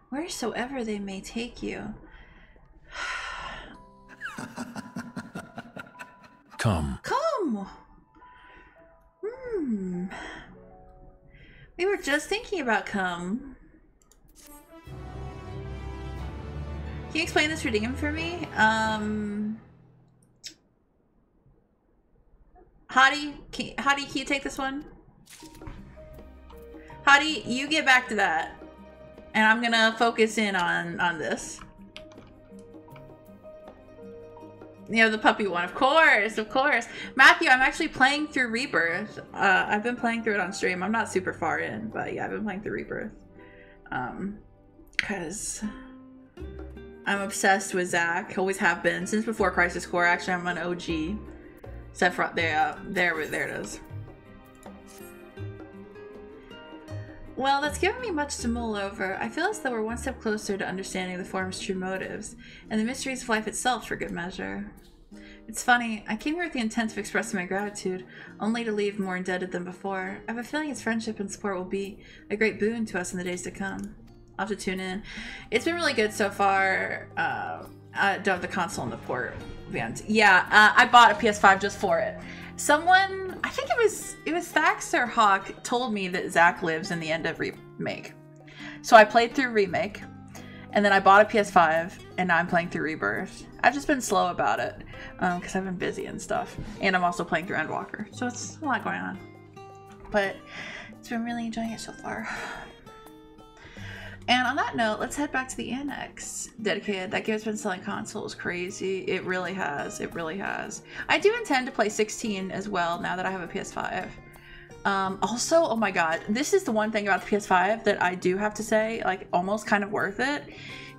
Wheresoever they may take you. Come. Come! We were just thinking about come. Can you explain this redeem for me? Hottie, can you take this one? Hottie, you get back to that. And I'm gonna focus in on this. You know, the puppy one. Of course, of course. Matthew, I'm actually playing through Rebirth. I've been playing through it on stream. I'm not super far in, but yeah, I've been playing through Rebirth. Because I'm obsessed with Zack. Always have been. Since before Crisis Core. Actually, I'm an OG. Except for, there it is. Well, that's given me much to mull over. I feel as though we're one step closer to understanding the Forum's true motives, and the mysteries of life itself for good measure. It's funny, I came here with the intent of expressing my gratitude, only to leave more indebted than before. I have a feeling its friendship and support will be a great boon to us in the days to come. I'll have to tune in. It's been really good so far. I don't have the console and the port. Yeah, I bought a PS5 just for it. Someone, I think it was Thax or Hawk, told me that Zack lives in the end of Remake. So I played through Remake, and then I bought a PS5, and now I'm playing through Rebirth. I've just been slow about it, because I've been busy and stuff. And I'm also playing through Endwalker, so it's a lot going on. But it's been really enjoying it so far. And on that note, let's head back to the Annex. Dedicated. That game's been selling consoles crazy. It really has. It really has. I do intend to play 16 as well now that I have a PS5. Also, oh my god, this is the one thing about the PS5 that I do have to say, like, almost kind of worth it.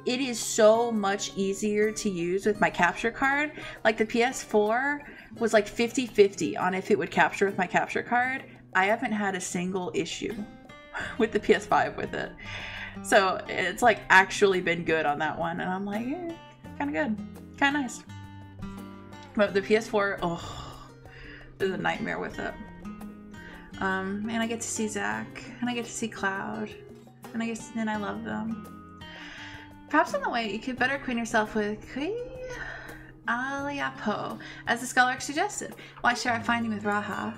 It is so much easier to use with my capture card. Like, the PS4 was like 50-50 on if it would capture with my capture card. I haven't had a single issue with the PS5 with it. So it's like actually been good on that one, and I'm like, yeah, kind of good, kind of nice. But the PS4, oh, is a nightmare with it. And I get to see Zack, and I get to see Cloud, and I love them. Perhaps on the way, you could better acquaint yourself with Kui Aliapo, as the scholar suggested. Why share our finding with Raha?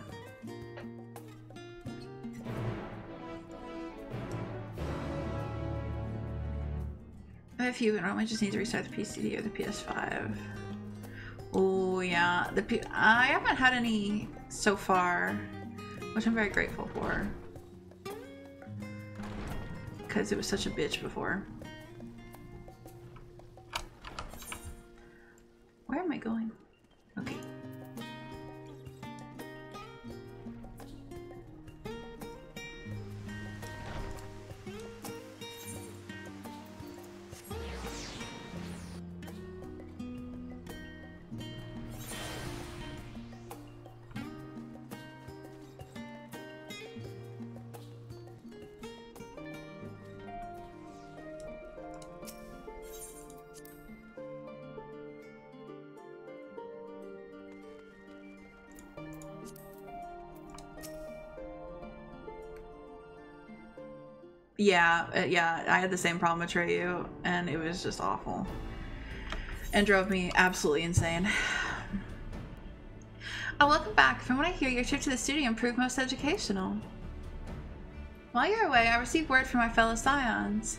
If you normally just need to restart the PCD or the PS5. Oh yeah, I haven't had any so far, which I'm very grateful for, because it was such a bitch before. Where am I going? Okay. Yeah, I had the same problem with Treyu, and it was just awful. And drove me absolutely insane. Oh, welcome back. From what I hear, your trip to the studio proved most educational. While you're away, I received word from my fellow Scions.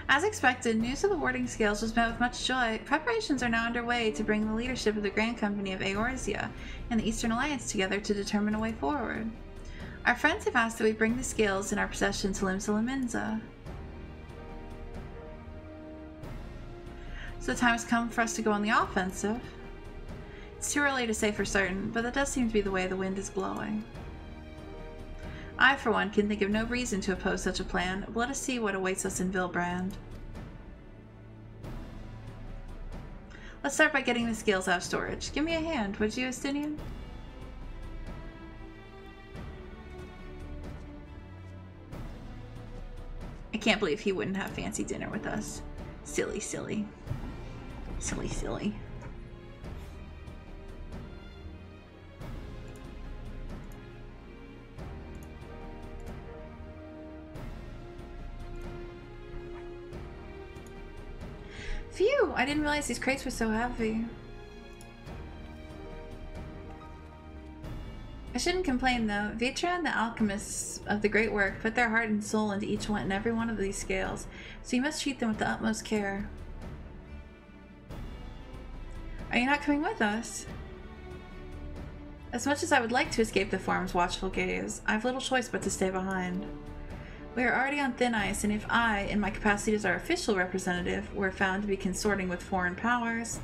As expected, news of the warding scales was met with much joy. Preparations are now underway to bring the leadership of the Grand Company of Eorzea and the Eastern Alliance together to determine a way forward. Our friends have asked that we bring the scales in our possession to Limsa Lominsa. So the time has come for us to go on the offensive. It's too early to say for certain, but that does seem to be the way the wind is blowing. I, for one, can think of no reason to oppose such a plan. Let us see what awaits us in Vilbrand. Let's start by getting the scales out of storage. Give me a hand, would you, Estinian? I can't believe he wouldn't have fancy dinner with us. Silly, silly. Silly, silly. Phew! I didn't realize these crates were so heavy. I shouldn't complain though. Vitra and the alchemists of the great work put their heart and soul into each one and every one of these scales, so you must treat them with the utmost care. Are you not coming with us? As much as I would like to escape the Forum's watchful gaze, I have little choice but to stay behind. We are already on thin ice, and if I, in my capacity as our official representative, were found to be consorting with foreign powers,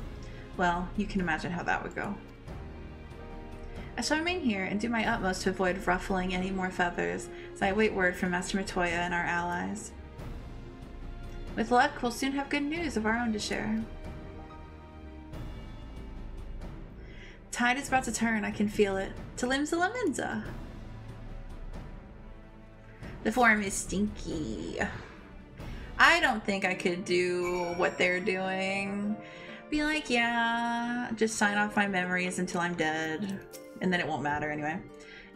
well, you can imagine how that would go. I shall remain here and do my utmost to avoid ruffling any more feathers as I await word from Master Matoya and our allies. With luck, we'll soon have good news of our own to share. Tide is about to turn, I can feel it. Talimza Laminza! The Forum is stinky. I don't think I could do what they're doing. Be like, yeah, just sign off my memories until I'm dead. And then it won't matter anyway.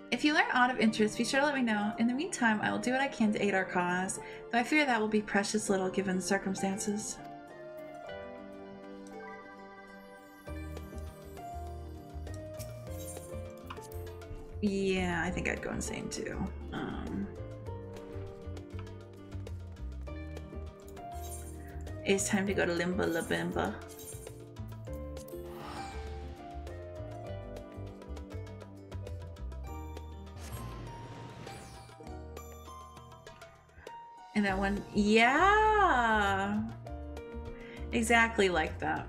If you learn aught of interest, be sure to let me know. In the meantime, I will do what I can to aid our cause, though I fear that will be precious little given the circumstances. Yeah, I think I'd go insane too. It's time to go to Limba La Bimba. And that one, yeah, exactly like that.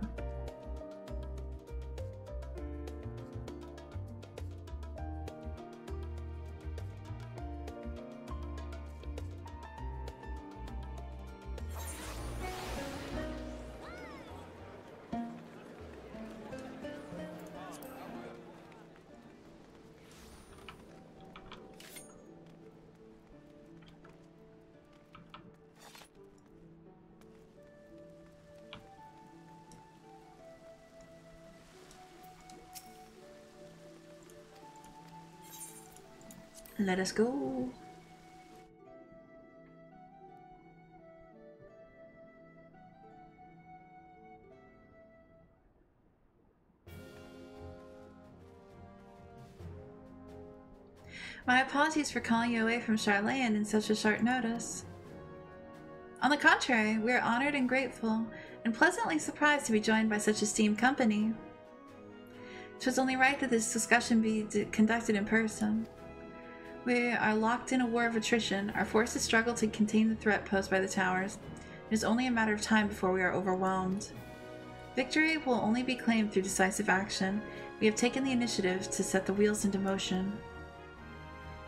Let us go. My apologies for calling you away from Charlayan in such a short notice. On the contrary, we are honored and grateful, and pleasantly surprised to be joined by such esteemed company. 'Twas only right that this discussion be conducted in person. We are locked in a war of attrition. Our forces struggle to contain the threat posed by the towers. It is only a matter of time before we are overwhelmed. Victory will only be claimed through decisive action. We have taken the initiative to set the wheels into motion.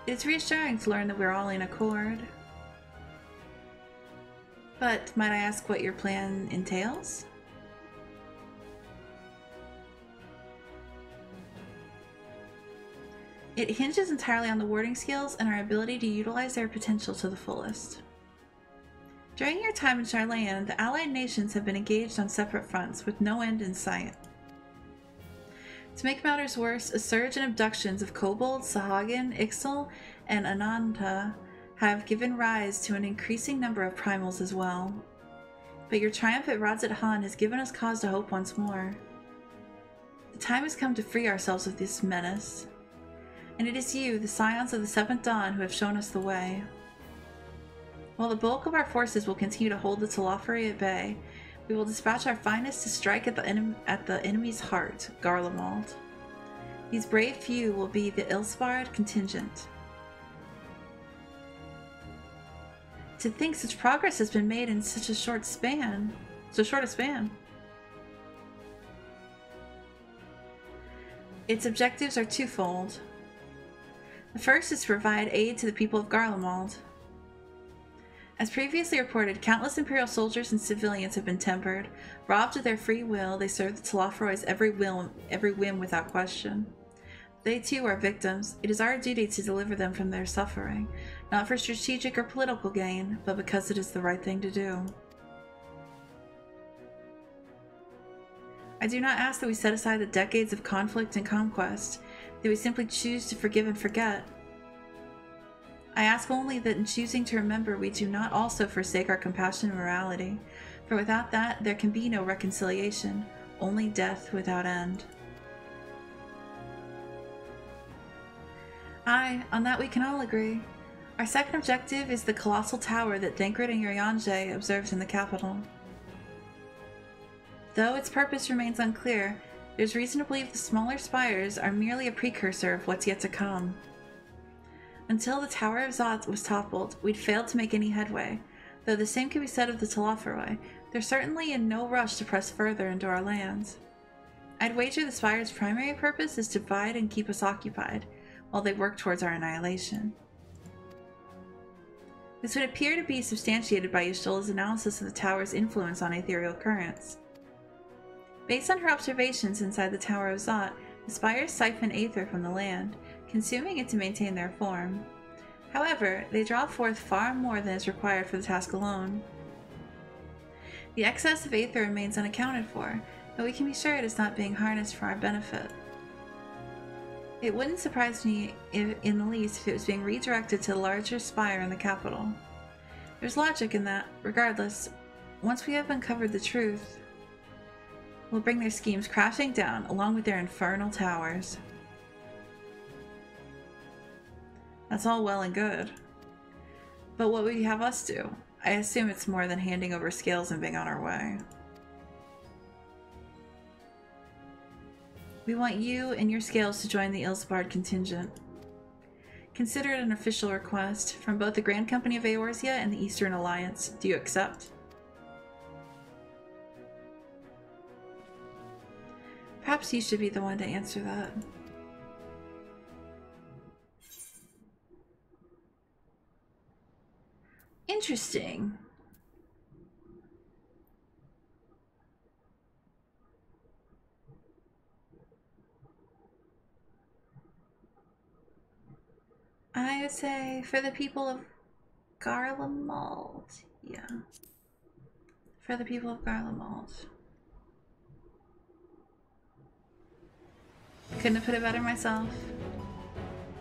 It is reassuring to learn that we are all in accord. But might I ask what your plan entails? It hinges entirely on the warding skills and our ability to utilize their potential to the fullest. During your time in Charlayan, the allied nations have been engaged on separate fronts with no end in sight. To make matters worse, a surge in abductions of kobolds, Sahagin, Ixal, and Ananta have given rise to an increasing number of primals as well. But your triumph at Radzit Han has given us cause to hope once more. The time has come to free ourselves of this menace. And it is you, the scions of the Seventh Dawn, who have shown us the way. While the bulk of our forces will continue to hold the Telophari at bay, we will dispatch our finest to strike at the enemy's heart, Garlemald. These brave few will be the Ilsvard contingent. To think such progress has been made in such a short span. So short a span. Its objectives are twofold. The first is to provide aid to the people of Garlemald. As previously reported, countless Imperial soldiers and civilians have been tempered. Robbed of their free will, they serve the Telophroi's every whim without question. They too are victims. It is our duty to deliver them from their suffering, not for strategic or political gain, but because it is the right thing to do. I do not ask that we set aside the decades of conflict and conquest, that we simply choose to forgive and forget. I ask only that in choosing to remember, we do not also forsake our compassion and morality, for without that, there can be no reconciliation, only death without end. Aye, on that we can all agree. Our second objective is the colossal tower that Thancred and Urianger observed in the capital. Though its purpose remains unclear, there's reason to believe the smaller spires are merely a precursor of what's yet to come. Until the Tower of Zot was toppled, we'd failed to make any headway. Though the same could be said of the Telophoroi, they're certainly in no rush to press further into our lands. I'd wager the Spire's primary purpose is to divide and keep us occupied, while they work towards our annihilation. This would appear to be substantiated by Y'shtola's analysis of the Tower's influence on ethereal currents. Based on her observations inside the Tower of Zot, the Spires siphon aether from the land, consuming it to maintain their form. However, they draw forth far more than is required for the task alone. The excess of aether remains unaccounted for, but we can be sure it is not being harnessed for our benefit. It wouldn't surprise me in the least if it was being redirected to the larger spire in the capital. There's logic in that. Regardless, once we have uncovered the truth, we'll bring their schemes crashing down along with their infernal towers. That's all well and good. But what would you have us do? I assume it's more than handing over scales and being on our way. We want you and your scales to join the Ilsbard contingent. Consider it an official request from both the Grand Company of Eorzea and the Eastern Alliance. Do you accept? Perhaps you should be the one to answer that. Interesting. I would say for the people of Garlemald. Yeah. For the people of Garlemald. Couldn't have put it better myself.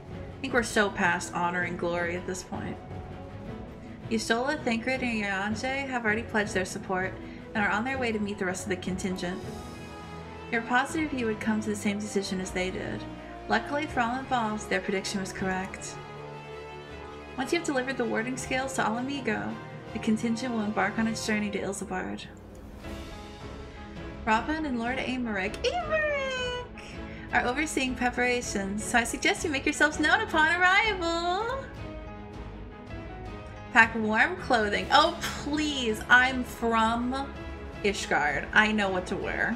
I think we're so past honor and glory at this point. Y'shtola, Thancred, and Yanje have already pledged their support and are on their way to meet the rest of the contingent. You're positive you would come to the same decision as they did. Luckily for all involved, their prediction was correct. Once you have delivered the warding scales to Alamigo, the contingent will embark on its journey to Ilsabard. Robin and Lord Aymeric are overseeing preparations, so I suggest you make yourselves known upon arrival. Pack warm clothing. Oh, please. I'm from Ishgard. I know what to wear.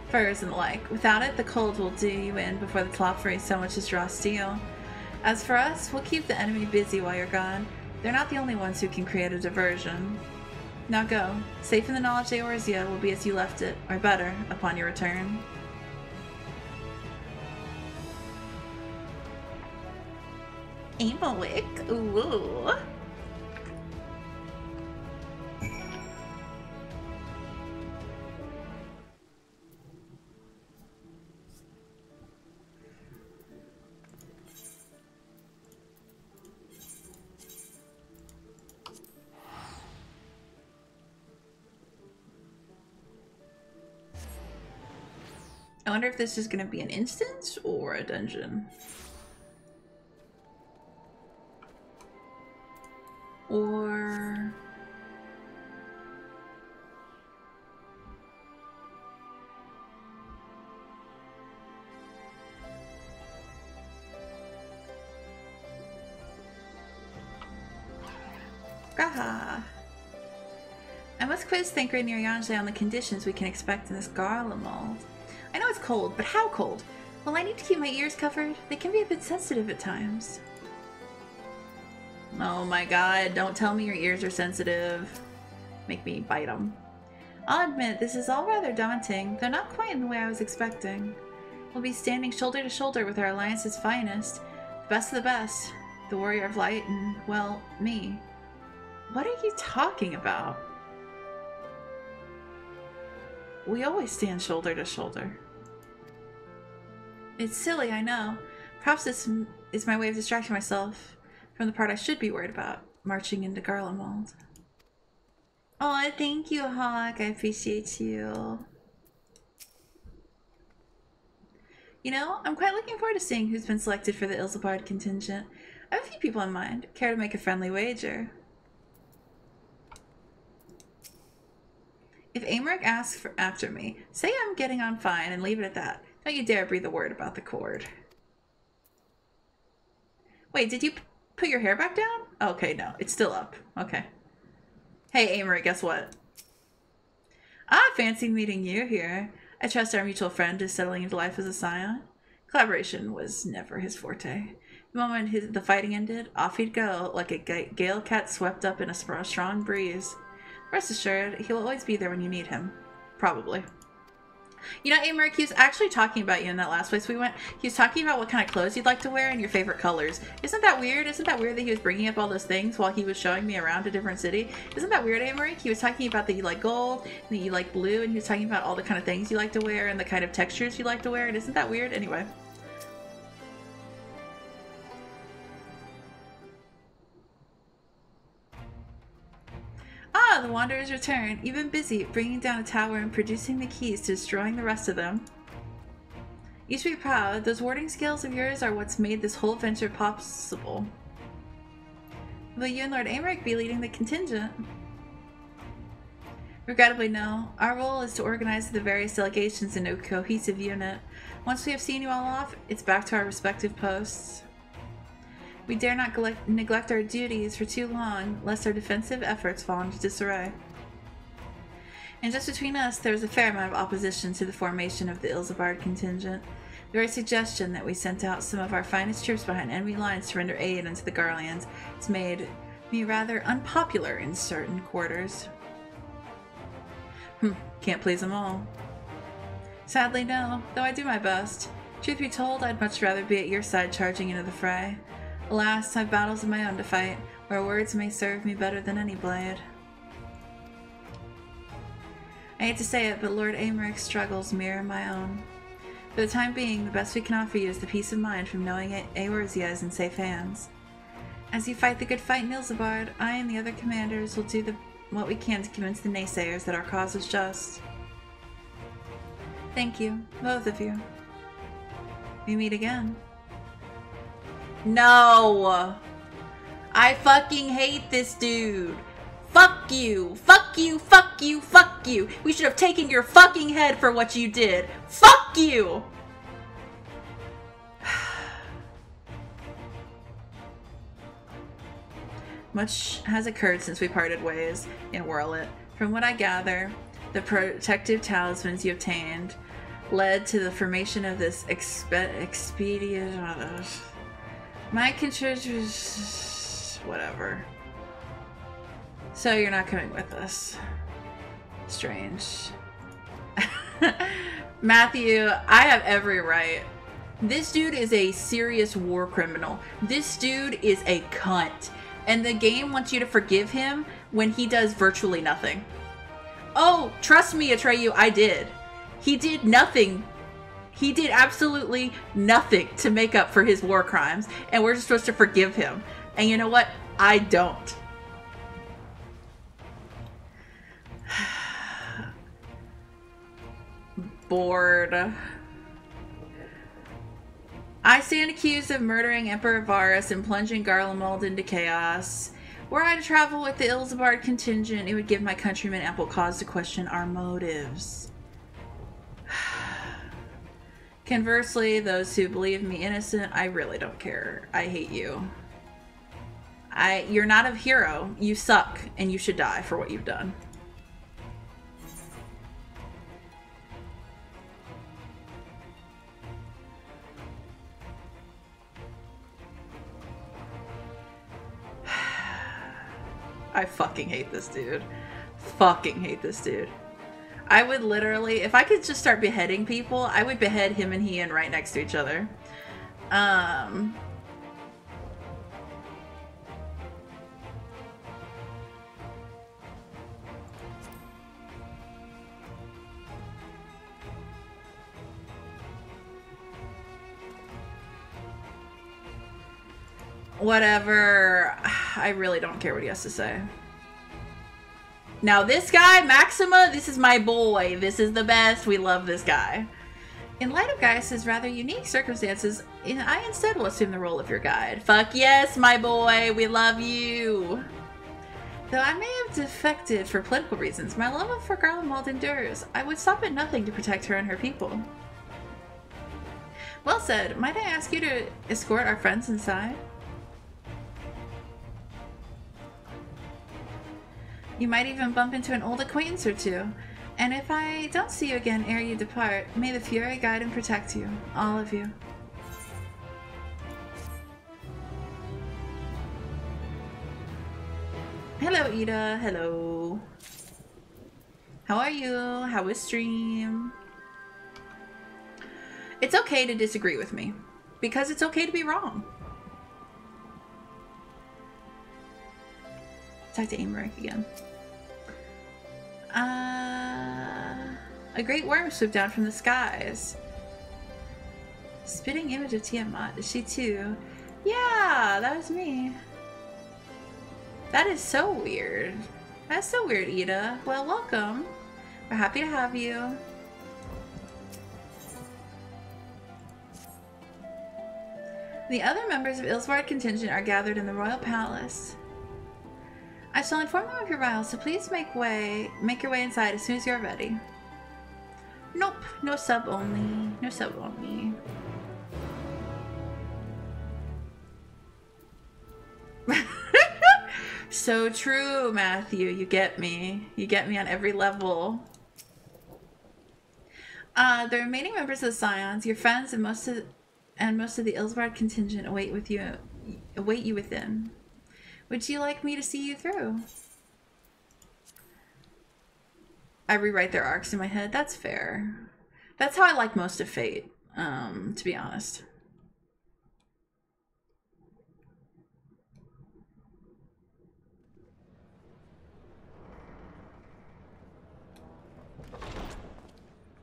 Furs and the like. Without it, the cold will do you in before the Telophoroi so much as draw steel. As for us, we'll keep the enemy busy while you're gone. They're not the only ones who can create a diversion. Now go. Safe in the knowledge Eorzea will be as you left it, or better, upon your return. Aymeric. Ooh. I wonder if this is going to be an instance or a dungeon. Or... Gaha! I must quiz Thancred and Yanje on the conditions we can expect in this Garlemald. I know it's cold, but how cold? Will I need to keep my ears covered? They can be a bit sensitive at times. Oh my god, don't tell me your ears are sensitive. Make me bite them. I'll admit, this is all rather daunting, though not quite in the way I was expecting. We'll be standing shoulder to shoulder with our alliance's finest, the best of the best, the warrior of light, and, well, me. What are you talking about? We always stand shoulder to shoulder. It's silly, I know. Perhaps this is my way of distracting myself from the part I should be worried about, marching into Garlemald. Oh, thank you, Hawk. I appreciate you. You know, I'm quite looking forward to seeing who's been selected for the Ilsabard contingent. I have a few people in mind. Care to make a friendly wager? If Aymeric asks after me, say I'm getting on fine and leave it at that. Don't you dare breathe a word about the cord. Wait, did you put your hair back down? Okay, no. It's still up. Okay. Hey, Amory, guess what? Fancy meeting you here. I trust our mutual friend is settling into life as a scion. Collaboration was never his forte. The moment the fighting ended, off he'd go, like a gale cat swept up in a strong breeze. Rest assured, he'll always be there when you need him. Probably. You know, Amory, he was actually talking about you in that last place we went. He was talking about what kind of clothes you'd like to wear and your favorite colors. Isn't that weird? Isn't that weird that he was bringing up all those things while he was showing me around a different city? Isn't that weird, Amory? He was talking about that you like gold, and that you like blue, and he was talking about all the kind of things you like to wear and the kind of textures you like to wear, and isn't that weird? Anyway. The Wanderers return. You've been busy bringing down a tower and producing the keys to destroying the rest of them. You should be proud. Those warding skills of yours are what's made this whole venture possible. Will you and Lord Aymeric be leading the contingent? Regrettably, no. Our role is to organize the various delegations into a cohesive unit. Once we have seen you all off, it's back to our respective posts. We dare not neglect our duties for too long, lest our defensive efforts fall into disarray. And just between us, there was a fair amount of opposition to the formation of the Ilsabard contingent. The very suggestion that we sent out some of our finest troops behind enemy lines to render aid unto the Garlands has made me rather unpopular in certain quarters. Can't please them all. Sadly, no, though I do my best. Truth be told, I'd much rather be at your side charging into the fray. Alas, I've battles of my own to fight, where words may serve me better than any blade. I hate to say it, but Lord Aymeric's struggles mirror my own. For the time being, the best we can offer you is the peace of mind from knowing Eorzea is in safe hands. As you fight the good fight in Ilsabard, I and the other commanders will do what we can to convince the naysayers that our cause is just. Thank you, both of you. We meet again. No! I fucking hate this dude. Fuck you! Fuck you! Fuck you! Fuck you! We should have taken your fucking head for what you did. Fuck you! Much has occurred since we parted ways in Whirlit. From what I gather, the protective talismans you obtained led to the formation of this expedient. My contribution was whatever. So you're not coming with us. Strange. Matthew, I have every right. This dude is a serious war criminal. This dude is a cunt. And the game wants you to forgive him when he does virtually nothing. Oh, trust me, Atreyu, I did. He did nothing. He did absolutely nothing to make up for his war crimes, and we're just supposed to forgive him. And you know what? I don't. Bored. I stand accused of murdering Emperor Varus and plunging Garlemald into chaos. Were I to travel with the Ilsabard contingent, it would give my countrymen ample cause to question our motives. Conversely, those who believe me innocent, I really don't care. I hate you. You're not a hero. You suck, and you should die for what you've done. I fucking hate this dude. Fucking hate this dude. I would literally, if I could just start beheading people, I would behead him and Ian right next to each other. Whatever. I really don't care what he has to say. Now this guy, Maxima, this is my boy. This is the best. We love this guy. In light of Gaius's rather unique circumstances, I instead will assume the role of your guide. Fuck yes, my boy. We love you. Though I may have defected for political reasons, my love for Garlemald endures. I would stop at nothing to protect her and her people. Well said. Might I ask you to escort our friends inside? You might even bump into an old acquaintance or two. And if I don't see you again ere you depart, may the Fury guide and protect you. All of you. Hello, Ida. Hello. How are you? How was stream? It's okay to disagree with me, because it's okay to be wrong. Talk to Aymeric again. A great worm swooped down from the skies. Spitting image of Tiamat. Is she too? Yeah, that was me. That is so weird. That's so weird, Ida. Well, welcome. We're happy to have you. The other members of Ilsvard contingent are gathered in the royal palace. I shall inform them of your arrival, so please make your way inside as soon as you're ready. Nope, no sub only. No sub only. So true, Matthew. You get me. You get me on every level. The remaining members of the Scions, your friends, and most of the Ilsvard contingent await you within. Would you like me to see you through? I rewrite their arcs in my head. That's fair. That's how I like most of Fate, to be honest.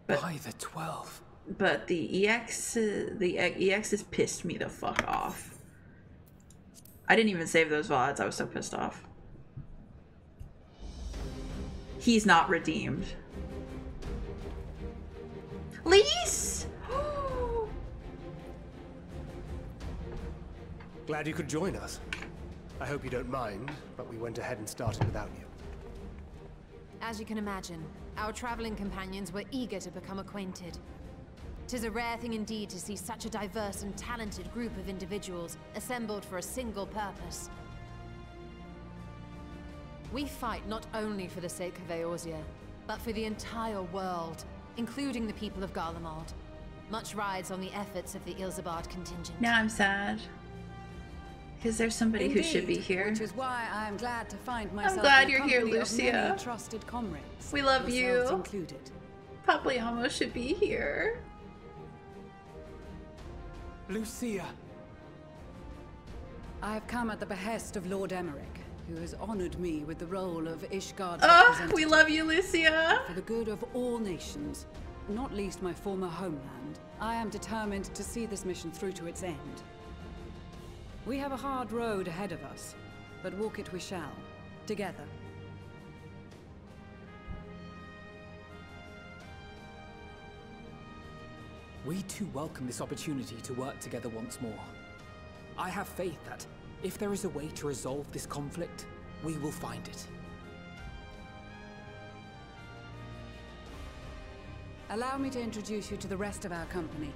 By the 12. But the EX has pissed me the fuck off. I didn't even save those VODs. I was so pissed off. He's not redeemed. Lise! Glad you could join us. I hope you don't mind, but we went ahead and started without you. As you can imagine, our traveling companions were eager to become acquainted. 'Tis a rare thing indeed to see such a diverse and talented group of individuals assembled for a single purpose. We fight not only for the sake of Eorzea, but for the entire world, including the people of Garlemald. Much rides on the efforts of the Ilsabard contingent. Now I'm sad. Because there's somebody Indeed, who should be here. Which is why I am glad to find myself I'm glad in the you're here, company of Lucia. many trusted comrades. We love yourselves you. Included. Pagliamo should be here. Lucia. I have come at the behest of Lord Aymeric, who has honored me with the role of Ishgard's Oh, representative. we love you, Lucia. For the good of all nations, not least my former homeland, I am determined to see this mission through to its end. We have a hard road ahead of us, but walk it we shall, together. We too welcome this opportunity to work together once more. I have faith that, if there is a way to resolve this conflict, we will find it. Allow me to introduce you to the rest of our company.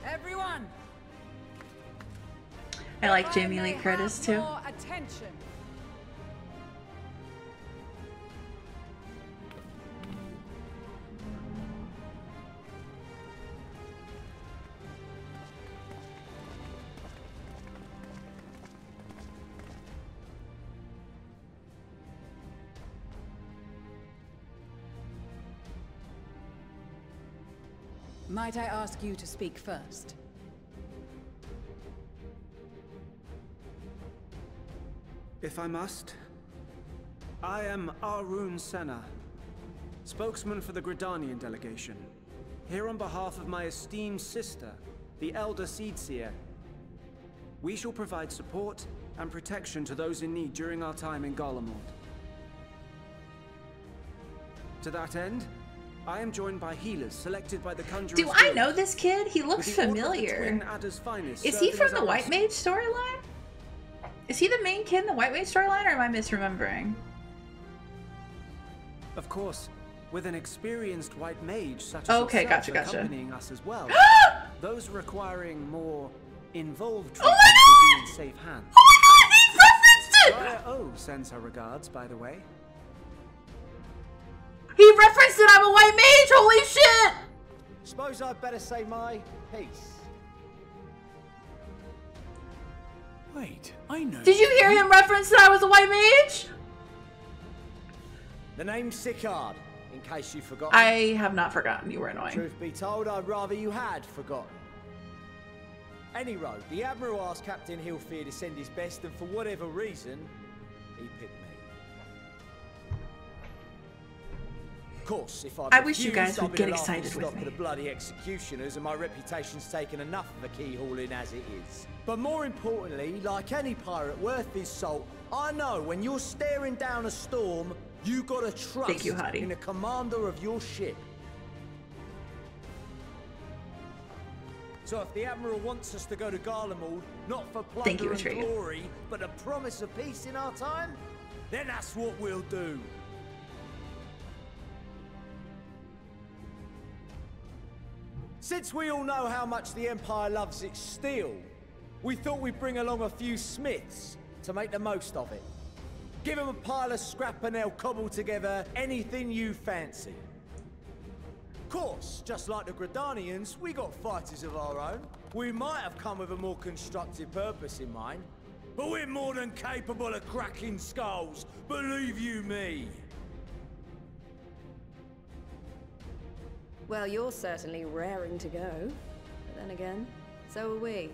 Everyone! I like Jamie Lee Curtis too. More attention. Might I ask you to speak first? If I must, I am Arun Senna, spokesman for the Gridanian delegation, here on behalf of my esteemed sister, the Elder Seedseer. We shall provide support and protection to those in need during our time in Garlemald. To that end, I am joined by healers selected by the Conjurer's Do I Guild, know this kid? He looks with the Order of the familiar. Twin Adder's Finest Is he serving from as the our White escort. Mage storyline? Is he the main kid in the White Mage storyline, or am I misremembering? Of course, with an experienced white mage such as Okay, yourself gotcha. accompanying us as well, those requiring more involved Oh my treatment will be in safe hands. Oh my god, they referenced Raya O sends her regards, by the way. He referenced that I'm a white mage! Holy shit! Suppose I'd better say my piece. Wait, I know. Did you hear him reference that I was a white mage? The name's Sicard, in case you forgot. I have not forgotten. You were annoying. Truth be told, I'd rather you had forgotten. Any road, the Admiral asked Captain Hillfear to send his best, and for whatever reason, he picked me. Of course, if I wish you guys would get excited with me. The bloody executioners, and my reputation's taken enough of a keyholing as it is. But more importantly, like any pirate worth his salt, I know when you're staring down a storm, you gotta trust in the commander of your ship. So if the Admiral wants us to go to Garlemald, not for plunder and glory, but a promise of peace in our time, then that's what we'll do. Since we all know how much the Empire loves its steel, we thought we'd bring along a few smiths to make the most of it. Give them a pile of scrap and they'll cobble together anything you fancy. Of course, just like the Gridanians, we got fighters of our own. We might have come with a more constructive purpose in mind, but we're more than capable of cracking skulls, believe you me. Well, you're certainly raring to go. But then again, so are we.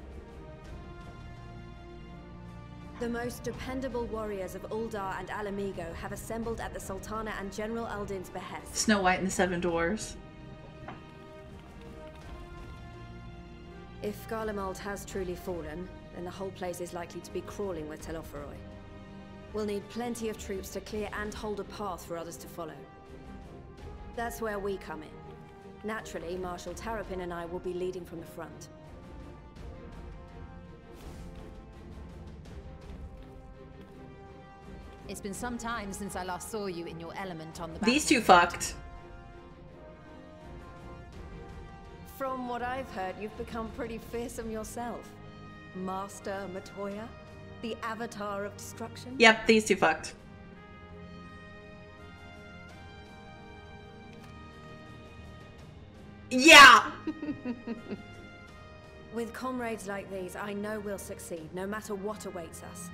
The most dependable warriors of Uldar and Alamigo have assembled at the Sultana and General Aldin's behest. Snow White and the Seven Dwarves. If Garlemald has truly fallen, then the whole place is likely to be crawling with Telophoroi. We'll need plenty of troops to clear and hold a path for others to follow. That's where we come in. Naturally, Marshal Terrapin and I will be leading from the front. It's been some time since I last saw you in your element on the These two fucked. From what I've heard, you've become pretty fearsome yourself. Master Matoya, the avatar of destruction. Yep, these two fucked. Yeah! With comrades like these, I know we'll succeed, no matter what awaits us.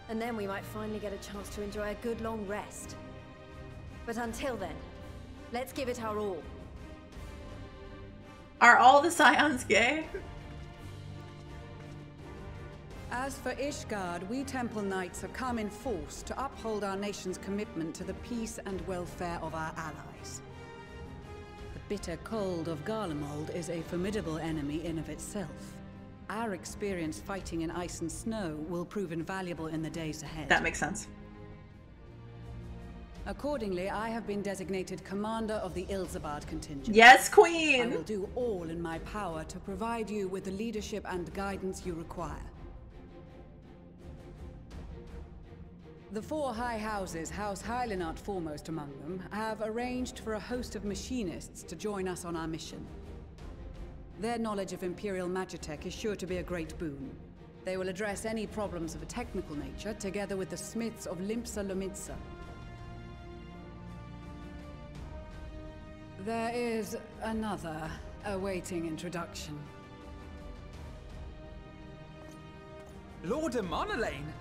And then we might finally get a chance to enjoy a good long rest. But until then, let's give it our all. Are all the Scions gay? As for Ishgard, we Temple Knights have come in force to uphold our nation's commitment to the peace and welfare of our allies. The bitter cold of Garlemald is a formidable enemy in of itself. Our experience fighting in ice and snow will prove invaluable in the days ahead. That makes sense. Accordingly, I have been designated commander of the Ilzabard contingent. Yes, Queen! I will do all in my power to provide you with the leadership and guidance you require. The four high houses, House Hylinart foremost among them, have arranged for a host of machinists to join us on our mission. Their knowledge of Imperial Magitech is sure to be a great boon. They will address any problems of a technical nature, together with the smiths of Limpsa Lomitsa. There is another awaiting introduction. Lord Emanolaine!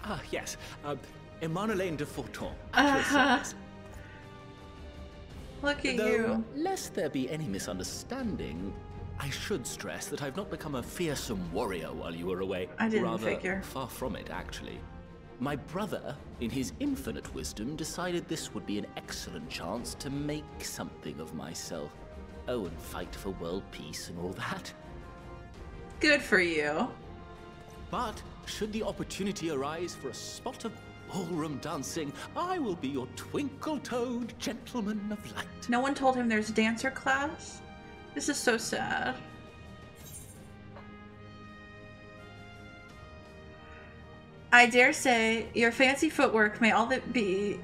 Ah, yes. Emanolaine de Forton. Look at Though, you. Lest there be any misunderstanding, I should stress that I've not become a fearsome warrior while you were away. I didn't Rather, figure. far from it, actually. My brother, in his infinite wisdom, decided this would be an excellent chance to make something of myself. Oh, and fight for world peace and all that. Good for you. But should the opportunity arise for a spot of ballroom dancing, I will be your twinkle-toed gentleman of light. No one told him there's dancer class? This is so sad. I dare say your fancy footwork may be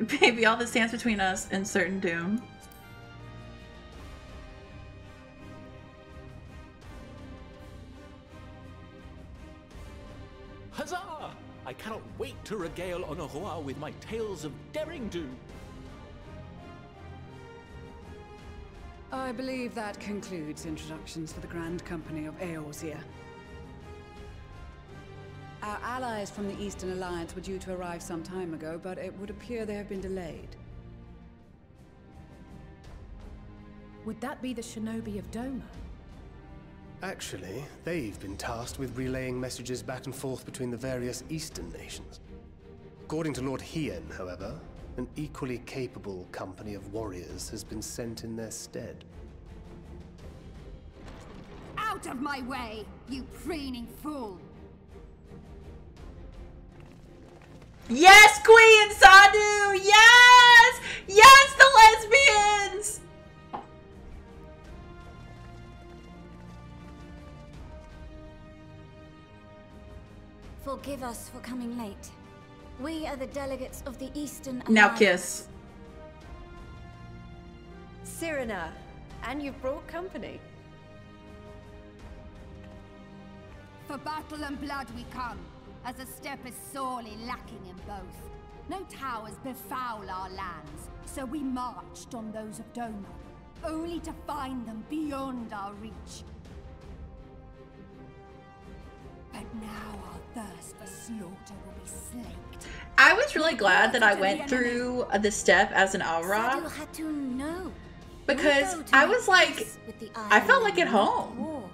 all that stands between us and certain doom. Huzzah! I cannot wait to regale Honoroa with my tales of daring-do. I believe that concludes introductions for the Grand Company of Eorzea. Our allies from the Eastern Alliance were due to arrive some time ago, but it would appear they have been delayed. Would that be the shinobi of Doma? Actually, they've been tasked with relaying messages back and forth between the various Eastern nations. According to Lord Hien, however, an equally capable company of warriors has been sent in their stead. Out of my way, you preening fool! Yes, Queen Sadu! Yes! Yes, the lesbians! Forgive us for coming late. We are the delegates of the Eastern Alliance. Now kiss. Cyrena, and you've brought company. For battle and blood we come, as the steppe is sorely lacking in both. No towers befoul our lands, so we marched on those of Doma, only to find them beyond our reach. But now our thirst for slaughter will be slaked. I was really glad that I went through the step as an Aura. had to know. Because I was like, I felt like at home.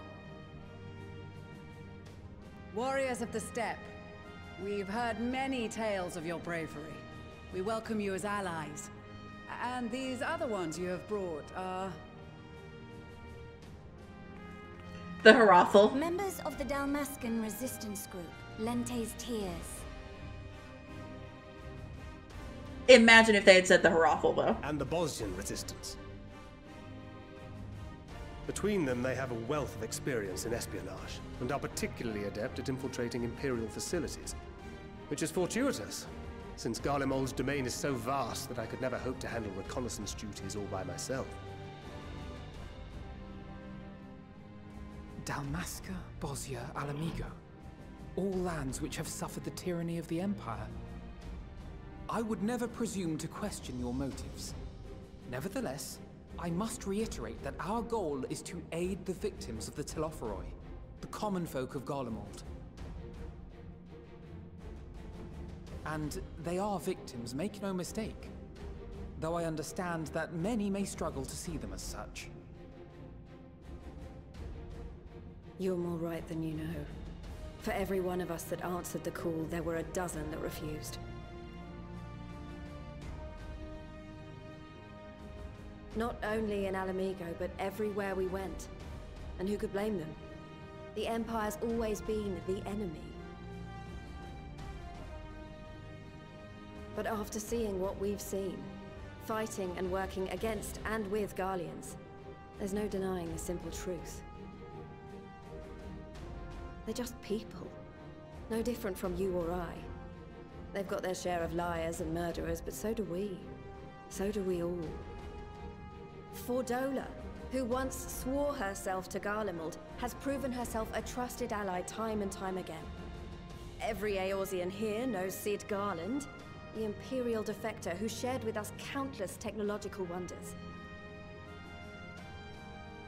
Warriors of the Steppe, we've heard many tales of your bravery. We welcome you as allies. And these other ones you have brought are... The Harathal. Members of the Dalmascan resistance group, Lente's Tears. Imagine if they had said the Harathal, though. And the Bosnian resistance. Between them, they have a wealth of experience in espionage, and are particularly adept at infiltrating Imperial facilities. Which is fortuitous, since Garlemald's domain is so vast that I could never hope to handle reconnaissance duties all by myself. Dalmasca, Bosnia, Alamigo. All lands which have suffered the tyranny of the Empire. I would never presume to question your motives. Nevertheless, I must reiterate that our goal is to aid the victims of the Telophoroi, the common folk of Garlemald. And they are victims, make no mistake. Though I understand that many may struggle to see them as such. You're more right than you know. For every one of us that answered the call, there were a dozen that refused. Not only in Alamigo, but everywhere we went. And who could blame them? The Empire's always been the enemy. But after seeing what we've seen, fighting and working against and with Garleans, there's no denying the simple truth. They're just people. No different from you or I. They've got their share of liars and murderers, but so do we. So do we all. Fordola, who once swore herself to Garlemald, has proven herself a trusted ally time and time again. Every Eorzean here knows Cid Garland, the Imperial defector who shared with us countless technological wonders.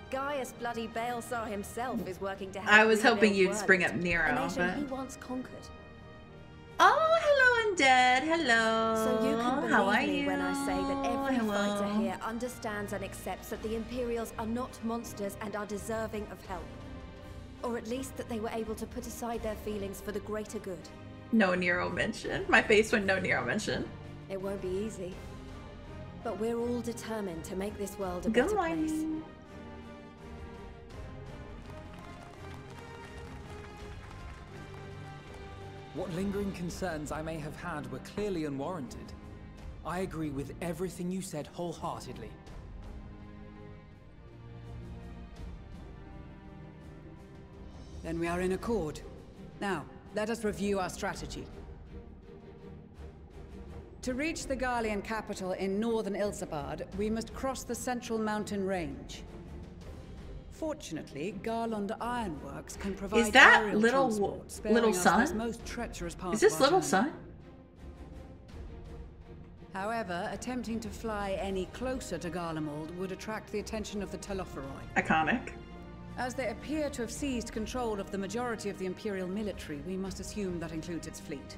Gaius bloody Baelsar himself is working to help. I was hoping you'd bring up Nero, a nation but... he once conquered. Oh, hello, Undead. Hello. So you can How are believe me you? when I say that every Hello. fighter here understands and accepts that the Imperials are not monsters and are deserving of help. Or at least that they were able to put aside their feelings for the greater good. No Nero mention. My face when no Nero mention. It won't be easy. But we're all determined to make this world a better place. What lingering concerns I may have had were clearly unwarranted. I agree with everything you said wholeheartedly. Then we are in accord. Now, let us review our strategy. To reach the Garlean capital in northern Ilsabard, we must cross the central mountain range. Fortunately, Garlemald Ironworks can provide Is that aerial transport, sparing little us son? this most treacherous part Is this of our little journey. son? However, attempting to fly any closer to Garlemald would attract the attention of the Telophoroi. Iconic. As they appear to have seized control of the majority of the Imperial military, we must assume that includes its fleet.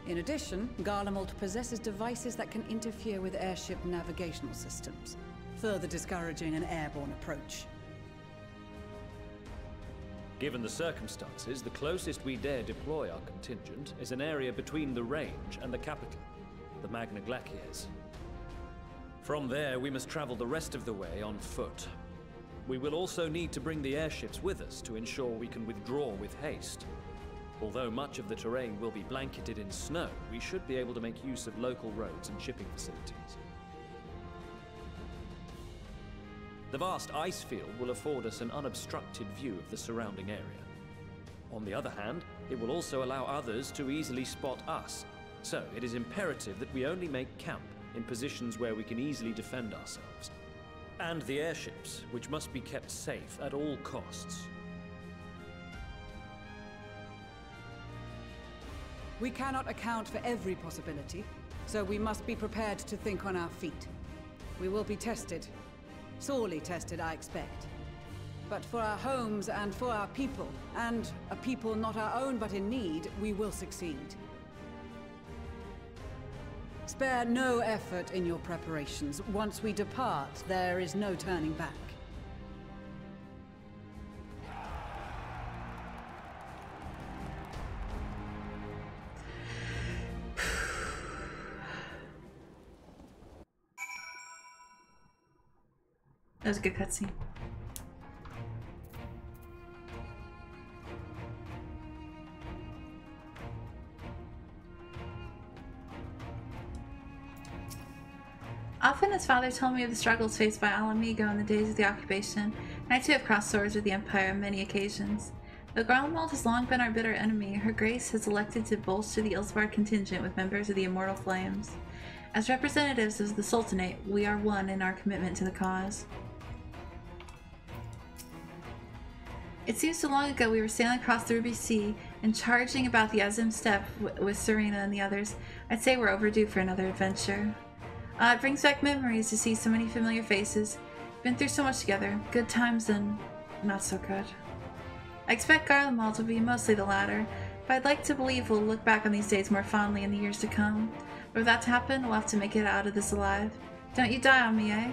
In addition, Garlemald possesses devices that can interfere with airship navigational systems, further discouraging an airborne approach. Given the circumstances, the closest we dare deploy our contingent is an area between the range and the capital, the Magna Glaciers. From there, we must travel the rest of the way on foot. We will also need to bring the airships with us to ensure we can withdraw with haste. Although much of the terrain will be blanketed in snow, we should be able to make use of local roads and shipping facilities. The vast ice field will afford us an unobstructed view of the surrounding area. On the other hand, it will also allow others to easily spot us. So, it is imperative that we only make camp in positions where we can easily defend ourselves. And the airships, which must be kept safe at all costs. We cannot account for every possibility, so we must be prepared to think on our feet. We will be tested. Sorely tested, I expect. But for our homes and for our people, and a people not our own but in need, we will succeed. Spare no effort in your preparations. Once we depart, there is no turning back. That was a good cutscene. Often his father told me of the struggles faced by Alamigo in the days of the occupation, and I too have crossed swords with the Empire on many occasions. Though Garlemald has long been our bitter enemy, Her Grace has elected to bolster the Ilsbard contingent with members of the Immortal Flames. As representatives of the Sultanate, we are one in our commitment to the cause. It seems so long ago we were sailing across the Ruby Sea and charging about the Azim Steppe with Serena and the others. I'd say we're overdue for another adventure. It brings back memories to see so many familiar faces. Been through so much together, good times and not so good. I expect Garlemald will be mostly the latter, but I'd like to believe we'll look back on these days more fondly in the years to come. But for that to happen, we'll have to make it out of this alive. Don't you die on me, eh?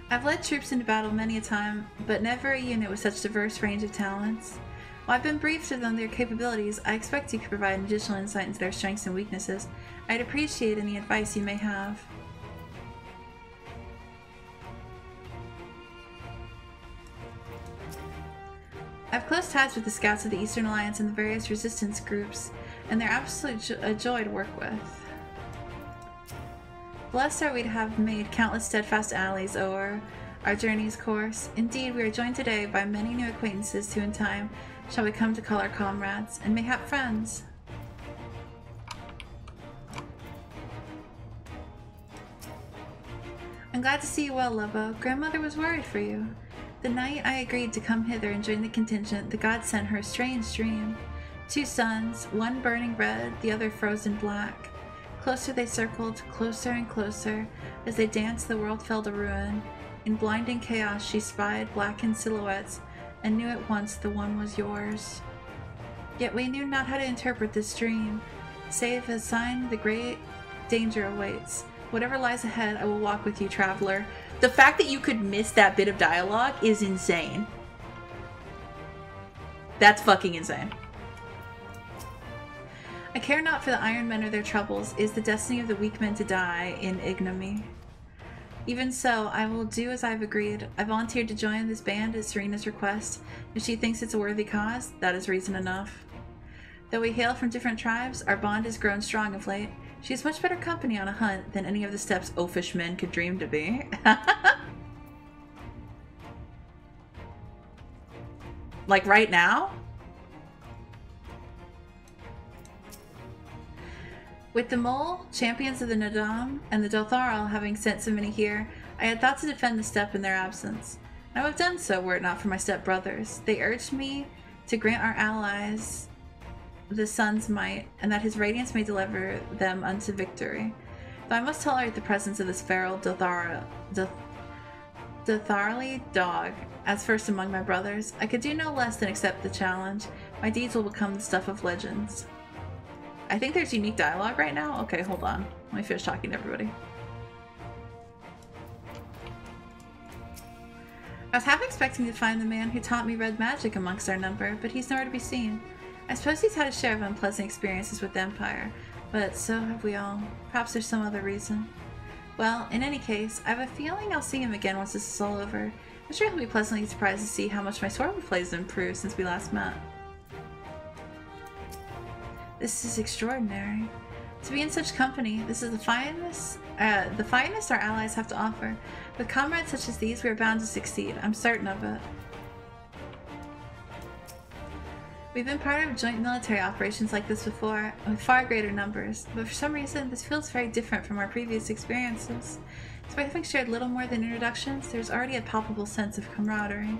I've led troops into battle many a time, but never a unit with such diverse range of talents. While I've been briefed on their capabilities, I expect you could provide additional insight into their strengths and weaknesses. I'd appreciate any advice you may have. I have close ties with the scouts of the Eastern Alliance and the various resistance groups, and they're absolute a joy to work with. Blessed are we to have made countless steadfast allies o'er our journey's course. Indeed, we are joined today by many new acquaintances who in time shall we come to call our comrades, and mayhap friends. I'm glad to see you well, Lobo. Grandmother was worried for you. The night I agreed to come hither and join the contingent, the gods sent her a strange dream. 2 suns, one burning red, the other frozen black. Closer they circled, closer and closer. As they danced, the world fell to ruin. In blinding chaos, she spied blackened silhouettes and knew at once the one was yours. Yet we knew not how to interpret this dream, save as sign the great danger awaits. Whatever lies ahead, I will walk with you, traveler. The fact that you could miss that bit of dialogue is insane. That's fucking insane. I care not for the Iron Men or their troubles. It is the destiny of the weak men to die in ignominy. Even so, I will do as I have agreed. I volunteered to join this band at Serena's request. If she thinks it's a worthy cause, that is reason enough. Though we hail from different tribes, our bond has grown strong of late. She is much better company on a hunt than any of the steppes oafish men could dream to be. Like right now? With the Mole, champions of the Nadam, and the Dotharal having sent so many here, I had thought to defend the steppe in their absence. I would have done so were it not for my step-brothers. They urged me to grant our allies the sun's might, and that his radiance may deliver them unto victory. Though I must tolerate the presence of this feral Dotharli dog as first among my brothers, I could do no less than accept the challenge. My deeds will become the stuff of legends. I think there's unique dialogue right now. Okay, hold on. Let me finish talking to everybody. I was half expecting to find the man who taught me red magic amongst our number, but he's nowhere to be seen. I suppose he's had a share of unpleasant experiences with the Empire, but so have we all. Perhaps there's some other reason. Well, in any case, I have a feeling I'll see him again once this is all over. I'm sure he'll be pleasantly surprised to see how much my swordplay has improved since we last met. This is extraordinary. To be in such company, this is the finest our allies have to offer. With comrades such as these, we are bound to succeed. I'm certain of it. We've been part of joint military operations like this before, with far greater numbers, but for some reason this feels very different from our previous experiences. Despite having shared little more than introductions, there's already a palpable sense of camaraderie.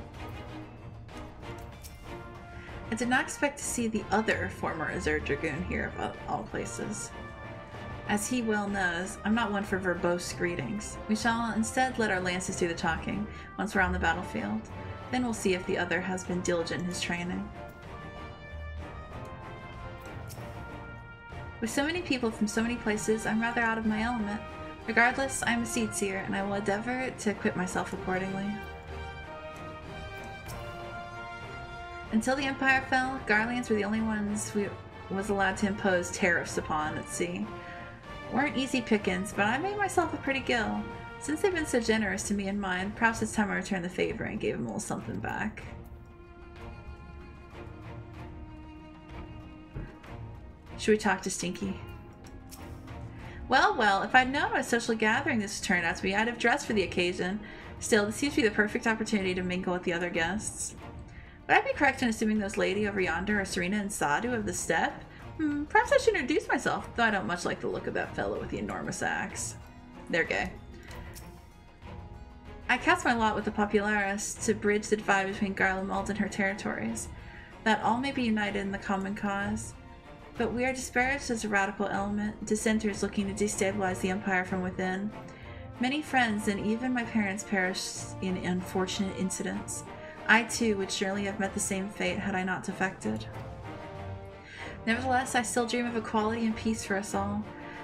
I did not expect to see the other former Azure Dragoon here of all places. As he well knows, I'm not one for verbose greetings. We shall instead let our lances do the talking once we're on the battlefield. Then we'll see if the other has been diligent in his training. With so many people from so many places, I'm rather out of my element. Regardless, I'm a seed seer, and I will endeavor to equip myself accordingly. Until the Empire fell, Garleans were the only ones we was allowed to impose tariffs upon at sea. Weren't easy pickings, but I made myself a pretty gill. Since they've been so generous to me and mine, perhaps it's time I returned the favor and gave them a little something back. Should we talk to Stinky? Well, if I'd known what a social gathering this would turn out to be, I'd have dressed for the occasion. Still, this seems to be the perfect opportunity to mingle with the other guests. Would I be correct in assuming those lady over yonder are Serena and Sadu of the steppe? Perhaps I should introduce myself, though I don't much like the look of that fellow with the enormous axe. They're gay. I cast my lot with the Popularis to bridge the divide between Garlemald and her territories, that all may be united in the common cause. But we are disparaged as a radical element, dissenters looking to destabilize the Empire from within. Many friends and even my parents perished in unfortunate incidents. I too would surely have met the same fate had I not defected. Nevertheless, I still dream of equality and peace for us all.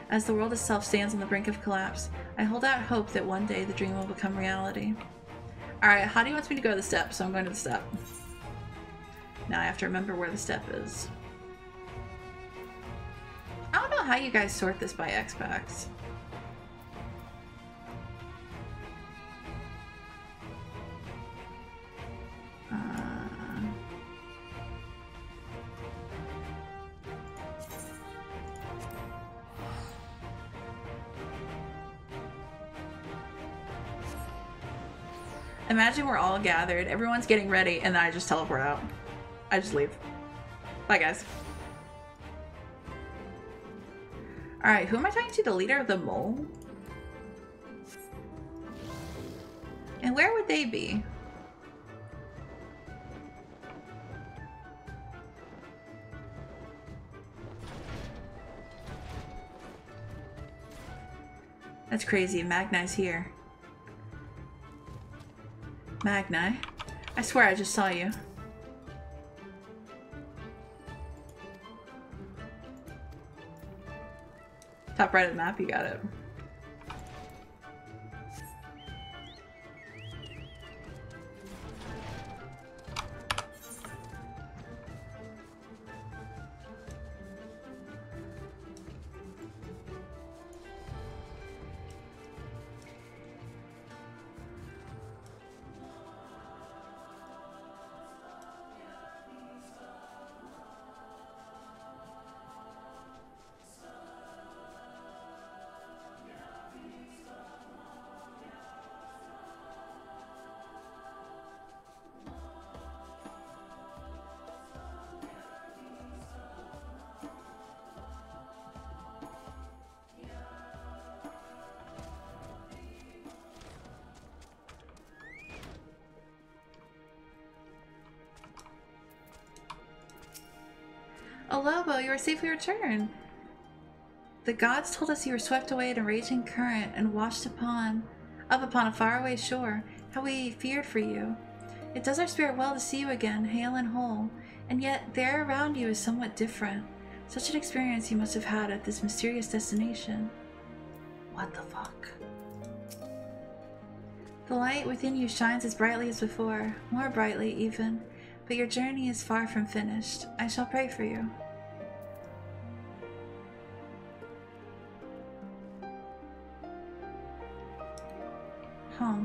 As the world itself stands on the brink of collapse, I hold out hope that one day the dream will become reality. Alright, Hadi wants me to go to the steppe, so I'm going to the steppe. Now I have to remember where the steppe is. I don't know how you guys sort this by Xbox. Imagine we're all gathered, everyone's getting ready, and then I just teleport out. I just leave. Bye, guys. Alright, who am I talking to? The leader of the mole? And where would they be? That's crazy. Magnai's here. Magnai? I swear I just saw you. Top right of the map, you got it. Oh, Lobo, you are safely returned. The gods told us you were swept away in a raging current and washed up upon a faraway shore. How we feared for you. It does our spirit well to see you again, hale and whole, and yet the air around you is somewhat different. Such an experience you must have had at this mysterious destination. What the fuck? The light within you shines as brightly as before, more brightly even, but your journey is far from finished. I shall pray for you. Huh.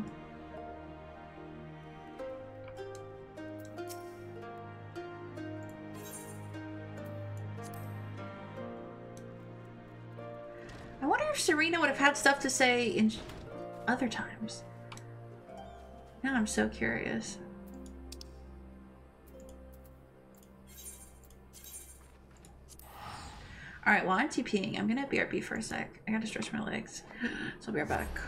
I wonder if Serena would have had stuff to say in other times. Now I'm so curious. Alright, while I'm TPing, I'm gonna BRB for a sec. I gotta stretch my legs. So I'll be right back.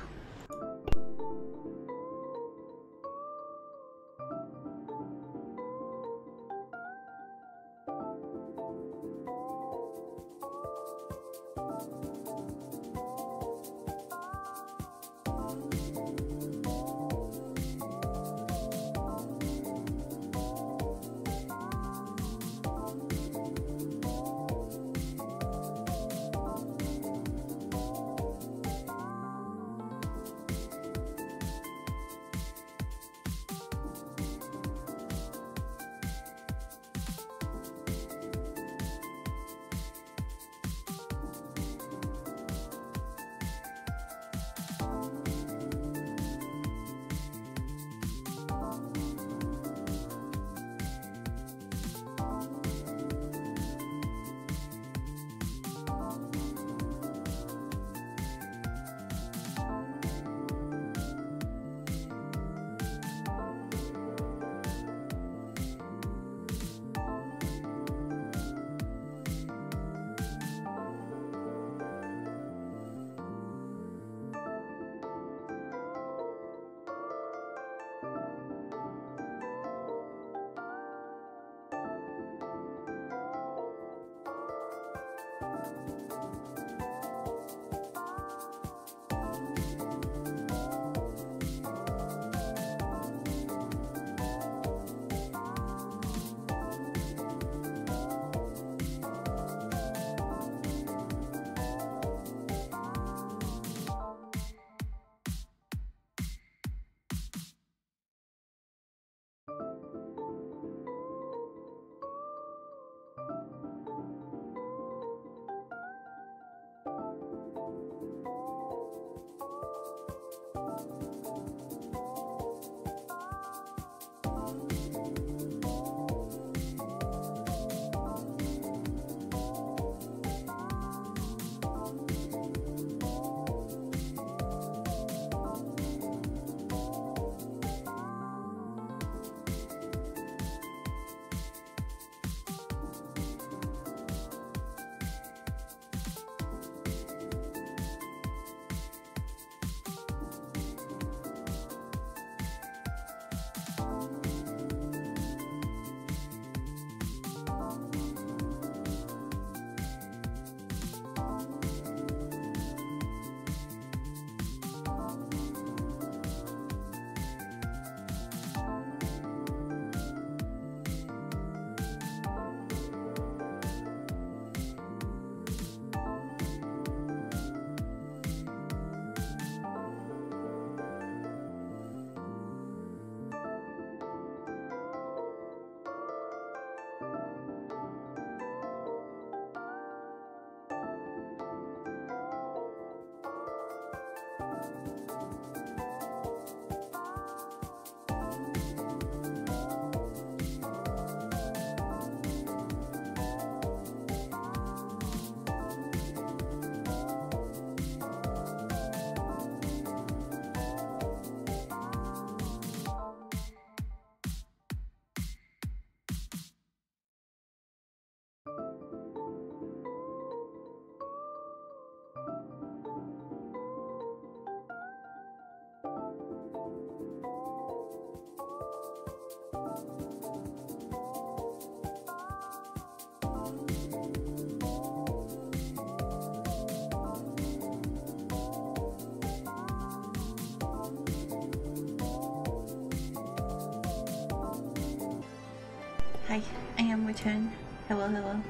Hi, I am returned. Hello, hello.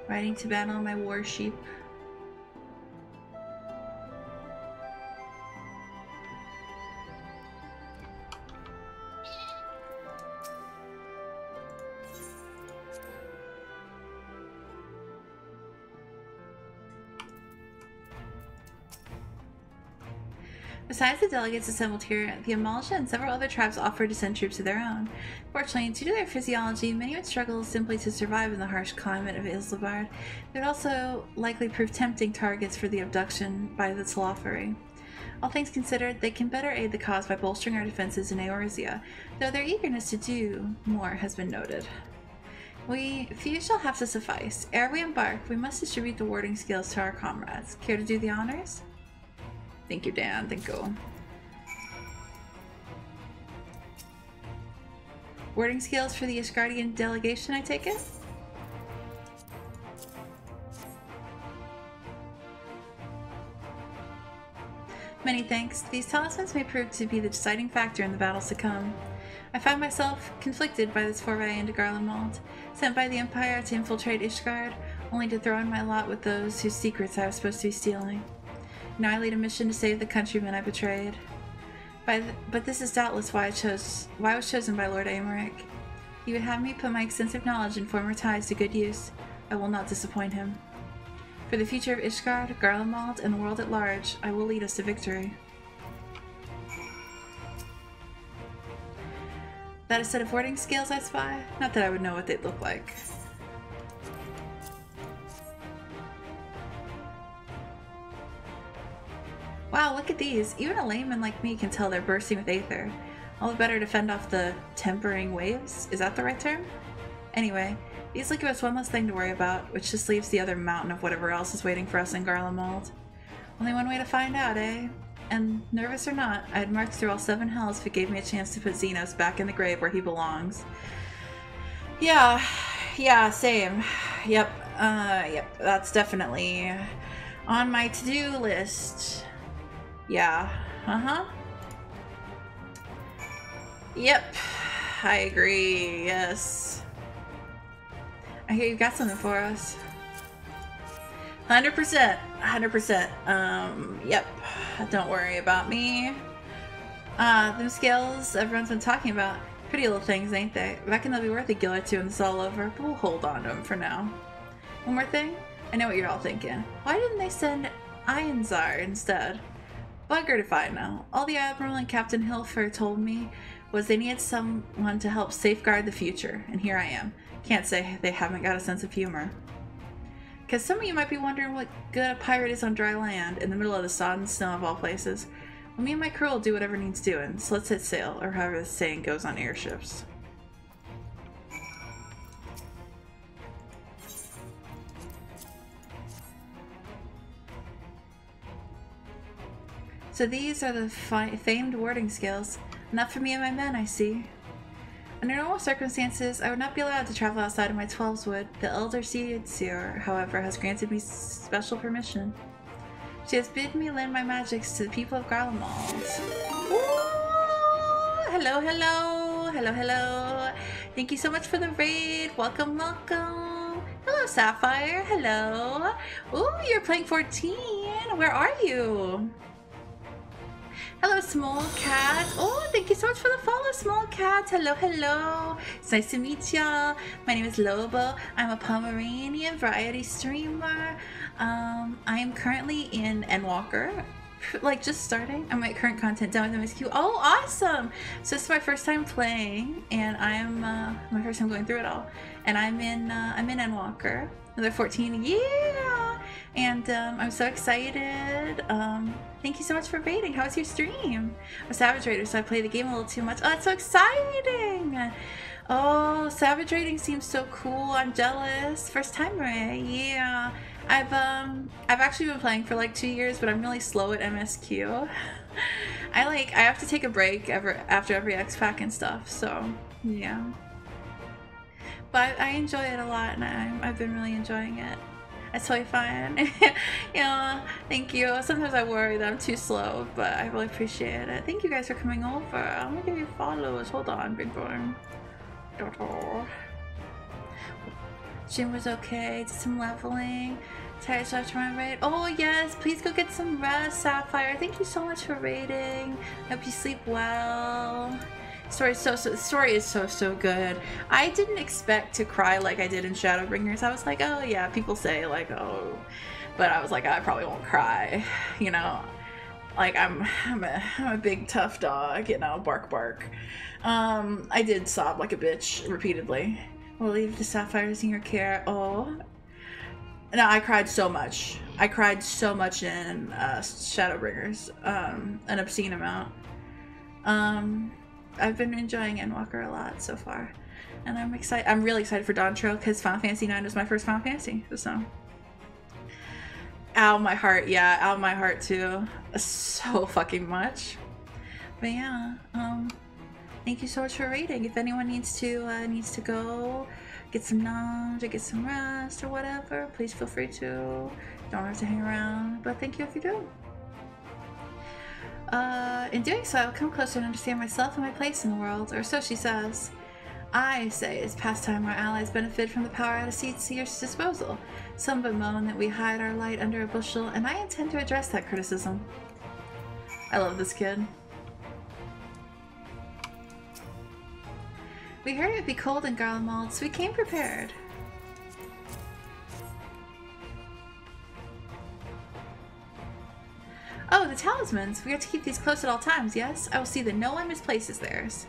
Riding to battle on my war sheep. Besides the delegates assembled here, the Amalja and several other tribes offered to send troops of their own. Fortunately, due to their physiology, many would struggle simply to survive in the harsh climate of Islabard. They would also likely prove tempting targets for the abduction by the Telophori. All things considered, they can better aid the cause by bolstering our defenses in Eorzea, though their eagerness to do more has been noted. Few shall have to suffice. Ere we embark, we must distribute the warding skills to our comrades. Care to do the honors? Thank you, Dan. Thank you. Wording skills for the Ishgardian delegation, I take it? Many thanks. These talismans may prove to be the deciding factor in the battles to come. I find myself conflicted by this foray into Garlemald, sent by the Empire to infiltrate Ishgard, only to throw in my lot with those whose secrets I was supposed to be stealing. Now I lead a mission to save the countrymen I betrayed. But this is doubtless why I was chosen by Lord Aymeric. He would have me put my extensive knowledge and former ties to good use. I will not disappoint him. For the future of Ishgard, Garlemald, and the world at large, I will lead us to victory. That a set of wording skills I spy? Not that I would know what they'd look like. Wow, look at these. Even a layman like me can tell they're bursting with aether. All the better to fend off the tempering waves? Is that the right term? Anyway, these will give us one less thing to worry about, which just leaves the other mountain of whatever else is waiting for us in Garlemald. Only one way to find out, eh? And nervous or not, I'd march through all 7 hells if it gave me a chance to put Xenos back in the grave where he belongs. Yeah, same. Yep, that's definitely on my to-do list. Yeah, Yep, I agree, yes. I hear you got something for us. 100%, 100%. Yep, don't worry about me. Them skills everyone's been talking about. Pretty little things, ain't they? I reckon they'll be worth a gil or two when it's all over, but we'll hold on to them for now. One more thing? I know what you're all thinking. Why didn't they send Einzar instead? Buggered if I know. All the Admiral and Captain Hilfer told me was they needed someone to help safeguard the future, and here I am. Can't say they haven't got a sense of humor. Because some of you might be wondering what good a pirate is on dry land, in the middle of the sod and snow of all places. Well, me and my crew will do whatever needs doing, so let's hit sail, or however the saying goes on airships. So these are the famed warding skills. Enough for me and my men, I see. Under normal circumstances, I would not be allowed to travel outside of my 12's wood. The Elder Seer, however, has granted me special permission. She has bid me lend my magics to the people of Garlemald. Hello, hello, hello, hello. Thank you so much for the raid. Welcome, welcome. Hello, Sapphire. Hello. Ooh, you're playing 14. Where are you? Hello, Small Cat. Oh, thank you so much for the follow, Small Cat. Hello, hello. It's nice to meet y'all. My name is Lobo. I'm a Pomeranian variety streamer. I am currently in Endwalker, like just starting. I'm at current content done with MSQ. Oh, awesome! So this is my first time playing, and I'm my first time going through it all. And I'm in Endwalker. Another 14. Yeah! And I'm so excited. Thank you so much for raiding. How was your stream? I'm a Savage Raider, so I play the game a little too much. Oh, it's so exciting! Oh, Savage Raiding seems so cool. I'm jealous. First time, Ray. Yeah. I've actually been playing for like 2 years, but I'm really slow at MSQ. I have to take a break after every X-Pack and stuff, so yeah. But I enjoy it a lot, and I've been really enjoying it. That's totally fine. Yeah, thank you. Sometimes I worry that I'm too slow, but I really appreciate it. Thank you guys for coming over. I'm gonna give you followers. Hold on, big boy. Gym was okay. Did some leveling. Tired so after my raid. Oh yes, please go get some rest, Sapphire. Thank you so much for raiding. Hope you sleep well. Story is so good. I didn't expect to cry like I did in Shadowbringers. I was like, oh yeah, people say like, oh, but I was like, I probably won't cry, you know. Like I'm a big tough dog, you know, bark bark. I did sob like a bitch repeatedly. We'll leave the Sapphires in your care. Oh. No, I cried so much. I cried so much in Shadowbringers, an obscene amount. I've been enjoying Endwalker a lot so far, and I'm excited. I'm really excited for Dawn Trail because Final Fantasy IX was my first Final Fantasy. So, ow my heart, yeah, ow my heart too, so fucking much. But yeah, thank you so much for raiding. If anyone needs to go get some knowledge or get some rest or whatever, please feel free to. Don't have to hang around, but thank you if you do. In doing so, I'll come closer and understand myself and my place in the world, or so she says. I say it's past time our allies benefit from the power at a Seer's disposal. Some bemoan that we hide our light under a bushel, and I intend to address that criticism. I love this kid. We heard it would be cold in Garlemald, so we came prepared. Oh, the talismans. We are to keep these close at all times, yes? I will see that no one misplaces theirs.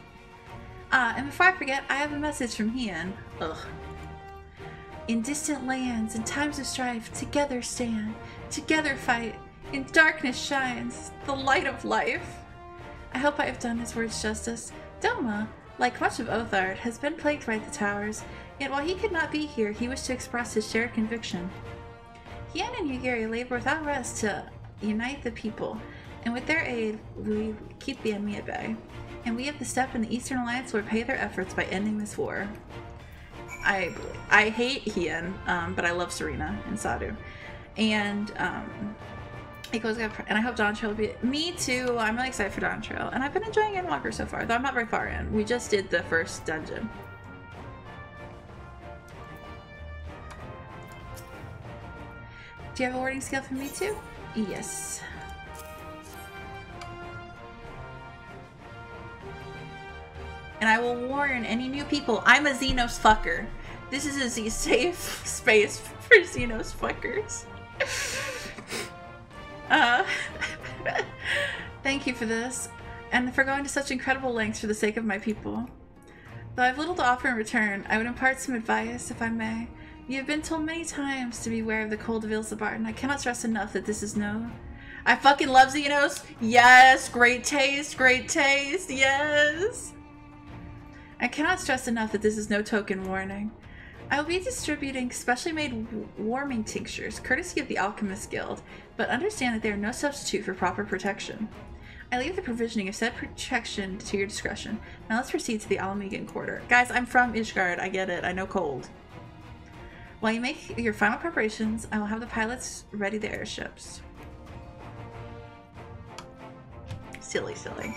And before I forget, I have a message from Hien. Ugh. In distant lands, in times of strife, together stand, together fight. In darkness shines the light of life. I hope I have done his words justice. Doma, like much of Othard, has been plagued by the towers, yet while he could not be here, he wished to express his shared conviction. Hien and Yugiri labor without rest to unite the people, and with their aid, we keep the enemy at bay. And we of the Steppe and the Eastern Alliance will repay their efforts by ending this war. I hate Hien, but I love Serena and Sadu. And it goes, and I hope Dawn Trail will be. Me too. I'm really excited for Dawn Trail, and I've been enjoying Endwalker so far, though I'm not very far in. We just did the first dungeon. Do you have a warding skill for me too? Yes. And I will warn any new people, I'm a Xenos fucker. This is a safe space for Xenos fuckers. Thank you for this, and for going to such incredible lengths for the sake of my people. Though I have little to offer in return, I would impart some advice, if I may. You have been told many times to beware of the cold of Ilsabar, and I cannot stress enough that this is no... I fucking love Xenos! Yes! Great taste! Great taste! Yes! I cannot stress enough that this is no token warning. I will be distributing specially made warming tinctures, courtesy of the Alchemist Guild, but understand that they are no substitute for proper protection. I leave the provisioning of said protection to your discretion. Now let's proceed to the Alamegan Quarter. Guys, I'm from Ishgard. I get it. I know cold. While you make your final preparations, I will have the pilots ready the airships. Silly, silly.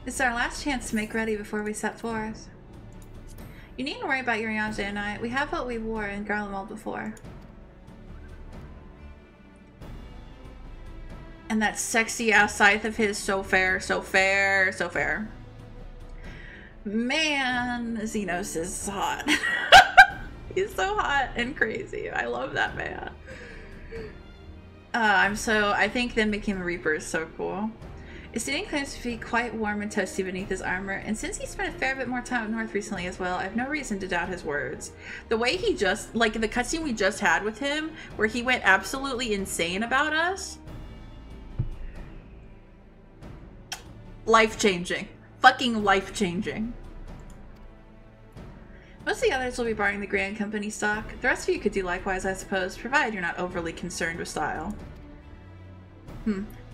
This is our last chance to make ready before we set forth. You needn't worry about Urianger and I. We have what we wore in Garlemald before. And that sexy ass scythe of his, so fair, so fair, so fair. Man, Xenos is hot. He's so hot and crazy. I love that man. I think them making the Reaper is so cool. His sitting claims to be quite warm and toasty beneath his armor, and since he spent a fair bit more time up north recently as well, I have no reason to doubt his words. The way he just, like the cutscene we just had with him, where he went absolutely insane about us. Life-changing. Fucking life-changing. Most of the others will be borrowing the Grand Company stock. The rest of you could do likewise, I suppose, provided you're not overly concerned with style.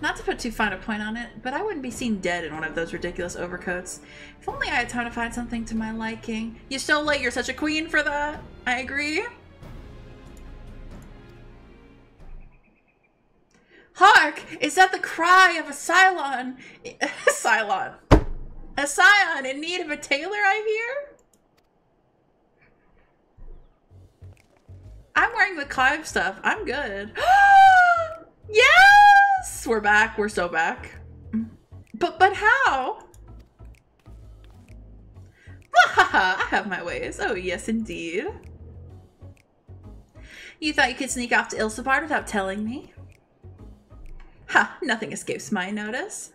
Not to put too fine a point on it, but I wouldn't be seen dead in one of those ridiculous overcoats. If only I had time to find something to my liking. You're so late, you're such a queen for that. I agree. Hark! Is that the cry of a Cylon? Cylon. A scion in need of a tailor, I hear? I'm wearing the Clive stuff. I'm good. Yes! We're back. We're so back. But how? I have my ways. Oh, yes, indeed. You thought you could sneak off to Ilsabard without telling me? Ha! Nothing escapes my notice.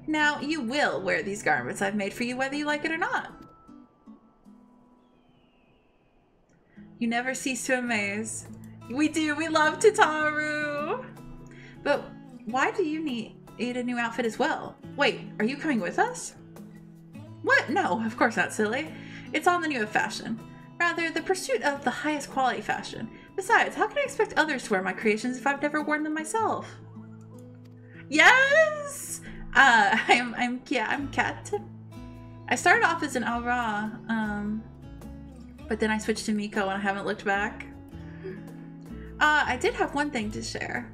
Now, you will wear these garments I've made for you whether you like it or not. You never cease to amaze. We do. We love Tataru. But why do you need a new outfit as well? Wait, are you coming with us? What? No, of course not, silly. It's all in the new of fashion. Rather, the pursuit of the highest quality fashion. Besides, how can I expect others to wear my creations if I've never worn them myself? Yes! I'm Kat. I started off as an Aura, but then I switched to Miko and I haven't looked back. I did have one thing to share.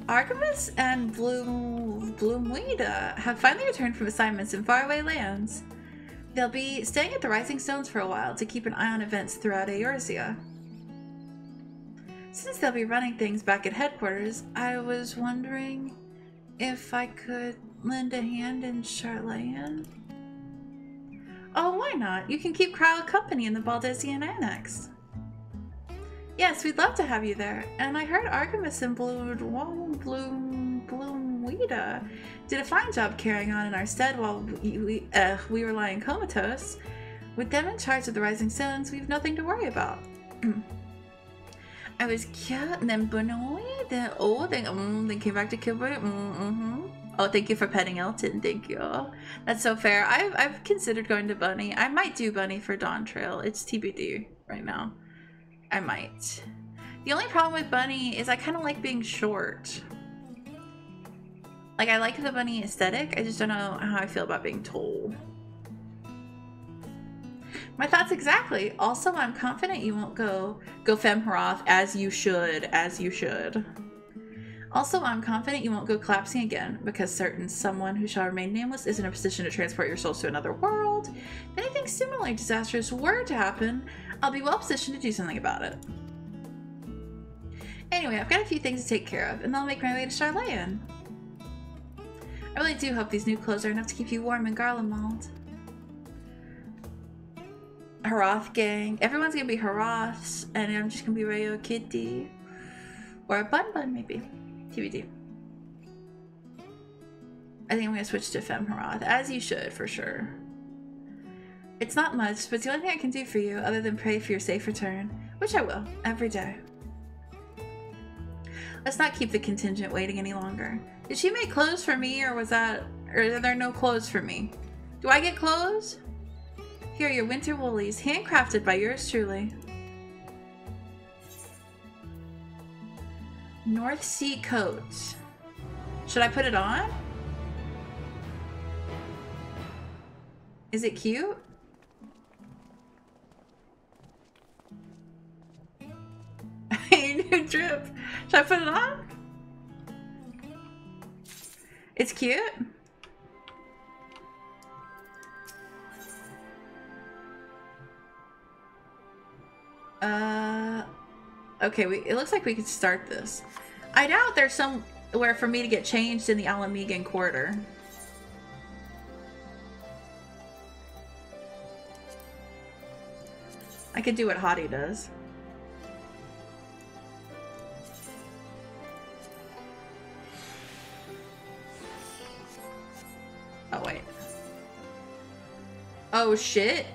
Artemis and Bloomweeda have finally returned from assignments in faraway lands. They'll be staying at the Rising Stones for a while to keep an eye on events throughout Eorzea. Since they'll be running things back at headquarters, I was wondering if I could lend a hand in Charlayan. Oh, why not? You can keep Crowd company in the Baldesian Annex. Yes, we'd love to have you there. And I heard Artemis and Bloomweeda did a fine job carrying on in our stead while we were lying comatose. With them in charge of the Rising Stones, we've nothing to worry about. I was cute, and then Bonoy, then came back to Kilbert. Oh, thank you for petting Elton. Thank you. That's so fair. I've considered going to Bunny. I might do Bunny for Dawn Trail. It's TBD right now. I might. The only problem with Bunny is I kind of like being short. Like, I like the Bunny aesthetic. I just don't know how I feel about being tall. My thoughts exactly. Also, I'm confident you won't go Femharoth, as you should. Also, I'm confident you won't go collapsing again, because certain someone who shall remain nameless is in a position to transport your souls to another world. If anything similarly disastrous were to happen, I'll be well positioned to do something about it. Anyway, I've got a few things to take care of, and then I'll make my way to Charlayan. I really do hope these new clothes are enough to keep you warm in Garlemald. Harath gang. Everyone's gonna be Haraths, and I'm just gonna be Rayo Kitty. Or a Bun maybe. TBD. I think I'm gonna switch to Femharoth, as you should, for sure. It's not much, but it's the only thing I can do for you, other than pray for your safe return, which I will, every day. Let's not keep the contingent waiting any longer. Did she make clothes for me, or are there no clothes for me? Do I get clothes? Here are your winter woolies, handcrafted by yours truly. North Sea coat. Should I put it on? Is it cute? New drip. Should I put it on? It's cute. Okay, it looks like we could start this. I doubt there's somewhere for me to get changed in the Alamegan Quarter. I could do what Hottie does. Oh, wait. Oh, shit.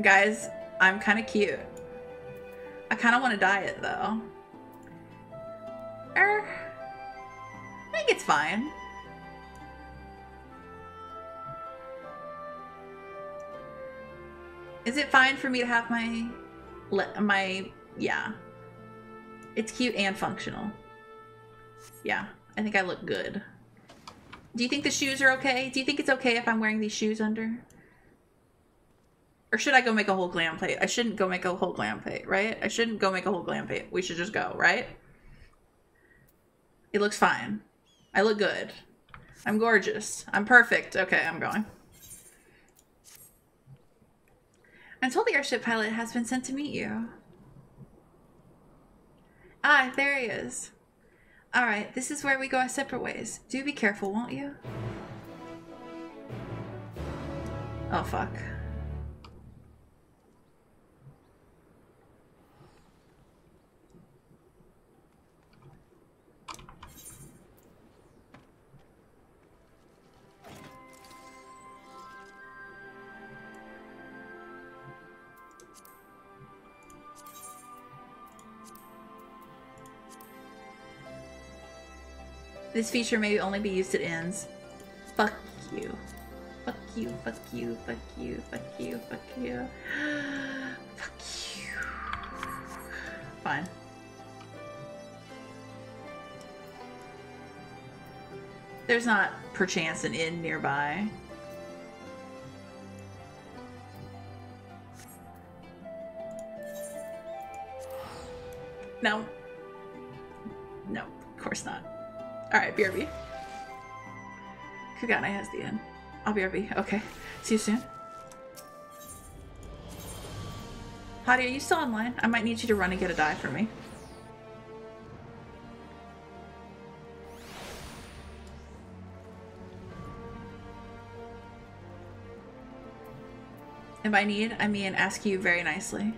Guys, I'm kind of cute. I kind of want to dye it, though. I think it's fine. Is it fine for me to have my Yeah. It's cute and functional. Yeah, I think I look good. Do you think the shoes are okay? Do you think it's okay if I'm wearing these shoes under? Or should I go make a whole glam plate? I shouldn't go make a whole glam plate, right? I shouldn't go make a whole glam plate. We should just go, right? It looks fine. I look good. I'm gorgeous. I'm perfect. Okay, I'm going. I'm told the airship pilot has been sent to meet you. Ah, there he is. Alright, this is where we go our separate ways. Do be careful, won't you? Oh, fuck. This feature may only be used at inns. Fuck you. Fuck you, fuck you, fuck you, fuck you, fuck you. Fuck you. Fine. There's not, perchance, an inn nearby. No. No, of course not. Alright, BRB. Kugane has the inn. I'll BRB. Okay. See you soon. Hadi, are you still online? I might need you to run and get a die for me. If I need, I mean ask you very nicely.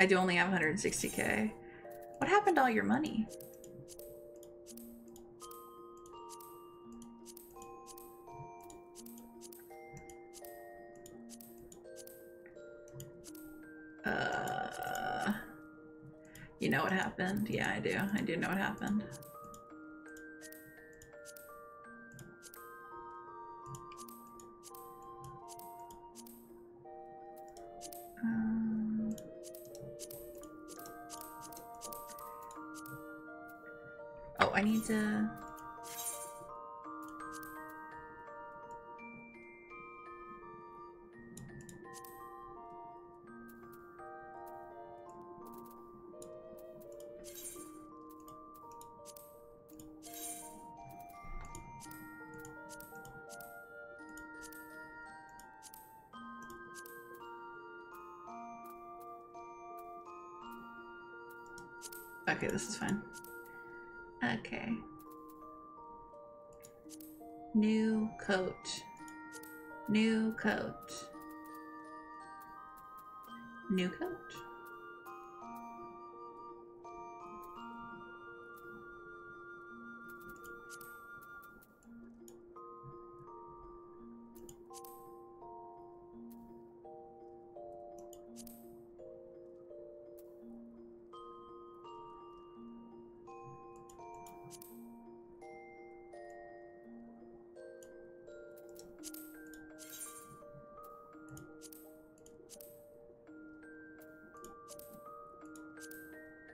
I do only have 160k. What happened to all your money? You know what happened? Yeah, I do. I do know what happened. Oh, I need to... Okay, this is fine. Okay. New coat. New coat. New coat.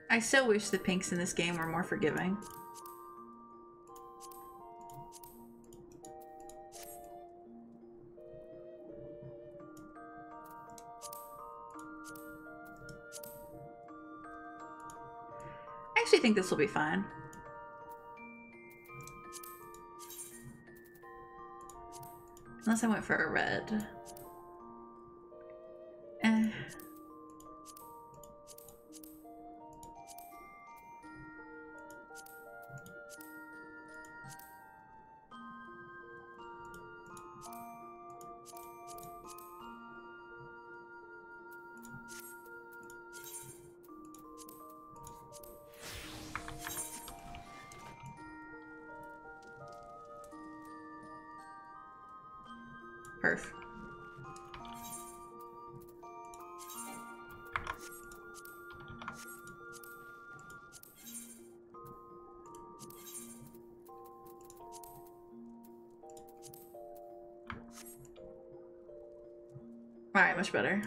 I so wish the pinks in this game were more forgiving. I actually think this will be fine. Unless I went for a red. Perf. Alright, much better.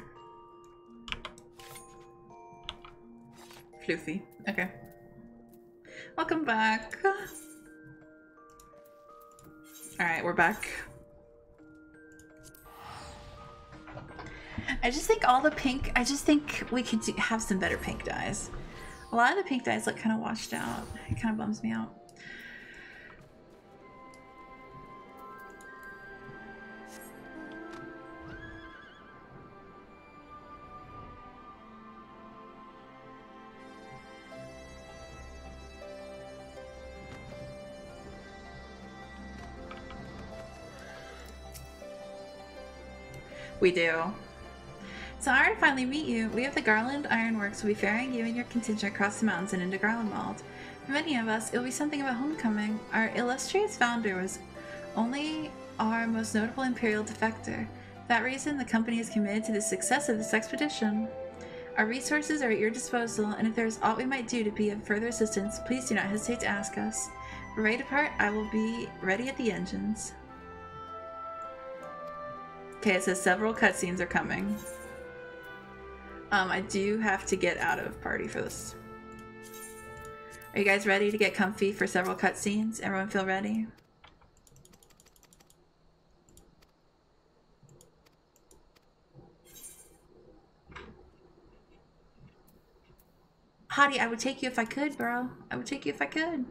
Floofy. Okay. Welcome back. Alright, we're back. I just think all the pink, I just think we could have some better pink dyes. A lot of the pink dyes look kind of washed out. It kind of bums me out. We do. So I to finally meet you. We of the Garlemald Ironworks will be ferrying you and your contingent across the mountains and into Garlemald. For many of us, it will be something of a homecoming. Our illustrious founder was only our most notable imperial defector. For that reason, the company is committed to the success of this expedition. Our resources are at your disposal, and if there is aught we might do to be of further assistance, please do not hesitate to ask us. For ready to depart, I will be ready at the engines. Okay, it says several cutscenes are coming. I do have to get out of party for this. Are you guys ready to get comfy for several cutscenes? Everyone feel ready? Hottie, I would take you if I could, bro. I would take you if I could.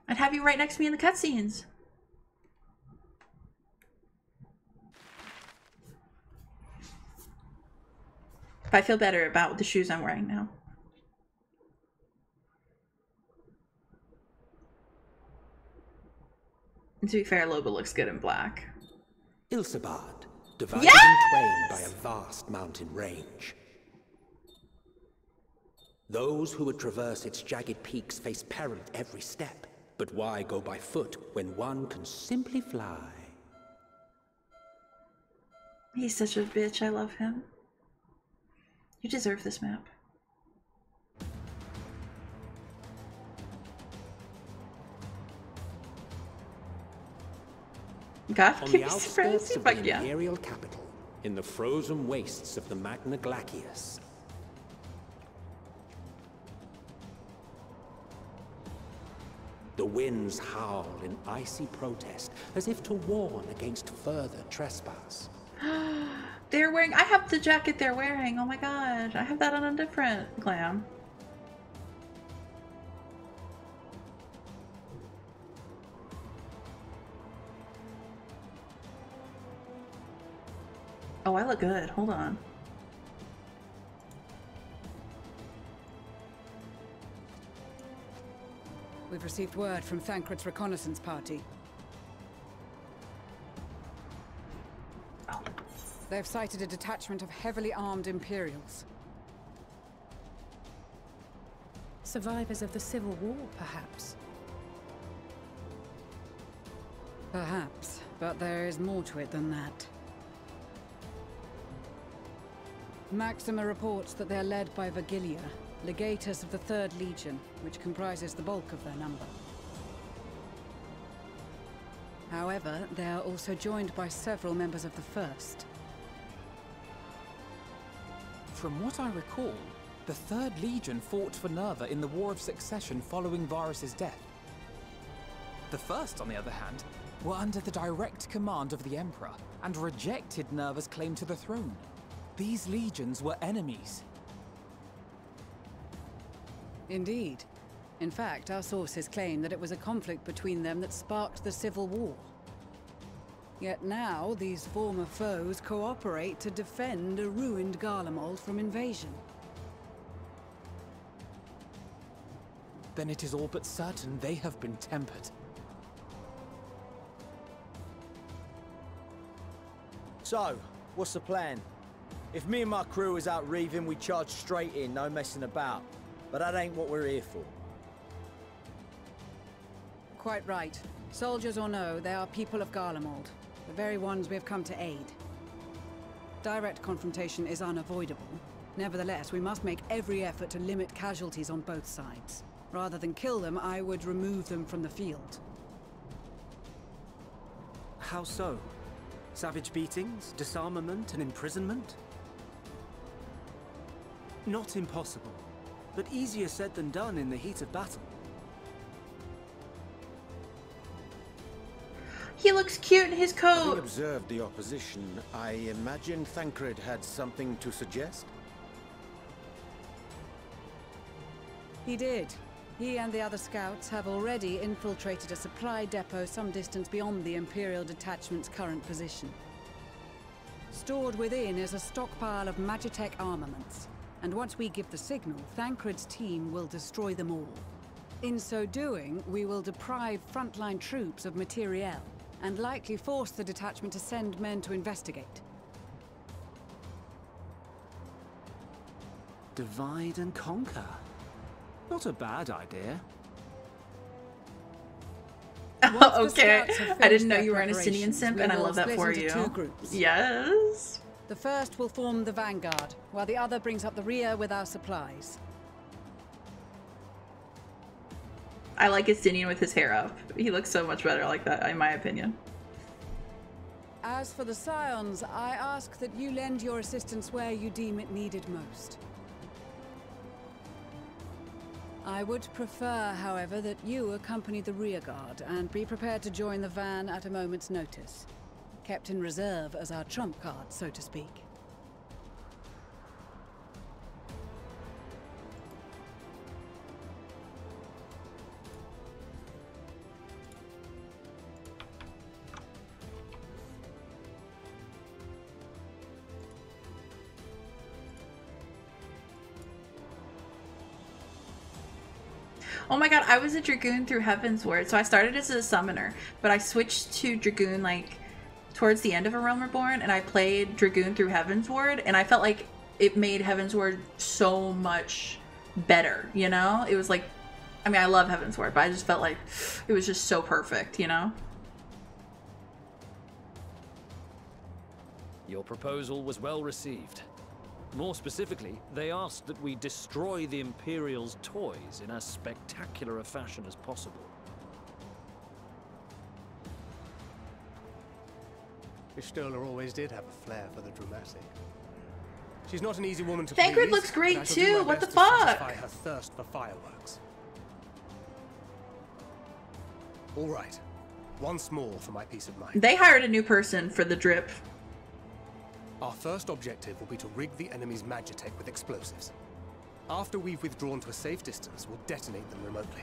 I'd have you right next to me in the cutscenes. If I feel better about the shoes I'm wearing now. And to be fair, Loba looks good in black. Ilsabard, divided in twain by a vast mountain range. Those who would traverse its jagged peaks face peril at every step. But why go by foot when one can simply fly? He's such a bitch. I love him. You deserve this map. God, on the outskirts of the imperial capital, in the frozen wastes of the Magna Glacius. The winds howl in icy protest, as if to warn against further trespass. They're wearing— I have the jacket they're wearing. Oh my god. I have that on a different glam. Oh, I look good. Hold on. We've received word from Thancred's reconnaissance party. They've sighted a detachment of heavily armed Imperials. Survivors of the Civil War, perhaps? Perhaps, but there is more to it than that. Maxima reports that they're led by Vergilia, legatus of the 3rd Legion, which comprises the bulk of their number. However, they are also joined by several members of the 1st. From what I recall, the 3rd Legion fought for Nerva in the War of Succession following Varus's death. The 1st, on the other hand, were under the direct command of the Emperor and rejected Nerva's claim to the throne. These legions were enemies. Indeed. In fact, our sources claim that it was a conflict between them that sparked the Civil War. Yet now, these former foes cooperate to defend a ruined Garlemald from invasion. Then it is all but certain they have been tempered. So, what's the plan? If me and my crew is out reaving, we charge straight in, no messing about. But that ain't what we're here for. Quite right. Soldiers or no, they are people of Garlemald. The very ones we have come to aid. Direct confrontation is unavoidable. Nevertheless, we must make every effort to limit casualties on both sides. Rather than kill them, I would remove them from the field. How so? Savage beatings, disarmament, and imprisonment? Not impossible, but easier said than done in the heat of battle. He looks cute in his coat. Having observed the opposition, I imagine Thancred had something to suggest? He did. He and the other scouts have already infiltrated a supply depot some distance beyond the Imperial detachment's current position. Stored within is a stockpile of Magitech armaments, and once we give the signal, Thancred's team will destroy them all. In so doing, we will deprive frontline troops of materiel, and likely force the detachment to send men to investigate. Divide and conquer. Not a bad idea. Oh, okay. I didn't know you were an Asinian simp, and I love that for you. Yes. The first will form the vanguard, while the other brings up the rear with our supplies. I like Asinian with his hair up. He looks so much better like that, in my opinion. As for the Scions, I ask that you lend your assistance where you deem it needed most. I would prefer, however, that you accompany the rearguard and be prepared to join the van at a moment's notice. Kept in reserve as our trump card, so to speak. Oh my god, I was a Dragoon through Heaven's Word. So I started as a summoner, but I switched to Dragoon like towards the end of A Realm Reborn, and I played Dragoon through Heaven's Word, and I felt like it made Heaven's Word so much better, you know? It was like, I mean, I love Heaven's Word, but I just felt like it was just so perfect, you know? Your proposal was well received. More specifically, they asked that we destroy the Imperial's toys in as spectacular a fashion as possible. Ishtola always did have a flair for the dramatic. She's not an easy woman to Thancred please, looks great but I shall do too. my What the best to satisfy fuck? her thirst for fireworks. All right, once more for my peace of mind. They hired a new person for the drip. Our first objective will be to rig the enemy's Magitech with explosives. After we've withdrawn to a safe distance, we'll detonate them remotely.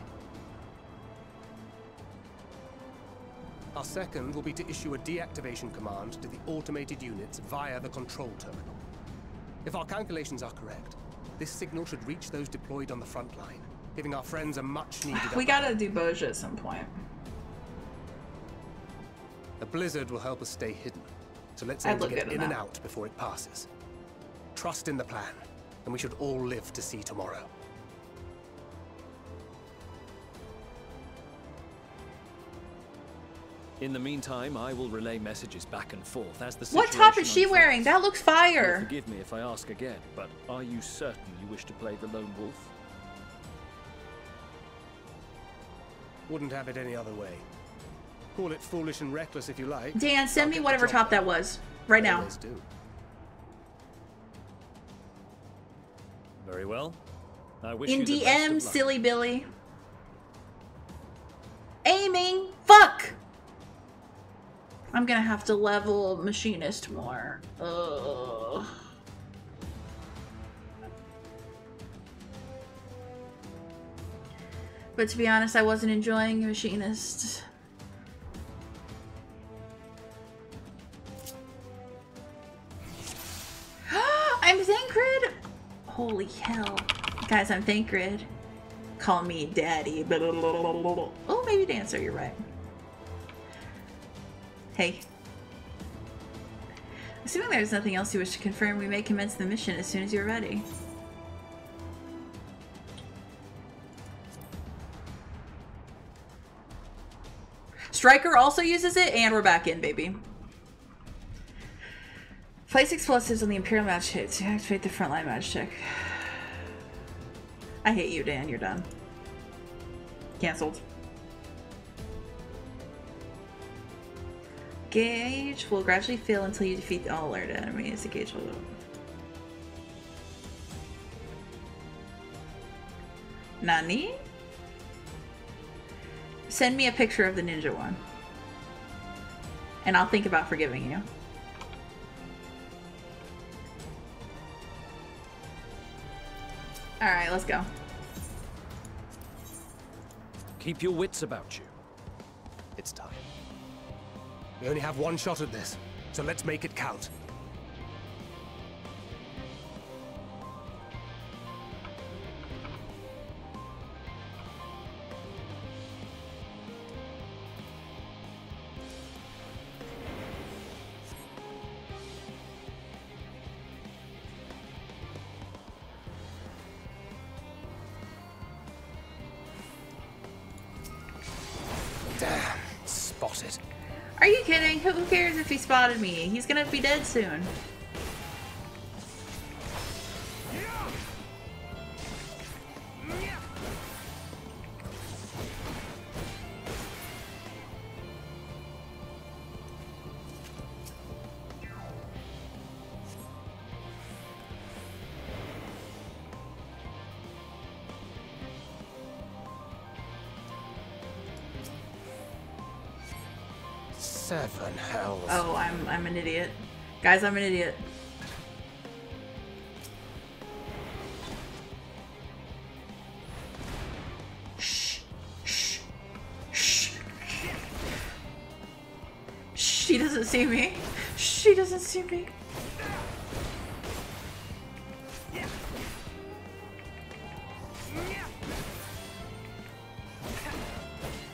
Our second will be to issue a deactivation command to the automated units via the control terminal. If our calculations are correct, this signal should reach those deployed on the front line, giving our friends a much-needed We gotta do Boja at some point. The blizzard will help us stay hidden, so let's I'd aim to look get good in in and that. out before it passes. Trust in the plan, and we should all live to see tomorrow. In the meantime, I will relay messages back and forth as the What situation top is she unfolds. wearing? That looks fire. Forgive me if I ask again, but are you certain you wish to play the lone wolf? Wouldn't have it any other way. Call it foolish and reckless if you like. Dan, send I'll me get the whatever job top done. that was. Right I now. always do. Very well. I wish In you the best DM, of luck. silly Billy. Aiming. Fuck! I'm gonna have to level Machinist more. Ugh. But to be honest, I wasn't enjoying Machinist. I'm Thancred! Holy hell. Guys, I'm Thancred. Call me daddy. Blah, blah, blah, blah, blah, blah. Oh, maybe Dancer, you're right. Hey. Assuming there's nothing else you wish to confirm, we may commence the mission as soon as you're ready. Striker also uses it, and we're back in, baby. Place explosives on the Imperial Magitech to activate the frontline Magitech. I hate you, Dan. You're done. Cancelled. gauge will gradually fill until you defeat all alert enemies. The gauge will... Nani? Send me a picture of the ninja one. And I'll think about forgiving you. Alright, let's go. Keep your wits about you. It's time. We only have one shot at this, so let's make it count. Damn, spotted. Are you kidding? Who cares if he spotted me? He's gonna be dead soon. Seven hells. Oh, I'm an idiot. Guys, I'm an idiot. Shh. Shh. Shh. She doesn't see me. She doesn't see me.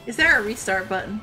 Is there a restart button?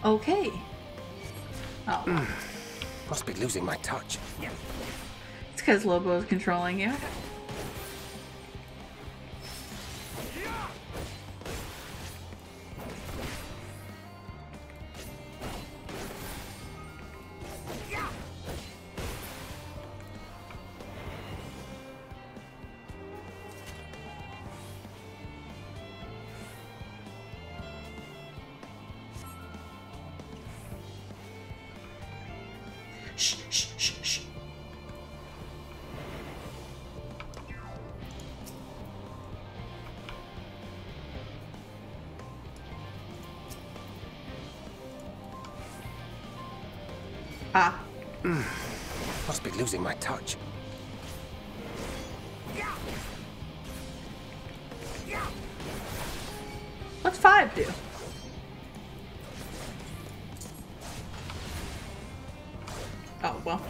Okay. Oh. Must be losing my touch. It's because Lobo's controlling you. Ah. Must be losing my touch. What's 5 do? Oh, well.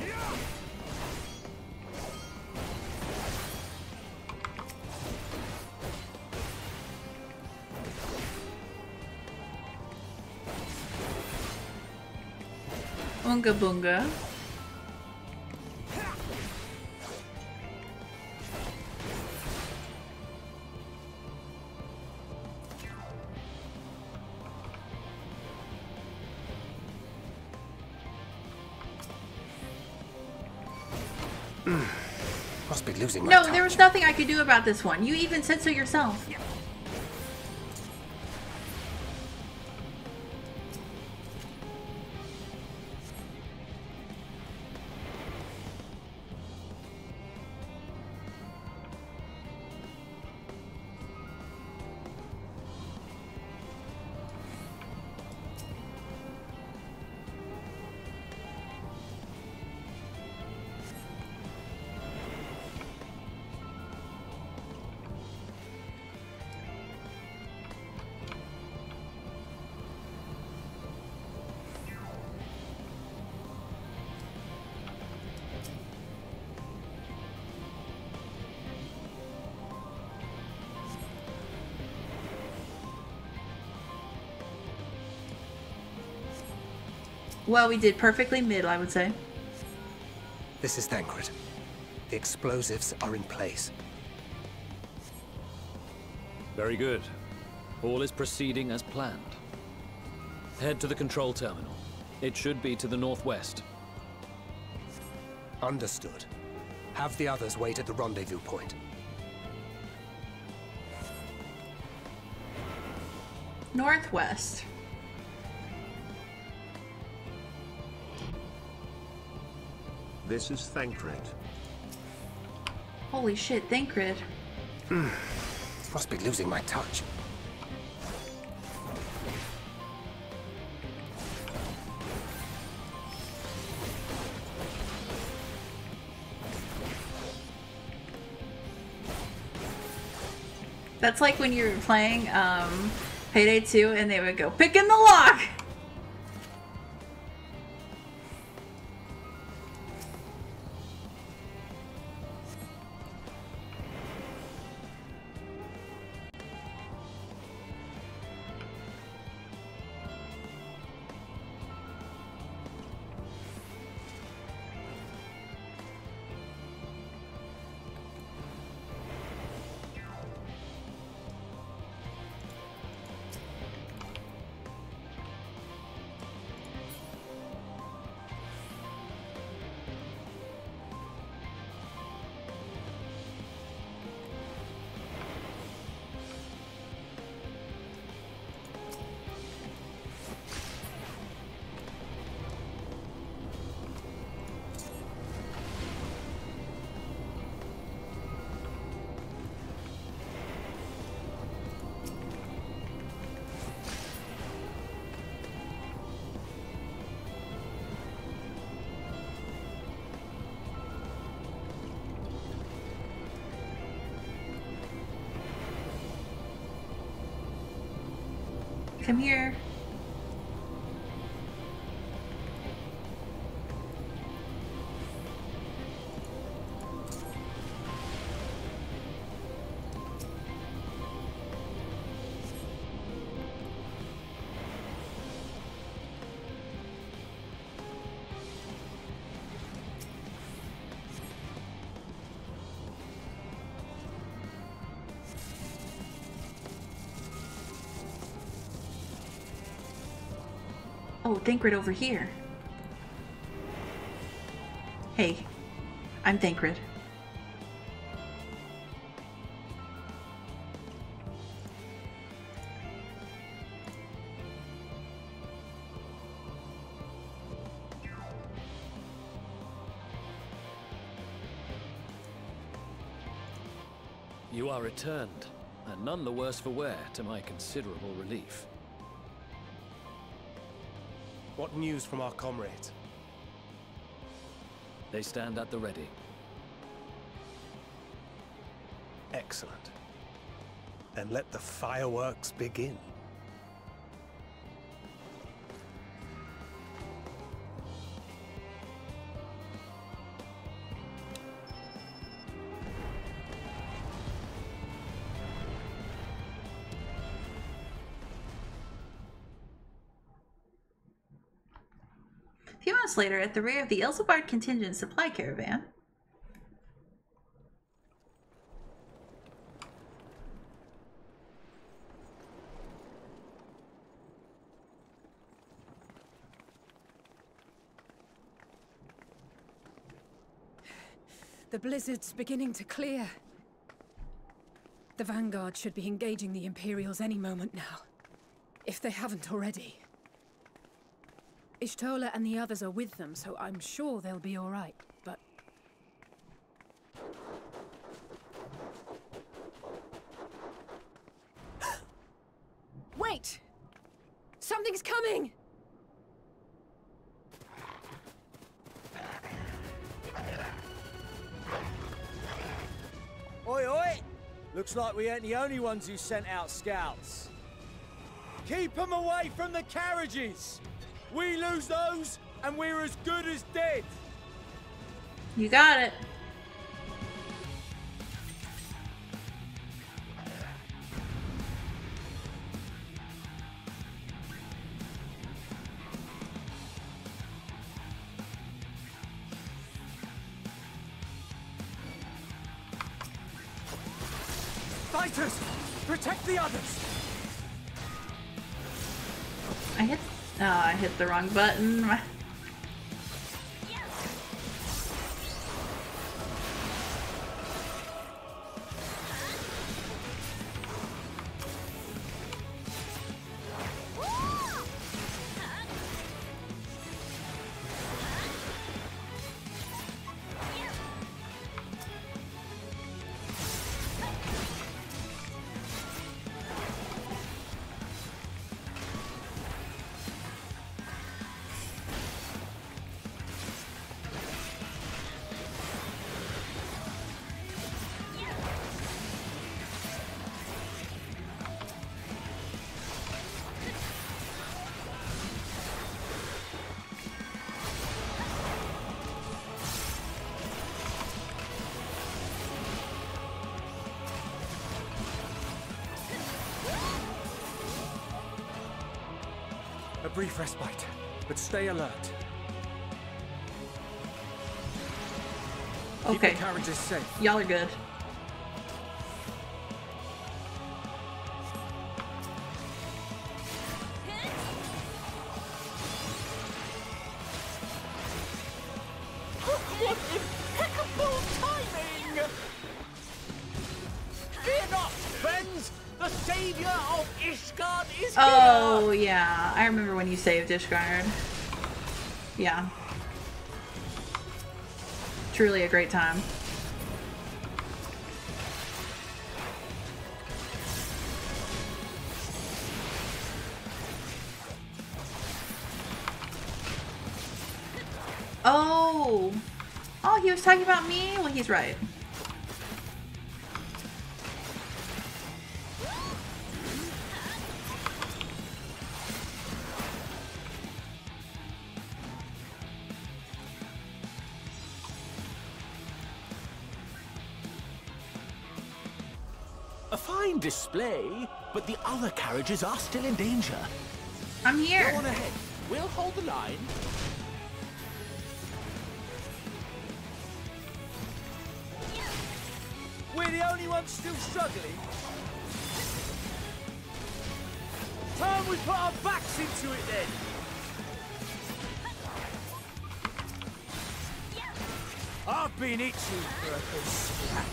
Unga bunga. Must be losing my No, touch. there was nothing I could do about this one. You even said so yourself. Well, we did perfectly mid, I would say. This is Thancred. The explosives are in place. Very good. All is proceeding as planned. Head to the control terminal. It should be to the northwest. Understood. Have the others wait at the rendezvous point. Northwest. This is Thancred. Holy shit, Thancred. Must be losing my touch. That's like when you were playing Payday 2 and they would go, pick in the lock! Come here. Oh, Thancred over here. Hey, I'm Thancred. You are returned, and none the worse for wear, to my considerable relief. What news from our comrades? They stand at the ready. Excellent. Then let the fireworks begin. A few months later, at the rear of the Ilsebard contingent supply caravan, the blizzard's beginning to clear. The Vanguard should be engaging the Imperials any moment now, if they haven't already. Ishtola and the others are with them, so I'm sure they'll be all right, but... Wait! Something's coming! Oi, oi! Looks like we ain't the only ones who sent out scouts. Keep them away from the carriages! We lose those, and we're as good as dead! you got it. Fighters! Protect the others! I hit the wrong button. A brief respite, but stay alert. Okay. Keep the carriages safe. Y'all are good. What impeccable timing! Fear not, friends! The savior of Ishgard is here! Oh, yeah. I remember when you saved Ishgard. Yeah. Truly a great time. Oh! Oh, he was talking about me? Well, he's right. A fine display, but the other carriages are still in danger. I'm here. Go on ahead. We'll hold the line. We're the only ones still struggling. Time we put our backs into it then. I've been itching for a good scrap.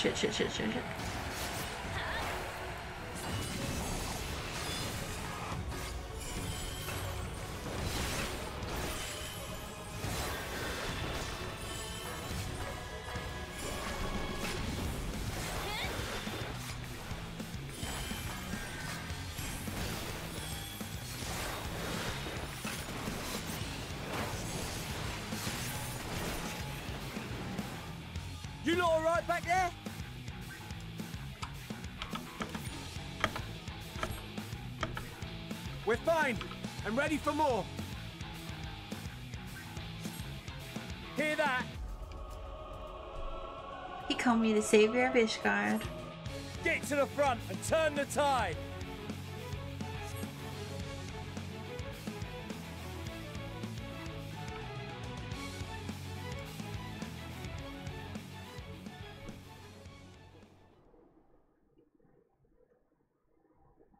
Shit. You lot all right back there? We're fine, and ready for more. Hear that? He called me the savior of Ishgard. Get to the front and turn the tide.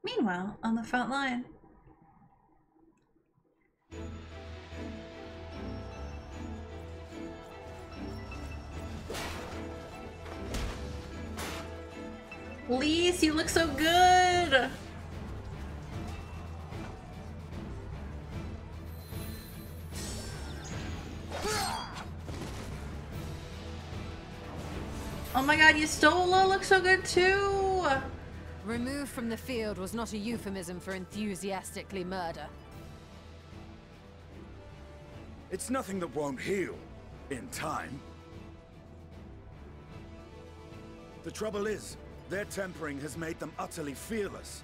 Meanwhile, on the front line. Lise, you look so good! my god, Y'shtola looks so good too! Removed from the field was not a euphemism for enthusiastically murder. It's nothing that won't heal in time. The trouble is, their tempering has made them utterly fearless.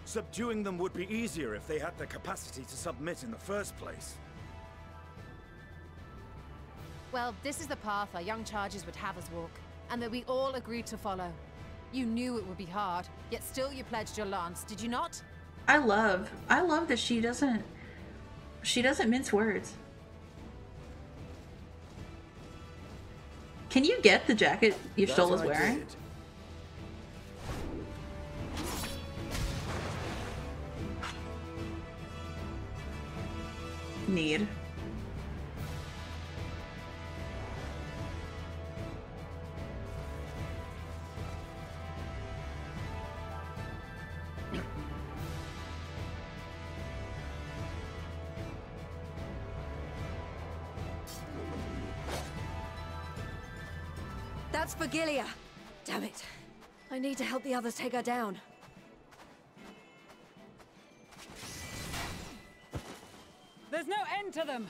Subduing them would be easier if they had the capacity to submit in the first place. Well, this is the path our young charges would have us walk, and that we all agreed to follow. You knew it would be hard, yet still you pledged your lance, did you not? I love that she doesn't mince words. Can you get the jacket Y'shtola's wearing? Need. That's Vergilia. Damn it. I need to help the others take her down. There's no end to them!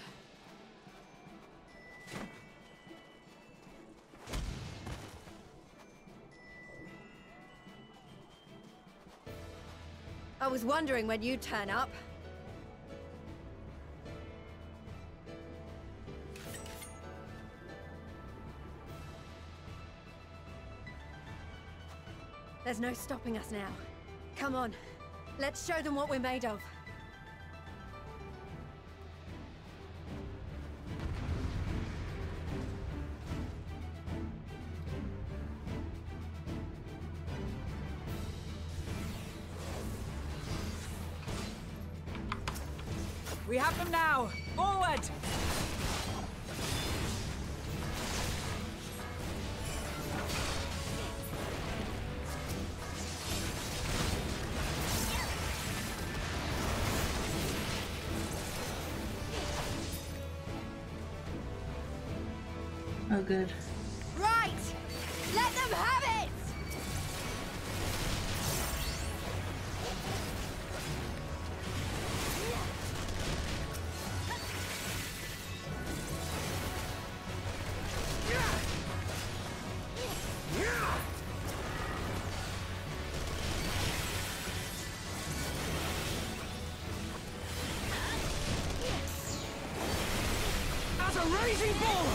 I was wondering when you'd turn up. There's no stopping us now. Come on, let's show them what we're made of. We have them now! Forward! Oh, good. Right! Let them have it! As a raging bull!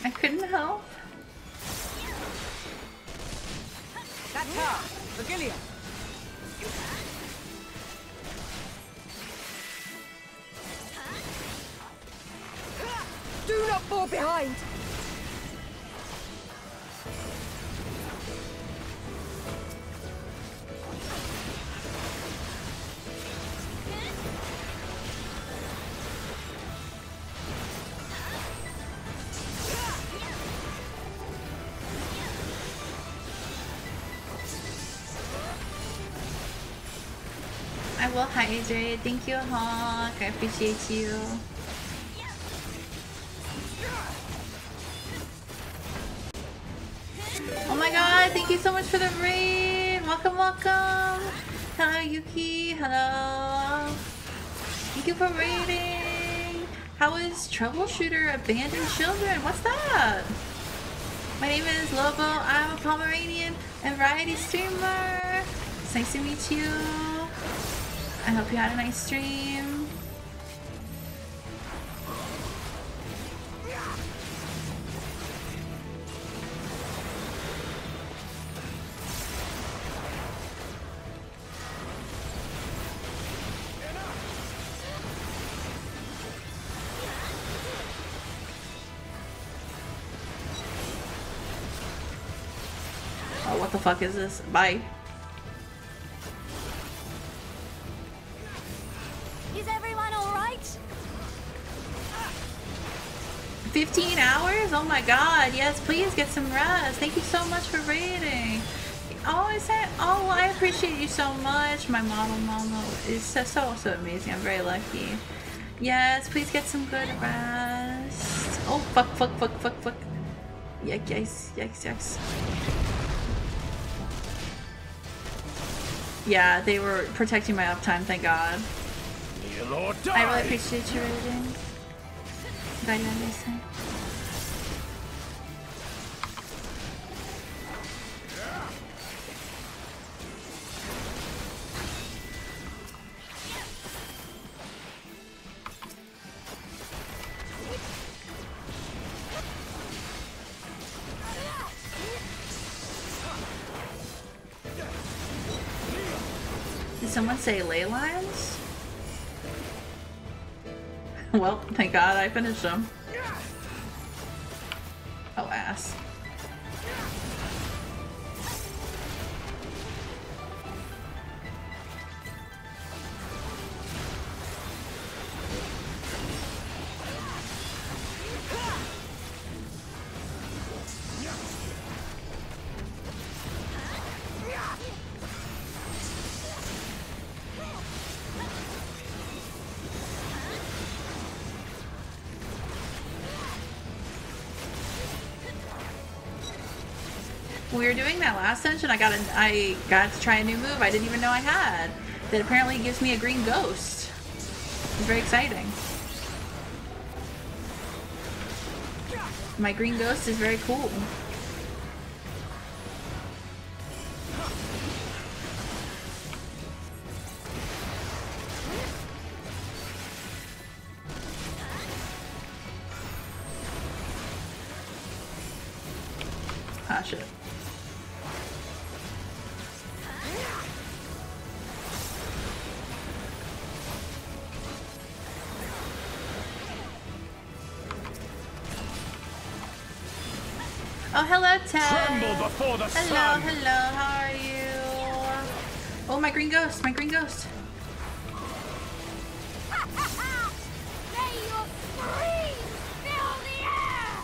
I couldn't help. That's her! Vergilia! Do not fall behind! I will hydrate. Thank you, Hawk. I appreciate you. Oh my god, thank you so much for the raid. Welcome, welcome. Hello, Yuki. Hello. Thank you for raiding. How is Troubleshooter Abandoned Children? What's that? My name is Lobo. I'm a Pomeranian and variety streamer. It's nice to meet you. I hope you had a nice stream. what the fuck is this? Bye. Is everyone alright? 15 hours? Oh my god, yes, please get some rest. Thank you so much for raiding. Oh, I appreciate you so much. My mama is so amazing. I'm very lucky. Yes, please get some good rest. Oh, fuck. Yikes. Yeah, they were protecting my uptime, thank God. I really appreciate you raiding. Did someone say ley lines? Well, thank God I finished them. Oh, ass. When we were doing that last dungeon, I got to try a new move I didn't even know I had. That apparently gives me a green ghost. It's very exciting. My green ghost is very cool. Ah, shit. Oh, hello, Ted. Tremble before the sun. Hello, how are you? Oh, my green ghost, May your screams fill the air!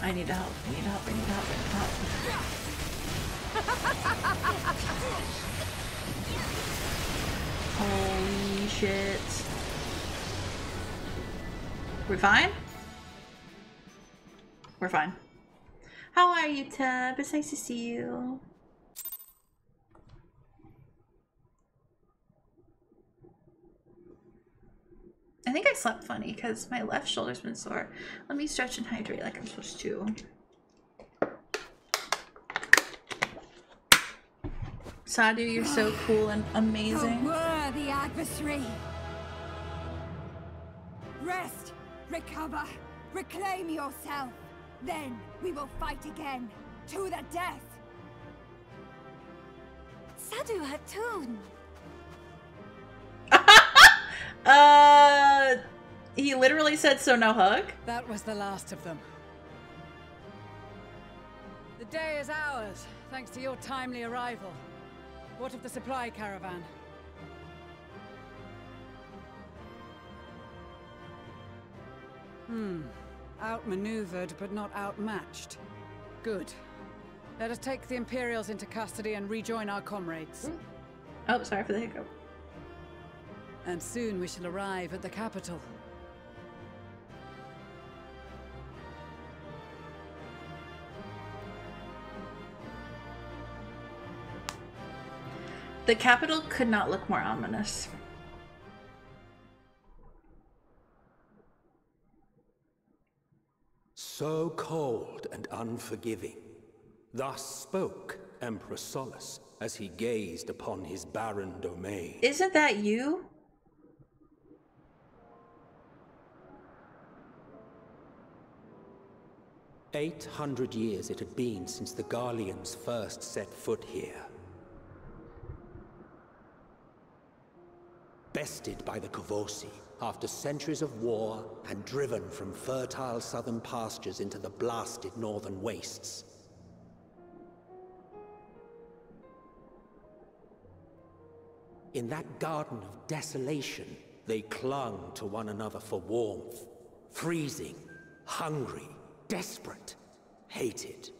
I need help. Holy shit. We're fine? We're fine. How are you, Tab? It's nice to see you. I think I slept funny because my left shoulder's been sore. Let me stretch and hydrate like I'm supposed to. Sadu, you're so cool and amazing. A worthy adversary. Rest, recover, reclaim yourself. Then we will fight again, to the death. Sadu Hatun. He literally said, so no hug? That was the last of them. The day is ours, thanks to your timely arrival. What of the supply caravan? Outmaneuvered, but not outmatched. Good. Let us take the Imperials into custody and rejoin our comrades. Oh, sorry for the hiccup. And soon we shall arrive at the capital. The capital could not look more ominous. So cold and unforgiving. Thus spoke Emperor Solus as he gazed upon his barren domain. Isn't that you? "800 years it had been since the Garleans first set foot here. bested by the Kovosi after centuries of war and driven from fertile southern pastures into the blasted northern wastes. In that garden of desolation, they clung to one another for warmth, freezing, hungry, desperate, hated.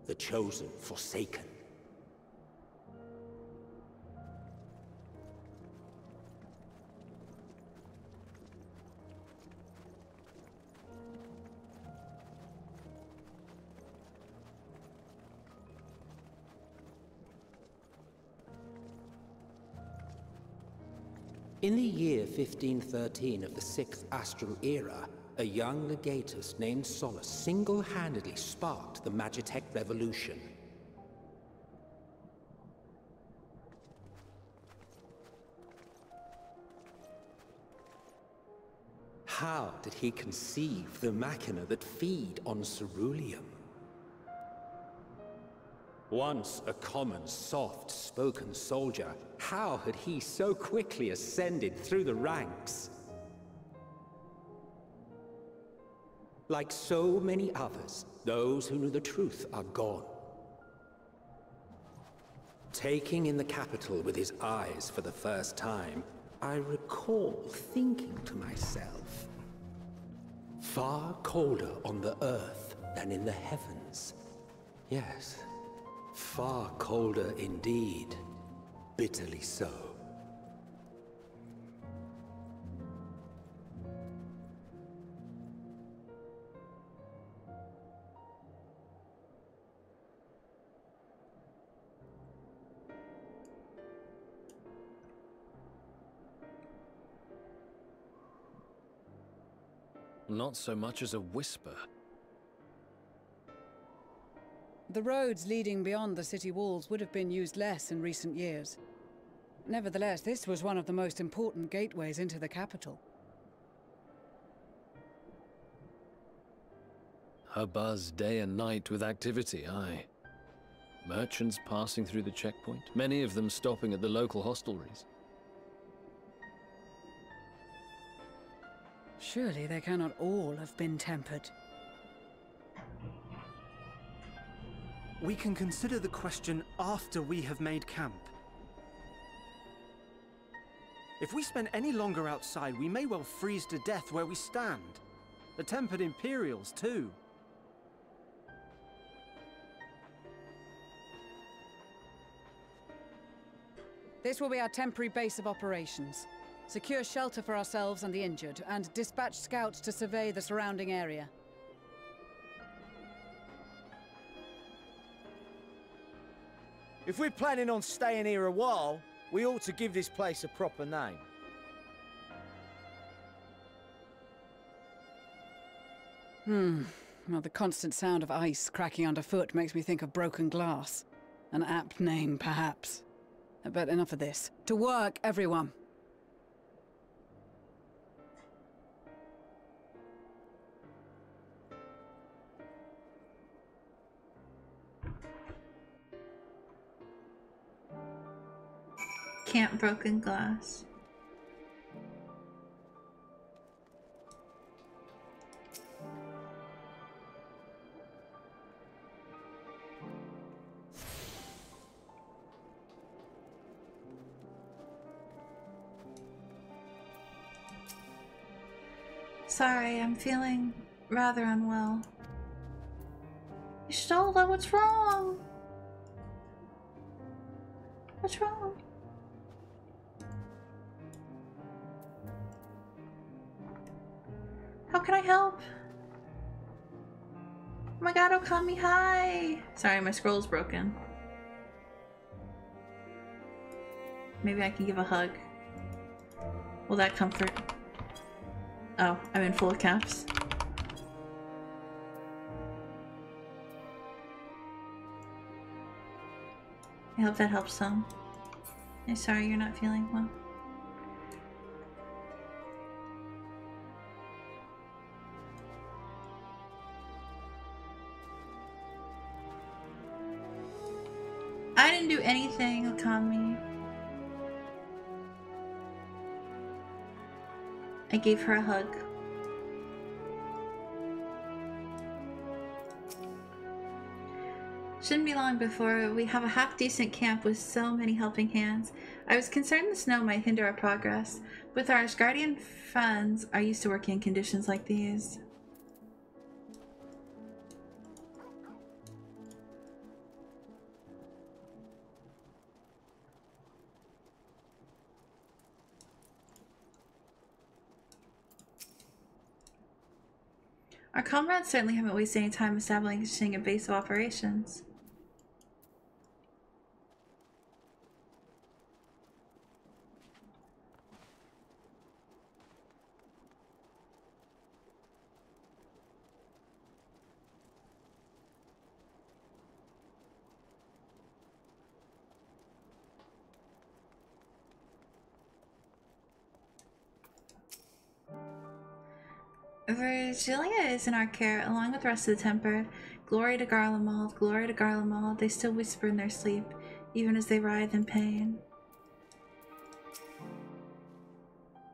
The chosen forsaken. In the year 1513 of the 6th Astral Era, a young legatus named Solus single-handedly sparked the Magitech Revolution. How did he conceive the machina that feed on ceruleum? Once a common, soft-spoken soldier, how had he so quickly ascended through the ranks? Like so many others, those who knew the truth are gone. Taking in the capital with his eyes for the first time, I recall thinking to myself, far colder on the earth than in the heavens. Yes, far colder indeed, bitterly so. Not so much as a whisper. The roads leading beyond the city walls would have been used less in recent years. Nevertheless, this was one of the most important gateways into the capital. A buzz day and night with activity, aye. Merchants passing through the checkpoint, many of them stopping at the local hostelries. Surely they cannot all have been tempered. We can consider the question after we have made camp. If we spend any longer outside, we may well freeze to death where we stand. The tempered Imperials, too. This will be our temporary base of operations. Secure shelter for ourselves and the injured, and dispatch scouts to survey the surrounding area. If we're planning on staying here a while, we ought to give this place a proper name. Well, the constant sound of ice cracking underfoot makes me think of broken glass. An apt name, perhaps. But enough of this. To work, everyone! Camp broken glass. Sorry, I'm feeling rather unwell. Ishtola, what's wrong? What's wrong? How can I help? Oh my god, Okami, hi! Sorry, my scroll's broken. Maybe I can give a hug. Will that comfort? Oh, I'm in full caps. I hope that helps some. I'm sorry you're not feeling well. I didn't do anything, Akami. I gave her a hug. Shouldn't be long before we have a half-decent camp with so many helping hands. I was concerned the snow might hinder our progress, but our Asgardian friends are used to working in conditions like these. Our comrades certainly haven't wasted any time establishing a base of operations. Virgilia is in our care, along with the rest of the Tempered. Glory to Garlemald, glory to Garlemald. They still whisper in their sleep, even as they writhe in pain.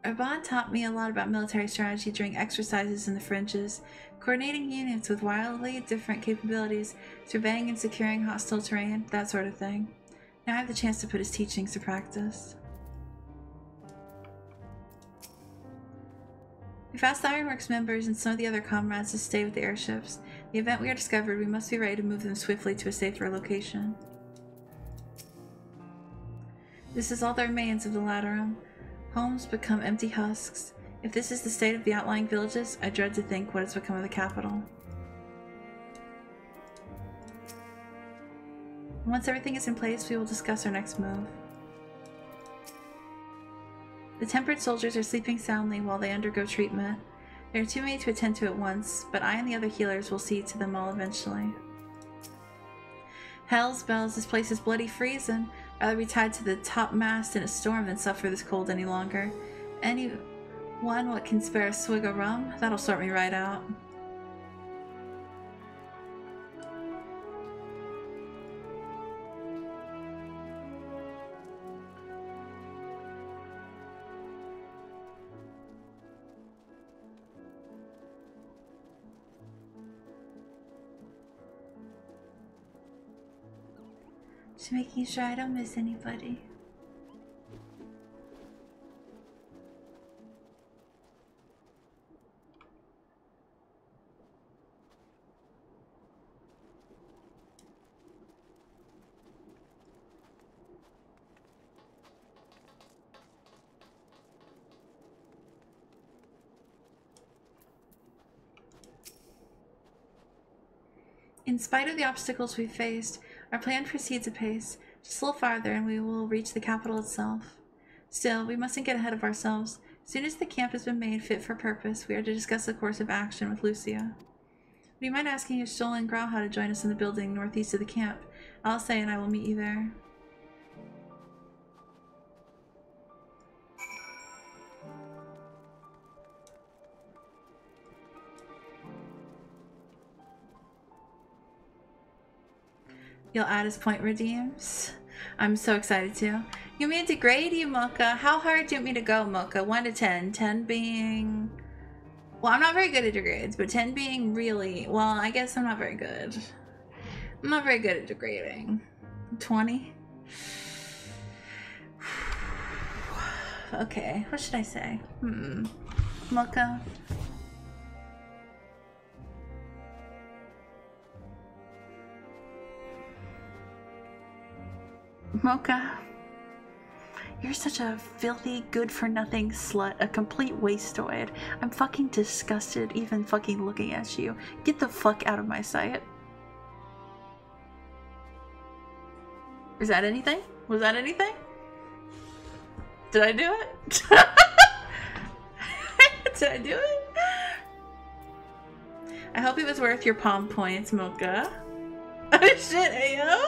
Urban taught me a lot about military strategy during exercises in the fringes, coordinating units with wildly different capabilities, surveying and securing hostile terrain, that sort of thing. Now I have the chance to put his teachings to practice. We've asked the Ironworks members and some of the other comrades to stay with the airships. In the event we are discovered, we must be ready to move them swiftly to a safer location. This is all that remains of the Laterum. Homes become empty husks. If this is the state of the outlying villages, I dread to think what has become of the capital. Once everything is in place, we will discuss our next move. The Tempered soldiers are sleeping soundly while they undergo treatment. There are too many to attend to at once, but I and the other healers will see to them all eventually. Hell's bells, this place is bloody freezing. Rather be tied to the top mast in a storm than suffer this cold any longer. Anyone what can spare a swig of rum? That'll sort me right out. Just making sure I don't miss anybody. In spite of the obstacles we faced, our plan proceeds apace. Just a little farther and we will reach the capital itself. Still, we mustn't get ahead of ourselves. As soon as the camp has been made fit for purpose, we are to discuss the course of action with Lucia. Would you mind asking your stolen Grauha to join us in the building northeast of the camp? I'll say and I will meet you there. You'll add as point redeems. I'm so excited to. You mean to degrade you, Mocha? How hard do you want me to go, Mocha? 1 to 10. 10 being... Well, I'm not very good at degrades, but 10 being really... Well, I guess I'm not very good. I'm not very good at degrading. 20? Okay, what should I say? Mocha? Mocha, you're such a filthy, good-for-nothing slut, a complete wasteoid. I'm fucking disgusted even fucking looking at you. Get the fuck out of my sight. Is that anything? Was that anything? Did I do it? Did I do it? I hope it was worth your palm points, Mocha. Oh shit, ayo!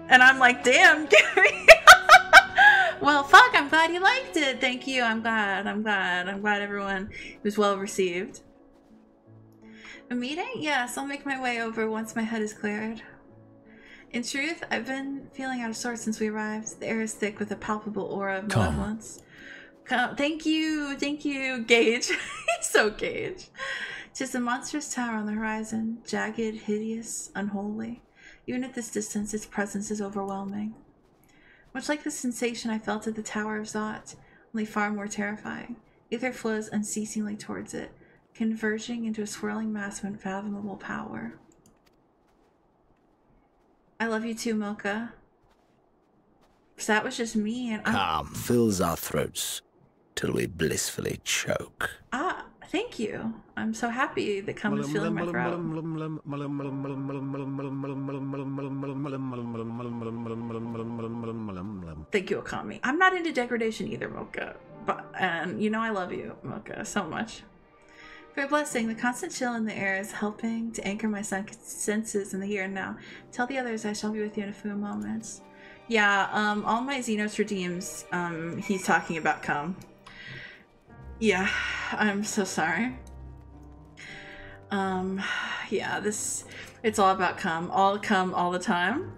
And I'm like, damn, Gary. Well, fuck, I'm glad you liked it. Thank you. I'm glad everyone was well received. A meeting? Yes, I'll make my way over once my head is cleared. In truth, I've been feeling out of sorts since we arrived. The air is thick with a palpable aura of malevolence. Thank you, Gage. He's so Gage. 'Tis a monstrous tower on the horizon, jagged, hideous, unholy. Even at this distance, its presence is overwhelming. Much like the sensation I felt at the Tower of Zot, only far more terrifying. Ether flows unceasingly towards it, converging into a swirling mass of unfathomable power. I love you too, Milka. So that was just me, and calm fills our throats till we blissfully choke. Ah, thank you. I'm so happy that cum is filling my throat. Thank you, Okami. I'm not into degradation either, Milka. And you know I love you, Milka, so much. For a blessing, the constant chill in the air is helping to anchor my senses in the here and now. Tell the others I shall be with you in a few moments. Yeah, all my Xenos redeems, he's talking about cum. Yeah, I'm so sorry. Yeah, it's all about cum all the time.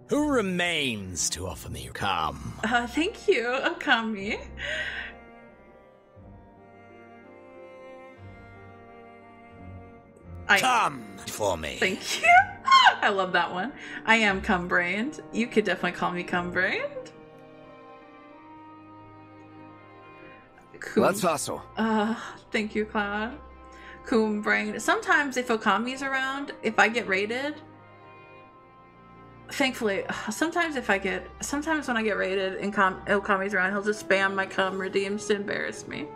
Who remains to offer me cum? Thank you, Okami. Come for me. Thank you. I love that one. I am cum-brained. You could definitely call me cum-brained. Let's hustle. Thank you, Cloud. Cum-brained. Sometimes if Okami's around, if I get raided, thankfully, sometimes when I get raided and Okami's around, he'll just spam my cum redeems to embarrass me.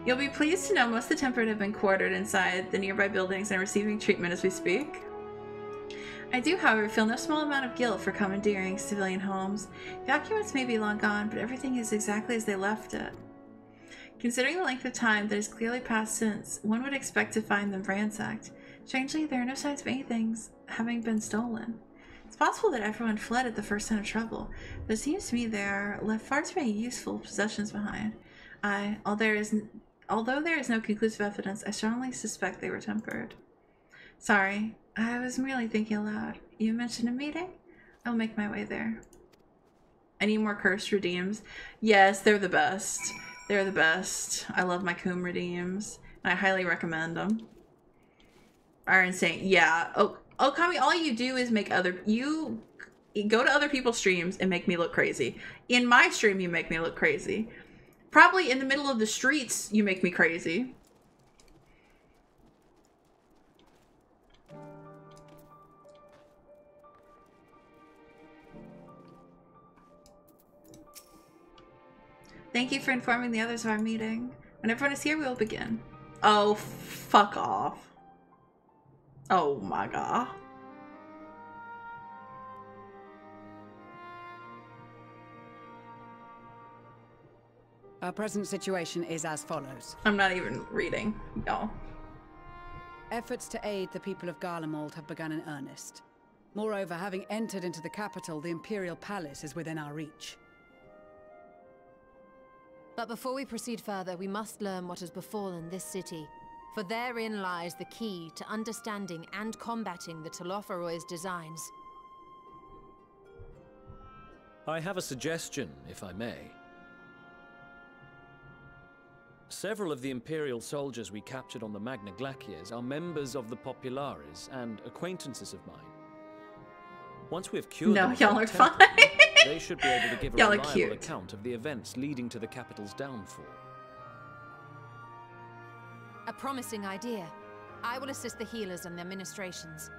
You'll be pleased to know most of the Tempered have been quartered inside the nearby buildings and receiving treatment as we speak. I do, however, feel no small amount of guilt for commandeering civilian homes. The occupants may be long gone, but everything is exactly as they left it. Considering the length of time that has clearly passed since, one would expect to find them ransacked. Strangely, there are no signs of anything having been stolen. It's possible that everyone fled at the first sign of trouble, but it seems to me there are left far too many useful possessions behind. Although there is no conclusive evidence, I strongly suspect they were tempered. Sorry, I was merely thinking aloud. You mentioned a meeting? I'll make my way there. I need more cursed redeems. Yes, they're the best. They're the best. I love my cum redeems. And I highly recommend them. Are insane. Yeah. Okami, all you do is make you go to other people's streams and make me look crazy. In my stream, you make me look crazy. Probably in the middle of the streets, you make me crazy. Thank you for informing the others of our meeting. When everyone is here, we will begin. Oh, fuck off. Oh my god. Our present situation is as follows. I'm not even reading, y'all. Efforts to aid the people of Garlemald have begun in earnest. Moreover, having entered into the capital, the Imperial Palace is within our reach. But before we proceed further, we must learn what has befallen this city, for therein lies the key to understanding and combating the Telophoroid's designs. I have a suggestion, if I may. Several of the Imperial soldiers we captured on the Magna Glaciers are members of the Populares and acquaintances of mine. Once we have cured them of y'all their are fine. they should be able to give a Y'all are reliable cute. account of the events leading to the capital's downfall. A promising idea. I will assist the healers and their ministrations.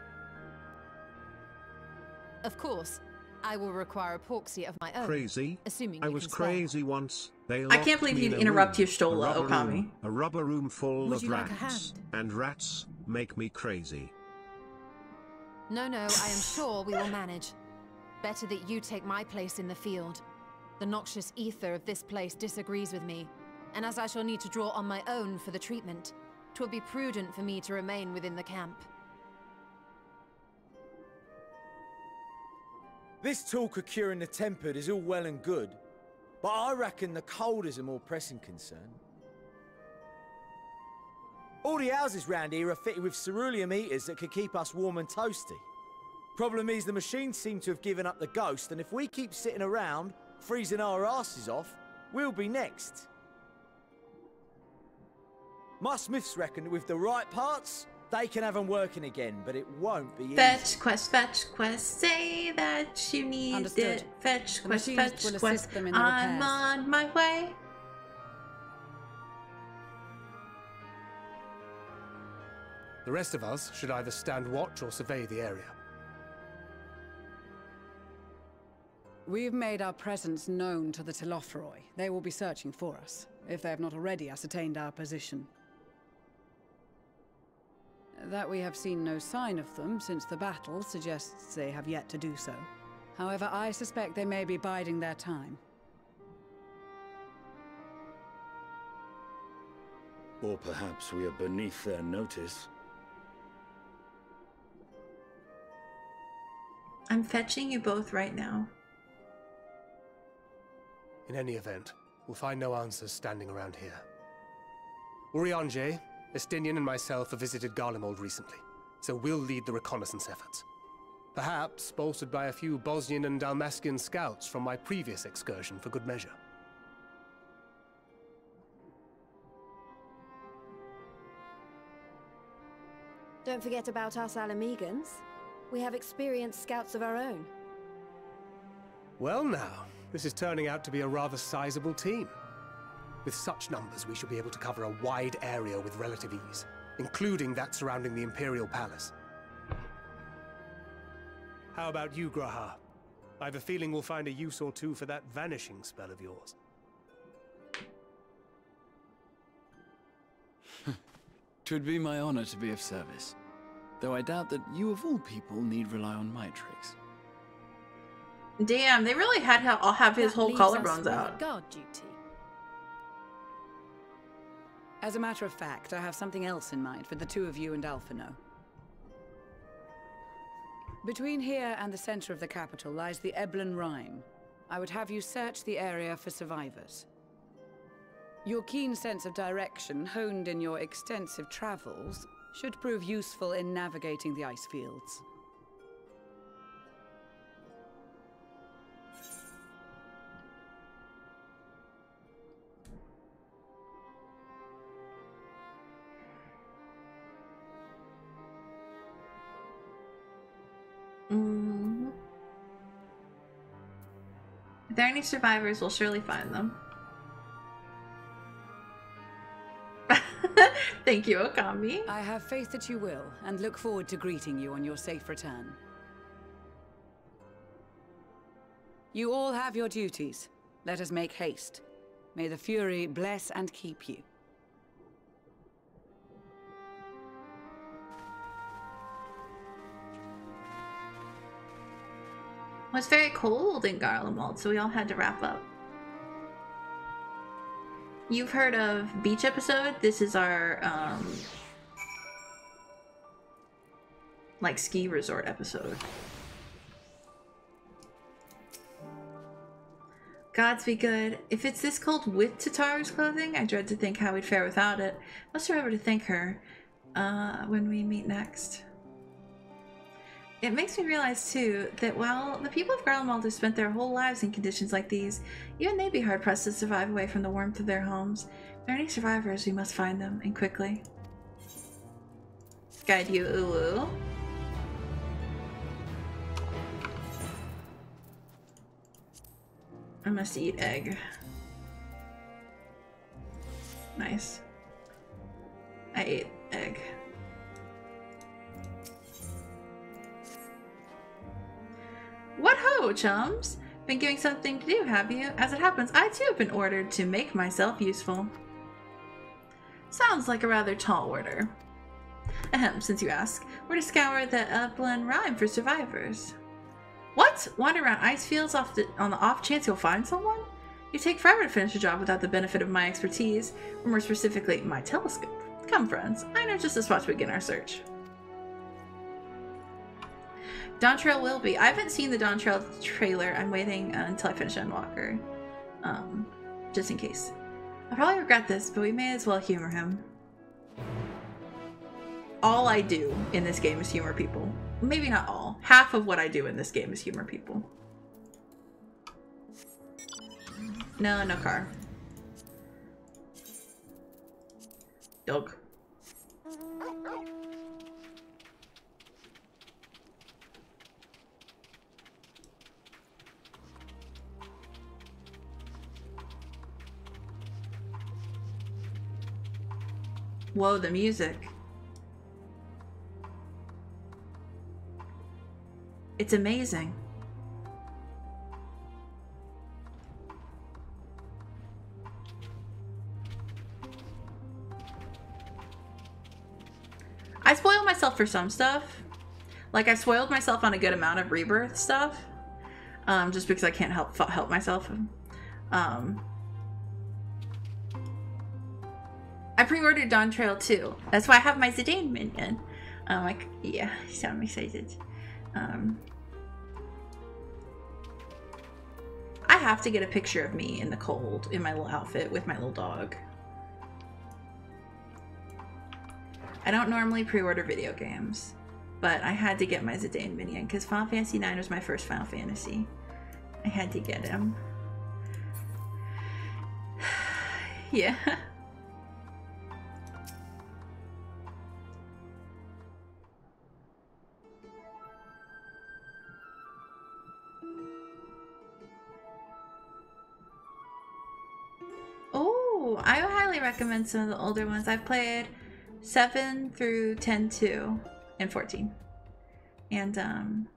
Of course, I will require epoxy of my own. Crazy? Assuming I you was can spare. crazy once. They I can't locked believe me you'd in a interrupt room. your Stola, A rubber Okami. room, a rubber room full Would of you like a rats. hand? And rats make me crazy. No, I am sure we will manage. Better that you take my place in the field. The noxious ether of this place disagrees with me, and as I shall need to draw on my own for the treatment, 'twill be prudent for me to remain within the camp. This talk of curing the tempered is all well and good, But I reckon the cold is a more pressing concern. All the houses round here are fitted with cerulean heaters that could keep us warm and toasty. Problem is, the machines seem to have given up the ghost, and if we keep sitting around, freezing our asses off, we'll be next. My smiths reckon that with the right parts, they can have them working again, but it won't be easy. Fetch quest, say that you need Understood. it. Fetch The quest, machines will assist them in the I'm repairs. on my way. The rest of us should either stand watch or survey the area. We've made our presence known to the Telophroi. They will be searching for us, if they have not already ascertained our position. That we have seen no sign of them since the battle suggests they have yet to do so. However, I suspect they may be biding their time. Or perhaps we are beneath their notice. I'm fetching you both right now. In any event, we'll find no answers standing around here. Urianger, Estinian and myself have visited Garlemald recently, so we'll lead the reconnaissance efforts. Perhaps bolstered by a few Bosnian and Dalmatian scouts from my previous excursion for good measure. Don't forget about us Alamegans. We have experienced scouts of our own. Well now, this is turning out to be a rather sizable team. With such numbers, we should be able to cover a wide area with relative ease, including that surrounding the Imperial Palace. How about you, Graha? I have a feeling we'll find a use or two for that vanishing spell of yours. 'Twould be my honor to be of service, though I doubt that you of all people need rely on my tricks. Damn, they really had I'll have his whole Leaves us collarbones with out. guard duty. As a matter of fact, I have something else in mind for the two of you and Alphino. Between here and the center of the capital lies the Eblan Rime. I would have you search the area for survivors. Your keen sense of direction, honed in your extensive travels, should prove useful in navigating the ice fields. If there are any survivors, we'll surely find them. Thank you, Okami. I have faith that you will, and look forward to greeting you on your safe return. You all have your duties. Let us make haste. May the Fury bless and keep you. It was very cold in Garlemald, so we all had to wrap up. You've heard of Beach Episode? This is our, like, ski resort episode. Gods be good. If it's this cold with Tataru's clothing, I dread to think how we'd fare without it. Let's remember to thank her, when we meet next. It makes me realize, too, that while the people of Garlemald have spent their whole lives in conditions like these, even they'd be hard-pressed to survive away from the warmth of their homes. If there are any survivors, we must find them, and quickly. Guide you, Ulu. I must eat egg. Nice. I ate egg. What ho, chums? Been giving something to do, have you? As it happens, I too have been ordered to make myself useful. Sounds like a rather tall order. Ahem, since you ask. We're to scour the Eblan Rime for survivors. What? Wander around ice fields on the off chance you'll find someone? You take forever to finish a job without the benefit of my expertise, or more specifically, my telescope. Come, friends. I know just as much to begin our search. Dawn Trail will be. I haven't seen the Dawn Trail trailer. I'm waiting until I finish Endwalker. Just in case. I'll probably regret this, but we may as well humor him. All I do in this game is humor people. Maybe not all. Half of what I do in this game is humor people. No, no car. Dog. Whoa, the music. It's amazing. I spoil myself for some stuff. Like, I spoiled myself on a good amount of Rebirth stuff. Just because I can't help myself. I pre-ordered Dawn Trail 2. That's why I have my Zidane minion. Yeah, so I'm excited. I have to get a picture of me in the cold in my little outfit with my little dog. I don't normally pre-order video games, but I had to get my Zidane minion because Final Fantasy IX was my first Final Fantasy. I had to get him. Yeah. Oh, I highly recommend some of the older ones. I've played 7 through 10-2 and 14. And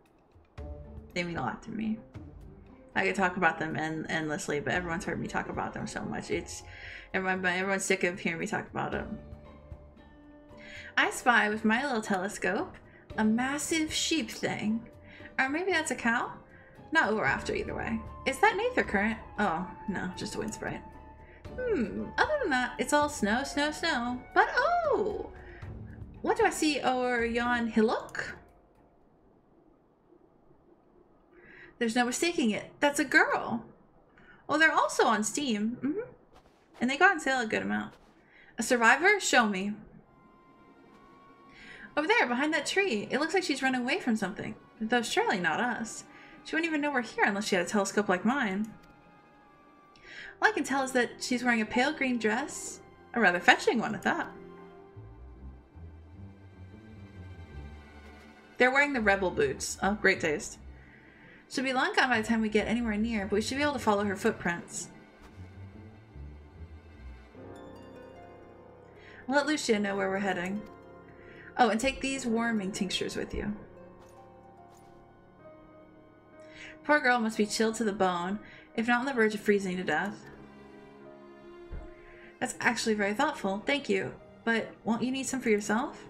they mean a lot to me. I could talk about them endlessly, but everyone's heard me talk about them so much. Everyone's sick of hearing me talk about them. I spy with my little telescope a massive sheep thing. Or maybe that's a cow? Not what we're after either way. Is that an aether current? Oh, no, just a wind sprite. Other than that, it's all snow, snow, snow. But oh! What do I see over yon hillock? There's no mistaking it. That's a girl. Oh, they're also on Steam. And they got on sale a good amount. A survivor? Show me. Over there, behind that tree. It looks like she's running away from something. Though surely not us. She wouldn't even know we're here unless she had a telescope like mine. All I can tell is that she's wearing a pale green dress. A rather fetching one at that. They're wearing the rebel boots. Oh, great taste. She'll be long gone by the time we get anywhere near, but we should be able to follow her footprints. Let Lucia know where we're heading. Oh, and take these warming tinctures with you. Poor girl must be chilled to the bone, if not on the verge of freezing to death. That's actually very thoughtful, thank you. But won't you need some for yourself?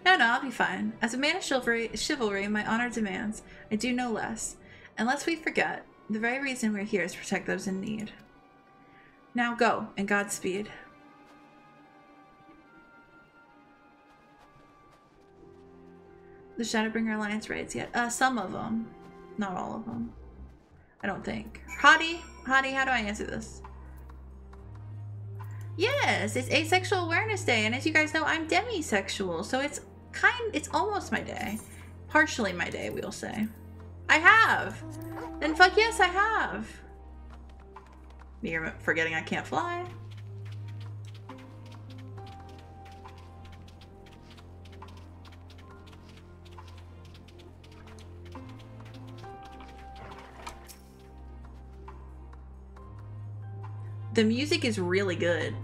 No, I'll be fine. As a man of chivalry, my honor demands. I do no less. And lest we forget, the very reason we're here is to protect those in need. Now go, and Godspeed. The Shadowbringer Alliance raids yet? Some of them. Not all of them. I don't think. Hottie, how do I answer this? Yes, it's Asexual Awareness Day, and as you guys know, I'm demisexual, so it's almost my day. Partially my day, we'll say. I have! Then fuck yes, I have! You're forgetting I can't fly. The music is really good.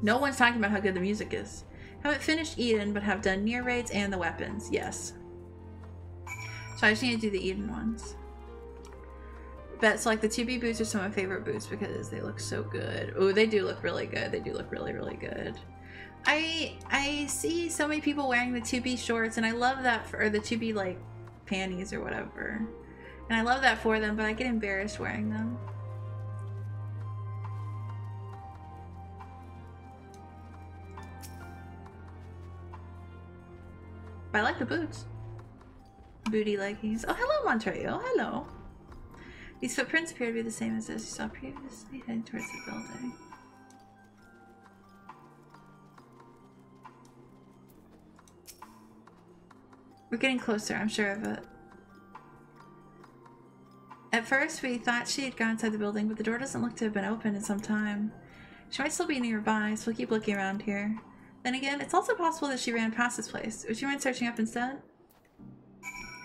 No one's talking about how good the music is. Haven't finished Eden, but have done near raids and the weapons. Yes. So I just need to do the Eden ones. But so like the 2B boots are some of my favorite boots because they look so good. Oh, they do look really good. They do look really, really good. I see so many people wearing the 2B shorts, and I love that or the 2B like panties or whatever. And I love that for them, but I get embarrassed wearing them. But I like the boots. Booty leggings. Oh, hello, Montreo. Hello. These footprints appear to be the same as those you saw previously, heading towards the building. We're getting closer, I'm sure of it. At first, we thought she had gone inside the building, but the door doesn't look to have been open in some time. She might still be nearby, so we'll keep looking around here. Then again, it's also possible that she ran past this place. Would you mind searching up instead?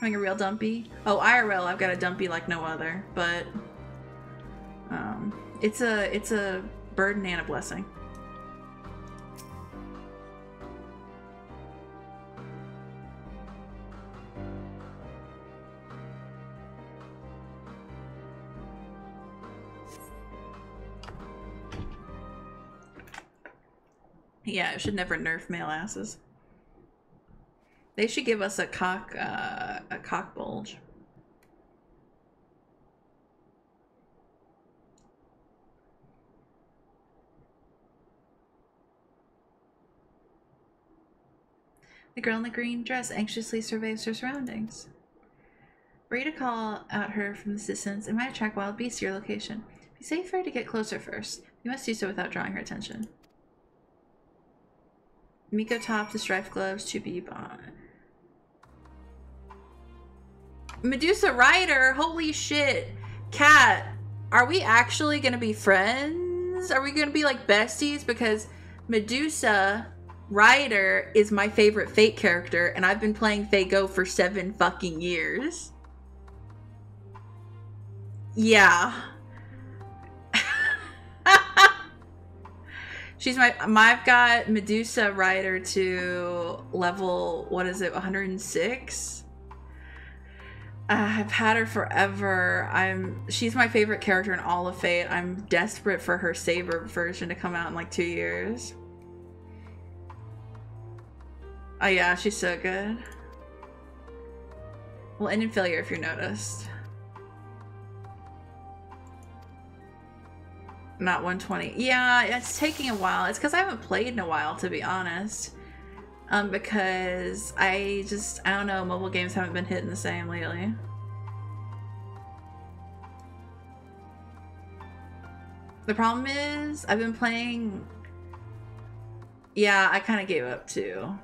Having a real dumpy? Oh, IRL, I've got a dumpy like no other, but it's a burden and a blessing. Yeah, it should never nerf male asses. They should give us a cock bulge. The girl in the green dress anxiously surveys her surroundings. Were you to call out her from the distance, it might attract wild beasts to your location. Be safer to get closer first. You must do so without drawing her attention. Miko top, the strife gloves to be bought. Medusa Rider, holy shit. Cat, are we actually gonna be friends? Are we gonna be like besties? Because Medusa Rider is my favorite Fate character, and I've been playing Fate Go for 7 fucking years. Yeah. She's I've got Medusa Rider to level, what is it, 106? I've had her forever. She's my favorite character in all of Fate. I'm desperate for her Saber version to come out in like 2 years. Oh yeah, she's so good. Well, end in failure if you're noticed. Not 120. Yeah, it's taking a while. It's because I haven't played in a while, to be honest. Because I don't know, mobile games haven't been hitting the same lately. The problem is, I've been playing... Yeah, I kind of gave up too.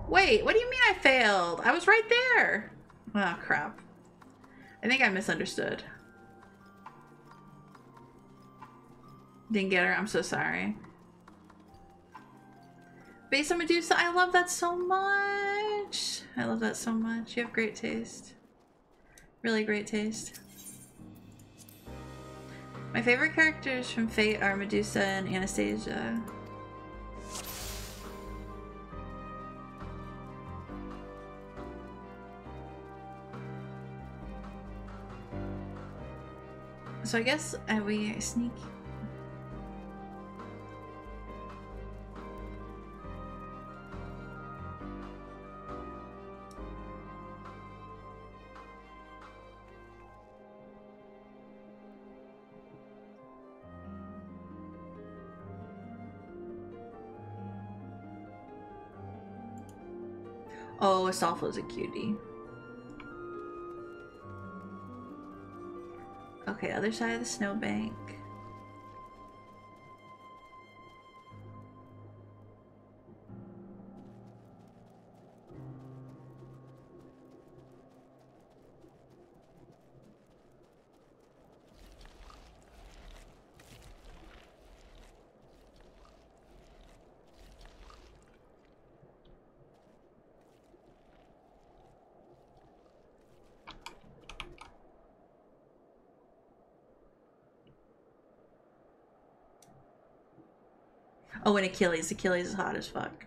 Wait, what do you mean I failed? I was right there. Oh, crap. I think I misunderstood. Didn't get her. I'm so sorry. Based on Medusa, I love that so much. I love that so much. You have great taste. Really great taste. My favorite characters from Fate are Medusa and Anastasia. So I guess we sneak. Oh, Astolfo's a cutie. Okay, other side of the snowbank. Oh, and Achilles. Achilles is hot as fuck.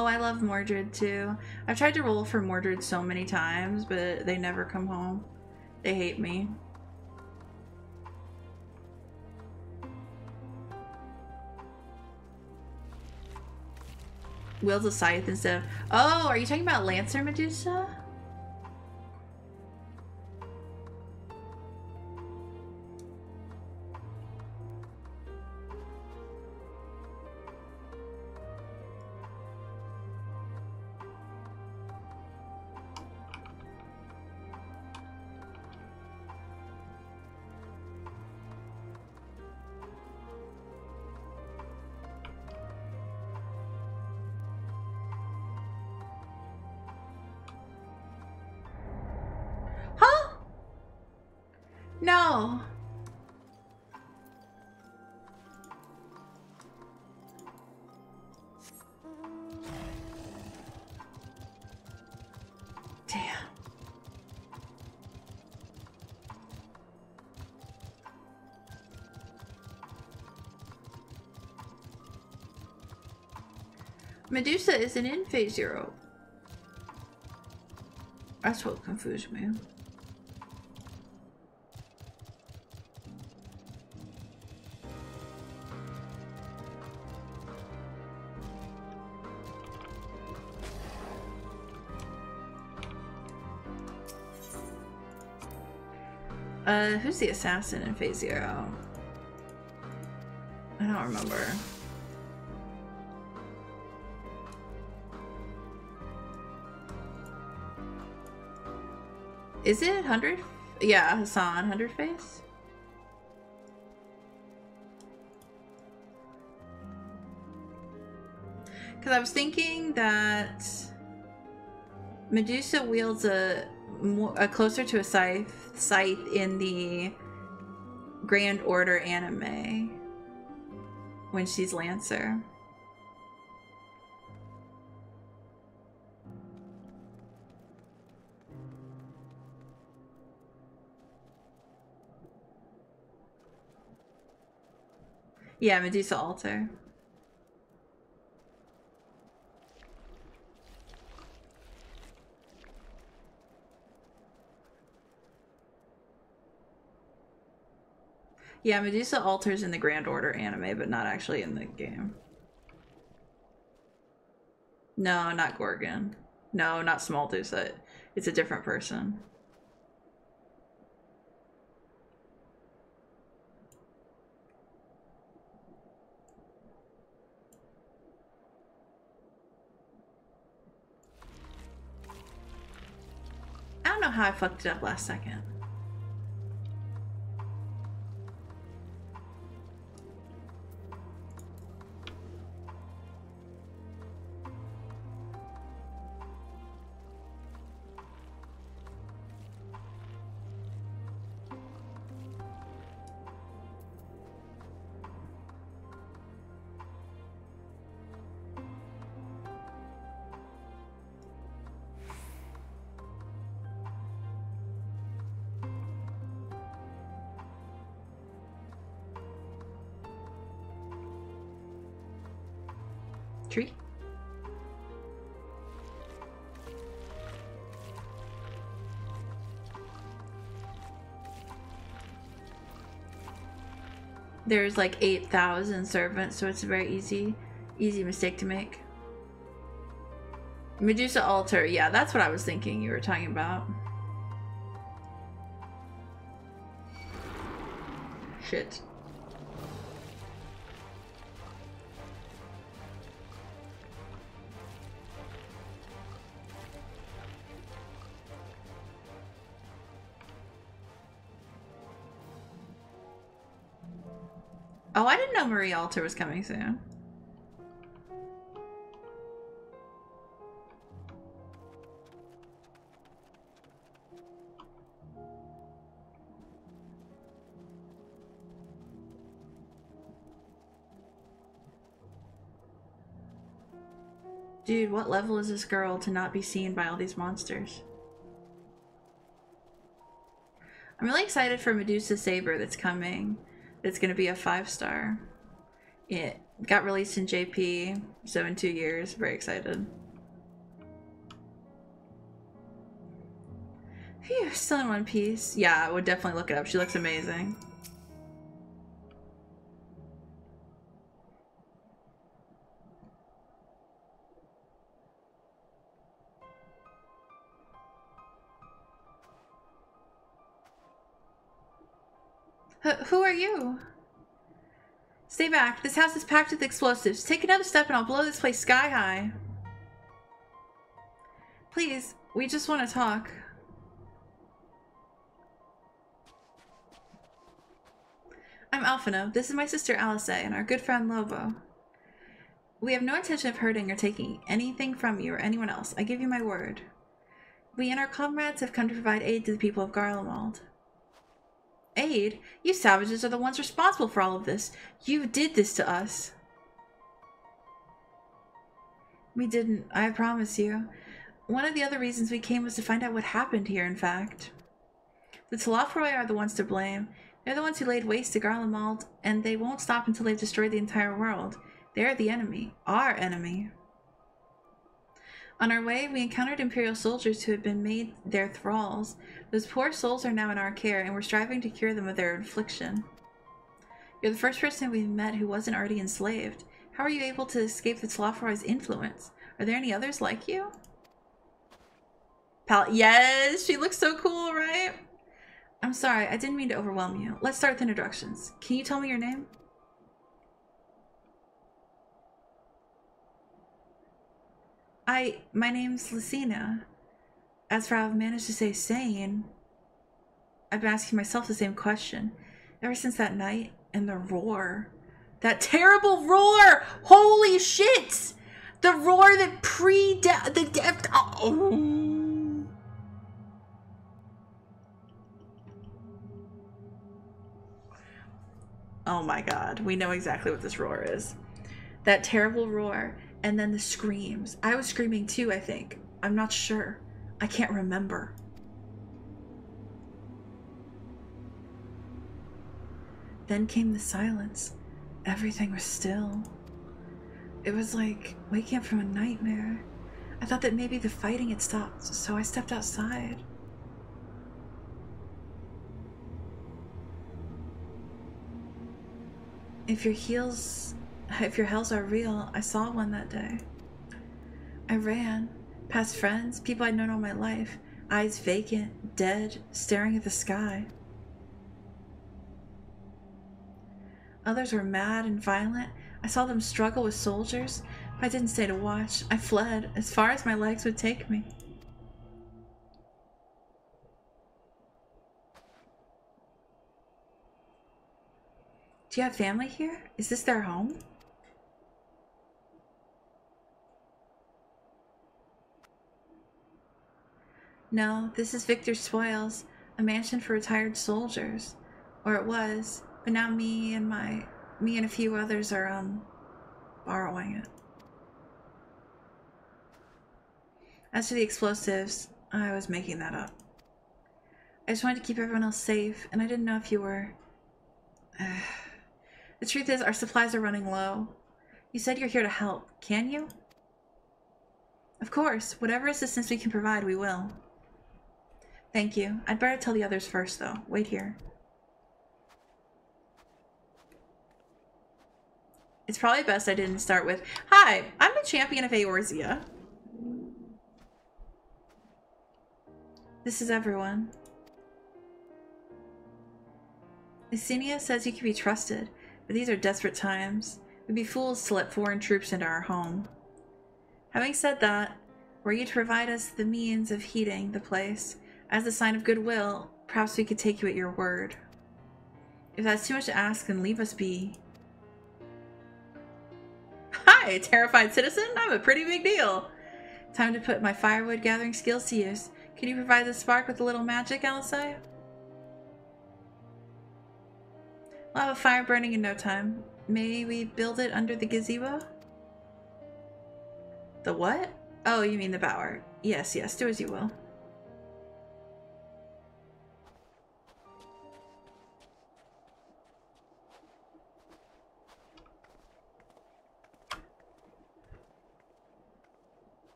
Oh, I love Mordred too. I've tried to roll for Mordred so many times, but they never come home. They hate me. Wields a scythe instead of... Oh, are you talking about Lancer Medusa? No. Damn. Medusa isn't in phase 0. That's what confused me. Who's the assassin in phase 0? I don't remember. Is it 100? Yeah, Hassan, 100 face? Because I was thinking that Medusa wields a closer to a scythe in the Grand Order anime when she's Lancer. Yeah, Medusa altar. Yeah, Medusa altars in the Grand Order anime, but not actually in the game. No, not Gorgon. No, not Smaldusa. It's a different person. I don't know how I fucked it up last second. Tree. There's like 8,000 servants, so it's a very easy mistake to make. Medusa altar, yeah, that's what I was thinking you were talking about. Shit. Oh, I didn't know Marie Altar was coming soon. Dude, what level is this girl to not be seen by all these monsters? I'm really excited for Medusa Saber that's coming. It's going to be a 5-star Got released in JP, so in 2 years. Very excited. Phew, still in one piece. Yeah, I would definitely look it up. She looks amazing. Who are you? Stay back. This house is packed with explosives. Take another step and I'll blow this place sky high. Please, we just want to talk. I'm Alphino. This is my sister Alice and our good friend Lobo. We have no intention of hurting or taking anything from you or anyone else. I give you my word. We and our comrades have come to provide aid to the people of Garlemald. Aid? You savages are the ones responsible for all of this. You did this to us. We didn't, I promise you. One of the other reasons we came was to find out what happened here, in fact. The Telofroi are the ones to blame. They're the ones who laid waste to Garlemald, and they won't stop until they've destroyed the entire world. They're the enemy. Our enemy. On our way, we encountered Imperial soldiers who had been made their thralls. Those poor souls are now in our care, and we're striving to cure them of their affliction. You're the first person we've met who wasn't already enslaved. How are you able to escape the Telofroi's influence? Are there any others like you? Yes, she looks so cool, right? I'm sorry, I didn't mean to overwhelm you. Let's start with introductions. Can you tell me your name? My name's Lucina. As for how I've managed to stay sane, I've been asking myself the same question. Ever since that night and the roar. That terrible roar! Holy shit! The roar that the death. Oh. Oh my god. We know exactly what this roar is. That terrible roar. And then the screams. I was screaming too, I think. I'm not sure. I can't remember. Then came the silence. Everything was still. It was like waking up from a nightmare. I thought that maybe the fighting had stopped, so I stepped outside. If your hells are real, I saw one that day. I ran, past friends, people I'd known all my life, eyes vacant, dead, staring at the sky. Others were mad and violent. I saw them struggle with soldiers, but I didn't stay to watch. I fled as far as my legs would take me. Do you have family here? Is this their home? No, this is Victor's Spoils, a mansion for retired soldiers. Or it was, but now me and a few others are, borrowing it. As for the explosives, I was making that up. I just wanted to keep everyone else safe, and I didn't know if you were... The truth is, our supplies are running low. You said you're here to help. Can you? Of course. Whatever assistance we can provide, we will. Thank you. I'd better tell the others first, though. Wait here. It's probably best I didn't start with, "Hi, I'm a champion of Eorzea." This is everyone. Yesenia says you can be trusted, but these are desperate times. We'd be fools to let foreign troops into our home. Having said that, were you to provide us the means of heating the place, as a sign of goodwill, perhaps we could take you at your word. If that's too much to ask, then leave us be. Hi, terrified citizen. I'm a pretty big deal. Time to put my firewood gathering skills to use. Can you provide the spark with a little magic, Alice? We'll have a fire burning in no time. May we build it under the gazebo? The what? Oh, you mean the bower. Yes, yes, do as you will.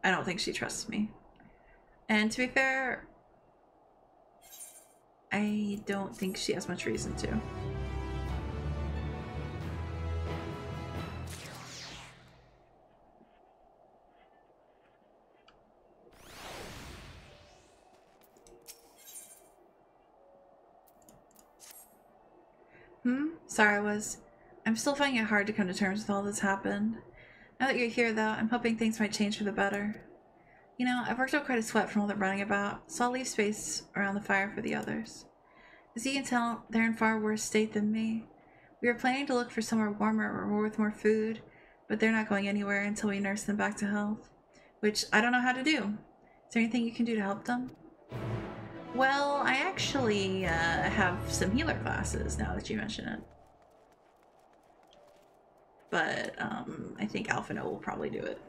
I don't think she trusts me. And to be fair, I don't think she has much reason to. Sorry, I'm still finding it hard to come to terms with all that's happened. Now that you're here, though, I'm hoping things might change for the better. You know, I've worked up quite a sweat from all the running about, so I'll leave space around the fire for the others. As you can tell, they're in far worse state than me. We were planning to look for somewhere warmer or with more food, but they're not going anywhere until we nurse them back to health. Which I don't know how to do. Is there anything you can do to help them? Well, I actually have some healer classes now that you mention it. But I think Alphino will probably do it.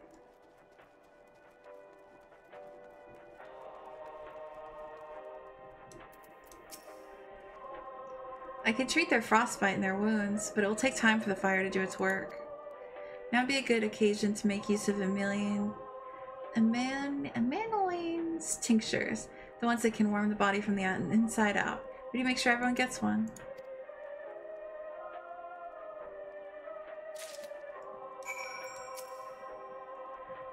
I can treat their frostbite and their wounds, but it will take time for the fire to do its work. Now would be a good occasion to make use of Emanile's tinctures, the ones that can warm the body from the inside out. Would you make sure everyone gets one?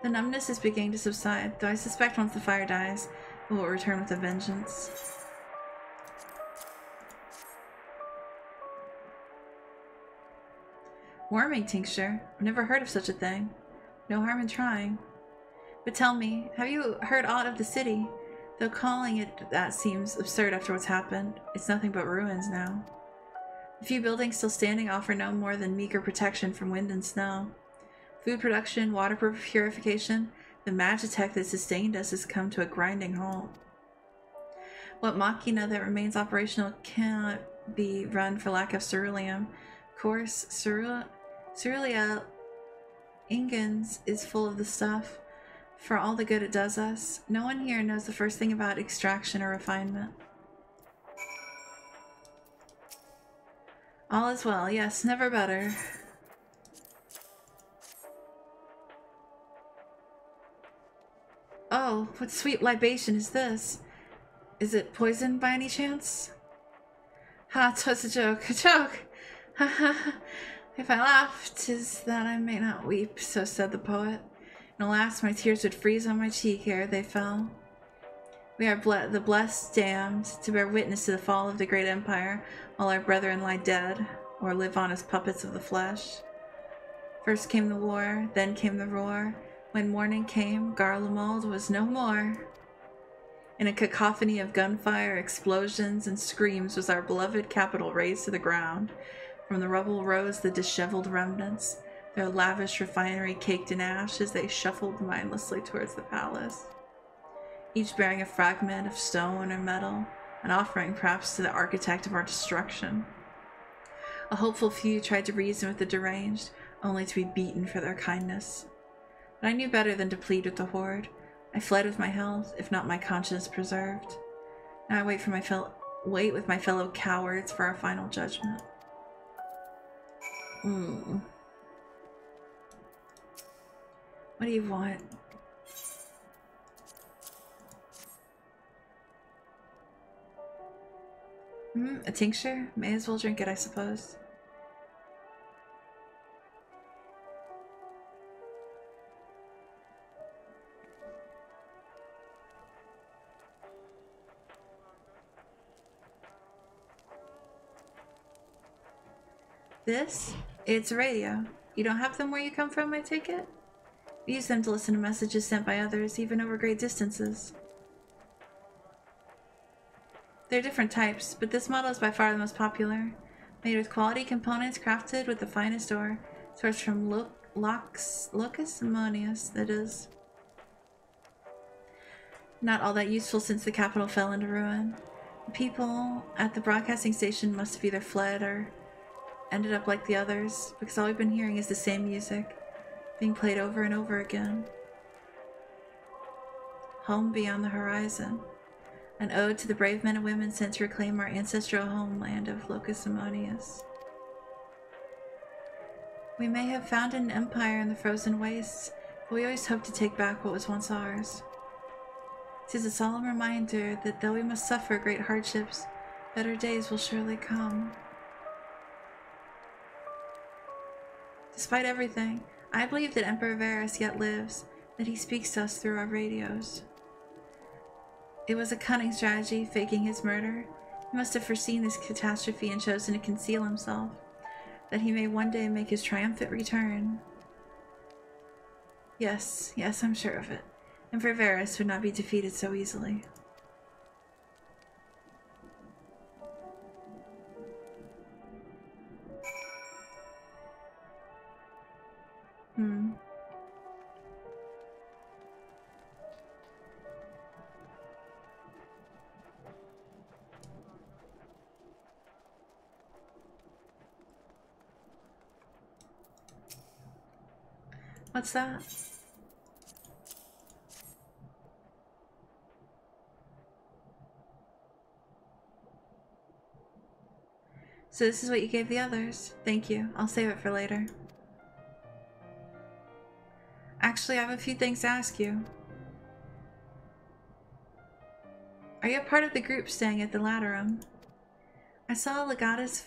The numbness is beginning to subside, though I suspect once the fire dies, it will return with a vengeance. Warming tincture? I've never heard of such a thing. No harm in trying. But tell me, have you heard aught of the city? Though calling it that seems absurd after what's happened. It's nothing but ruins now. The few buildings still standing offer no more than meager protection from wind and snow. Food production, water purification, the magitech that sustained us has come to a grinding halt. What machina that remains operational cannot be run for lack of ceruleum. Of course, Cerulia Ingens is full of the stuff. For all the good it does us, no one here knows the first thing about extraction or refinement. All is well, yes, never better. Oh, what sweet libation is this? Is it poisoned by any chance? Ha, 'twas a joke, a joke! Ha ha! If I laugh, 'tis that I may not weep, so said the poet. And alas, my tears would freeze on my cheek ere they fell. We are the blessed damned to bear witness to the fall of the great empire, while our brethren lie dead, or live on as puppets of the flesh. First came the war, then came the roar. When morning came, Garlemald was no more. In a cacophony of gunfire, explosions, and screams was our beloved capital razed to the ground. From the rubble rose the disheveled remnants, their lavish refinery caked in ash as they shuffled mindlessly towards the palace, each bearing a fragment of stone or metal, an offering perhaps to the architect of our destruction. A hopeful few tried to reason with the deranged, only to be beaten for their kindness. But I knew better than to plead with the horde. I fled with my health, if not my conscience preserved. Now I wait with my fellow cowards for our final judgment. What do you want? A tincture? May as well drink it, I suppose. This? It's a radio. You don't have them where you come from, I take it? We use them to listen to messages sent by others, even over great distances. There are different types, but this model is by far the most popular. Made with quality components crafted with the finest ore, sourced from Locus Ammonius, that is. Not all that useful since the capital fell into ruin. The people at the broadcasting station must have either fled or ended up like the others, because all we've been hearing is the same music, being played over and over again. Home beyond the horizon. An ode to the brave men and women sent to reclaim our ancestral homeland of Locus Ammonius. We may have founded an empire in the frozen wastes, but but we always hope to take back what was once ours. 'Tis a solemn reminder that though we must suffer great hardships, better days will surely come. Despite everything, I believe that Emperor Varus yet lives, that he speaks to us through our radios. It was a cunning strategy, faking his murder. He must have foreseen this catastrophe and chosen to conceal himself, that he may one day make his triumphant return. Yes, I'm sure of it. Emperor Varus would not be defeated so easily. What's that? So this is what you gave the others. Thank you. I'll save it for later. Actually, I have a few things to ask you. Are you a part of the group staying at the Laterum? I saw Legatus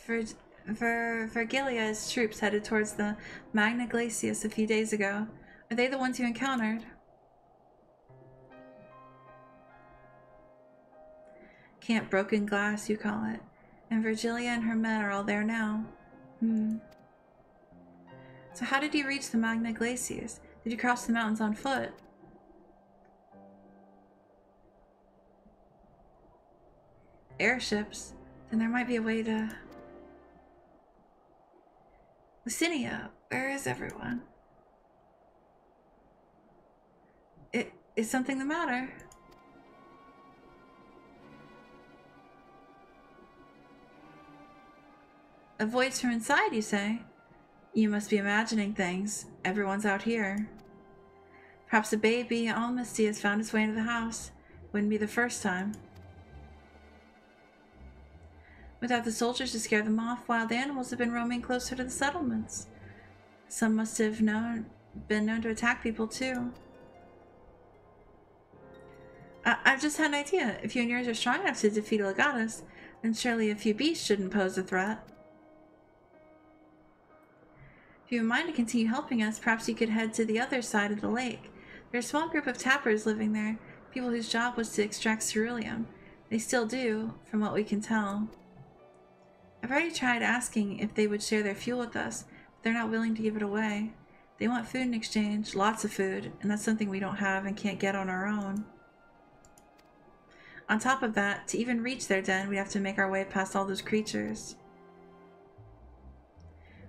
Vergilia's troops headed towards the Magna Glacius a few days ago. Are they the ones you encountered? Camp Broken Glass, you call it. And Virgilia and her men are all there now. So how did you reach the Magna Glacius? Did you cross the mountains on foot? Airships? Then there might be a way to... Lucinia, where is everyone? Is something the matter? A voice from inside, you say? You must be imagining things. Everyone's out here. Perhaps a baby Almasty has found its way into the house. Wouldn't be the first time. Without the soldiers to scare them off, wild animals have been roaming closer to the settlements. Some must have been known to attack people too. I've just had an idea. If you and yours are strong enough to defeat Legatus, then surely a few beasts shouldn't pose a threat. If you have in mind to continue helping us, perhaps you could head to the other side of the lake. There's a small group of tappers living there, people whose job was to extract ceruleum. They still do, from what we can tell. I've already tried asking if they would share their fuel with us, but they're not willing to give it away. They want food in exchange, lots of food, and that's something we don't have and can't get on our own. On top of that, to even reach their den, we'd have to make our way past all those creatures.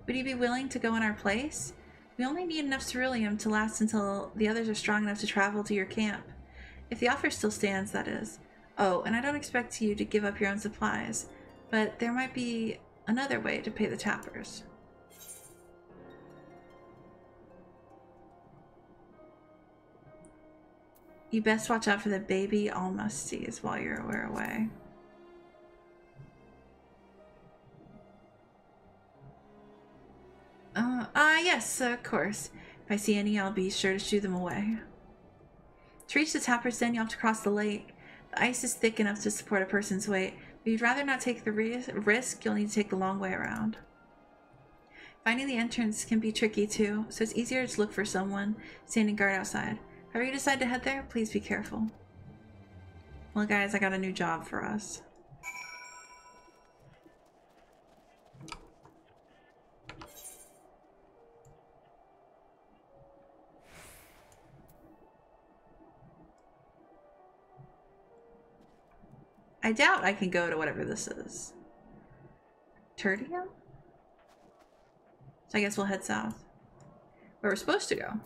Would you be willing to go in our place? We only need enough ceruleum to last until the others are strong enough to travel to your camp. If the offer still stands, that is. Oh, and I don't expect you to give up your own supplies, but there might be another way to pay the tappers. You best watch out for the baby Almasties while you're away. Yes, of course. If I see any, I'll be sure to shoo them away. To reach the tapper's den, you have to cross the lake. The ice is thick enough to support a person's weight, but you'd rather not take the risk. You'll need to take the long way around. Finding the entrance can be tricky too, so it's easier to look for someone standing guard outside. However you decide to head there, please be careful. Well guys, I got a new job for us. I doubt I can go to whatever this is. Tertium? So I guess we'll head south. Where we're supposed to go.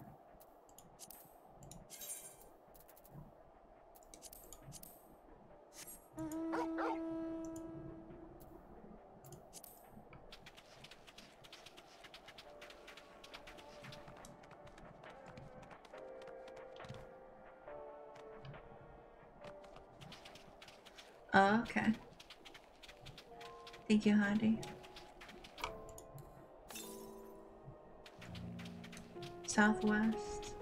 Oh, okay. Thank you, Heidi. Southwest.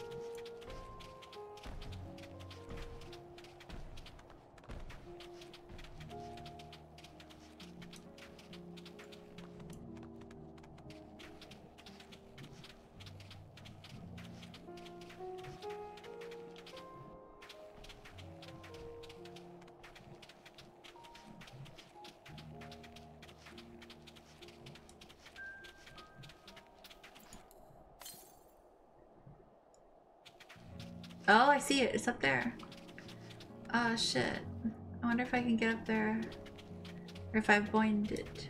Oh, I see it. It's up there. Oh, shit. I wonder if I can get up there. Or if I've boned it.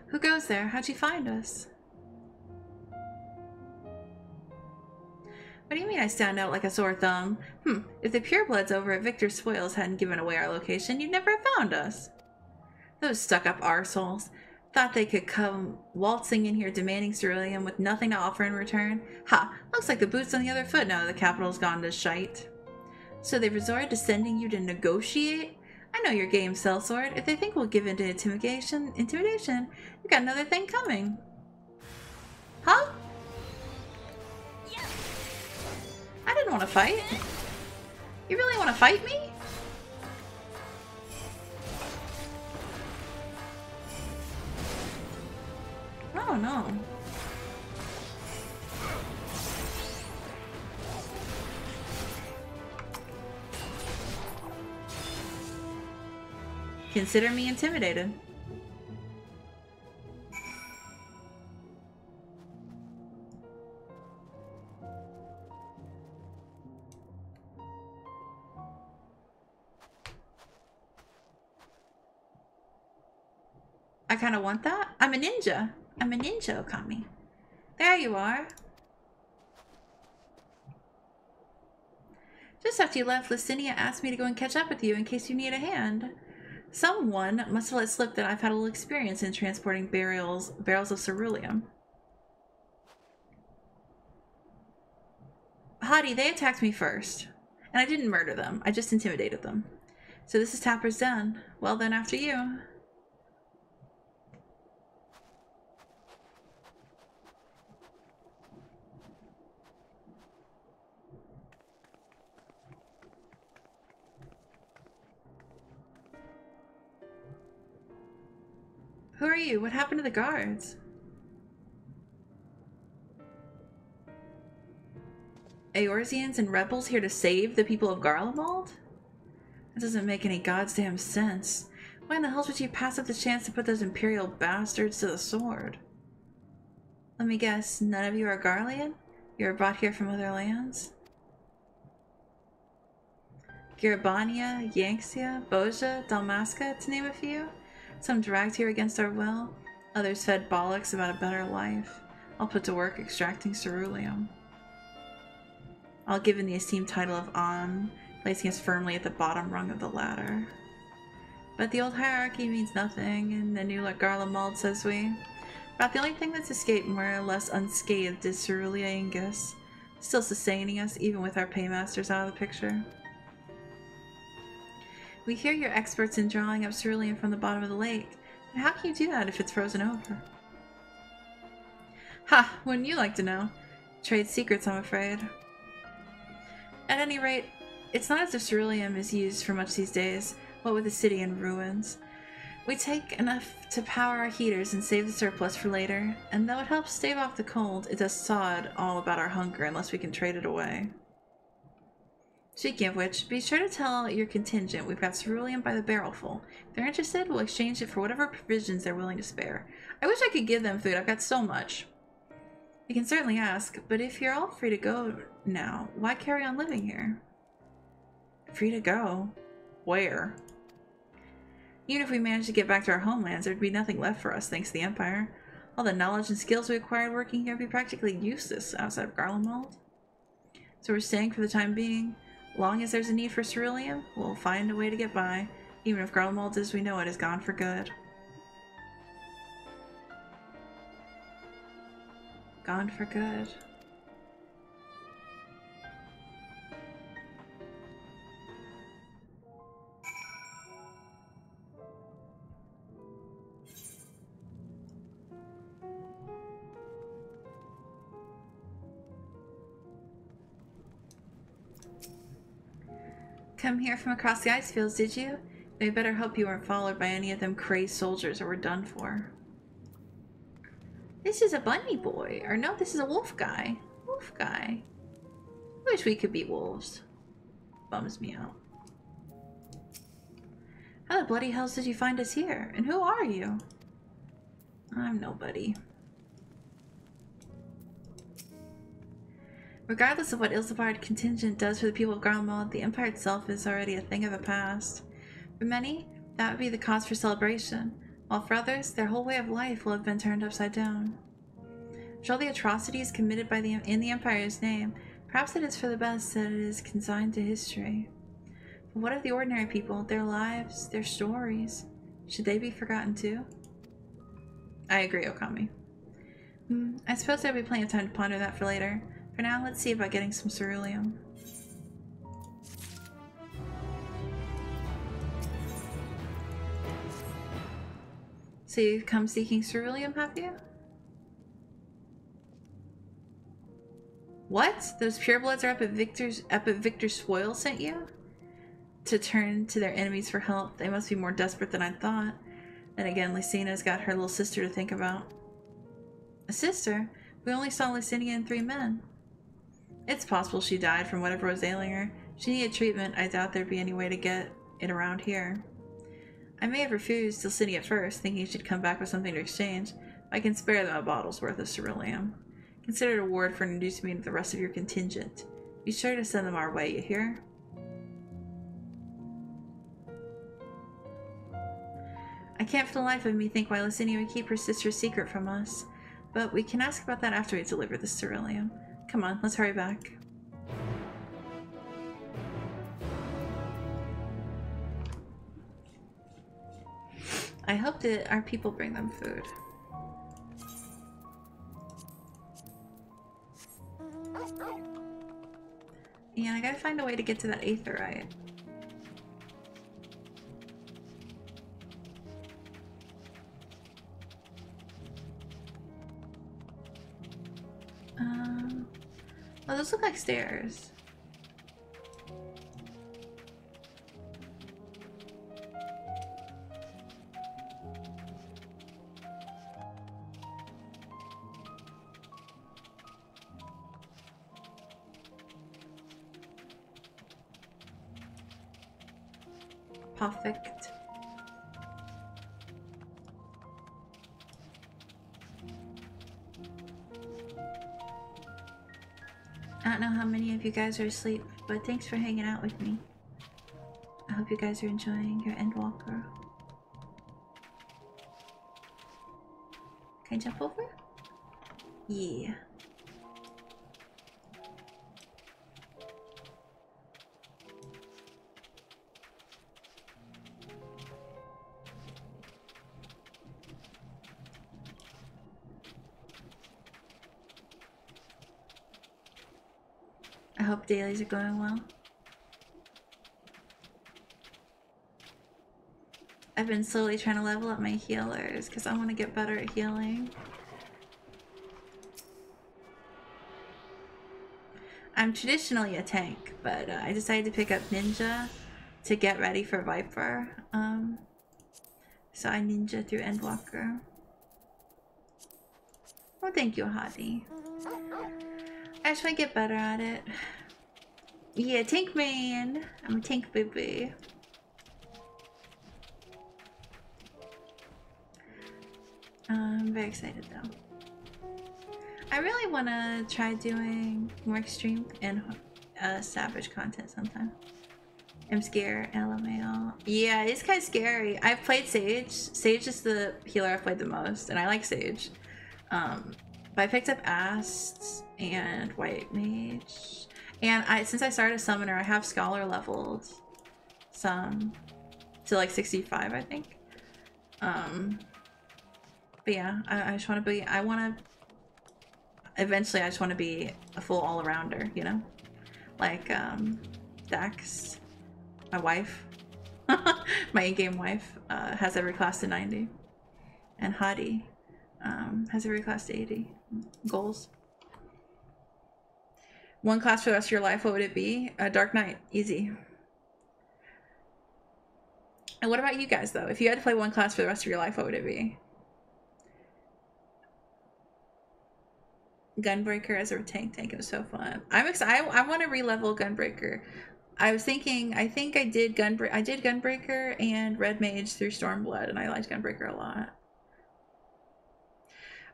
Who goes there? How'd you find us? What do you mean I stand out like a sore thumb? If the purebloods over at Victor's Spoils hadn't given away our location, you'd never have found us. Those stuck-up arseholes. Thought they could come waltzing in here demanding ceruleum with nothing to offer in return? Ha! Looks like the boot's on the other foot now that the capital's gone to shite. So they've resorted to sending you to negotiate? I know your game, Sellsword. If they think we'll give in to intimidation, you've got another thing coming. Huh? I didn't want to fight. You really want to fight me? Oh no. Consider me intimidated. I kind of want that. I'm a ninja. I'm a ninja, Okami. There you are. Just after you left, Licinia asked me to go and catch up with you in case you need a hand. Someone must have let slip that I've had a little experience in transporting barrels of ceruleum. Hottie, they attacked me first. And I didn't murder them. I just intimidated them. So this is Tapper's den. Well then, after you. Who are you? What happened to the guards? Eorzeans and rebels here to save the people of Garlemald? That doesn't make any goddamn sense. Why in the hell would you pass up the chance to put those Imperial bastards to the sword? Let me guess, none of you are Garlean? You were brought here from other lands? Girabania, Yanxia, Boja, Dalmasca, to name a few? Some dragged here against our will, others fed bollocks about a better life. All put to work extracting ceruleum. All given the esteemed title of An, placing us firmly at the bottom rung of the ladder. But the old hierarchy means nothing, and the new Garlemald, says we. About the only thing that's escaped more or less unscathed is Cerulia Ingus, still sustaining us even with our paymasters out of the picture. We hear you're experts in drawing up ceruleum from the bottom of the lake, but how can you do that if it's frozen over? Ha! Wouldn't you like to know? Trade secrets, I'm afraid. At any rate, it's not as if ceruleum is used for much these days, what with the city in ruins. We take enough to power our heaters and save the surplus for later, and though it helps stave off the cold, it does sod all about our hunger unless we can trade it away. Speaking of which, be sure to tell your contingent we've got ceruleum by the barrelful. If they're interested, we'll exchange it for whatever provisions they're willing to spare. I wish I could give them food, I've got so much. You can certainly ask, but if you're all free to go now, why carry on living here? Free to go? Where? Even if we managed to get back to our homelands, there'd be nothing left for us thanks to the Empire. All the knowledge and skills we acquired working here would be practically useless outside of Garlemald. So we're staying for the time being. Long as there's a need for ceruleum, we'll find a way to get by, even if Garlemald as we know it is gone for good. Gone for good. Come here from across the ice fields, did you? We better hope you weren't followed by any of them crazed soldiers or we're done for. This is a bunny boy. Or no, this is a wolf guy. Wolf guy. I wish we could be wolves. Bums me out. How the bloody hells did you find us here? And who are you? I'm nobody. Regardless of what Ilsabard contingent does for the people of Garlemald, the Empire itself is already a thing of the past. For many, that would be the cause for celebration, while for others, their whole way of life will have been turned upside down. For all the atrocities committed by in the Empire's name, perhaps it is for the best that it is consigned to history. But what of the ordinary people, their lives, their stories? Should they be forgotten too? I agree, Okami. I suppose there'll be plenty of time to ponder that for later. For now, let's see about getting some ceruleum. So you've come seeking ceruleum, have you? What? Those purebloods are up at Victor's Spoil sent you? To turn to their enemies for help. They must be more desperate than I thought. Then again, Lucina's got her little sister to think about. A sister? We only saw Lucinia and 3 men. It's possible she died from whatever was ailing her. If she needed treatment, I doubt there'd be any way to get it around here. I may have refused Lucinia at first, thinking she'd come back with something to exchange. I can spare them a bottle's worth of ceruleum. Consider it a reward for introducing me to the rest of your contingent. Be sure to send them our way, you hear? I can't for the life of me think why Lucinia would keep her sister's secret from us. But we can ask about that after we deliver the ceruleum. Come on, let's hurry back. I hope that our people bring them food. Yeah, I gotta find a way to get to that aetherite. Oh, those look like stairs. Perfect. I don't know how many of you guys are asleep, but thanks for hanging out with me. I hope you guys are enjoying your Endwalker. Can I jump over? Yeah. I hope dailies are going well. I've been slowly trying to level up my healers because I want to get better at healing. I'm traditionally a tank, but I decided to pick up Ninja to get ready for Viper. So I Ninja through Endwalker. Oh, thank you, Hottie. I just want to get better at it. Yeah, tank man. I'm a tank baby. I'm very excited though. I really want to try doing more extreme and savage content sometime. I'm scared, LMAO. Yeah, it's kind of scary. I've played Sage. Sage is the healer I've played the most, and I like Sage. But I picked up Asts and White Mage. And since I started a Summoner, I have Scholar leveled some to like 65, I think. But yeah, I just want to be, eventually I just want to be a full all-arounder, you know? Like, Dax, my wife, my in-game wife, has every class to 90. And Hadi, has every class to 80. Goals. One class for the rest of your life, what would it be? Dark Knight, easy. And what about you guys, though? If you had to play one class for the rest of your life, what would it be? Gunbreaker as a tank. It was so fun. I'm excited. I want to re-level Gunbreaker. I was thinking, I think I did Gunbreaker and Red Mage through Stormblood, and I liked Gunbreaker a lot.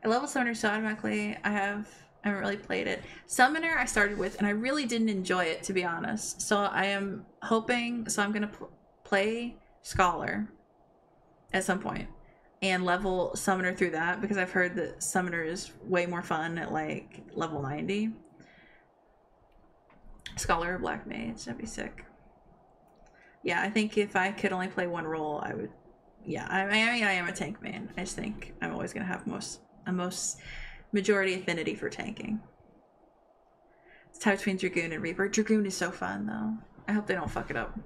I level Summoner so automatically. I haven't really played it. Summoner I started with, and I really didn't enjoy it, to be honest. So I am hoping, so I'm going to play Scholar at some point and level Summoner through that, because I've heard that Summoner is way more fun at like level 90. Scholar or Black Mage, that'd be sick. Yeah, I think if I could only play one role, I would. Yeah, I mean, I am a tank main. I just think I'm always gonna have a majority affinity for tanking. It's tied between Dragoon and Reaper. Dragoon is so fun though. I hope they don't fuck it up.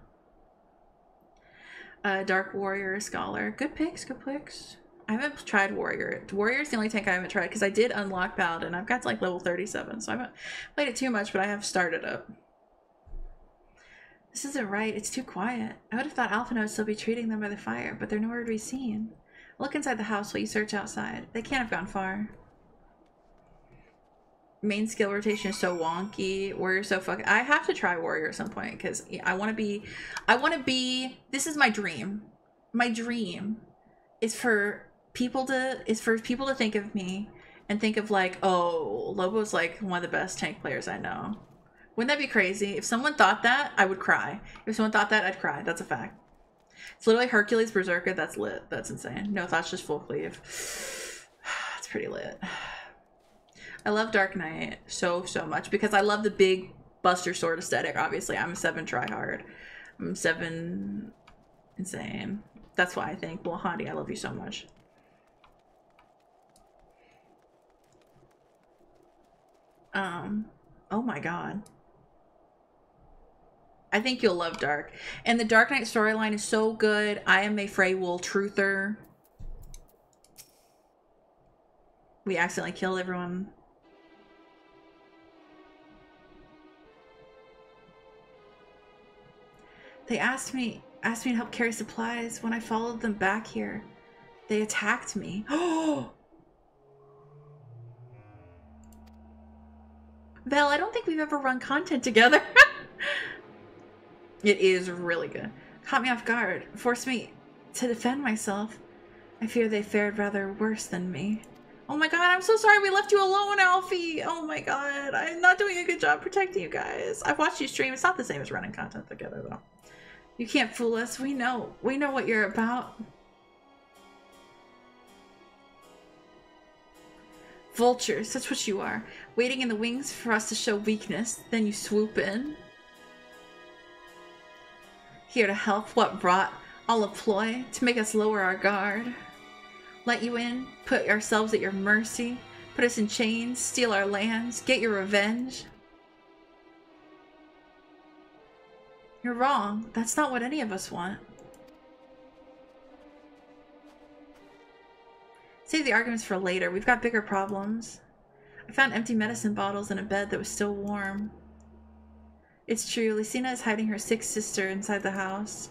Dark Warrior, Scholar. Good picks, good picks. I haven't tried Warrior. Warrior is the only tank I haven't tried because I did unlock Paladin. I've got to like level 37, so I haven't played it too much, but I have started it. This isn't right. It's too quiet. I would have thought Alphino would still be treating them by the fire, but they're nowhere to be seen. Look inside the house while you search outside. They can't have gone far. Main skill rotation is so wonky. Warrior so fucking. I have to try Warrior at some point because I want to be. This is my dream. My dream is for people to think of me and think of like, oh, Lobo's like one of the best tank players I know. Wouldn't that be crazy? If someone thought that, I would cry. If someone thought that, I'd cry. That's a fact. It's literally Hercules Berserker. That's lit. That's insane. No thoughts, just full cleave. It's pretty lit. I love Dark Knight so much because I love the big Buster Sword aesthetic. Obviously, I'm a 7 tryhard. I'm 7 insane. That's why I think, well, Handi, I love you so much. Oh my god. I think you'll love Dark. And the Dark Knight storyline is so good. I am a Freywool truther. We accidentally killed everyone. They asked me to help carry supplies. When I followed them back here, they attacked me. Oh! Vel, I don't think we've ever run content together. It is really good. Caught me off guard. Forced me to defend myself. I fear they fared rather worse than me. Oh my god, I'm so sorry we left you alone, Alfie. Oh my god, I'm not doing a good job protecting you guys. I've watched you stream. It's not the same as running content together, though. You can't fool us. We know what you're about. Vultures, that's what you are. Waiting in the wings for us to show weakness, then you swoop in. Here to help, what brought? I'll employ to make us lower our guard. Let you in, put ourselves at your mercy, put us in chains, steal our lands, get your revenge. You're wrong. That's not what any of us want. Save the arguments for later. We've got bigger problems. I found empty medicine bottles in a bed that was still warm. It's true. Lucina is hiding her sick sister inside the house.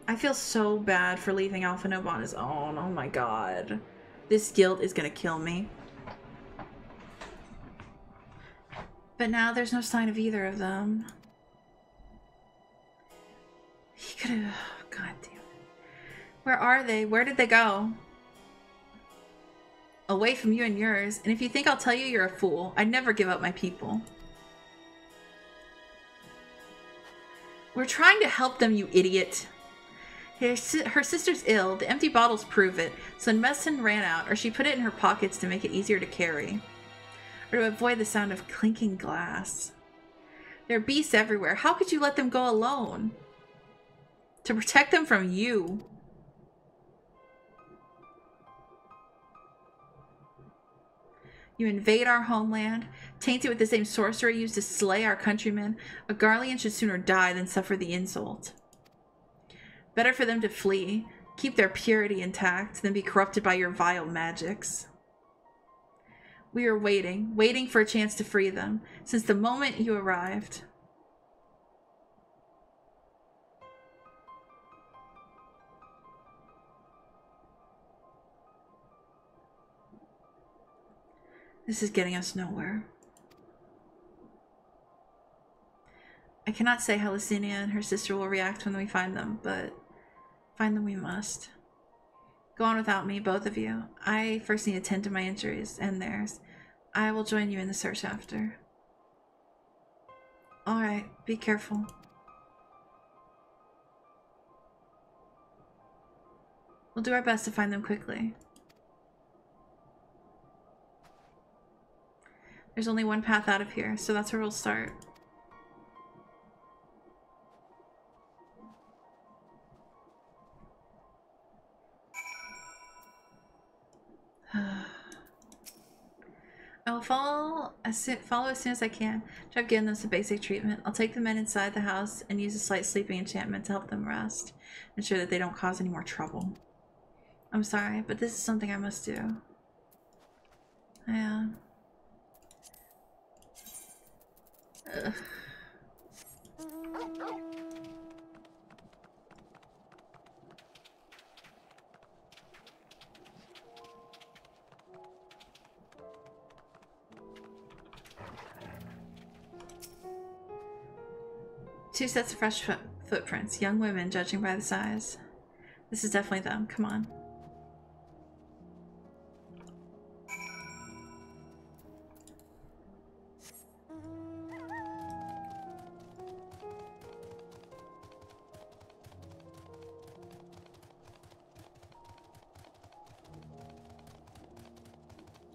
I feel so bad for leaving Alphino on his own. Oh my god. This guilt is gonna kill me. But now there's no sign of either of them. He could have... God damn it. Where are they? Where did they go? Away from you and yours. And if you think I'll tell you, you're a fool. I'd never give up my people. We're trying to help them, you idiot. Her sister's ill. The empty bottles prove it. So medicine ran out, or she put it in her pockets to make it easier to carry. Or to avoid the sound of clinking glass. There are beasts everywhere. How could you let them go alone? To protect them from you. You invade our homeland, tainted with the same sorcery used to slay our countrymen. A Garlean should sooner die than suffer the insult. Better for them to flee, keep their purity intact, than be corrupted by your vile magics. We are waiting for a chance to free them, since the moment you arrived. This is getting us nowhere. I cannot say how Licinia and her sister will react when we find them, but find them we must. Go on without me, both of you. I first need to tend to my injuries and theirs. I will join you in the search after. Alright, be careful. We'll do our best to find them quickly. There's only one path out of here, so that's where we'll start. I will follow as soon as I can. Try giving them some basic treatment. I'll take the men inside the house and use a slight sleeping enchantment to help them rest. Ensure that they don't cause any more trouble. I'm sorry, but this is something I must do. Yeah. Ugh. Two sets of fresh footprints. Young women, judging by the size. This is definitely them. Come on.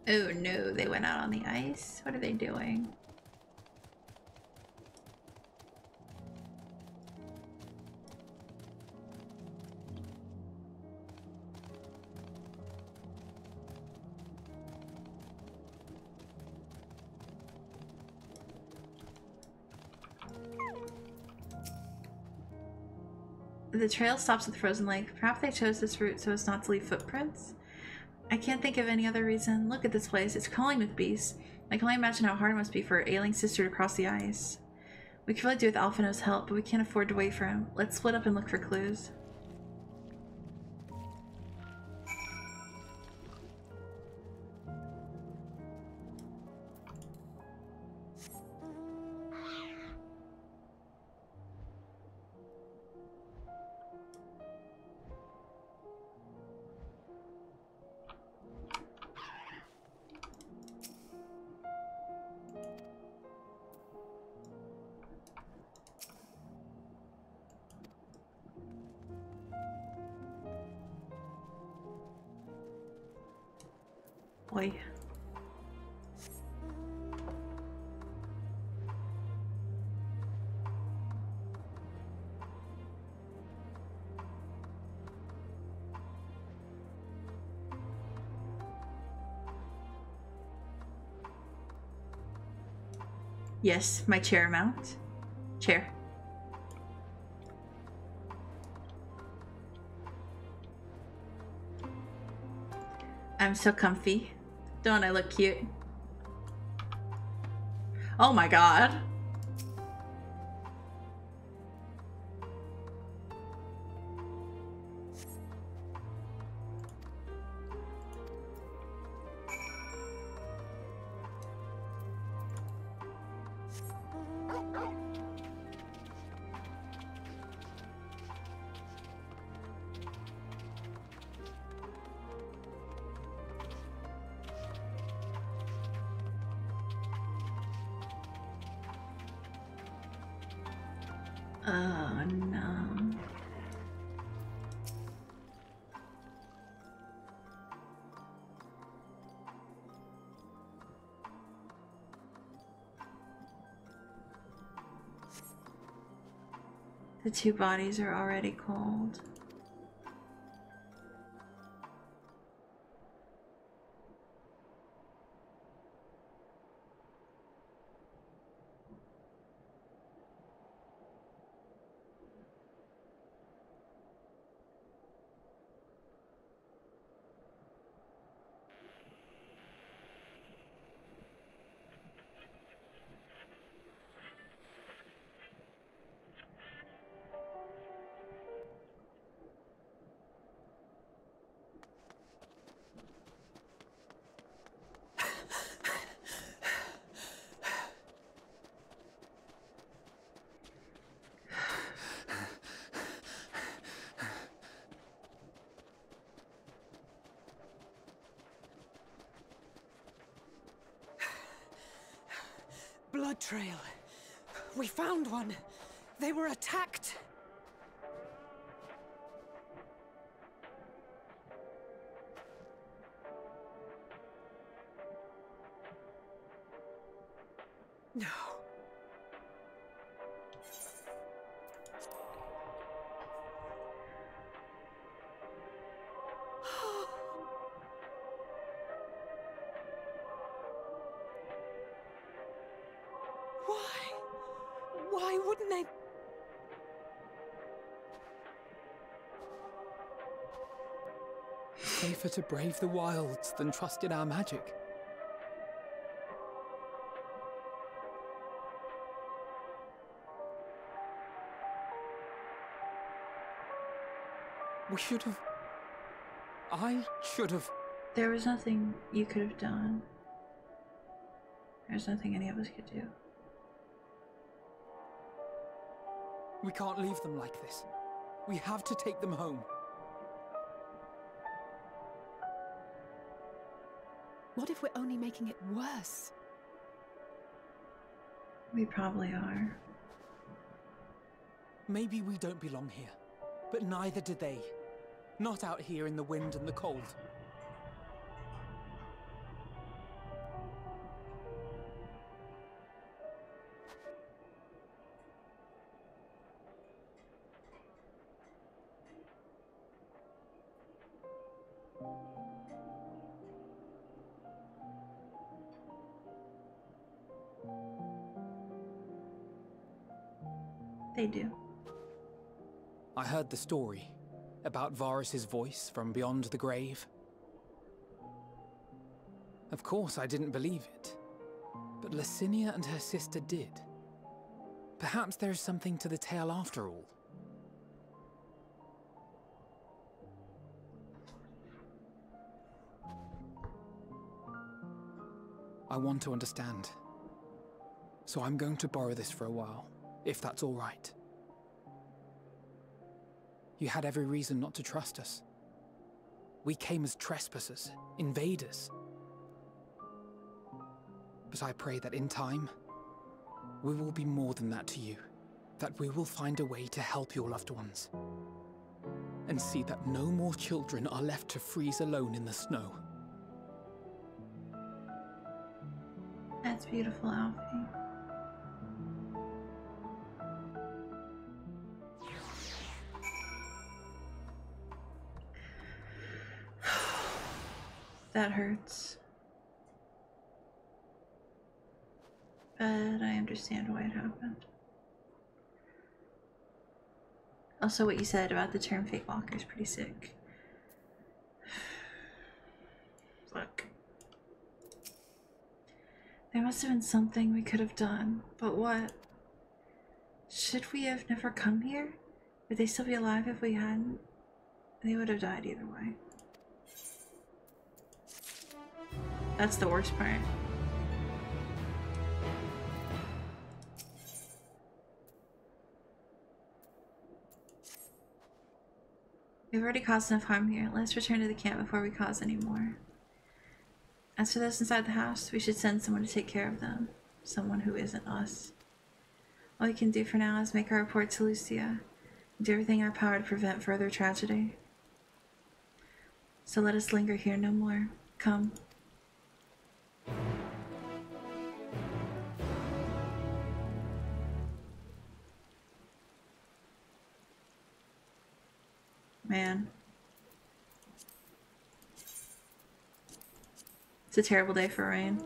Oh no, they went out on the ice? What are they doing? The trail stops at the frozen lake. Perhaps they chose this route so as not to leave footprints? I can't think of any other reason. Look at this place. It's crawling with beasts. I can only imagine how hard it must be for her ailing sister to cross the ice. We could really do with Alphino's help, but we can't afford to wait for him. Let's split up and look for clues. Boy. Yes, my chair mount. Chair. I'm so comfy. Don't I look cute? Oh my god. Oh no. The two bodies are already cold. Blood trail. We found one. They were attacked. No. Why wouldn't they? Safer to brave the wilds than trust in our magic. We should have... I should have... There was nothing you could have done. There's nothing any of us could do. We can't leave them like this. We have to take them home. What if we're only making it worse? We probably are. Maybe we don't belong here, but neither do they. Not out here in the wind and the cold. They do. I heard the story about Varus's voice from beyond the grave. Of course, I didn't believe it, but Licinia and her sister did. Perhaps there is something to the tale after all. I want to understand, so I'm going to borrow this for a while, if that's all right. You had every reason not to trust us. We came as trespassers, invaders. But I pray that in time, we will be more than that to you. That we will find a way to help your loved ones. And see that no more children are left to freeze alone in the snow. That's beautiful, Alfie. That hurts. But I understand why it happened. Also, what you said about the term fate walker is pretty sick. Look. There must have been something we could have done, but what? Should we have never come here? Would they still be alive if we hadn't? They would have died either way. That's the worst part. We've already caused enough harm here. Let's return to the camp before we cause any more. As for those inside the house, we should send someone to take care of them. Someone who isn't us. All we can do for now is make our report to Lucia and do everything in our power to prevent further tragedy. So let us linger here no more. Come. man. It's a terrible day for rain.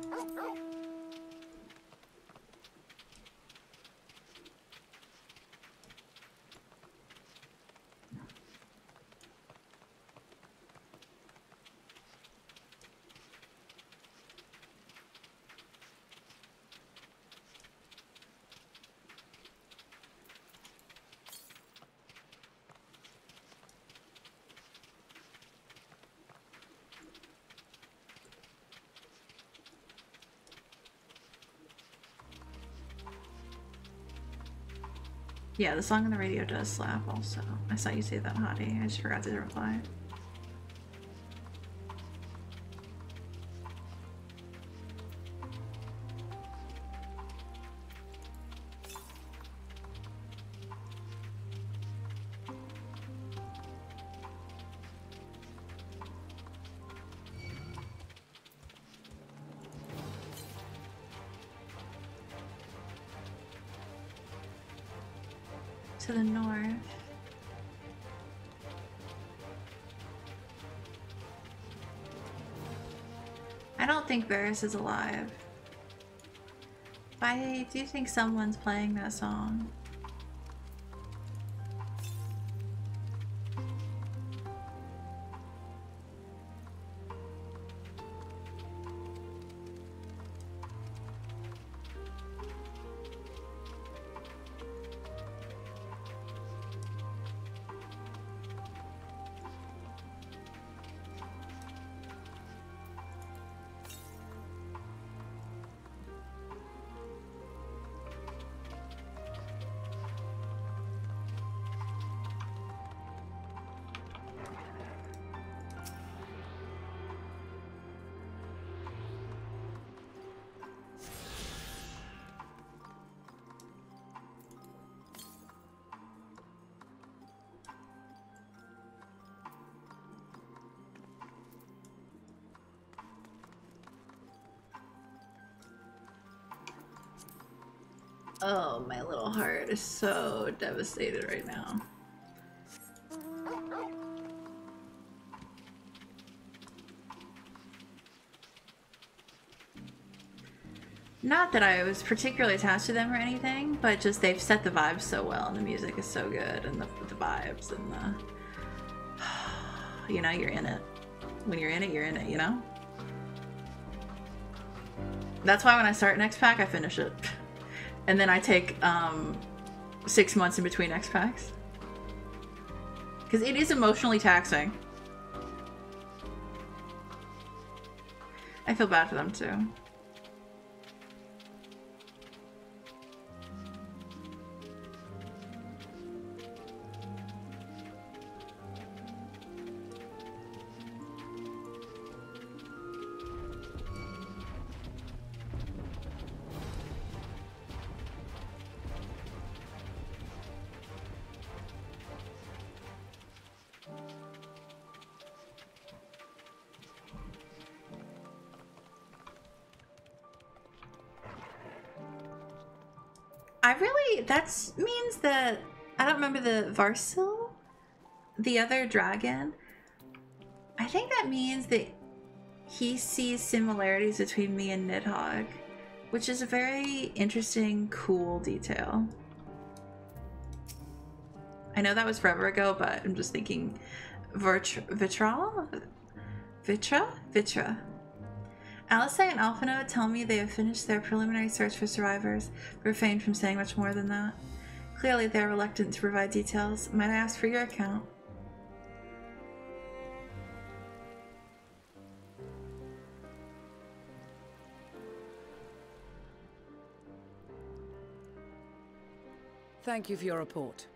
Yeah, the song on the radio does slap also. I saw you say that, Hottie. I just forgot to reply. To the north. I don't think Varys is alive. But I do think someone's playing that song. Oh, my little heart is so devastated right now. Not that I was particularly attached to them or anything, but just they've set the vibes so well, and the music is so good, and the vibes, and the... You know, you're in it. When you're in it, you know? That's why when I start an X-Pack, I finish it. And then I take 6 months in between X-Packs. Because it is emotionally taxing. I feel bad for them too. That means that, I don't remember the Varsil, the other dragon. I think that means that he sees similarities between me and Nidhogg, which is a very interesting, cool detail. I know that was forever ago, but I'm just thinking Vitra? Alice and Alphino tell me they have finished their preliminary search for survivors, but refrained from saying much more than that. Clearly, they are reluctant to provide details. Might I ask for your account? Thank you for your report.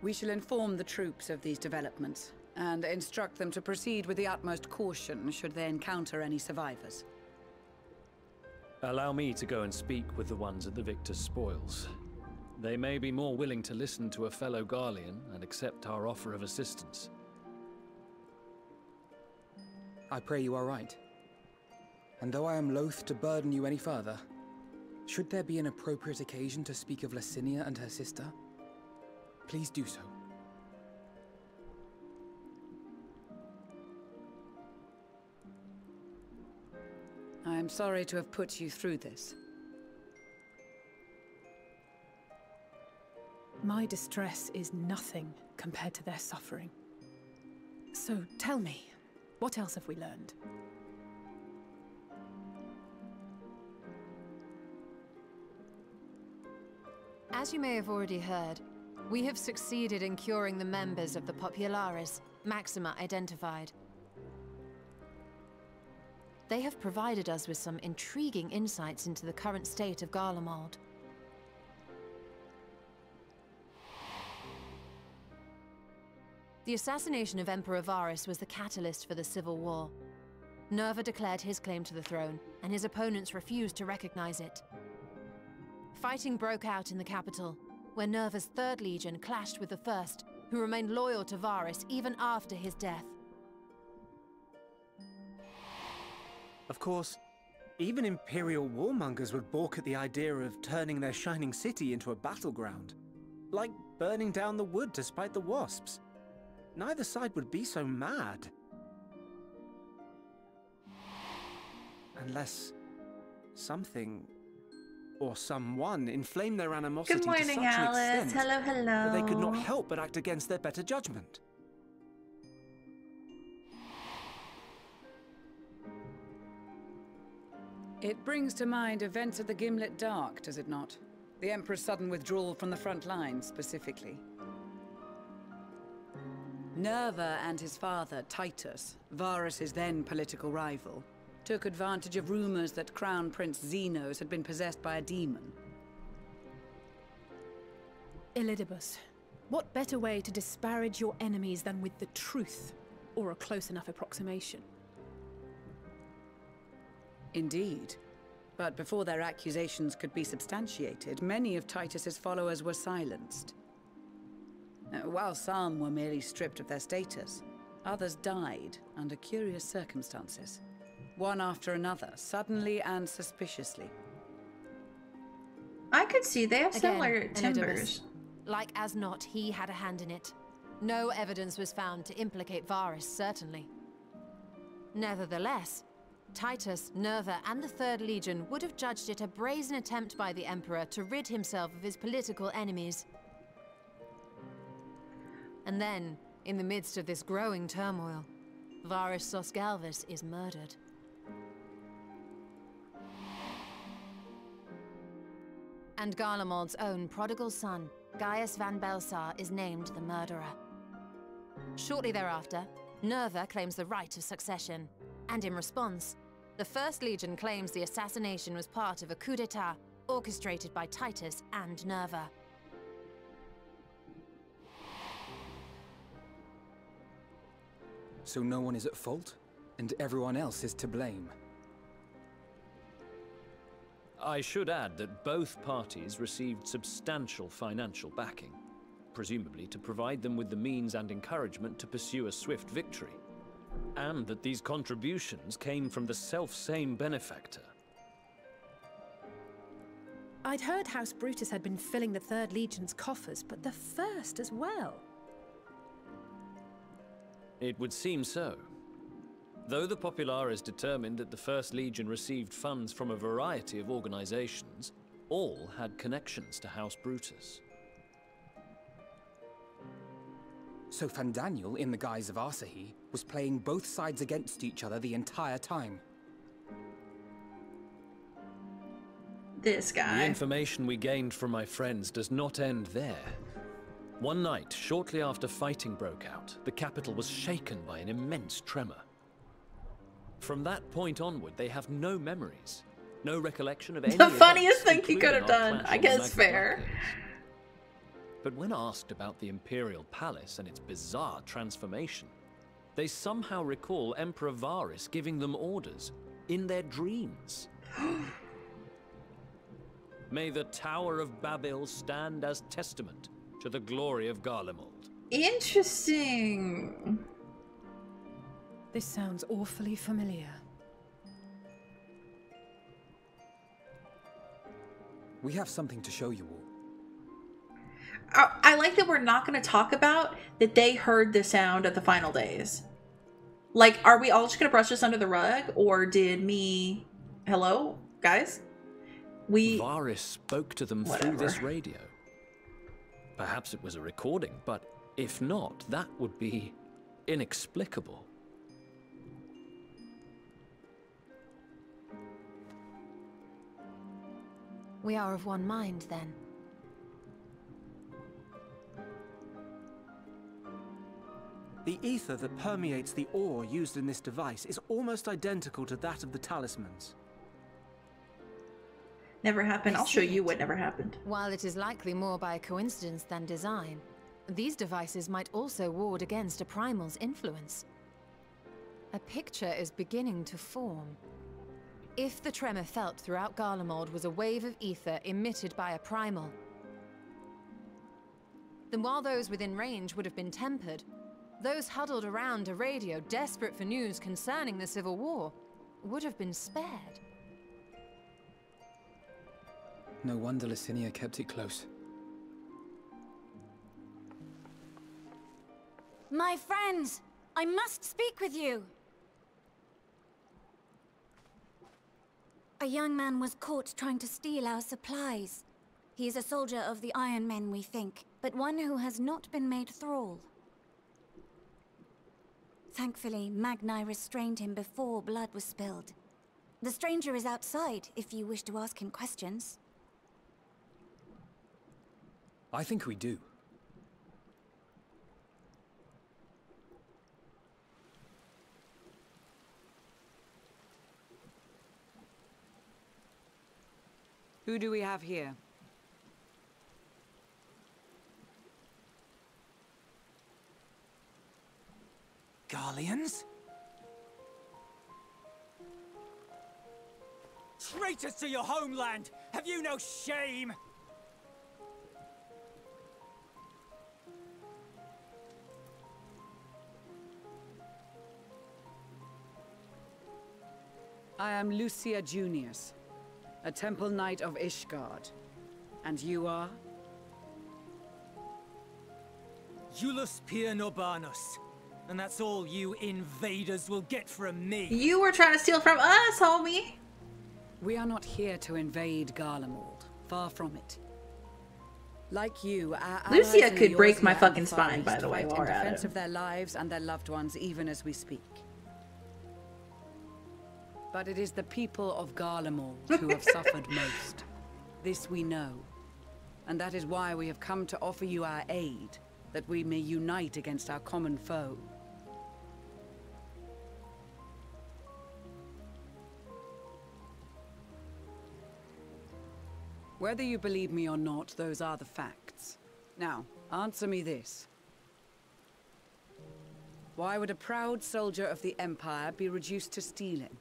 We shall inform the troops of these developments and instruct them to proceed with the utmost caution should they encounter any survivors. Allow me to go and speak with the ones at the victor's spoils. They may be more willing to listen to a fellow Garlean and accept our offer of assistance. I pray you are right. And though I am loath to burden you any further, should there be an appropriate occasion to speak of Licinia and her sister, please do so. I am sorry to have put you through this. My distress is nothing compared to their suffering. So tell me, what else have we learned? As you may have already heard, we have succeeded in curing the members of the Populares, Maxima identified. They have provided us with some intriguing insights into the current state of Garlemald. The assassination of Emperor Varus was the catalyst for the civil war. Nerva declared his claim to the throne, and his opponents refused to recognize it. Fighting broke out in the capital, where Nerva's Third Legion clashed with the First, who remained loyal to Varus even after his death. Of course, even Imperial warmongers would balk at the idea of turning their shining city into a battleground. Like burning down the wood to spite the wasps. Neither side would be so mad. Unless something or someone inflamed their animosity Good morning, to such Alice. an extent Hello, hello. that they could not help but act against their better judgment. It brings to mind events at the Gimlet Dark, does it not? The Emperor's sudden withdrawal from the front line, specifically. Nerva and his father, Titus, Varus's then political rival, took advantage of rumors that Crown Prince Xenos had been possessed by a demon. Elidibus, what better way to disparage your enemies than with the truth, or a close enough approximation? Indeed. But before their accusations could be substantiated, many of Titus's followers were silenced. While some were merely stripped of their status, others died under curious circumstances. One after another, suddenly and suspiciously. I could see they have similar Again, timbers. Like as not, he had a hand in it. No evidence was found to implicate Varus, certainly. Nevertheless, Titus, Nerva, and the Third Legion would have judged it a brazen attempt by the Emperor to rid himself of his political enemies. And then, in the midst of this growing turmoil, Varus Sosgalvis is murdered. And Garlemald's own prodigal son, Gaius van Belsar, is named the murderer. Shortly thereafter, Nerva claims the right of succession, and in response, the First Legion claims the assassination was part of a coup d'etat orchestrated by Titus and Nerva. So no one is at fault, and everyone else is to blame. I should add that both parties received substantial financial backing, presumably to provide them with the means and encouragement to pursue a swift victory, and that these contributions came from the self-same benefactor. I'd heard House Brutus had been filling the Third Legion's coffers, but the First as well. It would seem so. Though the Populares determined that the First Legion received funds from a variety of organizations, all had connections to House Brutus. So Fandaniel, in the guise of Asahi, was playing both sides against each other the entire time. This guy. The information we gained from my friends does not end there. One night, shortly after fighting broke out, the capital was shaken by an immense tremor. From that point onward, they have no memories, no recollection of any The events, funniest thing he could have including our done. clash I on guess the it's fair. Magna. But when asked about the Imperial Palace and its bizarre transformation, they somehow recall Emperor Varus giving them orders in their dreams. May the Tower of Babel stand as testament to the glory of Garlemald. Interesting. This sounds awfully familiar. We have something to show you all. I like that we're not going to talk about that they heard the sound of the final days. Like, are we all just going to brush this under the rug? Or did me hello, guys? Varys spoke to them through this Whatever. radio. Perhaps it was a recording, but if not, that would be inexplicable. We are of one mind, then. The ether that permeates the ore used in this device is almost identical to that of the talismans. Never happened. I'll show you what never happened. While it is likely more by coincidence than design, these devices might also ward against a primal's influence. A picture is beginning to form. If the tremor felt throughout Garlemald was a wave of ether emitted by a primal, then while those within range would have been tempered, those huddled around a radio desperate for news concerning the Civil War would have been spared. No wonder Licinia kept it close. My friends, I must speak with you. A young man was caught trying to steal our supplies. He is a soldier of the Iron Men, we think, but one who has not been made thrall. Thankfully, Magni restrained him before blood was spilled. The stranger is outside, if you wish to ask him questions. I think we do. Who do we have here? Garleans? Traitors to your homeland! Have you no shame? I am Lucia Junius, a Temple Knight of Ishgard. And you are? Iulus Pier Norbanus. And that's all you invaders will get from me. You were trying to steal from us, homie. We are not here to invade Garlemald. Far from it. Like you, our Lucia allies in could the break my Yorsea fucking and the Far spine, by East the way, fight while we're in at defense it. of their lives and their loved ones, even as we speak. But it is the people of Garlemald who have suffered most. This we know. And that is why we have come to offer you our aid, that we may unite against our common foe. Whether you believe me or not, those are the facts. Now, answer me this. Why would a proud soldier of the Empire be reduced to stealing?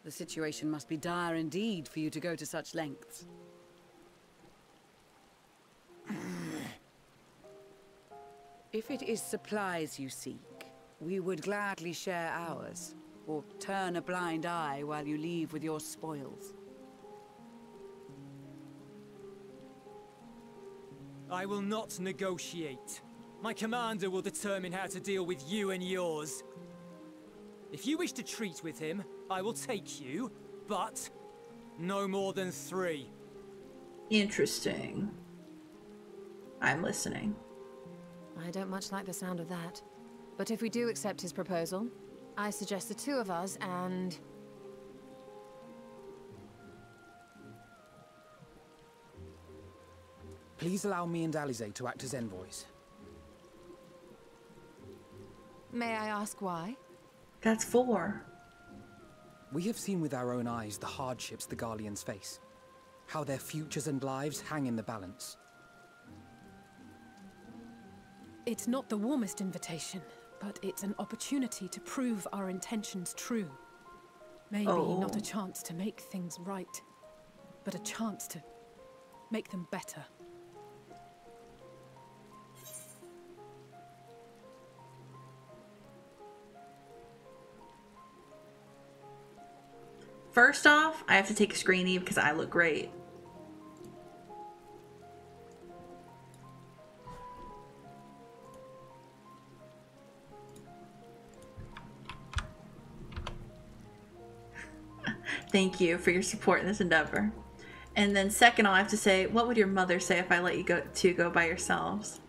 The situation must be dire indeed for you to go to such lengths. If it is supplies you seek, we would gladly share ours, or turn a blind eye while you leave with your spoils. I will not negotiate. My commander will determine how to deal with you and yours. If you wish to treat with him, I will take you, but no more than 3. Interesting. I'm listening. I don't much like the sound of that. But if we do accept his proposal, I suggest the 2 of us and... Please allow me and Alize to act as envoys. May I ask why? That's 4. We have seen with our own eyes the hardships the Garleans face. How their futures and lives hang in the balance. It's not the warmest invitation, but it's an opportunity to prove our intentions true. Maybe not a chance to make things right, but a chance to make them better. First off, I have to take a screenie because I look great. Thank you for your support in this endeavor. And then second, I'll have to say, what would your mother say if I let you go by yourselves?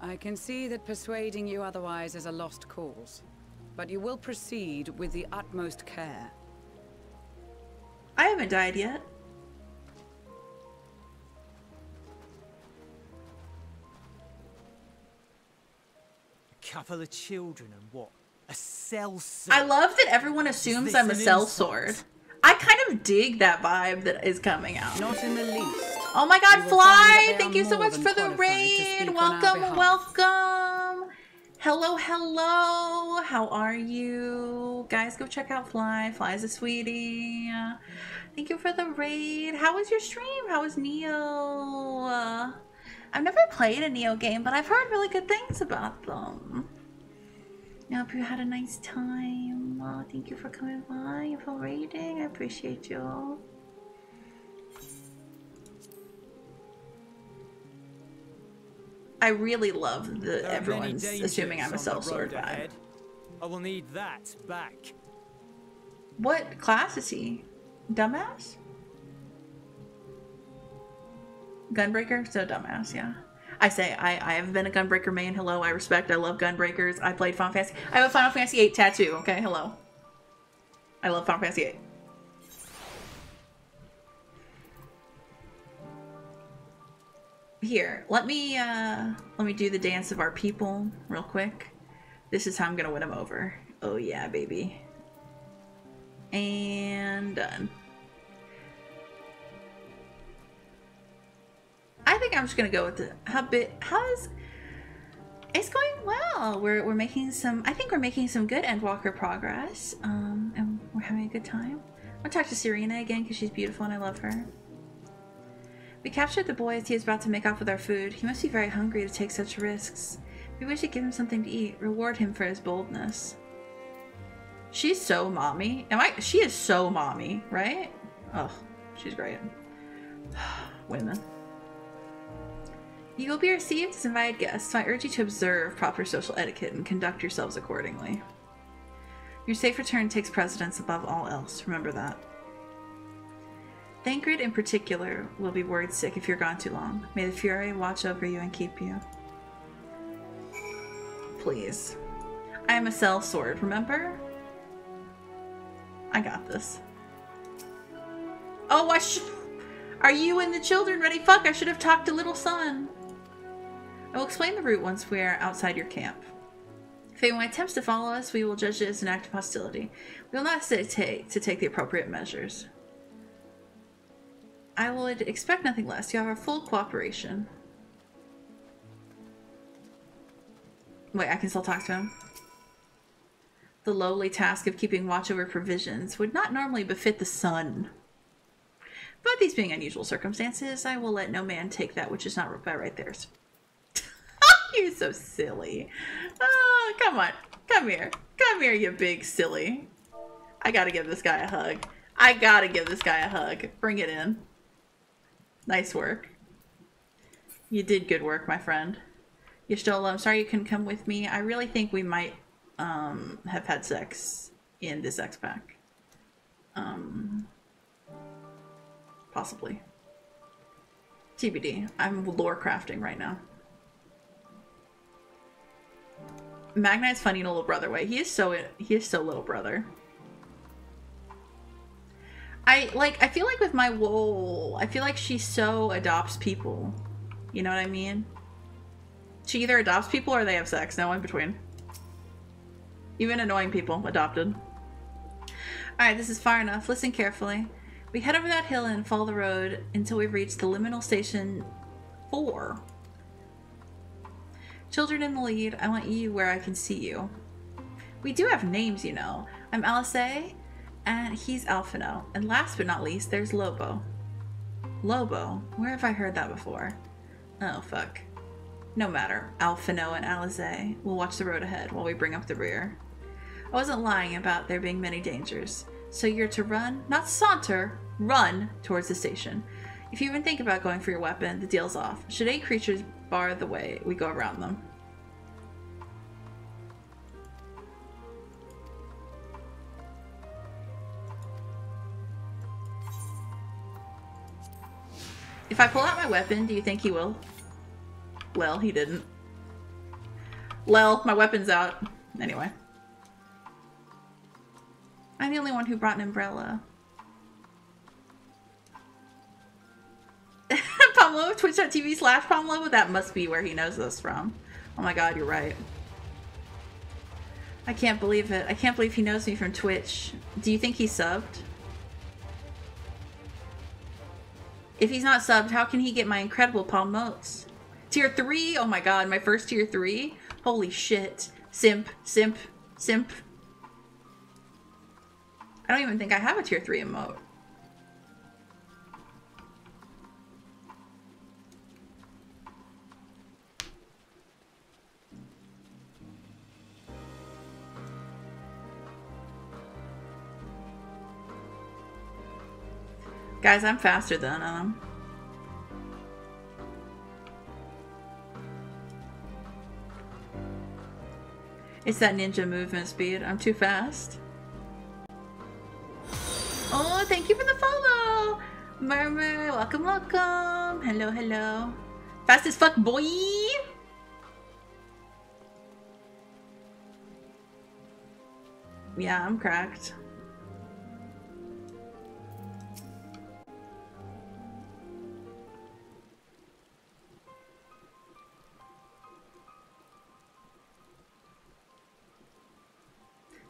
I can see that persuading you otherwise is a lost cause, but you will proceed with the utmost care. I haven't died yet. Couple of children and what? A sellsword. I love that everyone assumes I'm a sellsword. I kind of dig that vibe that is coming out. Not in the least. Oh my god, Fly! Thank you so much for the raid! Welcome, welcome! Hello, hello! How are you? Guys, go check out Fly. Fly's a sweetie. Thank you for the raid. How was your stream? How was Neo? I've never played a Neo game, but I've heard really good things about them. I hope you had a nice time. Thank you for coming by and for raiding. I appreciate you. I really love the everyone's assuming I'm a sellsword vibe. I will need that back. What class is he? Dumbass? Gunbreaker? So dumbass, yeah. I say, I have been a Gunbreaker main. Hello, I respect, I love Gunbreakers. I played Final Fantasy. I have a Final Fantasy VIII tattoo, okay? Hello. I love Final Fantasy VIII. Here, let me do the dance of our people real quick. This is how I'm gonna win them over. Oh yeah, baby. And done. I think I'm just gonna go with the it's going well. We're making some, I think we're making some good Endwalker progress. And we're having a good time. I'll talk to Serena again because she's beautiful and I love her. We captured the boy as he was about to make off with our food. He must be very hungry to take such risks. Maybe we should give him something to eat, reward him for his boldness. She's so mommy. She is so mommy, right? Oh, she's great. Women. You will be received as invited guests, so I urge you to observe proper social etiquette and conduct yourselves accordingly. Your safe return takes precedence above all else. Remember that. Thancred in particular will be word sick if you're gone too long. May the Fury watch over you and keep you. Please. I am a sellsword, remember? I got this. Oh, are you and the children ready? Fuck, I should have talked to little son. I will explain the route once we are outside your camp. If anyone attempts to follow us, we will judge it as an act of hostility. We will not hesitate to take the appropriate measures. I would expect nothing less. You have our full cooperation. Wait, I can still talk to him? The lowly task of keeping watch over provisions would not normally befit the sun. But these being unusual circumstances, I will let no man take that which is not by right theirs. You're so silly. Oh, come on. Come here. Come here, you big silly. I gotta give this guy a hug. I gotta give this guy a hug. Bring it in. Nice work. You did good work, my friend. You're still, I'm sorry you couldn't come with me. I really think we might have had sex in this X-Pack. Possibly. TBD. I'm lore crafting right now. Magnite's funny in a little brother way. He is so little brother. I feel like with my wool, I feel like she so adopts people. You know what I mean? She either adopts people or they have sex. No in between. Even annoying people adopted. Alright, this is far enough. Listen carefully. We head over that hill and follow the road until we've reached the liminal station 4. Children in the lead, I want you where I can see you. We do have names, you know. I'm Alice, and he's Alphino. And last but not least, there's Lobo. Lobo? Where have I heard that before? Oh, fuck. No matter. Alphino and Alize will watch the road ahead while we bring up the rear. I wasn't lying about there being many dangers. So you're to run, not saunter, run towards the station. If you even think about going for your weapon, the deal's off. Should any creatures bar the way, we go around them. If I pull out my weapon, do you think he will? Well, he didn't. Well, my weapon's out. Anyway. I'm the only one who brought an umbrella. Pamlo, twitch.tv/Pamlo? That must be where he knows this from. Oh my god, you're right. I can't believe it. I can't believe he knows me from Twitch. Do you think he's subbed? If he's not subbed, how can he get my incredible palm motes? Tier 3? Oh my god, my first tier 3? Holy shit. Simp, simp, simp. I don't even think I have a tier 3 emote. Guys, I'm faster than him. It's that ninja movement speed. I'm too fast. Oh, thank you for the follow! Murmur, welcome, welcome. Hello, hello. Fast as fuck, boy! Yeah, I'm cracked.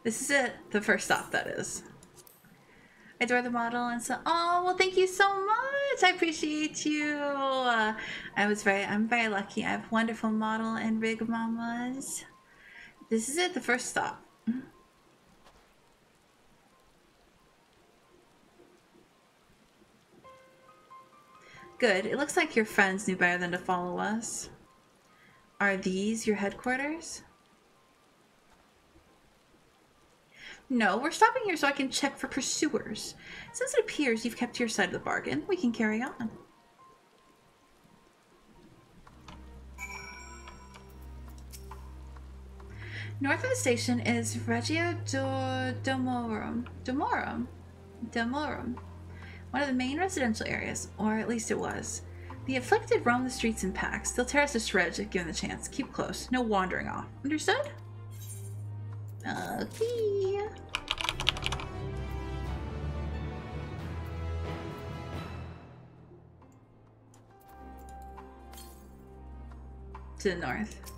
This is it. The first stop, that is. I adore the model and so. Oh, well, thank you so much. I appreciate you. I'm very lucky. I have wonderful model and rig mamas. This is it. The first stop. Good. It looks like your friends knew better than to follow us. Are these your headquarters? No, we're stopping here so I can check for pursuers. Since it appears you've kept your side of the bargain, we can carry on. North of the station is Reggio Domorum, one of the main residential areas, or at least it was. The afflicted roam the streets in packs. They'll tear us to shreds if given the chance. Keep close. No wandering off. Understood? Okay. To the north.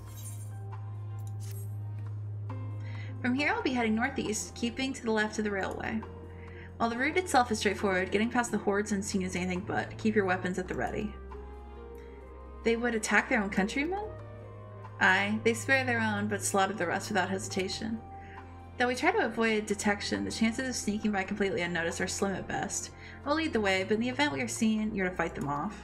From here I'll be heading northeast, keeping to the left of the railway. While the route itself is straightforward, getting past the hordes unseen is anything but. Keep your weapons at the ready. They would attack their own countrymen? Aye, they spare their own, but slaughter the rest without hesitation. Though we try to avoid detection, the chances of sneaking by completely unnoticed are slim at best. We'll lead the way, but in the event we are seen, you're to fight them off.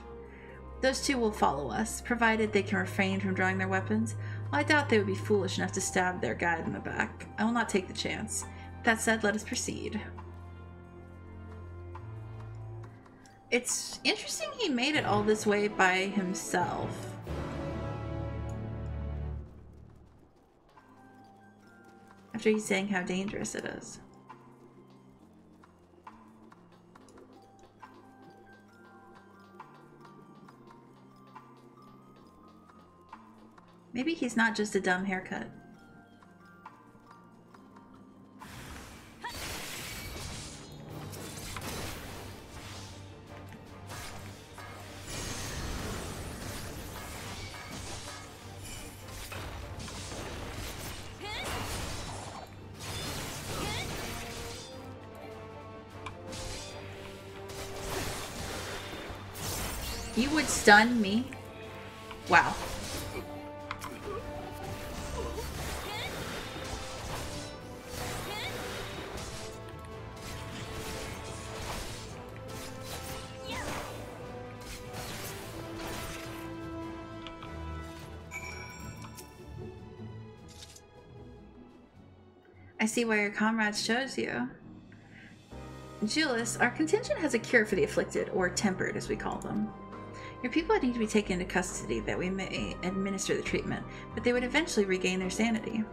Those two will follow us, provided they can refrain from drawing their weapons. Well, I doubt they would be foolish enough to stab their guide in the back. I will not take the chance. That said, let us proceed. It's interesting he made it all this way by himself. After he's saying how dangerous it is. Maybe he's not just a dumb haircut. You would stun me? Wow. I see why your comrades chose you. Julius, our contingent has a cure for the afflicted, or tempered as we call them. Your people need to be taken into custody that we may administer the treatment, but they would eventually regain their sanity.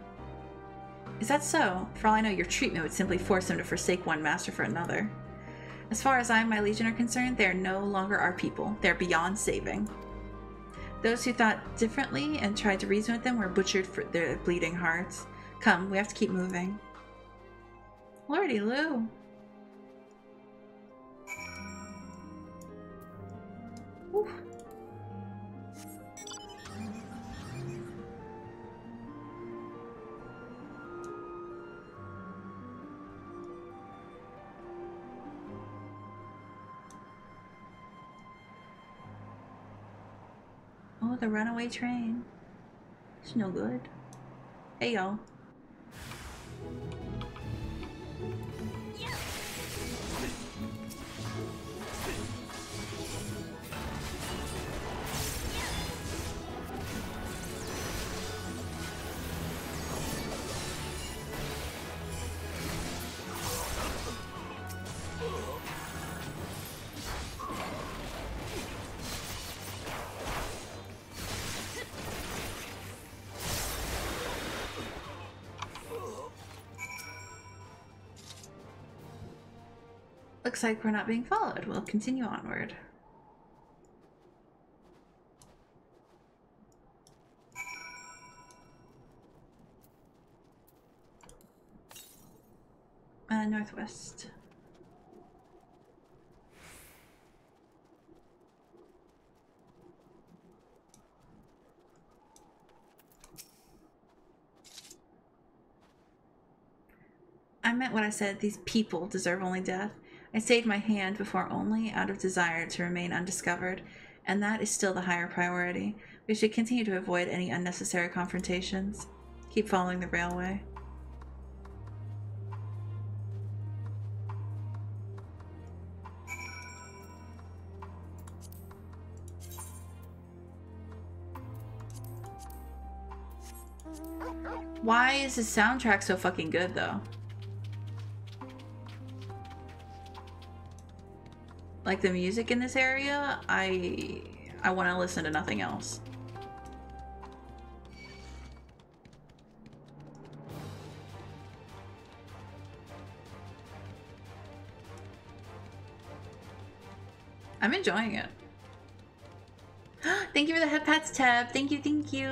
Is that so? For all I know, your treatment would simply force them to forsake one master for another. As far as I and my legion are concerned, they are no longer our people. They are beyond saving. Those who thought differently and tried to reason with them were butchered for their bleeding hearts. Come, we have to keep moving. Lordy Lou. Whew. Oh, the runaway train. It's no good. Hey, y'all. Looks like we're not being followed. We'll continue onward. Northwest. I meant what I said. These people deserve only death. I saved my hand before only out of desire to remain undiscovered, and that is still the higher priority. We should continue to avoid any unnecessary confrontations. Keep following the railway. Why is the soundtrack so fucking good, though? Like, the music in this area, I want to listen to nothing else. I'm enjoying it. Thank you for the head pats tab. Thank you, thank you.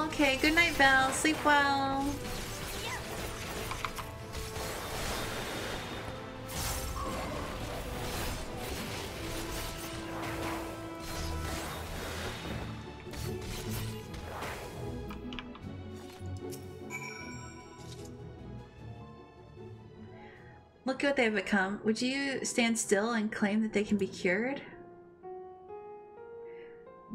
Okay, good night, Belle. Sleep well. Look at what they have become. Would you stand still and claim that they can be cured?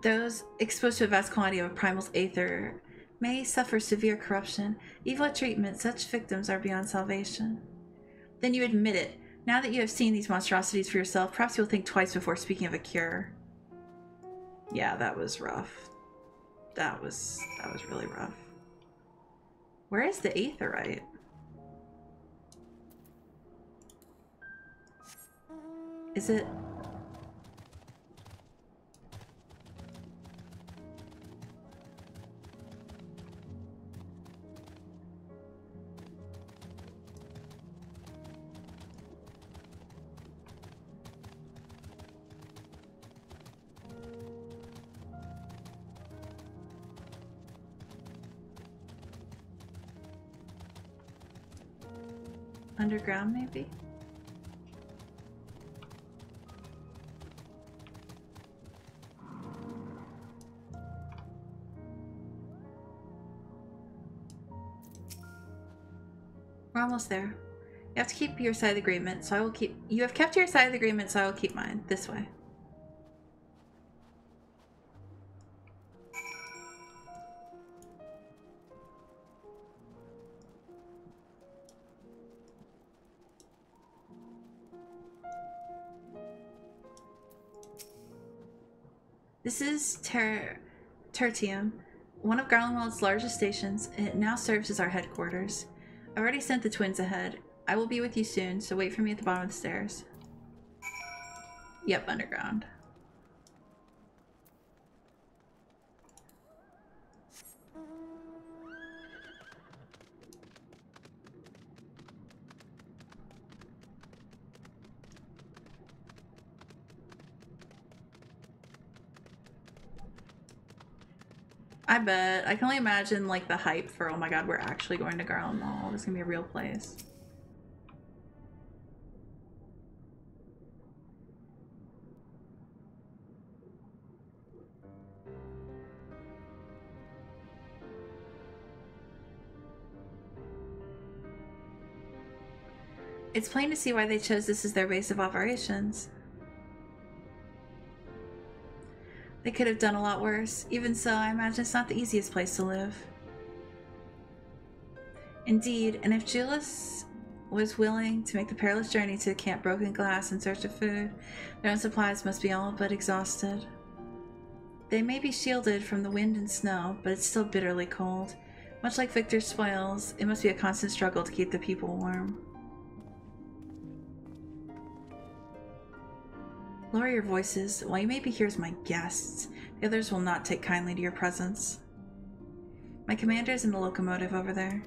Those exposed to a vast quantity of primal's aether may suffer severe corruption. Evil at treatment, such victims are beyond salvation. Then you admit it. Now that you have seen these monstrosities for yourself, perhaps you'll think twice before speaking of a cure. Yeah, that was rough. That was really rough. Where is the aetherite? Is it... underground, maybe? We're almost there. You have to keep your side of the agreement, so I will keep... You have kept your side of the agreement, so I will keep mine. This way. This is Tertium, one of Garlemald's largest stations, and it now serves as our headquarters. I've already sent the twins ahead. I will be with you soon, so wait for me at the bottom of the stairs. Yep, underground. I bet. I can only imagine like the hype for, oh my god, we're actually going to Garlemald. It's gonna be a real place. It's plain to see why they chose this as their base of operations. They could have done a lot worse. Even so, I imagine it's not the easiest place to live. Indeed, and if Julius was willing to make the perilous journey to Camp Broken Glass in search of food, their own supplies must be all but exhausted. They may be shielded from the wind and snow, but it's still bitterly cold. Much like Victor's spoils, it must be a constant struggle to keep the people warm. Lower your voices. While you may be here as my guests, the others will not take kindly to your presence. My commander is in the locomotive over there.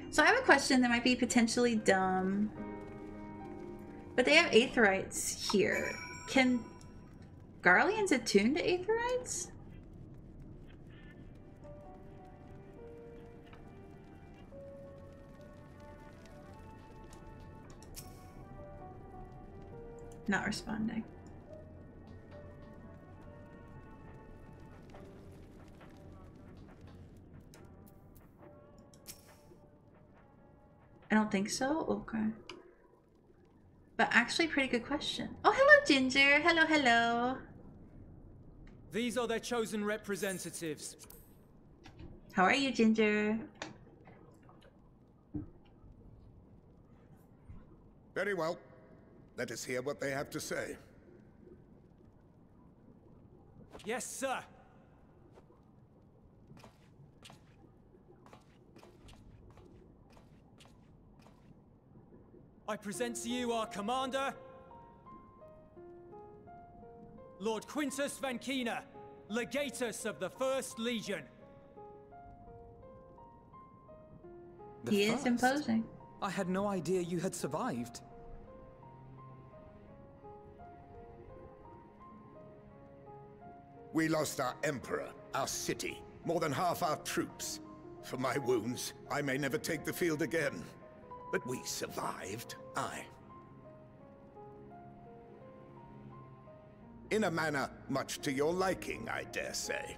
So I have a question that might be potentially dumb, but they have aetherites here. Can Garleans attune to aetherites? Not responding. I don't think so? Okay. But actually, pretty good question. Oh, hello, Ginger. Hello, hello. These are their chosen representatives. How are you, Ginger? Very well. Let us hear what they have to say. Yes, sir. I present to you our commander, Lord Quintus Vankina, Legatus of the First Legion. He is imposing. I had no idea you had survived. We lost our emperor, our city, more than half our troops. For my wounds, I may never take the field again. But we survived, aye. In a manner much to your liking, I dare say.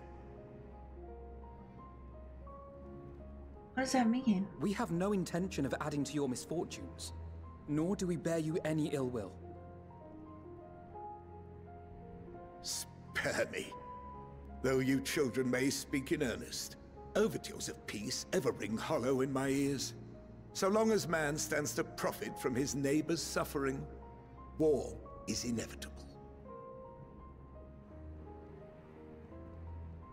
What does that mean? We have no intention of adding to your misfortunes, nor do we bear you any ill will. Spare me. Though you children may speak in earnest, overtures of peace ever ring hollow in my ears. So long as man stands to profit from his neighbor's suffering, war is inevitable.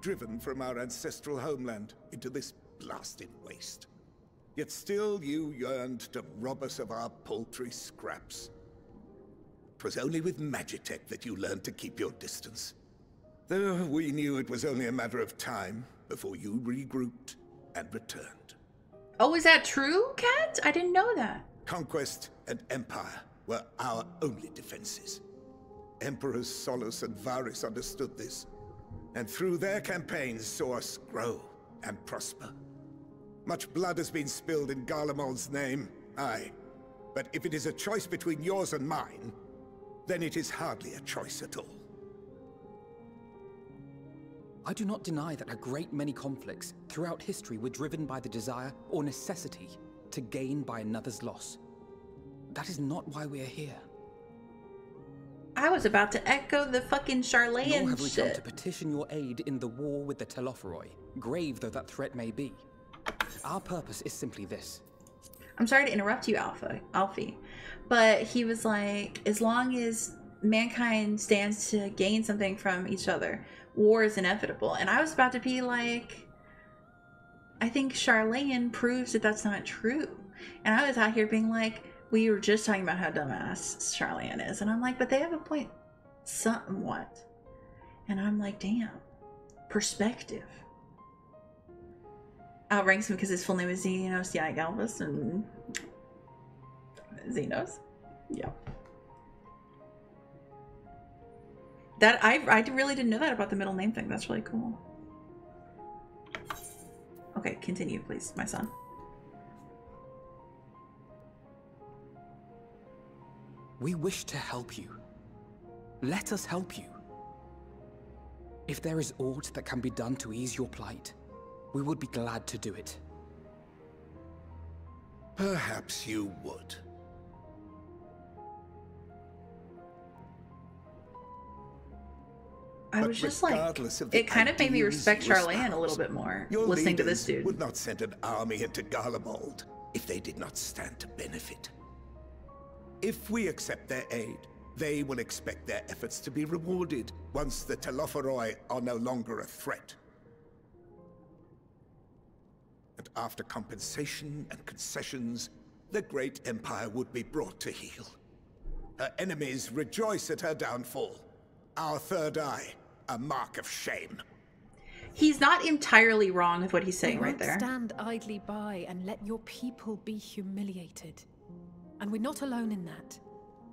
Driven from our ancestral homeland into this blasted waste. Yet still you yearned to rob us of our paltry scraps. 'Twas only with Magitech that you learned to keep your distance. Though we knew it was only a matter of time before you regrouped and returned. Oh, is that true, Kat? I didn't know that. Conquest and empire were our only defenses. Emperors Solus and Varys understood this, and through their campaigns saw us grow and prosper. Much blood has been spilled in Garlemald's name, aye. But if it is a choice between yours and mine, then it is hardly a choice at all. I do not deny that a great many conflicts throughout history were driven by the desire or necessity to gain by another's loss. That is not why we are here. I was about to echo the fucking Charlatan Nor have we come shit. to petition your aid in the war with the Telophoroi, grave though that threat may be. Our purpose is simply this: I'm sorry to interrupt you, Alfie, but he was like, as long as mankind stands to gain something from each other, war is inevitable. And I was about to be like, I think Charlene proves that that's not true. And I was out here being like, we were just talking about how dumbass Charlene is. And I'm like, but they have a point somewhat. And I'm like, damn, perspective. Outranks him because his full name is Xenos Galvus, and Xenos. Yeah. That I really didn't know that about the middle name thing. That's really cool. Okay, continue, please, my son. We wish to help you. Let us help you. If there is aught that can be done to ease your plight, we would be glad to do it. Perhaps you would. I was just like, it kind of made me respect Charlene a little bit more, listening to this dude. Would not send an army into Garlemald if they did not stand to benefit. If we accept their aid, they will expect their efforts to be rewarded once the Telophoroi are no longer a threat. And after compensation and concessions, the great empire would be brought to heel. Her enemies rejoice at her downfall. Our third eye, a mark of shame. He's not entirely wrong with what he's saying right there. Stand idly by and let your people be humiliated. And we're not alone in that.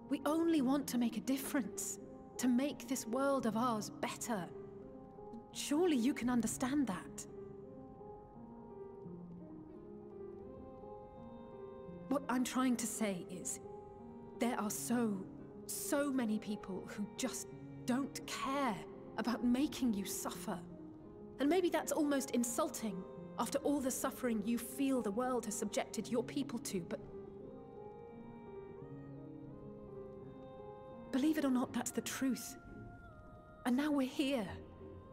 We only want to make a difference, to make this world of ours better. Surely you can understand that. What I'm trying to say is, there are so many people who just don't care about making you suffer. And maybe that's almost insulting after all the suffering you feel the world has subjected your people to, but believe it or not, that's the truth. And now we're here,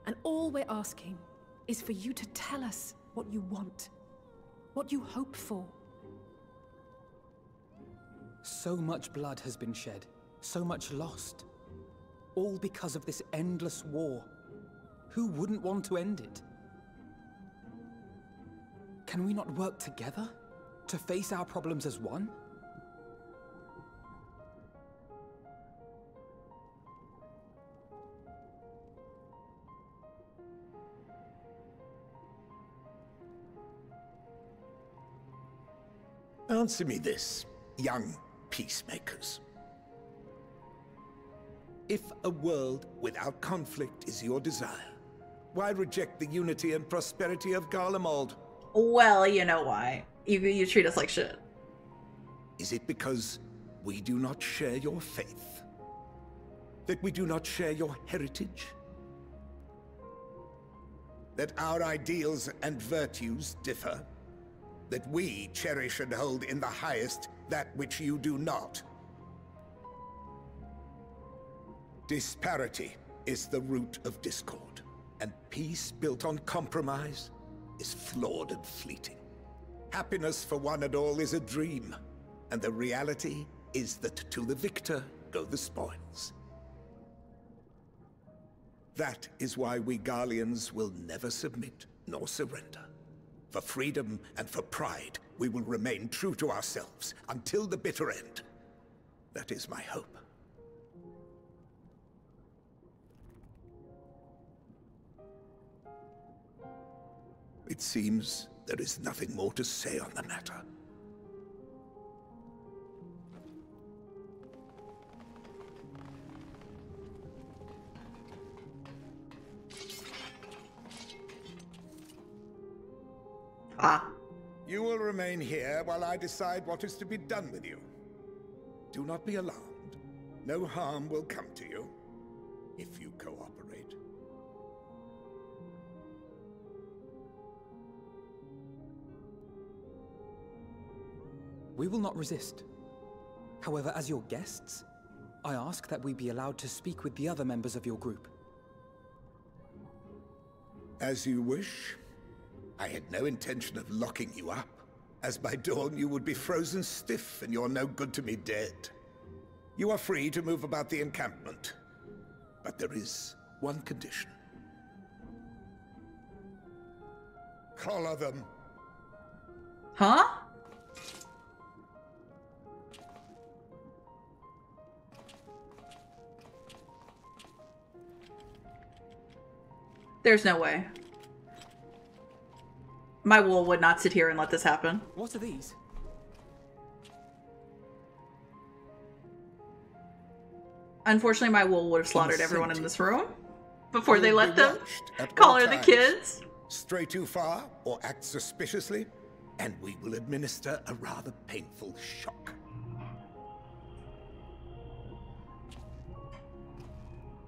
and all we're asking is for you to tell us what you want, what you hope for. So much blood has been shed, so much lost. All because of this endless war. Who wouldn't want to end it? Can we not work together to face our problems as one? Answer me this, young peacemakers. If a world without conflict is your desire, why reject the unity and prosperity of Garlemald? Well, you know why. You treat us like shit. Is it because we do not share your faith? That we do not share your heritage? That our ideals and virtues differ? That we cherish and hold in the highest that which you do not? Disparity is the root of discord, and peace built on compromise is flawed and fleeting. Happiness for one and all is a dream, and the reality is that to the victor go the spoils. That is why we Garleans will never submit nor surrender. For freedom and for pride, we will remain true to ourselves until the bitter end. That is my hope. It seems there is nothing more to say on the matter. You will remain here while I decide what is to be done with you. Do not be alarmed. No harm will come to you if you cooperate. We will not resist. However, as your guests, I ask that we be allowed to speak with the other members of your group. As you wish. I had no intention of locking you up, as by dawn you would be frozen stiff and you're no good to me dead. You are free to move about the encampment, but there is one condition. Collar them. Huh? There's no way. My wool would not sit here and let this happen. What are these? Unfortunately, my wool would have slaughtered everyone in this room before they let them collar the kids. Stray too far or act suspiciously, and we will administer a rather painful shock.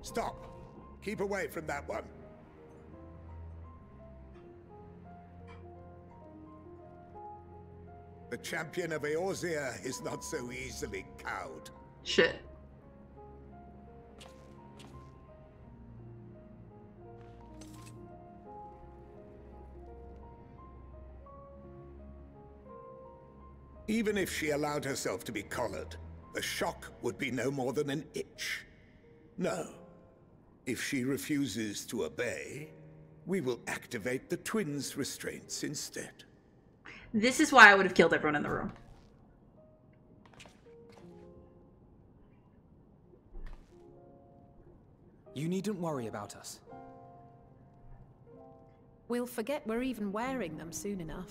Stop. Keep away from that one. The champion of Eorzea is not so easily cowed. Shit. Even if she allowed herself to be collared, the shock would be no more than an itch. No. If she refuses to obey, we will activate the twins' restraints instead. This is why I would have killed everyone in the room. You needn't worry about us. We'll forget we're even wearing them soon enough.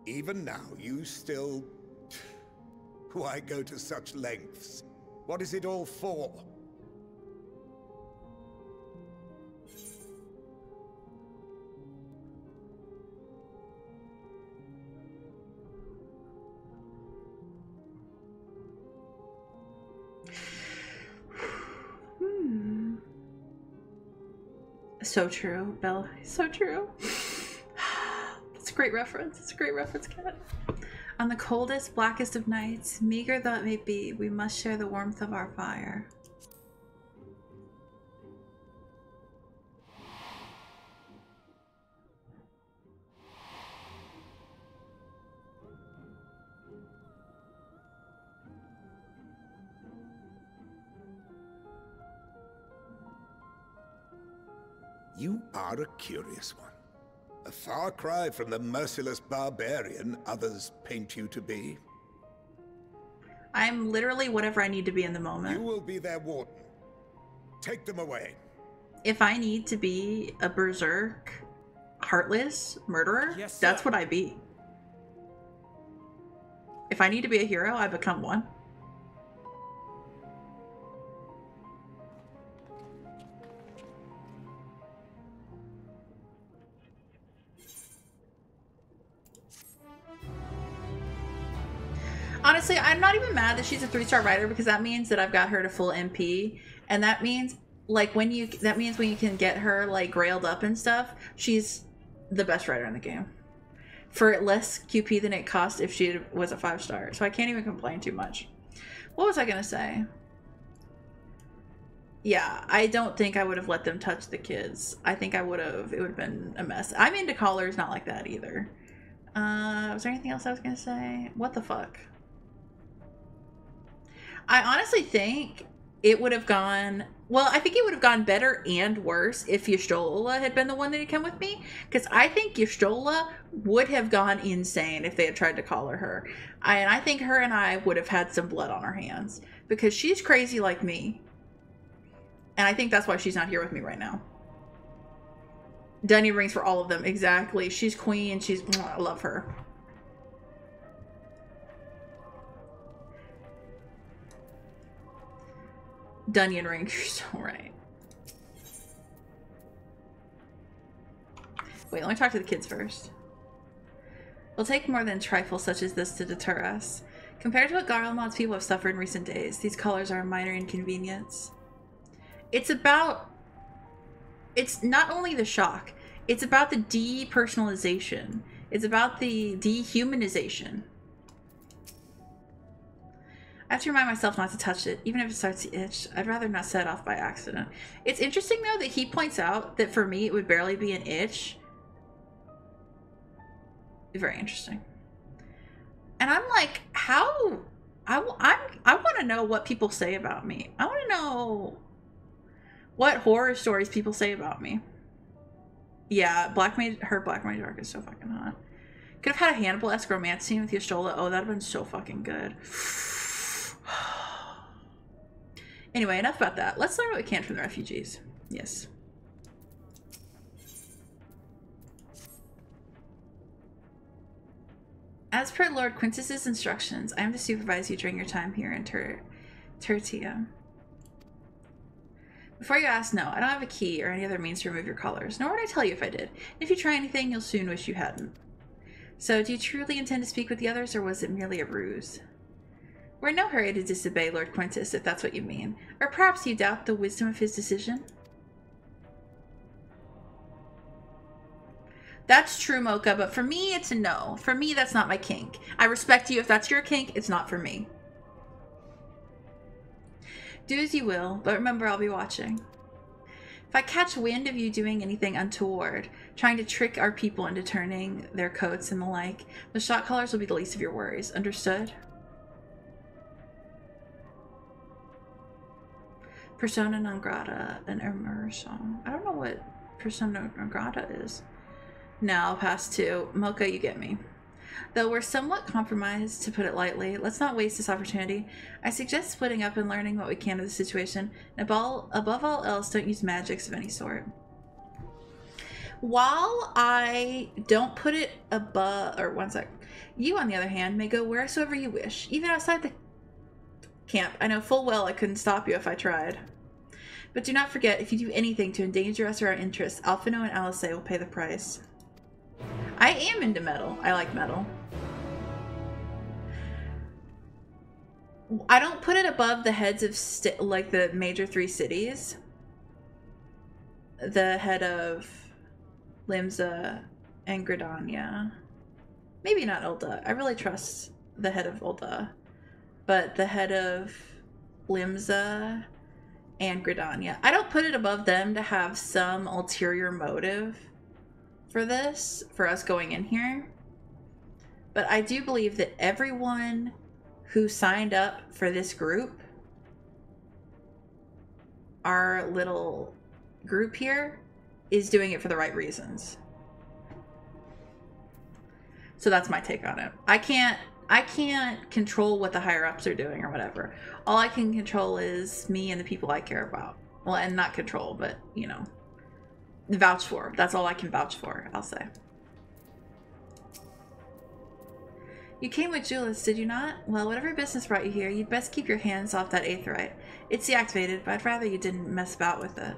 Even now, you still... Why go to such lengths? What is it all for? So true, Bella. So true. It's a great reference. It's a great reference, Kat. On the coldest, blackest of nights, meager though it may be, we must share the warmth of our fire. You are a curious one. A far cry from the merciless barbarian others paint you to be. I'm literally whatever I need to be in the moment. You will be their warden. Take them away. If I need to be a berserk, heartless murderer, Yes, that's sir. what I be. If I need to be a hero, I become one. Honestly, I'm not even mad that she's a 3-star writer because that means that I've got her to full MP, and that means like when you can get her like grailed up and stuff, she's the best writer in the game for less QP than it cost if she was a 5-star. So I can't even complain too much. What was I gonna say? Yeah, I don't think I would have let them touch the kids. I think I would have. It would have been a mess. I'm into collars, not like that either. Was there anything else I was gonna say? What the fuck? I honestly think it would have gone... Well, I think it would have gone better and worse if Y'shtola had been the one that had come with me. Because I think Y'shtola would have gone insane if they had tried to collar her. And I think her and I would have had some blood on our hands. Because she's crazy like me. And I think that's why she's not here with me right now. Dunyan rings for all of them. Exactly. She's queen. I love her. Dunyan ring, you're so right. Wait, let me talk to the kids first. It'll take more than trifles such as this to deter us. Compared to what Garlemald's people have suffered in recent days, these colors are a minor inconvenience. It's not only the shock, it's about the depersonalization. It's about the dehumanization. I have to remind myself not to touch it, even if it starts to itch. I'd rather not set it off by accident. It's interesting, though, that he points out that for me it would barely be an itch, Very interesting. And I'm like, how? I want to know what people say about me. I want to know what horror stories people say about me. Yeah, her Black Mage arc is so fucking hot. Could have had a Hannibal-esque romance scene with Y'shtola. Oh, that'd have been so fucking good. Anyway, enough about that. Let's learn what we can from the refugees. Yes. As per Lord Quintus's instructions, I am to supervise you during your time here in Tertium. Before you ask, no, I don't have a key or any other means to remove your collars, nor would I tell you if I did. If you try anything, you'll soon wish you hadn't. So, do you truly intend to speak with the others, or was it merely a ruse? We're in no hurry to disobey Lord Quintus, if that's what you mean. Or perhaps you doubt the wisdom of his decision? That's true, Mocha, but for me, it's a no. For me, that's not my kink. I respect you. If that's your kink, it's not for me. Do as you will, but remember, I'll be watching. If I catch wind of you doing anything untoward, trying to trick our people into turning their coats and the like, the shot callers will be the least of your worries. Understood? Persona non grata and immersion. I don't know what persona non grata is. No, I'll pass too. Mocha, you get me. Though we're somewhat compromised, to put it lightly, let's not waste this opportunity. I suggest splitting up and learning what we can of the situation. And above all else, don't use magics of any sort. While I don't put it above, or one sec, you, on the other hand, may go wheresoever you wish, even outside the camp. I know full well I couldn't stop you if I tried. But do not forget, if you do anything to endanger us or our interests, Alphino and Alice will pay the price. I am into metal. I like metal. I don't put it above the heads of like the major 3 cities. The head of Limsa and Gridania. Maybe not Ulda. I really trust the head of Ulda. But the head of Limsa and Gridania. I don't put it above them to have some ulterior motive for this, for us going in here. But I do believe that everyone who signed up for this group, our little group here, is doing it for the right reasons. So that's my take on it. I can't control what the higher ups are doing or whatever. All I can control is me and the people I care about. Well, and not control, but, you know, vouch for. That's all I can vouch for, I'll say. You came with Julius, did you not? Well, whatever business brought you here, you'd best keep your hands off that aetheryte. It's deactivated, but I'd rather you didn't mess about with it.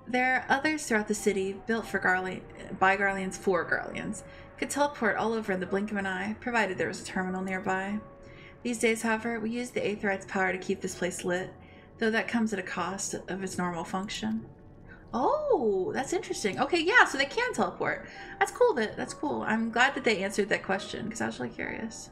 There are others throughout the city, built for by Garleans for Garleans. Could teleport all over in the blink of an eye, provided there was a terminal nearby. These days, however, we use the aetheryte's power to keep this place lit, though that comes at a cost of its normal function. Oh, that's interesting. Okay, yeah, so they can teleport. That's cool. That's cool. I'm glad that they answered that question, because I was really curious.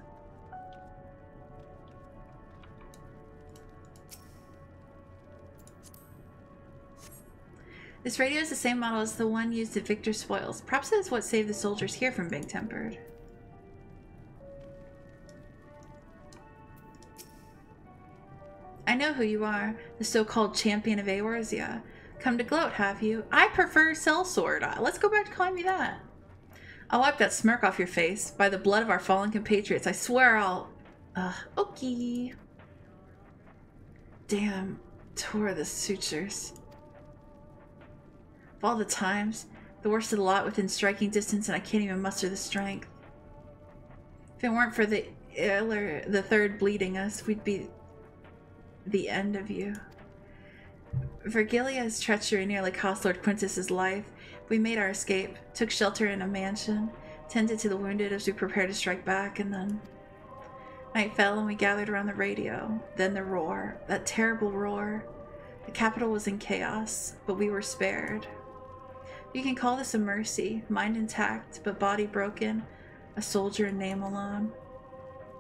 This radio is the same model as the one used at Victor's spoils. Perhaps it is what saved the soldiers here from being tempered. I know who you are, the so-called champion of Eorzea. Come to gloat, have you? I prefer sellsword. Let's go back to calling me that. I'll wipe that smirk off your face. By the blood of our fallen compatriots, I swear I'll... okay. Damn, tore the sutures. Of all the times, the worst of the lot within striking distance, and I can't even muster the strength. If it weren't for the third bleeding us, we'd be the end of you. Virgilia's treachery nearly cost Lord Quintus's life. We made our escape, took shelter in a mansion, tended to the wounded as we prepared to strike back, and then night fell and we gathered around the radio. Then the roar, that terrible roar. The capital was in chaos, but we were spared. You can call this a mercy, mind intact, but body broken, a soldier in name alone.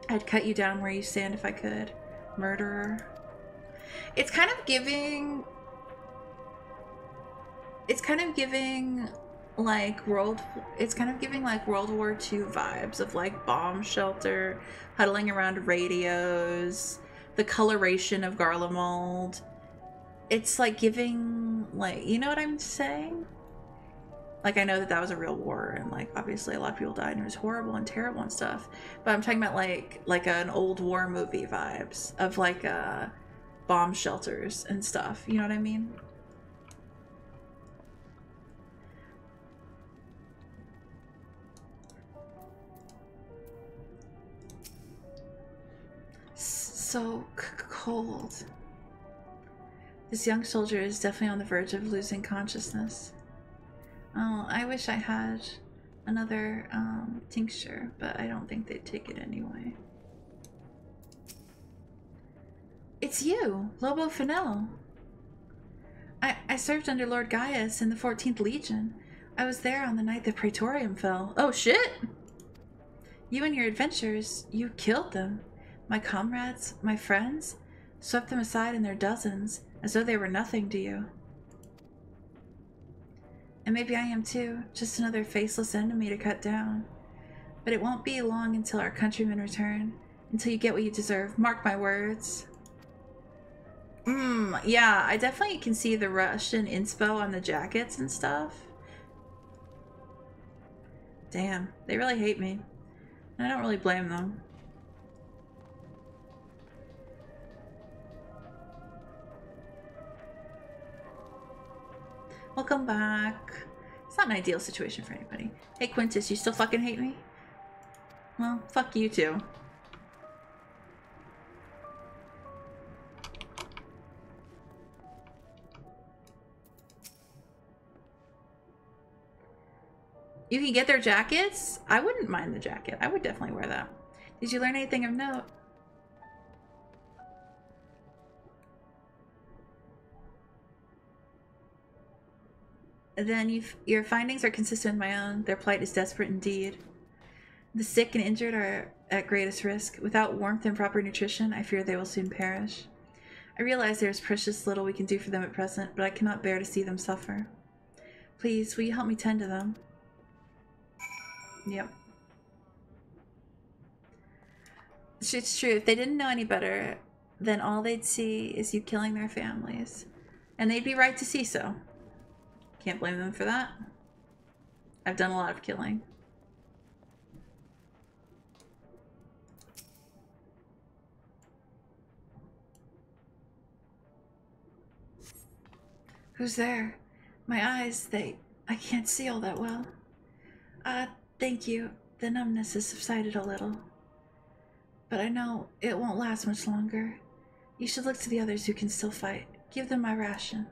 I'd cut you down where you stand if I could. Murderer. It's kind of giving like it's kind of giving like World War II vibes of like bomb shelter, huddling around radios, the coloration of Garlemald. It's like giving, like, you know what I'm saying? Like, I know that that was a real war, and like obviously a lot of people died and it was horrible and terrible and stuff, but I'm talking about like an old war movie vibes of like bomb shelters and stuff, you know what I mean? So cold. This young soldier is definitely on the verge of losing consciousness. Oh, I wish I had another tincture, but I don't think they'd take it anyway. It's you, Lobo Fennell. I served under Lord Gaius in the 14th Legion. I was there on the night the Praetorium fell. Oh shit! You and your adventures, you killed them. My comrades, my friends, swept them aside in their dozens, as though they were nothing to you. And maybe I am too, just another faceless enemy to cut down. But it won't be long until our countrymen return, until you get what you deserve. Mark my words. Yeah, I definitely can see the Russian inspo on the jackets and stuff. Damn, they really hate me. And I don't really blame them. Welcome back. It's not an ideal situation for anybody. Hey Quintus, you still fucking hate me? Well, fuck you too. You can get their jackets? I wouldn't mind the jacket. I would definitely wear that. Did you learn anything of note? Then your findings are consistent with my own. Their plight is desperate indeed. The sick and injured are at greatest risk. Without warmth and proper nutrition, I fear they will soon perish. I realize there is precious little we can do for them at present, but I cannot bear to see them suffer. Please, will you help me tend to them? Yep. It's true. If they didn't know any better, then all they'd see is you killing their families. And they'd be right to see so. Can't blame them for that. I've done a lot of killing. Who's there? My eyes, I can't see all that well. Thank you. The numbness has subsided a little. But I know it won't last much longer. You should look to the others who can still fight. Give them my ration.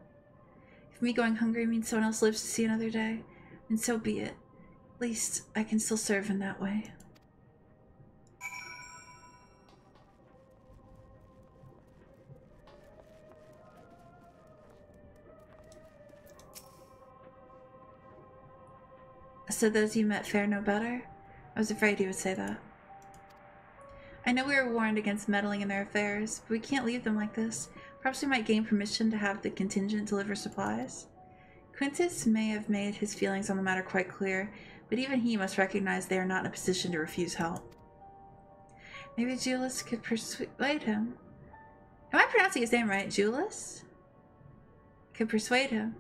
If me going hungry means someone else lives to see another day, then so be it. At least I can still serve in that way. So those you met fare no better? I was afraid you would say that. I know we were warned against meddling in their affairs, but we can't leave them like this. Perhaps we might gain permission to have the contingent deliver supplies. Quintus may have made his feelings on the matter quite clear, but even he must recognize they are not in a position to refuse help. Maybe Julius could persuade him. Am I pronouncing his name right? Julius? Could persuade him,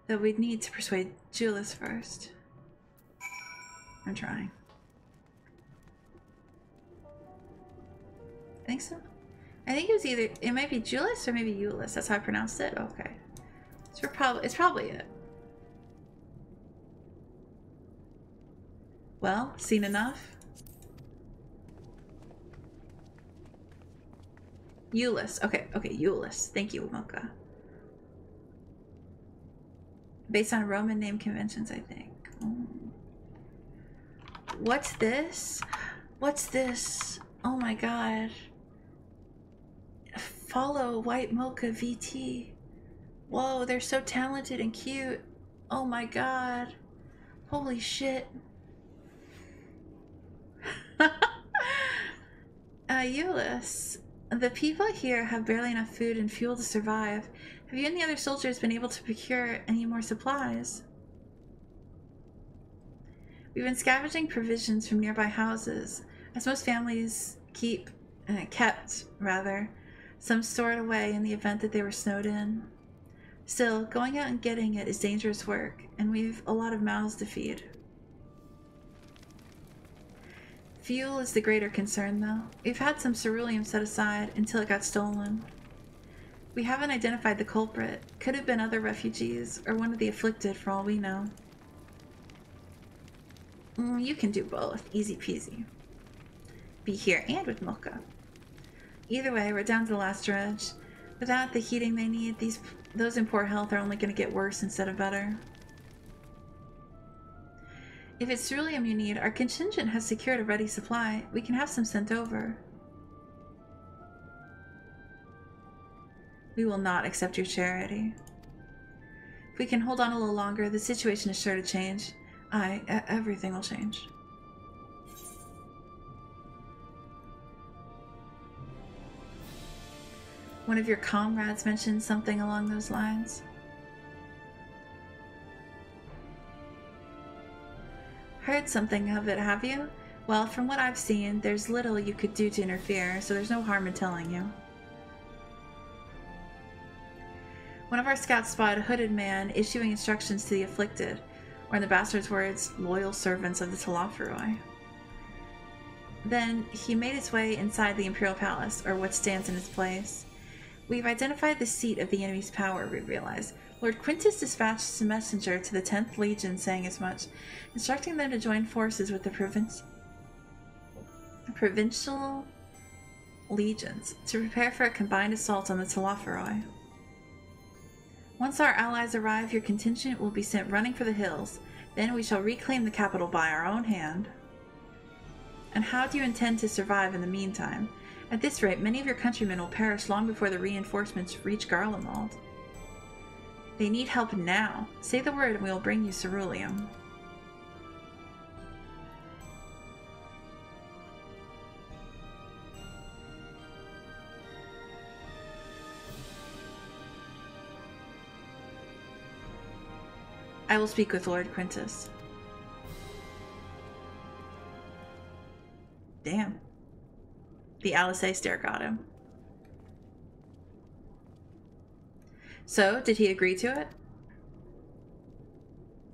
though we'd need to persuade Julius first. I'm trying. I think so. I think it was either, it might be Julius or maybe Euless. That's how I pronounced it? Okay. So it's probably it. Well, seen enough? Euless. Okay, Euless. Thank you, Mocha. Based on Roman name conventions, I think. What's this? What's this? Oh my god. Follow White Mocha VT. Whoa, they're so talented and cute. Oh my god. Holy shit. Euless. The people here have barely enough food and fuel to survive. Have you and the other soldiers been able to procure any more supplies? We've been scavenging provisions from nearby houses, as most families kept some stored away in the event that they were snowed in. Still, going out and getting it is dangerous work, and we've a lot of mouths to feed. Fuel is the greater concern, though. We've had some ceruleum set aside until it got stolen. We haven't identified the culprit. Could have been other refugees, or one of the afflicted for all we know. You can do both. Easy peasy. Be here and with Mocha. Either way, we're down to the last dredge. Without the heating they need, those in poor health are only going to get worse instead of better. If it's ceruleum you need, our contingent has secured a ready supply. We can have some sent over. We will not accept your charity. If we can hold on a little longer, the situation is sure to change. Everything will change. One of your comrades mentioned something along those lines. Heard something of it, have you? Well, from what I've seen, there's little you could do to interfere, so there's no harm in telling you. One of our scouts spotted a hooded man issuing instructions to the afflicted, or in the bastard's words, loyal servants of the Telophoroi. Then he made his way inside the Imperial Palace, or what stands in its place. We've identified the seat of the enemy's power, we realize. Lord Quintus dispatched a messenger to the 10th Legion saying as much, instructing them to join forces with the provincial legions to prepare for a combined assault on the Telophoroi. Once our allies arrive, your contingent will be sent running for the hills. Then we shall reclaim the capital by our own hand. And how do you intend to survive in the meantime? At this rate, many of your countrymen will perish long before the reinforcements reach Garlemald. They need help now. Say the word and we will bring you ceruleum. I will speak with Lord Quintus. Damn. The Alisei stare got him. So, did he agree to it?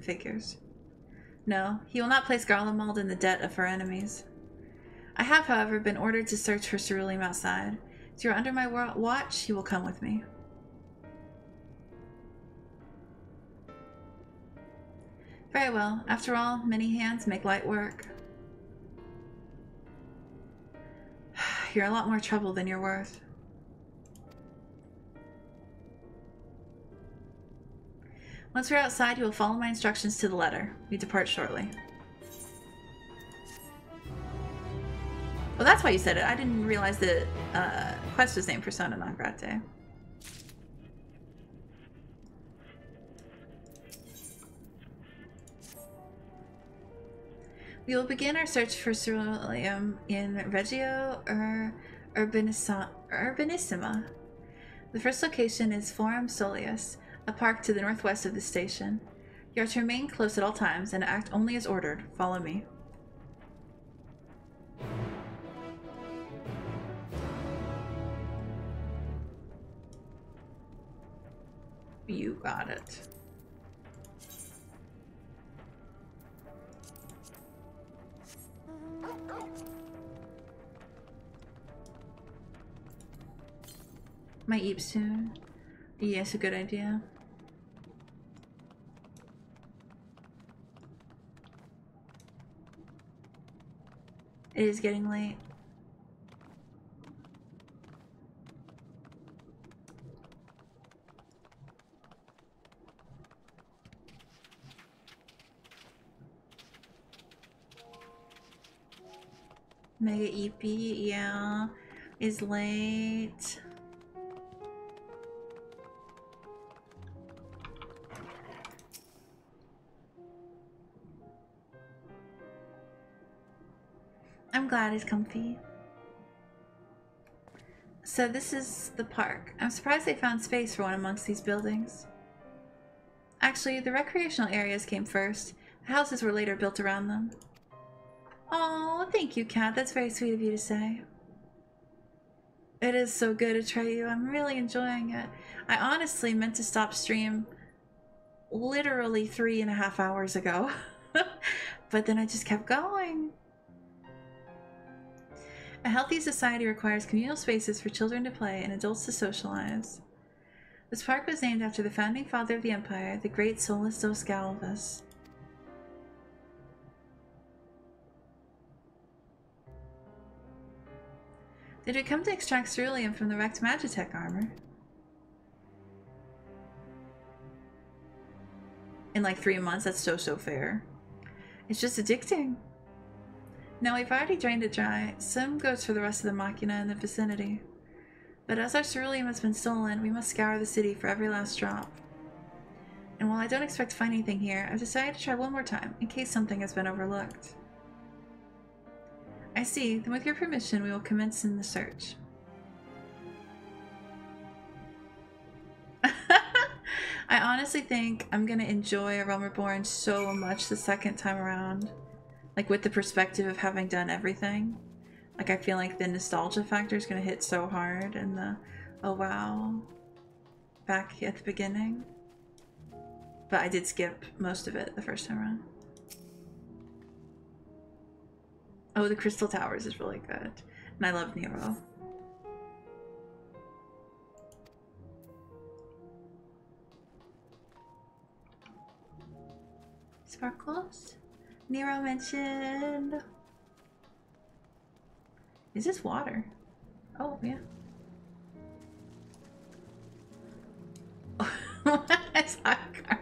Figures. No, he will not place Garlemald in the debt of her enemies. I have, however, been ordered to search for ceruleum outside. As you are under my watch, he will come with me. Very well. After all, many hands make light work. You're a lot more trouble than you're worth. Once we're outside, you will follow my instructions to the letter. We depart shortly. Well, that's why you said it. I didn't realize that quest was named Persona non grata. We will begin our search for ceruleum in Reggio Urbanissima. The first location is Forum Soleus, a park to the northwest of the station. You are to remain close at all times and act only as ordered. Follow me. You got it. Might eat soon. Yes, a good idea. It is getting late. Mega EP, yeah, is late. I'm glad he's comfy. So this is the park. I'm surprised they found space for one amongst these buildings. Actually, the recreational areas came first. Houses were later built around them. Oh, thank you, Kat. That's very sweet of you to say. It is so good, Atreyu. I'm really enjoying it. I honestly meant to stop stream literally 3.5 hours ago. But then I just kept going. A healthy society requires communal spaces for children to play and adults to socialize. This park was named after the founding father of the Empire, the great Solus Dos Galvus. Did we come to extract ceruleum from the wrecked Magitech armor? In like 3 months, that's so fair. It's just addicting. No, we've already drained it dry. Some goes for the rest of the machina in the vicinity. But as our ceruleum has been stolen, we must scour the city for every last drop. And while I don't expect to find anything here, I've decided to try one more time, in case something has been overlooked. I see. Then with your permission, we will commence in the search. I honestly think I'm gonna enjoy A Realm Reborn so much the second time around. Like, with the perspective of having done everything. Like, I feel like the nostalgia factor is gonna hit so hard, and the, oh wow, back at the beginning. But I did skip most of it the first time around. Oh, the Crystal Towers is really good. And I love Nero. Sparkles? Nero mentioned... Is this water? Oh, yeah. Sakura.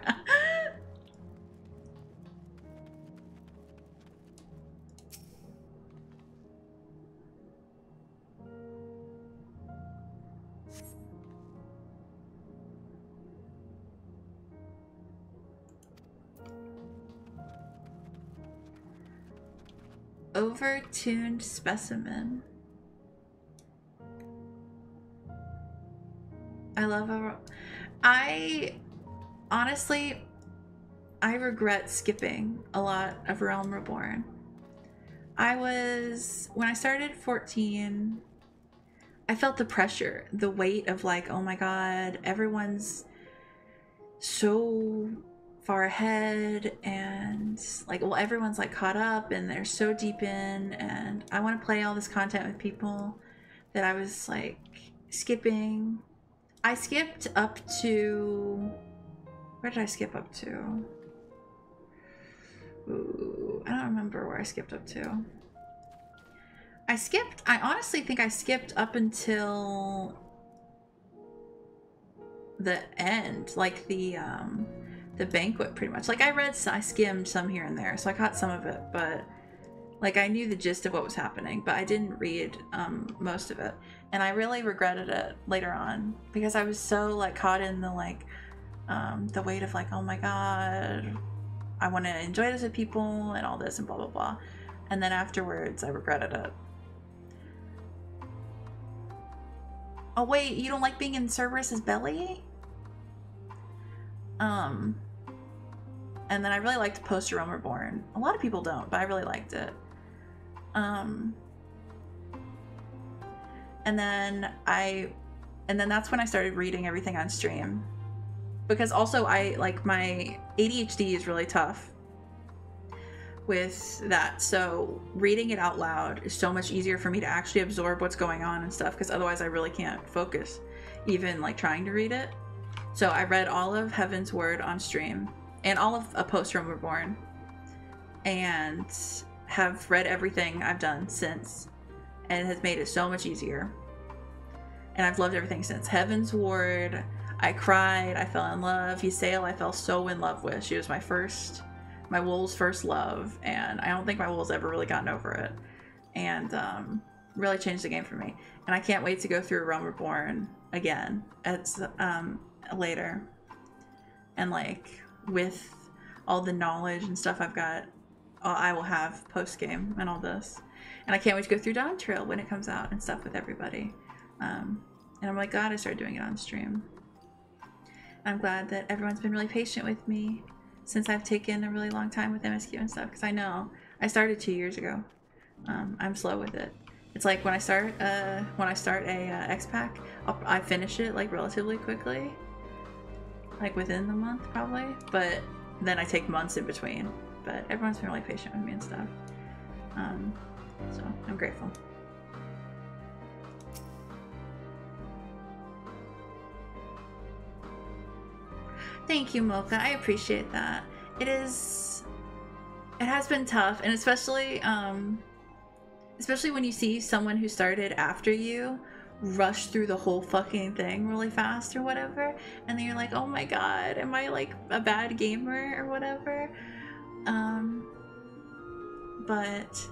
Overtuned specimen. I love honestly, I regret skipping a lot of Realm Reborn. When I started 14, I felt the pressure, the weight of like, oh my god, everyone's so far ahead, and like, well, everyone's like caught up and they're so deep in, and I want to play all this content with people that I was like skipping. I skipped up to, where did I skip up to? Ooh, I don't remember where I skipped up to. I honestly think I skipped up until the end, like the banquet pretty much. Like I skimmed some here and there, so I caught some of it, but like I knew the gist of what was happening, but I didn't read most of it. And I really regretted it later on because I was so like caught in the like the weight of like, oh my god, I want to enjoy this with people and all this and blah blah blah. And then afterwards I regretted it. Oh wait, you don't like being in Cerberus's belly? And then I really liked Post Realm Reborn. A lot of people don't, but I really liked it. And then that's when I started reading everything on stream. Because also my ADHD is really tough with that. So reading it out loud is so much easier for me to actually absorb what's going on and stuff, because otherwise I really can't focus, even like trying to read it. So I read all of Heaven's Word on stream and all of A Post Realm Reborn, and have read everything I've done since, and it has made it so much easier. And I've loved everything since. Heaven's Ward, I cried, I fell in love. Ysayle, I fell so in love with. She was my Wool's first love, and I don't think my Wool's ever really gotten over it. And really changed the game for me. And I can't wait to go through Realm Reborn again. It's later. And like with all the knowledge and stuff I've got, I will have post-game and all this. And I can't wait to go through Dawn Trail when it comes out and stuff with everybody. And I'm like, glad I started doing it on stream. I'm glad that everyone's been really patient with me since I've taken a really long time with MSQ and stuff, because I know I started 2 years ago. I'm slow with it. It's like when I start a X-Pack, I finish it like relatively quickly, like within the month probably, but then I take months in between. But everyone's been really patient with me and stuff, so I'm grateful. Thank you, Mocha. I appreciate that. It has been tough, and especially when you see someone who started after you rush through the whole fucking thing really fast or whatever, and then you're like, oh my god, am I like a bad gamer or whatever? But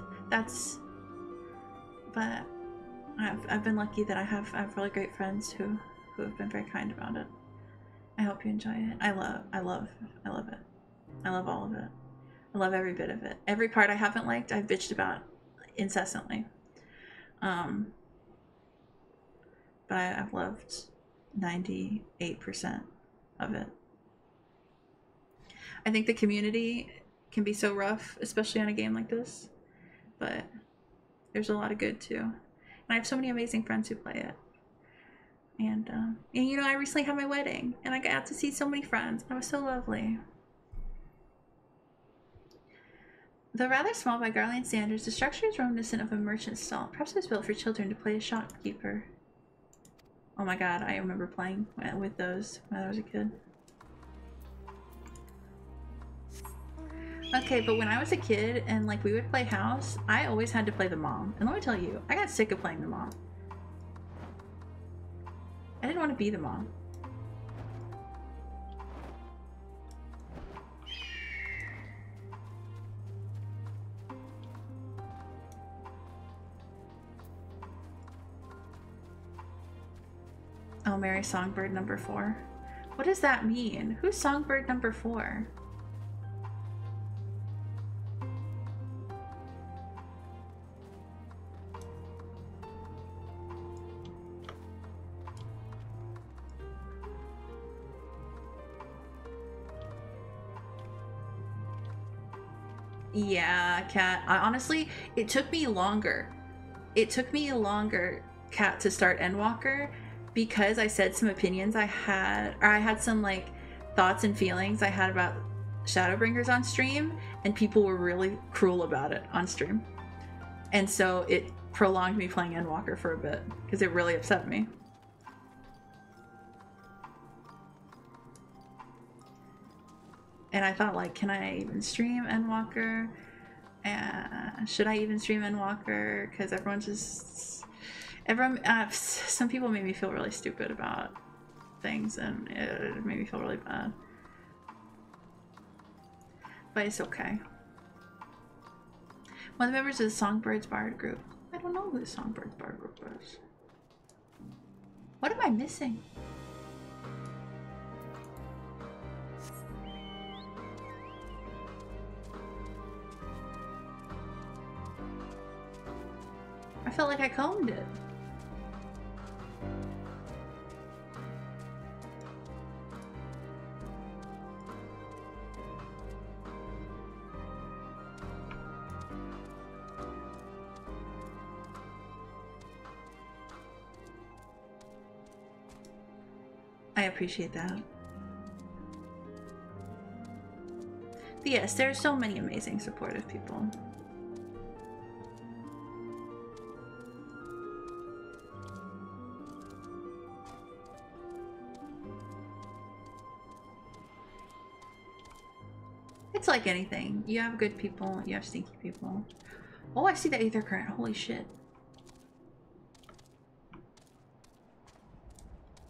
I've been lucky that I have really great friends who have been very kind about it. I hope you enjoy it. I love it. I love all of it. I love every bit of it. Every part I haven't liked, I've bitched about incessantly. But I've loved 98% of it. I think the community can be so rough, especially on a game like this, but there's a lot of good too. And I have so many amazing friends who play it. And you know, I recently had my wedding, and I got to see so many friends. It was so lovely. Though rather small by Garlemald standards, the structure is reminiscent of a merchant stall. Perhaps it was built for children to play as shopkeeper. Oh my god, I remember playing with those when I was a kid. Okay, but when I was a kid and like we would play house, I always had to play the mom. And let me tell you, I got sick of playing the mom. I didn't want to be the mom. Oh, Mary Songbird number 4. What does that mean? Who's Songbird number 4? Yeah, Kat. Honestly, it took me longer. It took me longer, Kat, to start Endwalker because I said some opinions I had, or I had some like thoughts and feelings I had about Shadowbringers on stream, and people were really cruel about it on stream. And so it prolonged me playing Endwalker for a bit because it really upset me. And I thought, like, can I even stream Endwalker? Should I even stream Endwalker? Because some people made me feel really stupid about things, and it made me feel really bad. But it's okay. One of the members of the Songbirds Bard group. I don't know who the Songbirds Bard group is. What am I missing? I felt like I combed it. I appreciate that. But yes, there are so many amazing supportive people. It's like anything. You have good people, you have stinky people. Oh, I see the Aether Current. Holy shit.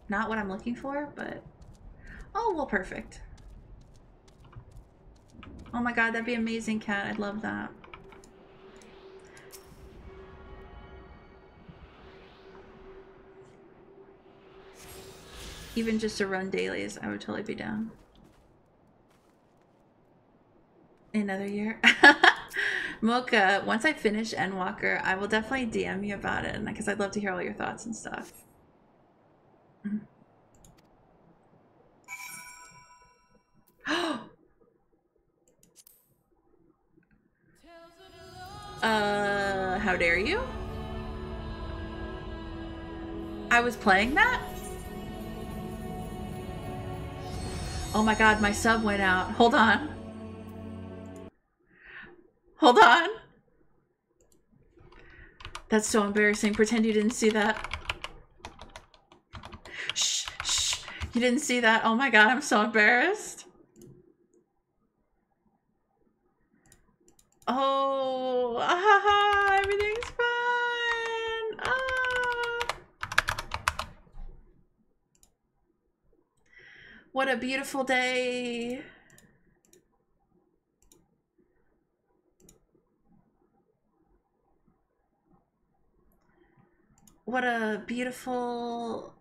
Not what I'm looking for, but... Oh, well, perfect. Oh my god, that'd be amazing, Kat. I'd love that. Even just to run dailies, I would totally be down. Another year. Mocha, once I finish Endwalker, I will definitely DM you about it, because I'd love to hear all your thoughts and stuff. dare you? I was playing that? Oh my god, my sub went out. Hold on. Hold on. That's so embarrassing. Pretend you didn't see that. Shh, shh. You didn't see that? Oh my god, I'm so embarrassed. Oh, everything's fine. Ah. What a beautiful day. What a beautiful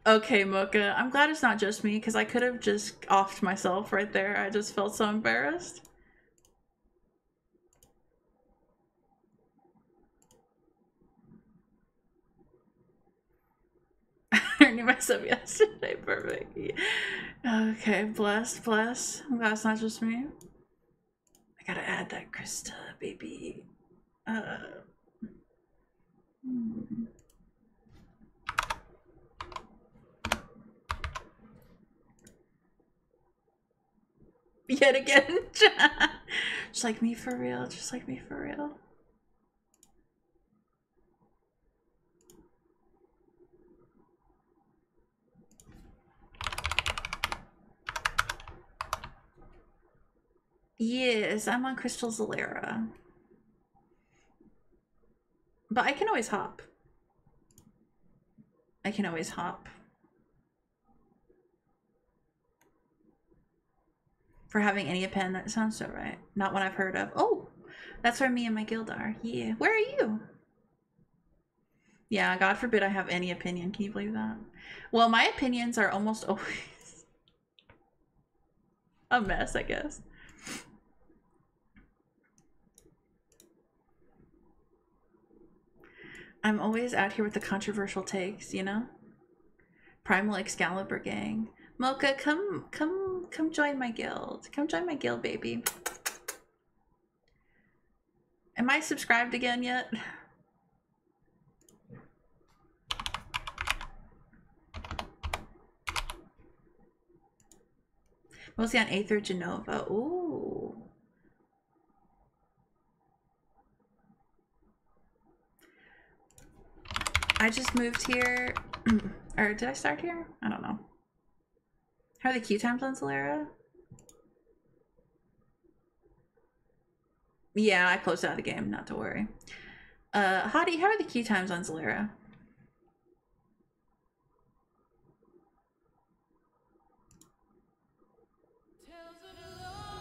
Okay, Mocha. I'm glad it's not just me, because I could have just offed myself right there. I just felt so embarrassed. I knew myself yesterday. Perfect. Okay, bless. I'm glad it's not just me. I gotta add that Krista, baby. Yet again. Just like me for real. Just like me for real. Yes, I'm on Crystal Zalera. But I can always hop. I can always hop. For having any pen, that sounds so right. Not one I've heard of. Oh, that's where me and my guild are. Yeah. Where are you? Yeah, God forbid I have any opinion. Can you believe that? Well, my opinions are almost always a mess, I guess. I'm always out here with the controversial takes, you know? Primal Excalibur gang. Mocha, come join my guild. Come join my guild, baby. Am I subscribed again yet? Mostly on Aether Genova. Ooh. I just moved here. Or did I start here? I don't know. How are the queue times on Solera? Yeah, I closed out of the game, not to worry. Hottie, how are the queue times on Solera?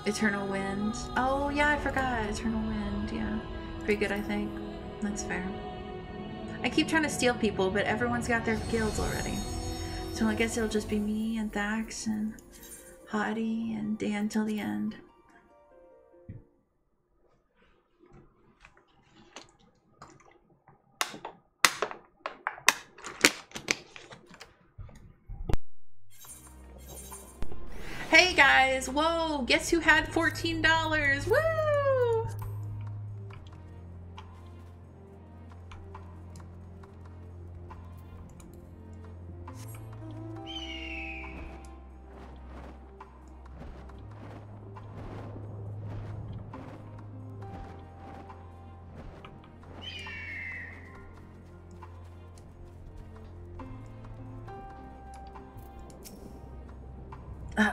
Eternal Wind. Oh yeah, I forgot. Eternal Wind, yeah. Pretty good, I think. That's fair. I keep trying to steal people, but everyone's got their guilds already. So I guess it'll just be me and Thax and Hottie and Dan till the end. Hey guys, whoa, guess who had $14? Woo!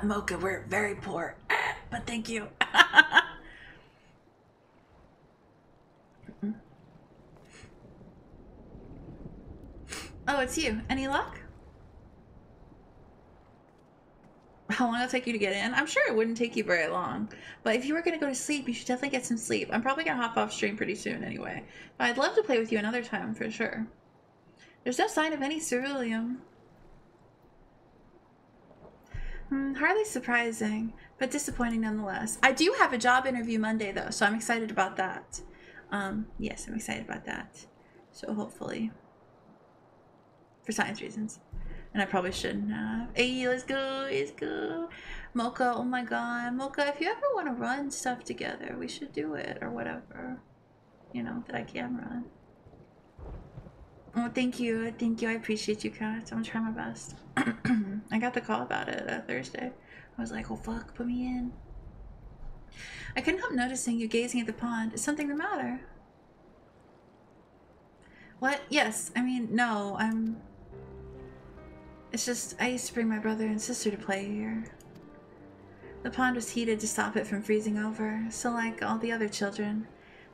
Mocha, we're very poor, but thank you. Oh, it's you. Any luck? How long it'll take you to get in? I'm sure it wouldn't take you very long. But if you were going to go to sleep, you should definitely get some sleep. I'm probably going to hop off stream pretty soon anyway. But I'd love to play with you another time for sure. There's no sign of any ceruleum. Hardly surprising, but disappointing nonetheless. I do have a job interview Monday though, so I'm excited about that. Yes, I'm excited about that. So hopefully, for science reasons. And I probably shouldn't have. Hey, let's go, let's go. Mocha, oh my god. Mocha, if you ever want to run stuff together, we should do it, or whatever. You know, that I can run. Oh, thank you, I appreciate you guys. I'm gonna try my best. I got the call about it Thursday. I was like, oh fuck, put me in. I couldn't help noticing you gazing at the pond. Is something the matter? What? Yes, I mean, no, It's just, I used to bring my brother and sister to play here. The pond was heated to stop it from freezing over, so like all the other children,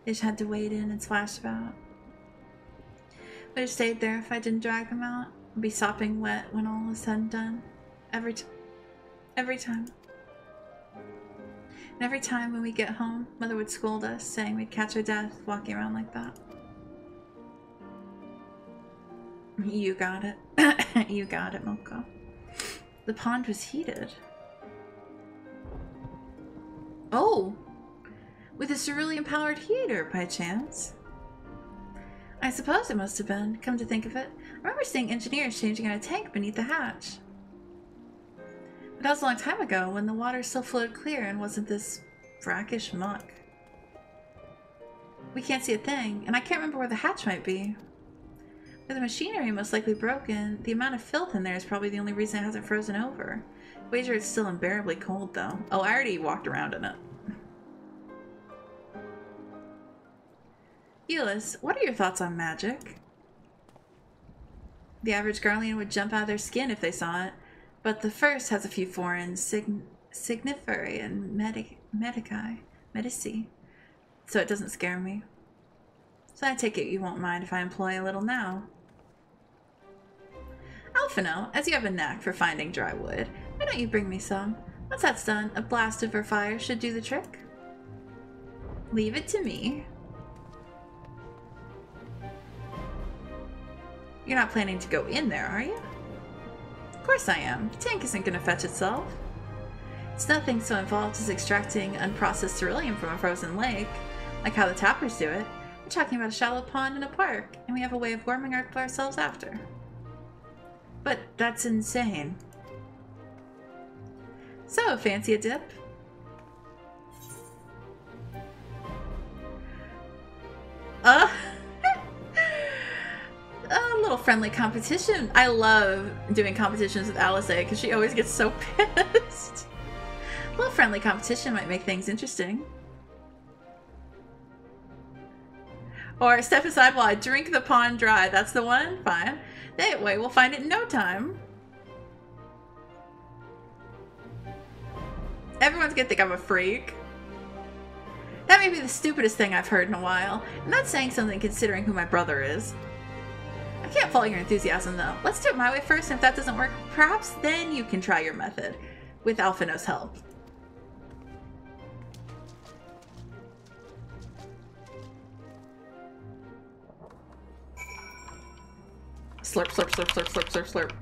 they just had to wade in and splash about. Would have stayed there if I didn't drag them out. I'd be sopping wet when all was said and done. Every time. And every time when we get home, Mother would scold us, saying we'd catch our death walking around like that. You got it. You got it, Mocha. The pond was heated. Oh! With a cerulean-powered heater, by chance? I suppose it must have been, come to think of it. I remember seeing engineers changing out a tank beneath the hatch. But that was a long time ago, when the water still flowed clear and wasn't this brackish muck. We can't see a thing, and I can't remember where the hatch might be. With the machinery most likely broken, the amount of filth in there is probably the only reason it hasn't frozen over. Wager it's still unbearably cold, though. Oh, I already walked around in it. Euless, what are your thoughts on magic? The average Garlean would jump out of their skin if they saw it, but the first has a few foreign signiferi and medici, so it doesn't scare me. So I take it you won't mind if I employ a little now. Alphino, as you have a knack for finding dry wood, why don't you bring me some? Once that's done, a blast of her fire should do the trick. Leave it to me. You're not planning to go in there, are you? Of course I am. The tank isn't going to fetch itself. It's nothing so involved as extracting unprocessed ceruleum from a frozen lake, like how the tappers do it. We're talking about a shallow pond in a park, and we have a way of warming ourselves after. But that's insane. So, fancy a dip? A little friendly competition. I love doing competitions with Alice because she always gets so pissed. A little friendly competition might make things interesting. Or step aside while I drink the pond dry. That's the one? Fine. That way we'll find it in no time. Everyone's gonna think I'm a freak. That may be the stupidest thing I've heard in a while. I'm not saying something considering who my brother is. I can't follow your enthusiasm though. Let's do it my way first, and if that doesn't work, perhaps then you can try your method. With Alphino's help. Slurp, slurp, slurp, slurp, slurp, slurp, slurp.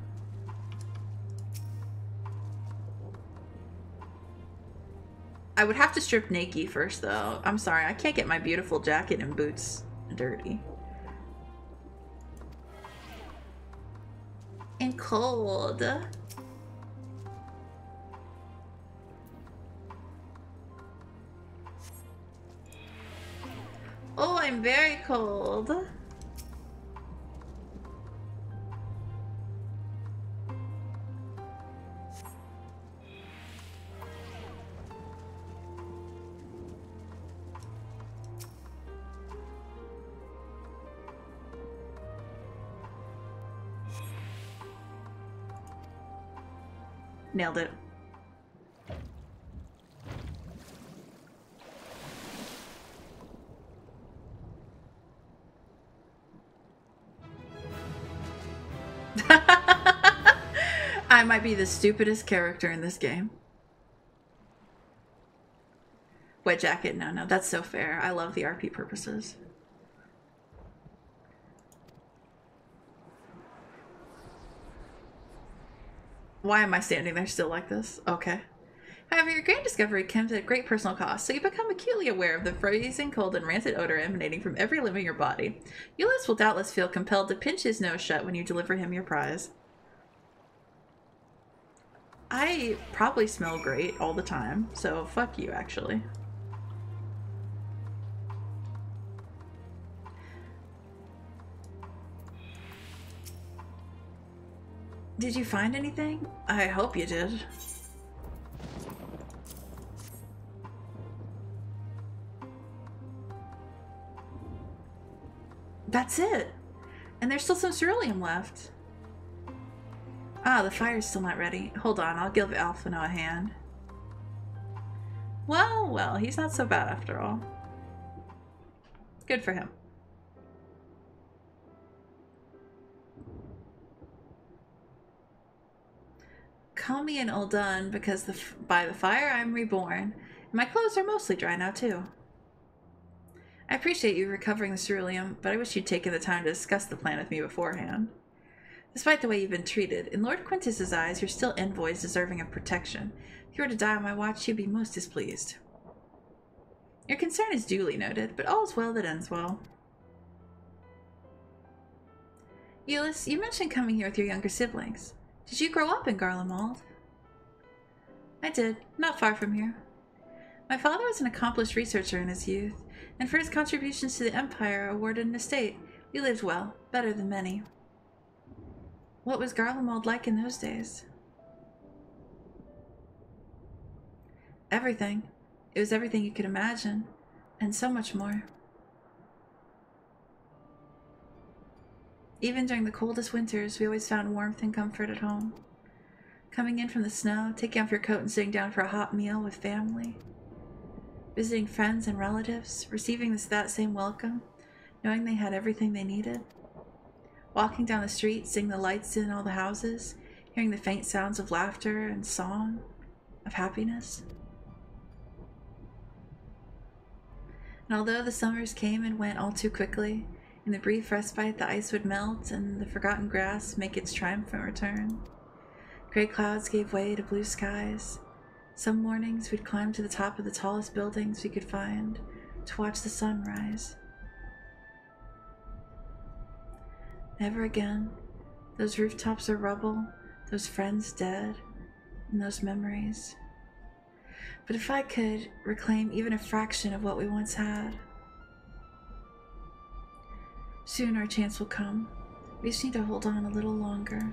I would have to strip naked first, though. I'm sorry, I can't get my beautiful jacket and boots dirty. And cold. Oh, I'm very cold. Nailed it. I might be the stupidest character in this game. Wet jacket, no, that's so fair. I love the RP purposes. Why am I standing there still like this? Okay. However, your grand discovery comes at great personal cost, so you become acutely aware of the freezing cold and rancid odor emanating from every limb of your body. Euless will doubtless feel compelled to pinch his nose shut when you deliver him your prize. I probably smell great all the time, so fuck you, actually. Did you find anything? I hope you did. That's it! And there's still some ceruleum left. Ah, the fire's still not ready. Hold on, I'll give Alphino a hand. Well, well, he's not so bad after all. Good for him. Call me an old done because by the fire I'm reborn. And my clothes are mostly dry now too. I appreciate you recovering the ceruleum, but I wish you'd taken the time to discuss the plan with me beforehand. Despite the way you've been treated, in Lord Quintus's eyes, you're still envoys deserving of protection. If you were to die on my watch, he'd be most displeased. Your concern is duly noted, but all's well that ends well. Euless, you mentioned coming here with your younger siblings. Did you grow up in Garlemald? I did, not far from here. My father was an accomplished researcher in his youth, and for his contributions to the Empire awarded an estate. We lived well, better than many. What was Garlemald like in those days? Everything. It was everything you could imagine, and so much more. Even during the coldest winters, we always found warmth and comfort at home. Coming in from the snow, taking off your coat and sitting down for a hot meal with family. Visiting friends and relatives, receiving that same welcome, knowing they had everything they needed. Walking down the street, seeing the lights in all the houses, hearing the faint sounds of laughter and song, of happiness. And although the summers came and went all too quickly, in the brief respite the ice would melt and the forgotten grass make its triumphant return. Gray clouds gave way to blue skies. Some mornings we'd climb to the top of the tallest buildings we could find to watch the sun rise. Never again. Those rooftops are rubble, those friends dead, and those memories. But if I could reclaim even a fraction of what we once had. Soon our chance will come. We just need to hold on a little longer.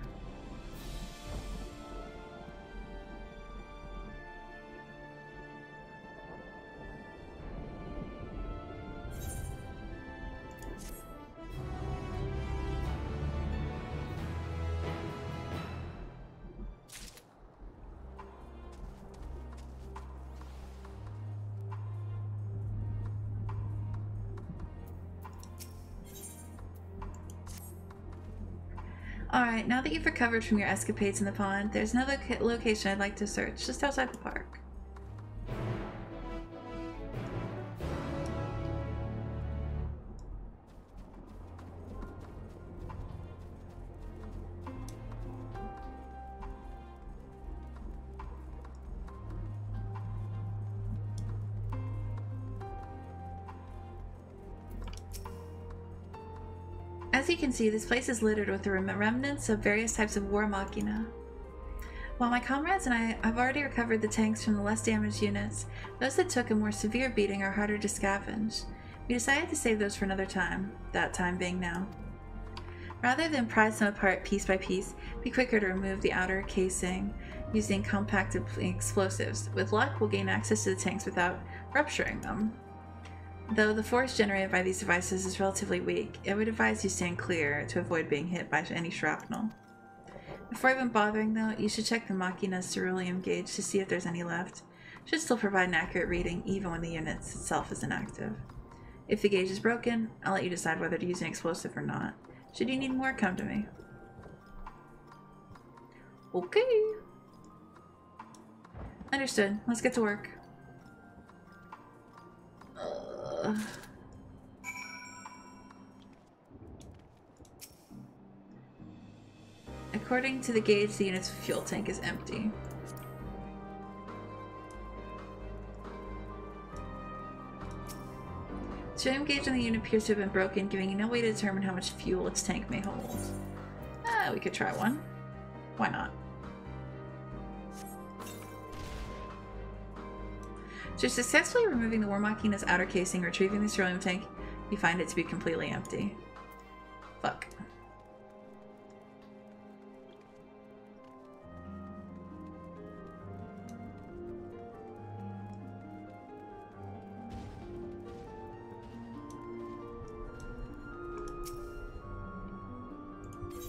Alright, now that you've recovered from your escapades in the pond, there's another location I'd like to search, just outside the park. As you can see, this place is littered with the remnants of various types of war machina. While my comrades and I have already recovered the tanks from the less damaged units, those that took a more severe beating are harder to scavenge. We decided to save those for another time, that time being now. Rather than prise them apart piece by piece, it'd be quicker to remove the outer casing using compacted explosives. With luck, we'll gain access to the tanks without rupturing them. Though the force generated by these devices is relatively weak, I would advise you stand clear to avoid being hit by any shrapnel. Before even bothering though, you should check the Machina's ceruleum gauge to see if there's any left. It should still provide an accurate reading even when the unit itself is inactive. If the gauge is broken, I'll let you decide whether to use an explosive or not. Should you need more, come to me. Okay. Understood. Let's get to work. According to the gauge, the unit's fuel tank is empty. The stream gauge on the unit appears to have been broken, giving you no way to determine how much fuel its tank may hold. We could try one. Why not? So successfully removing the War Machina's outer casing, retrieving the ceruleum tank, you find it to be completely empty. Fuck.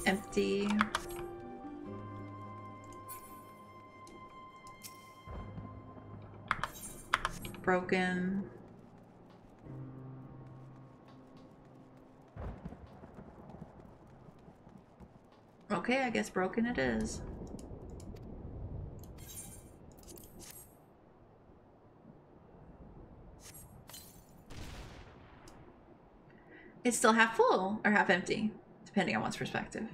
Empty. Broken. Okay, I guess broken it is. It's still half full or half empty, depending on one's perspective.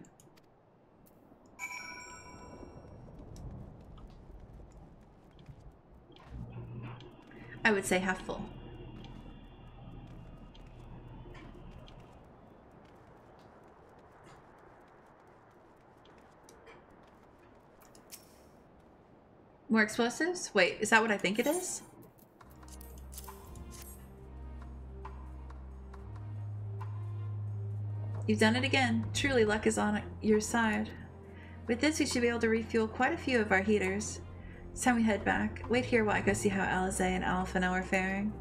I would say half full. More explosives? Wait, is that what I think it is? You've done it again. Truly, luck is on your side. With this, we should be able to refuel quite a few of our heaters. It's time we head back. Wait here while I go see how Alize and Alpha are faring.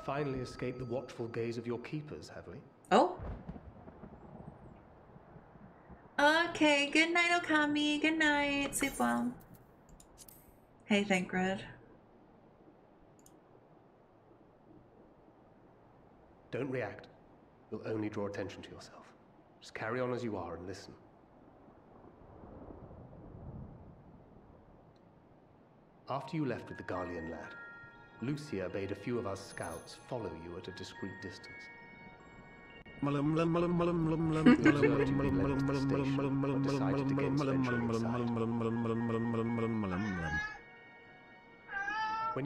Finally escaped the watchful gaze of your keepers, have we? Oh. Okay, good night, Okami. Good night. Sleep well. Hey, Thancred. Don't react. You'll only draw attention to yourself. Just carry on as you are and listen. After you left with the Garlean lad, Lucia bade a few of us scouts follow you at a discreet distance. When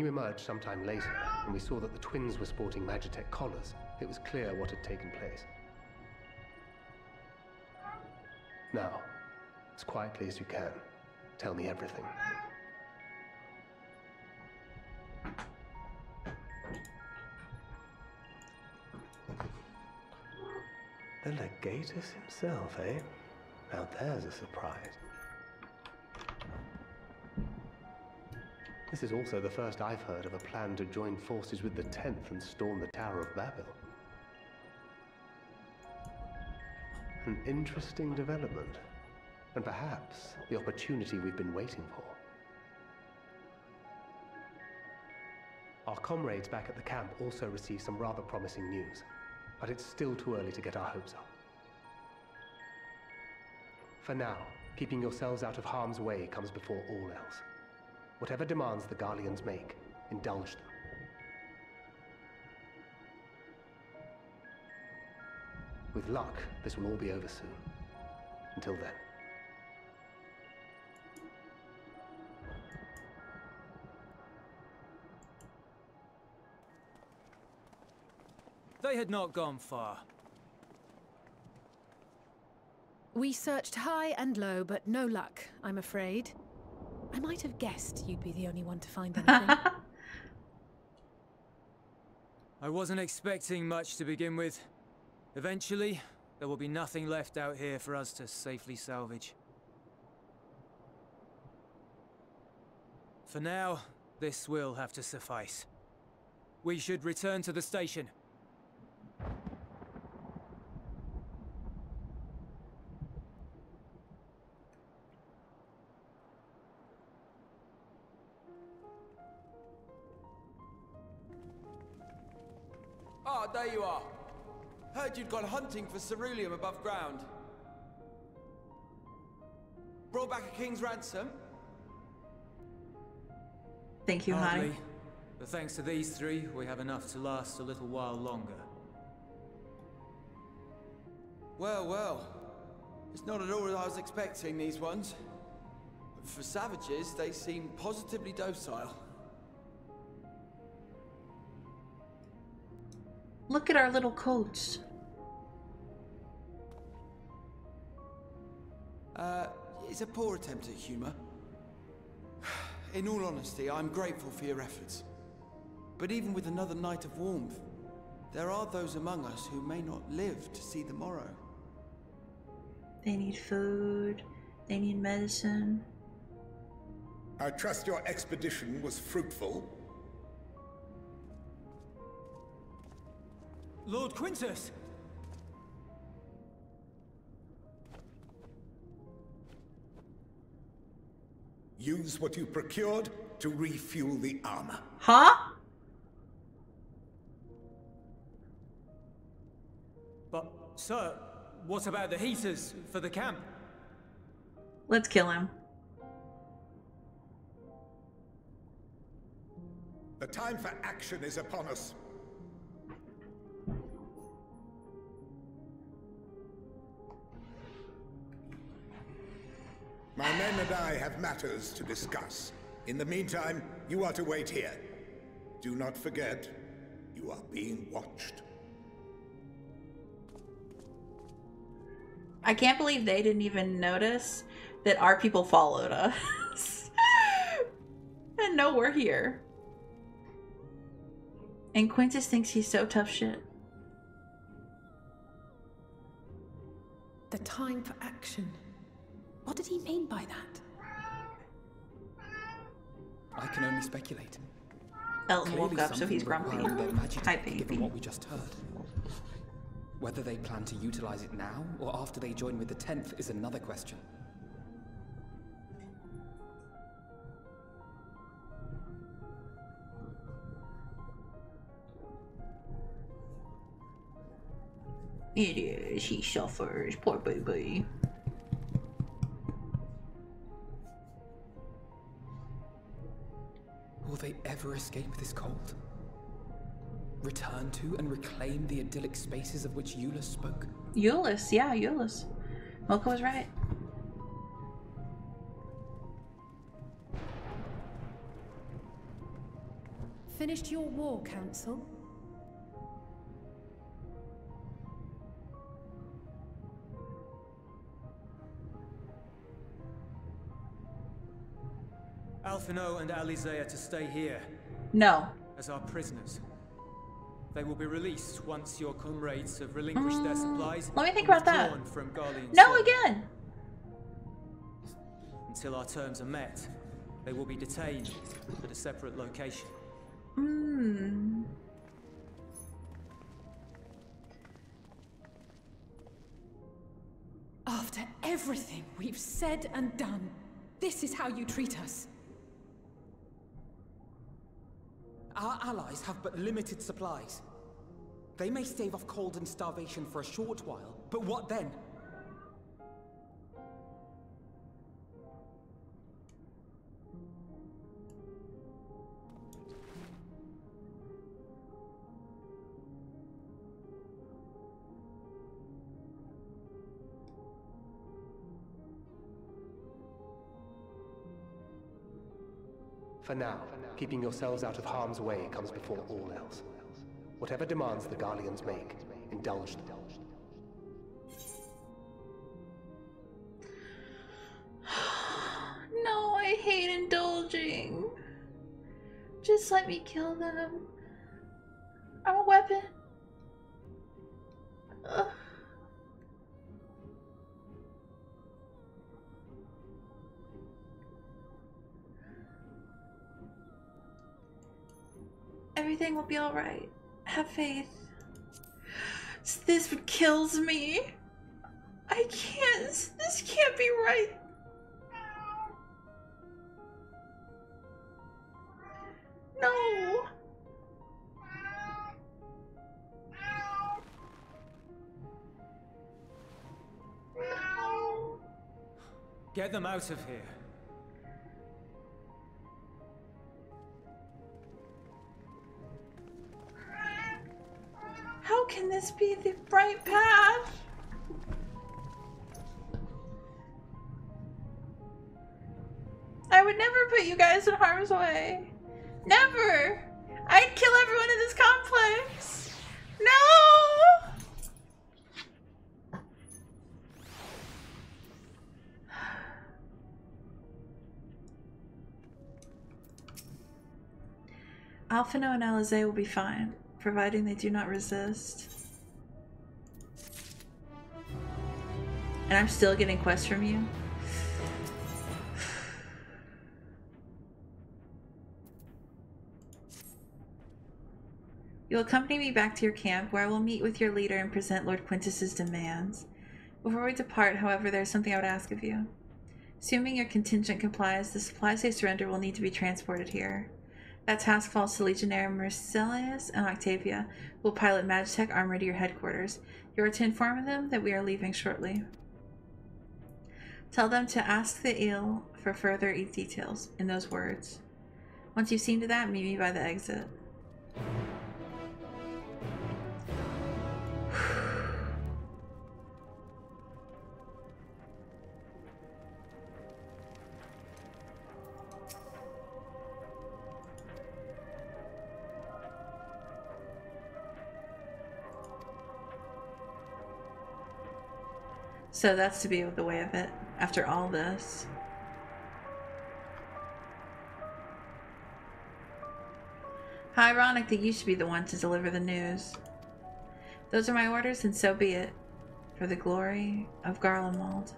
you emerged sometime later, and we saw that the twins were sporting Magitech collars, it was clear what had taken place. Now, as quietly as you can, tell me everything. The Legatus himself, eh? Now there's a surprise. This is also the first I've heard of a plan to join forces with the 10th and storm the Tower of Babel. An interesting development, and perhaps the opportunity we've been waiting for. Our comrades back at the camp also received some rather promising news, but it's still too early to get our hopes up. For now, keeping yourselves out of harm's way comes before all else. Whatever demands the Garleans make, indulge them. With luck, this will all be over soon. Until then. They had not gone far. We searched high and low, but no luck, I'm afraid. I might have guessed you'd be the only one to find anything. I wasn't expecting much to begin with. Eventually, there will be nothing left out here for us to safely salvage. For now, this will have to suffice. We should return to the station. Ah, there you are. Heard you'd gone hunting for ceruleum above ground. Brought back a king's ransom? Thank you, Hardly. honey. But thanks to these three, we have enough to last a little while longer. Well, well. It's not at all what I was expecting, these ones. For savages, they seem positively docile. Look at our little coats. It's a poor attempt at humor. In all honesty, I'm grateful for your efforts. But even with another night of warmth, there are those among us who may not live to see the morrow. They need food. They need medicine. I trust your expedition was fruitful. Lord Quintus! Use what you procured to refuel the armor. Huh? But, sir, what about the heaters for the camp? Let's kill him. The time for action is upon us. My men and I have matters to discuss. In the meantime, you are to wait here. Do not forget, you are being watched. I can't believe they didn't even notice that our people followed us. And know we're here. And Quintus thinks he's so tough shit. The time for action. What did he mean by that? I can only speculate. Elton Clearly woke up, so he's something grumpy. requiring their magic, Hi, baby. given what we just heard. Whether they plan to utilize it now, or after they join with the 10th, is another question. It is. He suffers. Poor baby. Will they ever escape this cult? Return to and reclaim the idyllic spaces of which Euless spoke? Euless, yeah, Euless. Mocha was right. Finished your war, Council? Alphino and Alizé are to stay here. No. As our prisoners. They will be released once your comrades have relinquished their supplies. Let me think about that. From Garlemald. No, again! Until our terms are met, they will be detained at a separate location. After everything we've said and done, this is how you treat us. Our allies have but limited supplies. They may stave off cold and starvation for a short while, but what then? For now, keeping yourselves out of harm's way comes before all else. Whatever demands the Garleans make, indulge them. No, I hate indulging. Just let me kill them. I'm a weapon. Ugh. Everything will be alright. Have faith. This kills me. I can't. This can't be right. No. No. Get them out of here. can this be the right path? I would never put you guys in harm's way. Never! I'd kill everyone in this complex! No! Alphino and Alizé will be fine, providing they do not resist. And I'm still getting quests from you? You'll accompany me back to your camp, where I will meet with your leader and present Lord Quintus's demands. Before we depart, however, there is something I would ask of you. Assuming your contingent complies, the supplies they surrender will need to be transported here. That task falls to Legionnaire Marcellus and Octavia, who will pilot Magitech armor to your headquarters. You are to inform them that we are leaving shortly. Tell them to ask the eel for further details in those words. Once you've seen to that, meet me by the exit. So that's to be the way of it, after all this. How ironic that you should be the one to deliver the news. Those are my orders, and so be it, for the glory of Garlemald.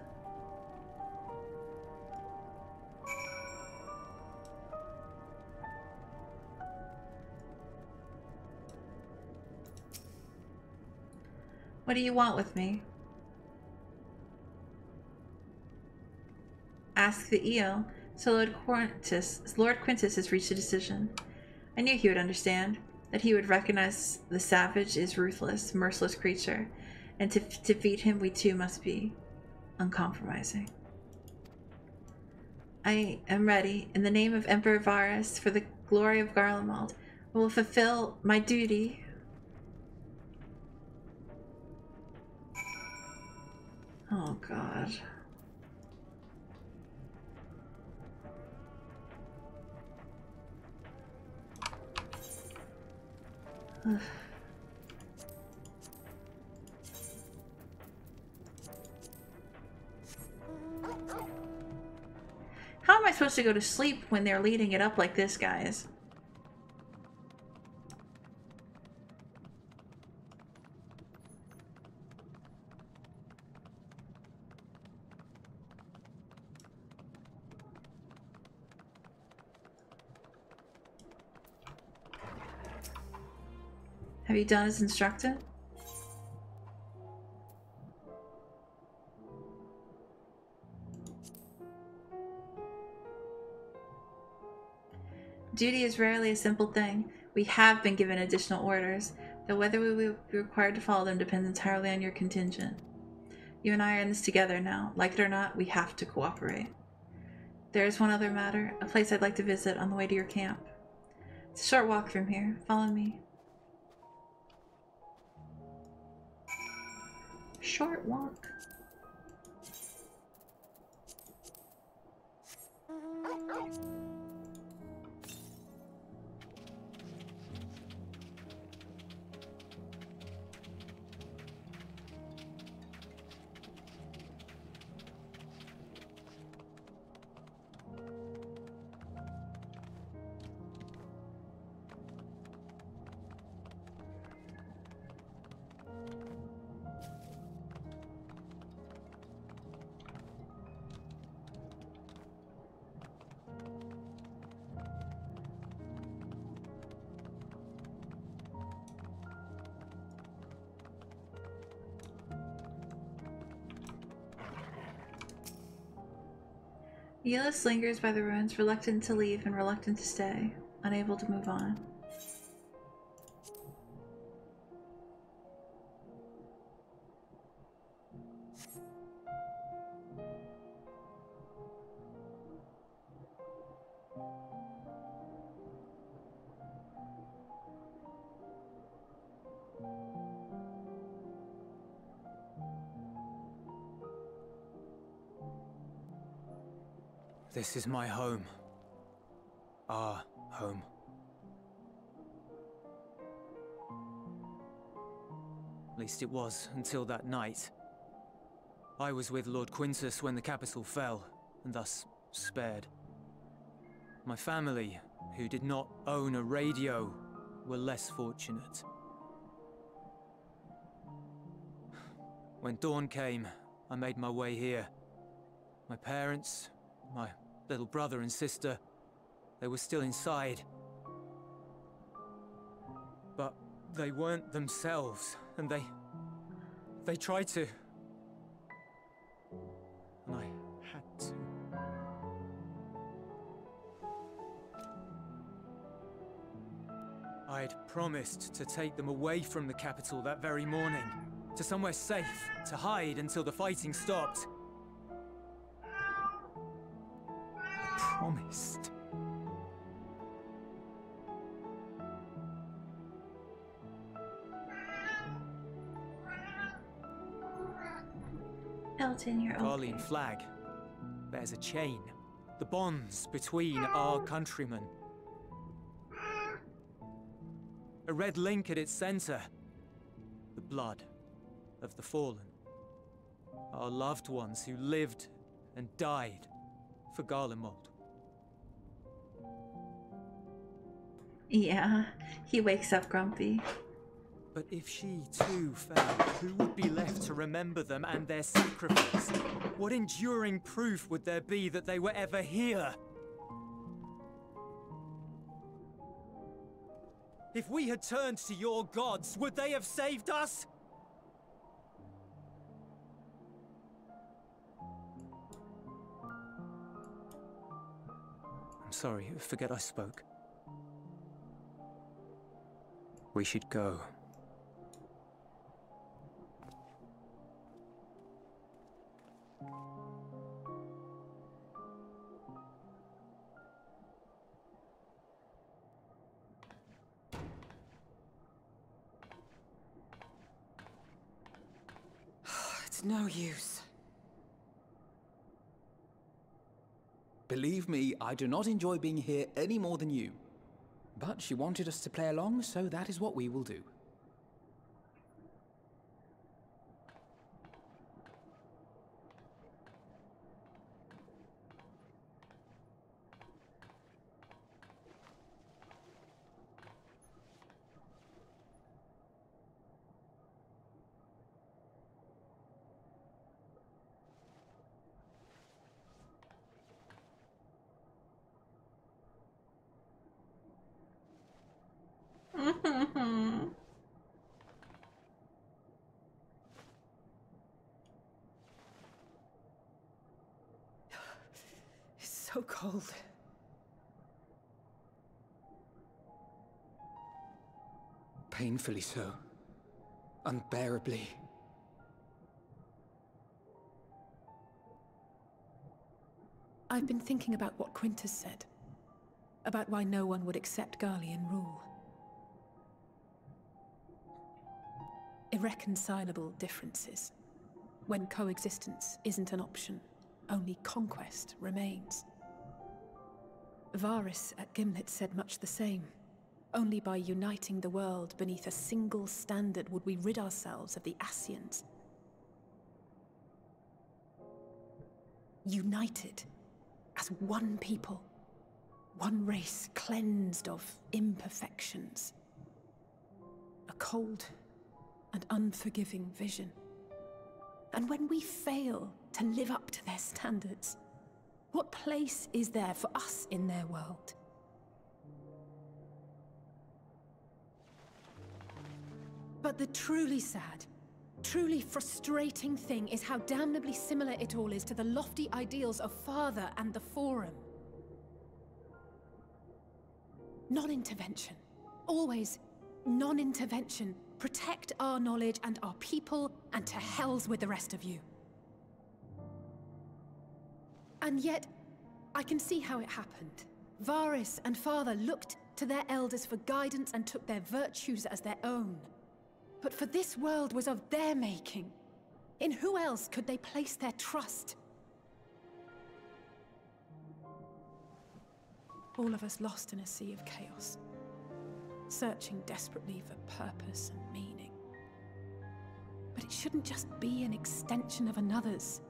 What do you want with me? Ask the eel. So Lord Quintus has reached a decision. I knew he would understand, that he would recognize the savage is ruthless, merciless creature, and to defeat him we too must be uncompromising. I am ready, in the name of Emperor Varus, for the glory of Garlemald. I will fulfill my duty. Oh God. How am I supposed to go to sleep when they're leading it up like this, guys? Have you done as instructed? Duty is rarely a simple thing. We have been given additional orders, though whether we will be required to follow them depends entirely on your contingent. You and I are in this together now. Like it or not, we have to cooperate. There is one other matter, a place I'd like to visit on the way to your camp. It's a short walk from here. Follow me. Short walk. Elis lingers by the ruins, reluctant to leave and reluctant to stay, unable to move on. This is my home. Our home. At least it was until that night. I was with Lord Quintus when the capital fell, and thus spared. My family, who did not own a radio, were less fortunate. When dawn came, I made my way here. My parents, my little brother and sister, they were still inside. But they weren't themselves, and they tried to. And I had to. I'd promised to take them away from the capital that very morning, to somewhere safe, to hide until the fighting stopped. I promised. Elton, you're okay. Garlemald flag bears a chain, the bonds between our countrymen. A red link at its center, the blood of the fallen. Our loved ones who lived and died for Garlemald. Yeah, he wakes up grumpy. But if she too fell, who would be left to remember them and their sacrifice? What enduring proof would there be that they were ever here? If we had turned to your gods, would they have saved us? I'm sorry, forget I spoke. We should go. It's no use. Believe me, I do not enjoy being here any more than you. But she wanted us to play along, so that is what we will do. It's so cold. Painfully so. Unbearably. I've been thinking about what Quintus said. About why no one would accept Garlean rule. Irreconcilable differences. When coexistence isn't an option, only conquest remains. Varys at Gimlet said much the same. Only by uniting the world beneath a single standard would we rid ourselves of the Ascians. United as one people, one race cleansed of imperfections. A cold and unforgiving vision. And when we fail to live up to their standards, what place is there for us in their world? But the truly sad, truly frustrating thing is how damnably similar it all is to the lofty ideals of Father and the Forum. Non-intervention. Always non-intervention. Protect our knowledge and our people, and to hells with the rest of you. And yet, I can see how it happened. Varys and Father looked to their elders for guidance and took their virtues as their own. But for this world was of their making. In who else could they place their trust? All of us lost in a sea of chaos, searching desperately for purpose and meaning. But it shouldn't just be an extension of another's.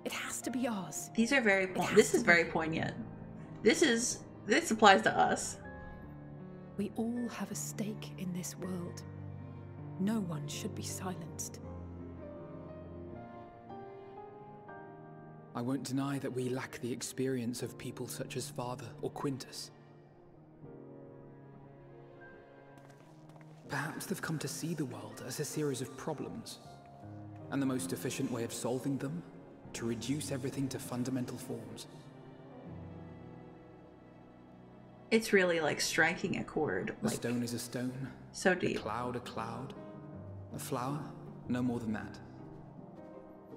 It has to be ours. These are very this is very poignant. This applies to us. We all have a stake in this world. No one should be silenced. I won't deny that we lack the experience of people such as Father or Quintus. Perhaps they've come to see the world as a series of problems, and the most efficient way of solving them, to reduce everything to fundamental forms. It's really like striking a chord. A stone is a stone. So deep. A cloud, a flower, no more than that.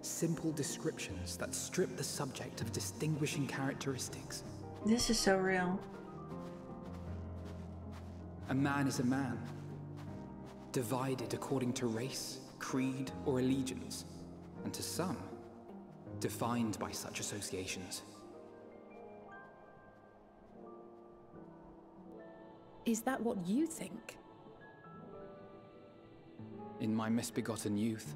Simple descriptions that strip the subject of distinguishing characteristics. This is so real. A man is a man, divided according to race, creed, or allegiance, and to some, defined by such associations. Is that what you think? In my misbegotten youth.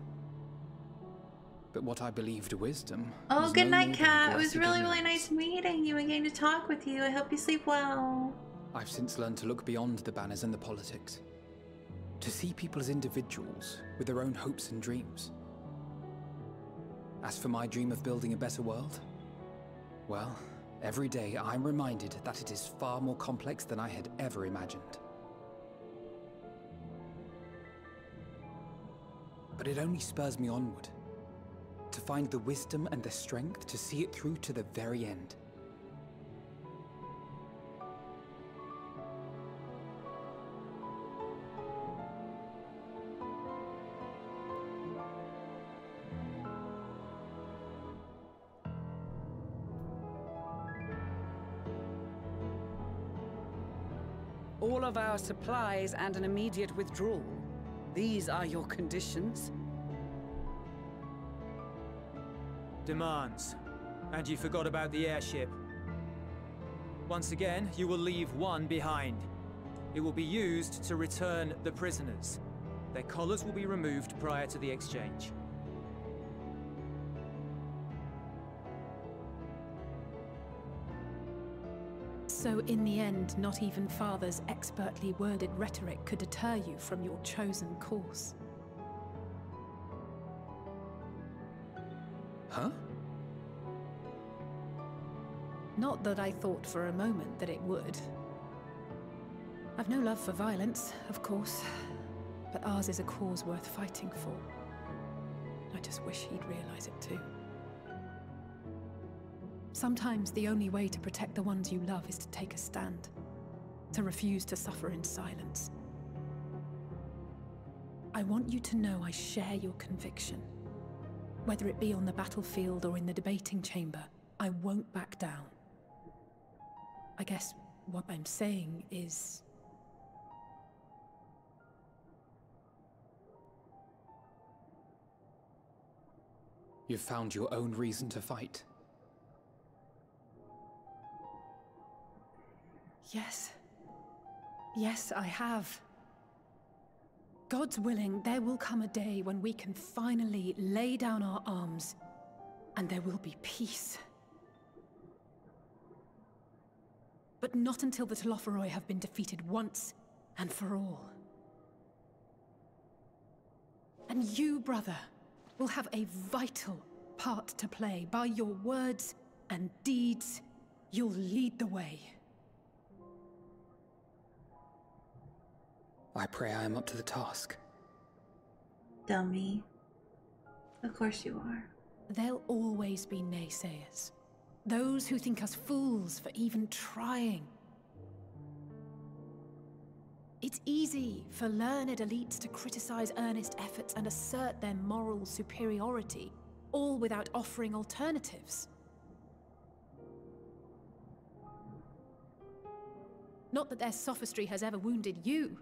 But what I believed wisdom. Oh, good night, Kat. It was really, really nice meeting you and getting to talk with you. I hope you sleep well. I've since learned to look beyond the banners and the politics. To see people as individuals with their own hopes and dreams. As for my dream of building a better world, well, every day I'm reminded that it is far more complex than I had ever imagined. But it only spurs me onward, to find the wisdom and the strength to see it through to the very end. All of our supplies and an immediate withdrawal. These are your conditions? Demands. And you forgot about the airship. Once again, you will leave one behind. It will be used to return the prisoners. Their collars will be removed prior to the exchange. So in the end, not even Father's expertly worded rhetoric could deter you from your chosen course. Huh? Not that I thought for a moment that it would. I've no love for violence, of course, but ours is a cause worth fighting for. I just wish he'd realize it too. Sometimes the only way to protect the ones you love is to take a stand, to refuse to suffer in silence. I want you to know I share your conviction. Whether it be on the battlefield or in the debating chamber, I won't back down. I guess what I'm saying is... You've found your own reason to fight. Yes. Yes, I have. God's willing, there will come a day when we can finally lay down our arms, and there will be peace. But not until the Telophoroi have been defeated once and for all. And you, brother, will have a vital part to play. By your words and deeds, you'll lead the way. I pray I am up to the task. Dummy. Of course you are. There'll always be naysayers. Those who think us fools for even trying. It's easy for learned elites to criticize earnest efforts and assert their moral superiority, all without offering alternatives. Not that their sophistry has ever wounded you.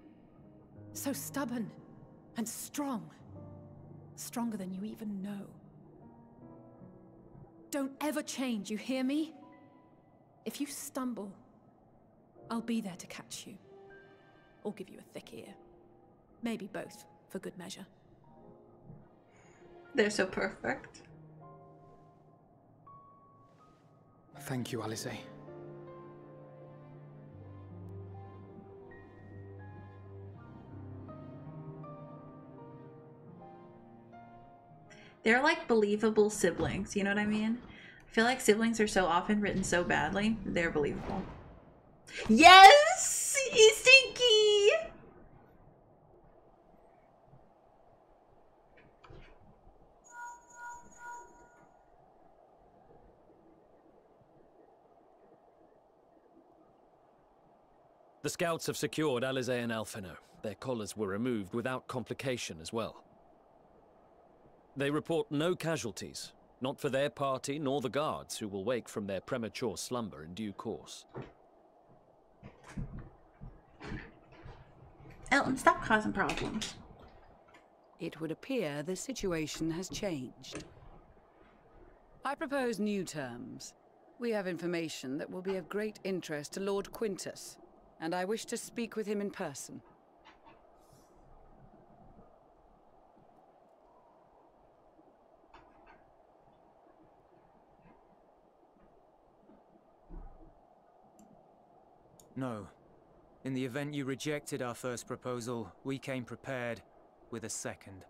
So stubborn and strong. Stronger than you even know. Don't ever change, you hear me? If you stumble, I'll be there to catch you. Or give you a thick ear. Maybe both, for good measure. They're so perfect. Thank you, Alice. They're like believable siblings, you know what I mean? I feel like siblings are so often written so badly, they're believable. Yes! He's stinky! The scouts have secured Alize and Alphino. Their collars were removed without complication as well. They report no casualties, not for their party nor the guards, who will wake from their premature slumber in due course. Elton, stop causing problems. It would appear the situation has changed. I propose new terms. We have information that will be of great interest to Lord Quintus, and I wish to speak with him in person. No. In the event you rejected our first proposal, we came prepared with a second.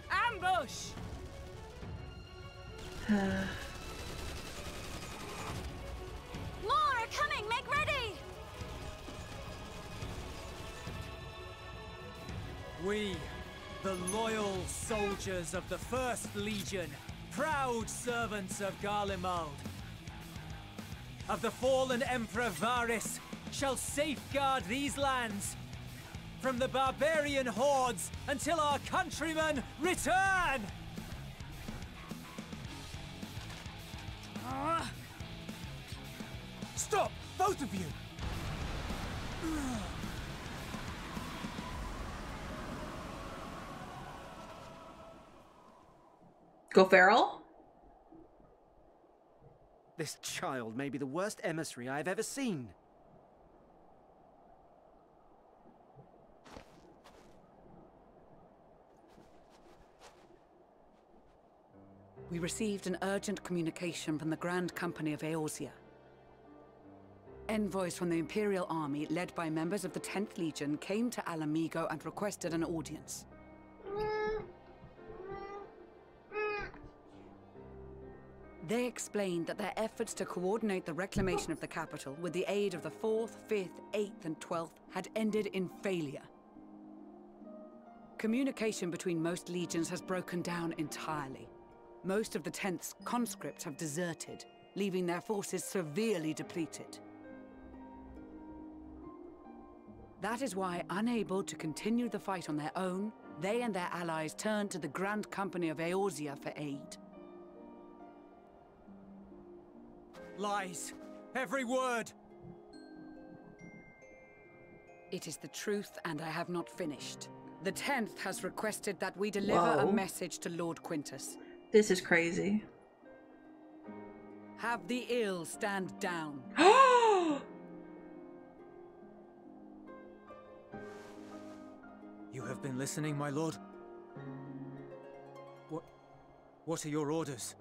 Ambush! More are coming! Make ready! We, the loyal soldiers of the First Legion, proud servants of Garlemald, of the fallen Emperor Varys, shall safeguard these lands from the barbarian hordes until our countrymen return! Stop! Both of you! Go feral? This child may be the worst emissary I have ever seen. We received an urgent communication from the Grand Company of Eorzea. Envoys from the Imperial Army, led by members of the 10th Legion, came to Alamigo and requested an audience. They explained that their efforts to coordinate the reclamation of the capital with the aid of the 4th, 5th, 8th, and 12th had ended in failure. Communication between most legions has broken down entirely. Most of the 10th's conscripts have deserted, leaving their forces severely depleted. That is why, unable to continue the fight on their own, they and their allies turned to the Grand Company of Eorzea for aid. Lies! Every word! It is the truth, and I have not finished. The 10th has requested that we deliver Whoa. a message to Lord Quintus. This is crazy. Have the ill stand down. You have been listening, my lord? What are your orders?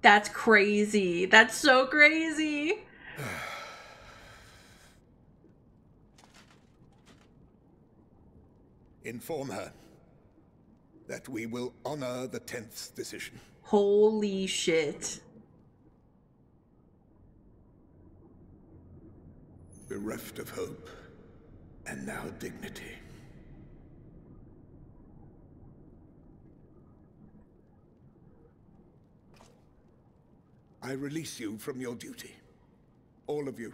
That's crazy. That's so crazy. Inform her that we will honor the 10th's decision. Holy shit. Bereft of hope, and now dignity. I release you from your duty. All of you.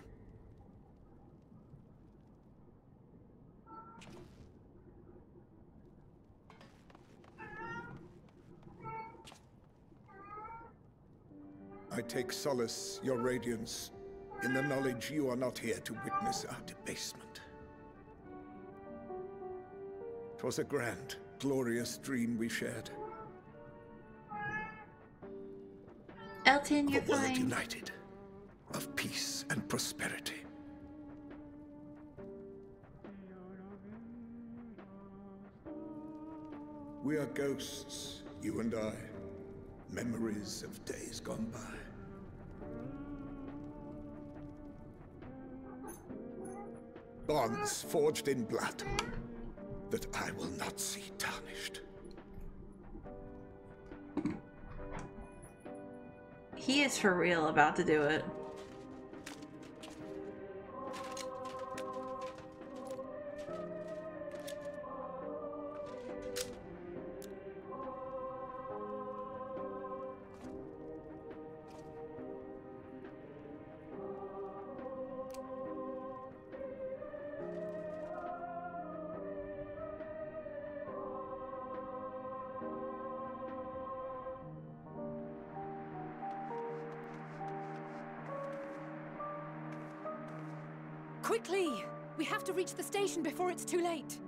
I take solace, your radiance, in the knowledge you are not here to witness our debasement. 'Twas a grand, glorious dream we shared. Elton, you're Of a world fine. united, of peace and prosperity. We are ghosts, you and I, memories of days gone by. Bonds forged in blood that I will not see tarnished. He is for real about to do it. Quickly! We have to reach the station before it's too late.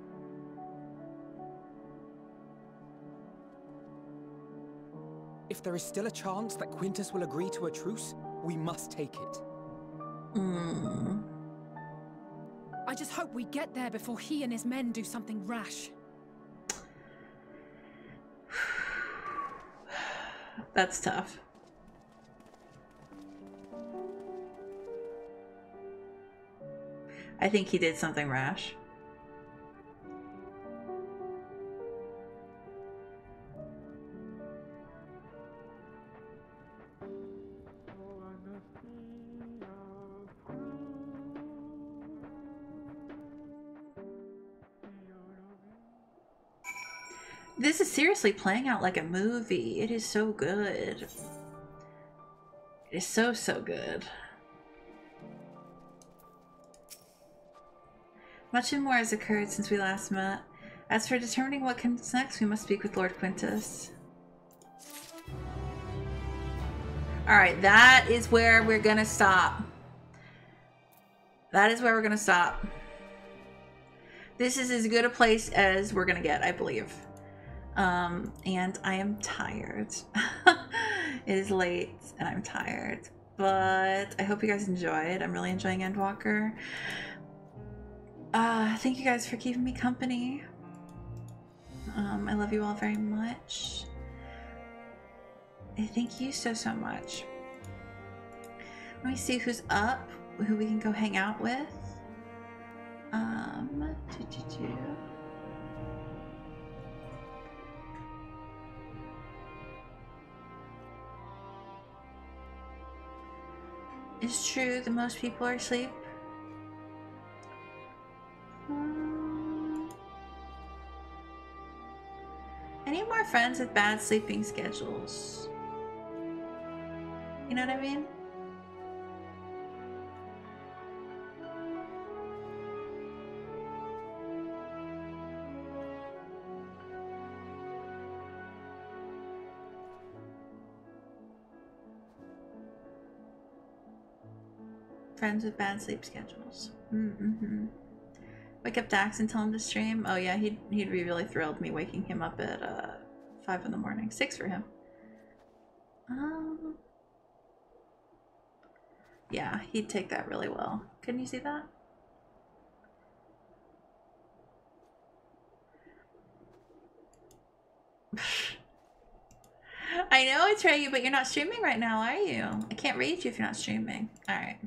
If there is still a chance that Quintus will agree to a truce, we must take it. I just hope we get there before he and his men do something rash. That's tough. I think he did something rash. This is seriously playing out like a movie. It is so good. It is so, so good. Much more has occurred since we last met. As for determining what comes next, we must speak with Lord Quintus. Alright, that is where we're gonna stop. That is where we're gonna stop. This is as good a place as we're gonna get, I believe. And I am tired. It is late and I'm tired. But I hope you guys enjoyed. I'm really enjoying Endwalker. Thank you guys for keeping me company. I love you all very much. Thank you so, so much. Let me see who's up, who we can go hang out with. It's true that most people are asleep. I need more friends with bad sleeping schedules. You know what I mean? Friends with bad sleep schedules. Wake up Dax and tell him to stream. Oh yeah, he'd be really thrilled me waking him up at 5 in the morning. 6 for him. Yeah, he'd take that really well. Couldn't you see that? I know it's right, but you're not streaming right now, are you? I can't read you if you're not streaming. Alright.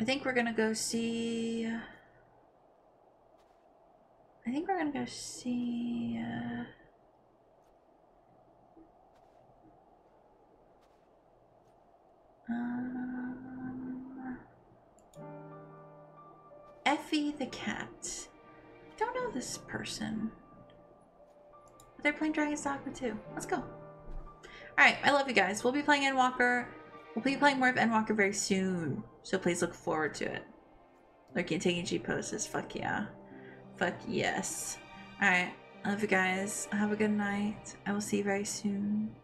I think we're gonna go see... I think we're gonna go see... Effie the cat. I don't know this person. But they're playing Dragon's Dogma too. Let's go. Alright, I love you guys. We'll be playing Endwalker. We'll be playing more of Endwalker very soon. So please look forward to it. Lurking, taking G poses. Fuck yeah. Fuck yes. Alright, I love you guys. Have a good night. I will see you very soon.